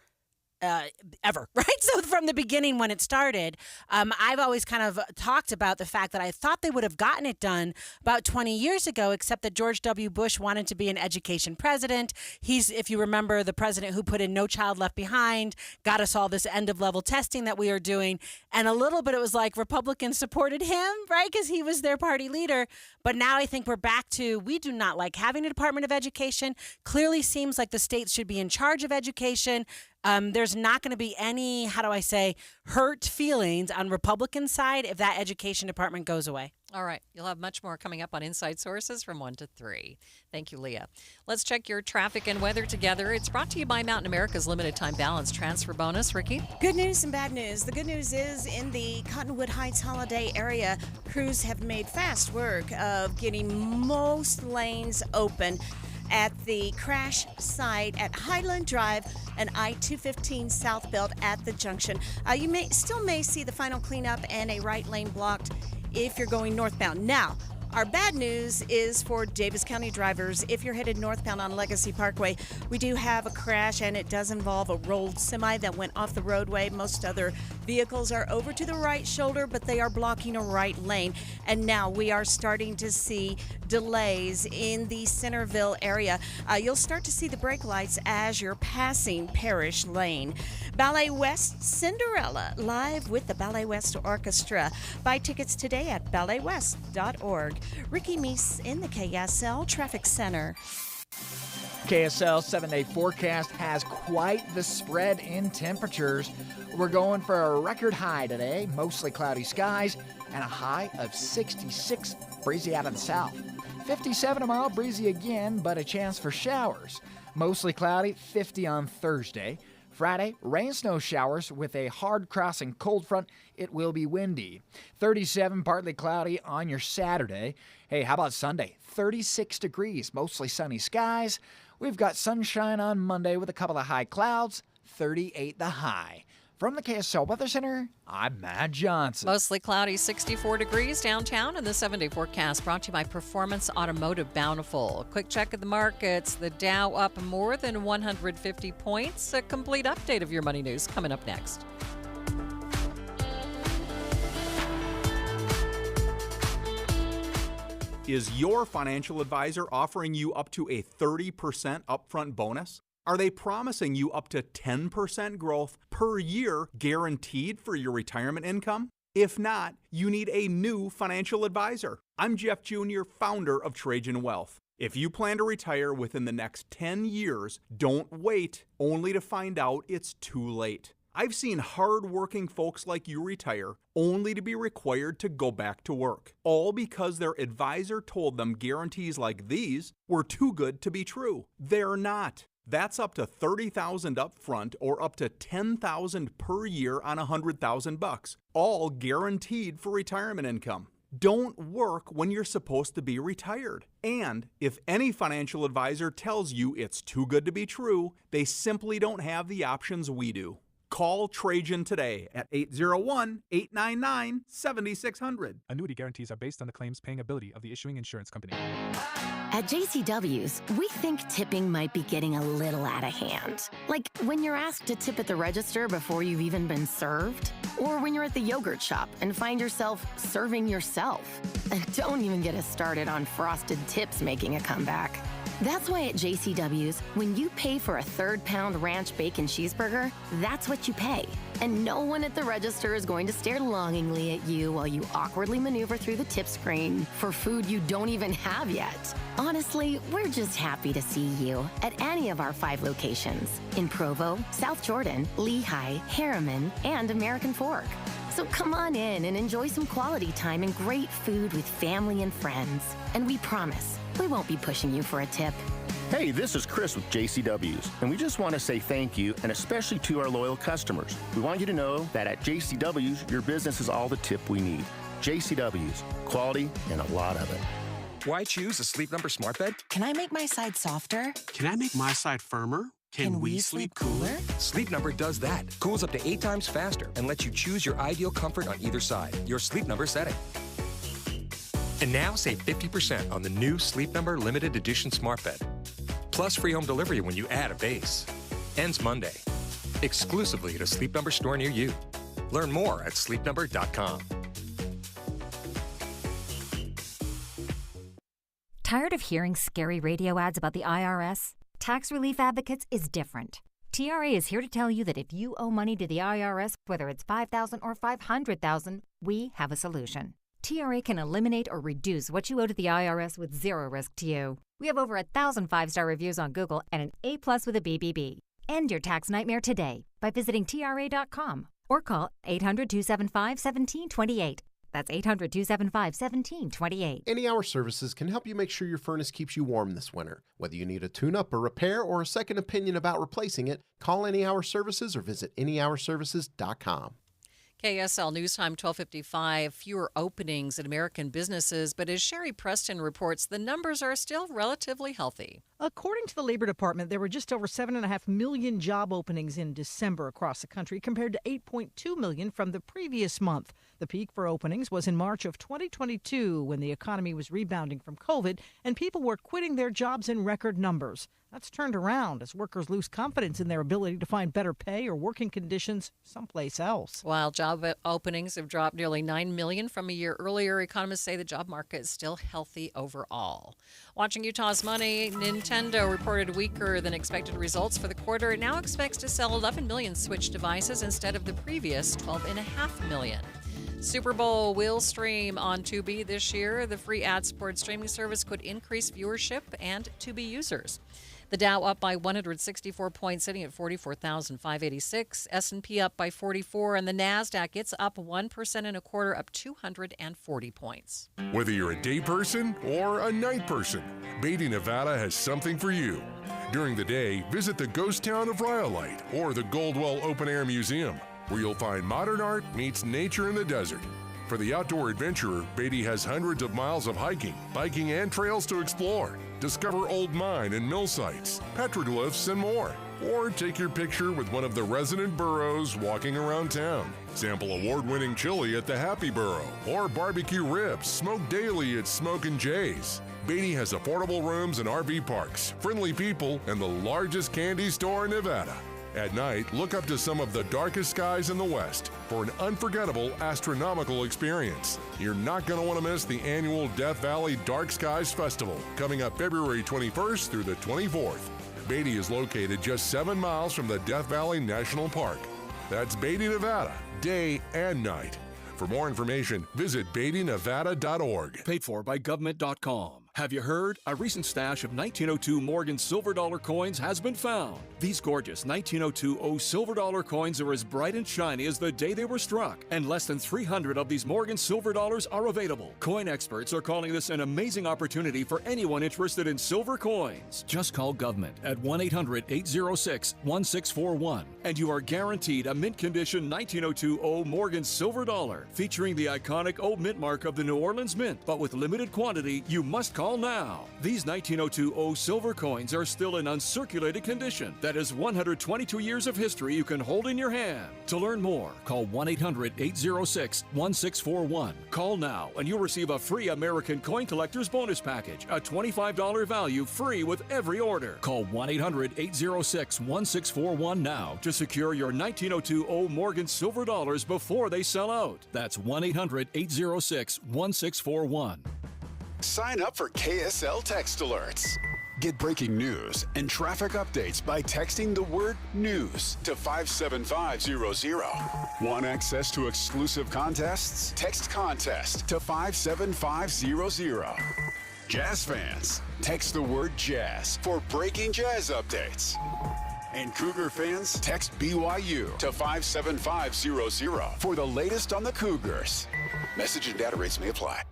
[SPEAKER 10] ever, right? So from the beginning when it started, I've always kind of talked about the fact that I thought they would have gotten it done about 20 years ago, except that George W. Bush wanted to be an education president. He's, if you remember, the president who put in No Child Left Behind, got us all this end-of-level testing that we are doing. And a little bit it was like Republicans supported him, right? Because he was their party leader. But now I think we're back to, we do not like having a Department of Education. Clearly seems like the states should be in charge of education. There's not going to be any, how do I say, hurt feelings on Republican side if that education department goes away.
[SPEAKER 19] All right. You'll have much more coming up on Inside Sources from 1 to 3. Thank you, Leah. Let's check your traffic and weather together. It's brought to you by Mountain America's Limited Time Balance Transfer Bonus. Ricky?
[SPEAKER 2] Good news and bad news. The good news is in the Cottonwood Heights Holiday area, crews have made fast work of getting most lanes open at the crash site at Highland Drive and I-215 southbound at the junction. You may see the final cleanup and a right lane blocked if you're going northbound. Now, our bad news is for Davis County drivers. If you're headed northbound on Legacy Parkway, we do have a crash, and it does involve a rolled semi that went off the roadway. Most other vehicles are over to the right shoulder, but they are blocking a right lane. And now we are starting to see delays in the Centerville area. You'll start to see the brake lights as you're passing Parish Lane. Ballet West Cinderella, live with the Ballet West Orchestra. Buy tickets today at balletwest.org. Ricky Meese in the KSL Traffic Center.
[SPEAKER 3] KSL 7-day forecast has quite the spread in temperatures. We're going for a record high today, mostly cloudy skies, and a high of 66, breezy out of the south. 57 tomorrow, breezy again, but a chance for showers. Mostly cloudy, 50 on Thursday. Friday, rain snow showers with a hard crossing cold front. It will be windy. 37, partly cloudy on your Saturday. Hey, how about Sunday? 36 degrees, mostly sunny skies. We've got sunshine on Monday with a couple of high clouds. 38 the high. From the KSL Weather Center, I'm Matt Johnson.
[SPEAKER 19] Mostly cloudy, 64 degrees downtown, and the 7-day forecast brought to you by Performance Automotive Bountiful. Quick check of the markets. The Dow up more than 150 points. A complete update of your money news coming up next.
[SPEAKER 12] Is your financial advisor offering you up to a 30% upfront bonus? Are they promising you up to 10% growth per year guaranteed for your retirement income? If not, you need a new financial advisor. I'm Jeff Jr., founder of Trajan Wealth. If you plan to retire within the next 10 years, don't wait only to find out it's too late. I've seen hard-working folks like you retire only to be required to go back to work, all because their advisor told them guarantees like these were too good to be true. They're not. That's up to $30,000 up front or up to $10,000 per year on $100,000, all guaranteed for retirement income. Don't work when you're supposed to be retired. And if any financial advisor tells you it's too good to be true, they simply don't have the options we do. Call Trajan today at 801-899-7600.
[SPEAKER 14] Annuity guarantees are based on the claims paying ability of the issuing insurance company.
[SPEAKER 15] At JCW's, we think tipping might be getting a little out of hand. Like when you're asked to tip at the register before you've even been served, or when you're at the yogurt shop and find yourself serving yourself. And don't even get us started on frosted tips making a comeback. That's why at JCW's, when you pay for a 3rd-pound ranch bacon cheeseburger, that's what you pay. And no one at the register is going to stare longingly at you while you awkwardly maneuver through the tip screen for food you don't even have yet. Honestly, we're just happy to see you at any of our 5 locations in Provo, South Jordan, Lehigh, Harriman, and American Fork. So come on in and enjoy some quality time and great food with family and friends. And we promise, we won't be pushing you for a tip.
[SPEAKER 17] Hey, this is Chris with JCW's, and we just want to say thank you, and especially to our loyal customers. We want you to know that at JCW's, your business is all the tip we need. JCW's, quality and a lot of it.
[SPEAKER 21] Why choose a Sleep Number smart bed?
[SPEAKER 22] Can I make my side softer?
[SPEAKER 21] Can I make my side firmer? Can we sleep cooler? Sleep Number does that. Cools up to 8 times faster and lets you choose your ideal comfort on either side. Your Sleep Number setting. And now save 50% on the new Sleep Number Limited Edition Smart Bed. Plus free home delivery when you add a base. Ends Monday. Exclusively at a Sleep Number store near you. Learn more at sleepnumber.com.
[SPEAKER 23] Tired of hearing scary radio ads about the IRS? Tax Relief Advocates is different. TRA is here to tell you that if you owe money to the IRS, whether it's $5,000 or $500,000, we have a solution. TRA can eliminate or reduce what you owe to the IRS with zero risk to you. We have over 1,000 5-star reviews on Google and an A+ with a BBB. End your tax nightmare today by visiting TRA.com or call 800-275-1728. That's 800-275-1728.
[SPEAKER 25] Any Hour Services can help you make sure your furnace keeps you warm this winter. Whether you need a tune-up, a repair, or a second opinion about replacing it, call Any Hour Services or visit anyhourservices.com.
[SPEAKER 19] KSL News Time 12:55. Fewer openings at American businesses, but as Sherry Preston reports, the numbers are still relatively healthy.
[SPEAKER 27] According to the Labor Department, there were just over 7.5 million job openings in December across the country compared to 8.2 million from the previous month. The peak for openings was in March of 2022 when the economy was rebounding from COVID and people were quitting their jobs in record numbers. That's turned around as workers lose confidence in their ability to find better pay or working conditions someplace else.
[SPEAKER 19] While job openings have dropped nearly 9 million from a year earlier, economists say the job market is still healthy overall. Watching Utah's money, Nintendo reported weaker than expected results for the quarter. It now expects to sell 11 million Switch devices instead of the previous 12.5 million. Super Bowl will stream on Tubi this year. The free ad-supported streaming service could increase viewership and Tubi users. The Dow up by 164 points, sitting at 44,586. S&P up by 44, and the NASDAQ, it's up 1.25%, up 240 points.
[SPEAKER 4] Whether you're a day person or a night person, Beatty, Nevada has something for you. During the day, visit the ghost town of Rhyolite or the Goldwell Open Air Museum, where you'll find modern art meets nature in the desert. For the outdoor adventurer, Beatty has hundreds of miles of hiking, biking, and trails to explore. Discover old mine and mill sites, petroglyphs, and more. Or take your picture with one of the resident burros walking around town. Sample award-winning chili at the Happy Burro, or barbecue ribs smoked daily at Smokin' Jay's. Beatty has affordable rooms and RV parks, friendly people, and the largest candy store in Nevada. At night, look up to some of the darkest skies in the West for an unforgettable astronomical experience. You're not going to want to miss the annual Death Valley Dark Skies Festival, coming up February 21st through the 24th. Beatty is located just 7 miles from the Death Valley National Park. That's Beatty, Nevada, day and night. For more information, visit BeattyNevada.org.
[SPEAKER 5] Paid for by government.com. Have you heard? A recent stash of 1902 Morgan silver dollar coins has been found. These gorgeous 1902 silver dollar coins are as bright and shiny as the day they were struck, and less than 300 of these Morgan silver dollars are available. Coin experts are calling this an amazing opportunity for anyone interested in silver coins. Just call government at 1-800-806-1641, and you are guaranteed a mint condition 1902 Morgan silver dollar, featuring the iconic old mint mark of the New Orleans Mint, but with limited quantity. You must call now. These 1902 silver coins are still in uncirculated condition. That is 122 years of history you can hold in your hand. To learn more, call 1-800-806-1641. Call now and you'll receive a free American Coin Collector's Bonus Package, a $25 value free with every order. Call 1-800-806-1641 now to secure your 1902 Morgan silver dollars before they sell out. That's 1-800-806-1641.
[SPEAKER 18] Sign up for KSL Text Alerts. Get breaking news and traffic updates by texting the word news to 57500. Want access to exclusive contests? Text contest to 57500. Jazz fans, text the word jazz for breaking jazz updates. And Cougar fans, text BYU to 57500 for the latest on the Cougars. Message and data rates may apply.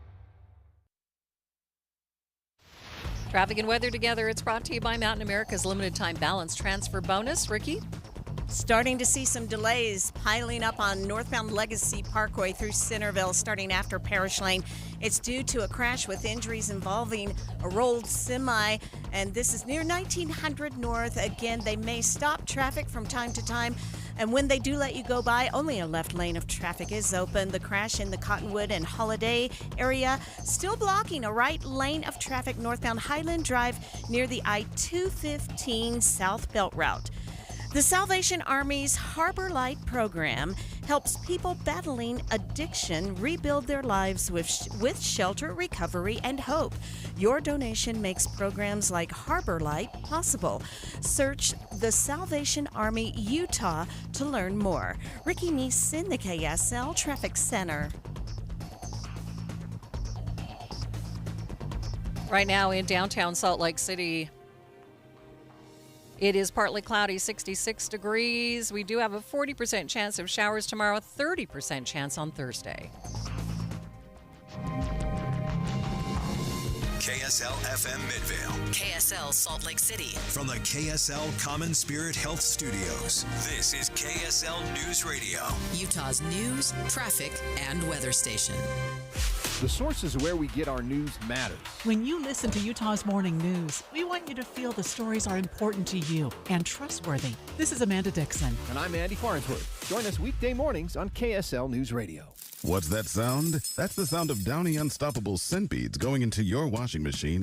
[SPEAKER 19] Traffic and weather together. It's brought to you by Mountain America's limited time balance transfer bonus. Ricky?
[SPEAKER 2] Starting to see some delays piling up on northbound Legacy Parkway through Centerville starting after Parish Lane. It's due to a crash with injuries involving a rolled semi, and this is near 1900 North. Again, they may stop traffic from time to time, and when they do let you go by, only a left lane of traffic is open. The crash in the Cottonwood and Holiday area still blocking a right lane of traffic northbound Highland Drive near the I-215 South Belt Route. The Salvation Army's Harbor Light program helps people battling addiction rebuild their lives with shelter, recovery, and hope. Your donation makes programs like Harbor Light possible. Search the Salvation Army Utah to learn more. Ricky Meese in the KSL Traffic Center.
[SPEAKER 19] Right now in downtown Salt Lake City, it is partly cloudy, 66 degrees. We do have a 40% chance of showers tomorrow, 30% chance on Thursday.
[SPEAKER 6] KSL FM Midvale.
[SPEAKER 7] KSL Salt Lake City.
[SPEAKER 6] From the KSL Common Spirit Health Studios, this is KSL News Radio.
[SPEAKER 7] Utah's news, traffic, and weather station.
[SPEAKER 8] The sources where we get our news matters.
[SPEAKER 9] When you listen to Utah's Morning News, we want you to feel the stories are important to you and trustworthy. This is Amanda Dixon.
[SPEAKER 8] And I'm Andy Farnsworth. Join us weekday mornings on KSL News Radio.
[SPEAKER 16] What's that sound? That's the sound of Downy Unstoppable scent beads going into your washing machine.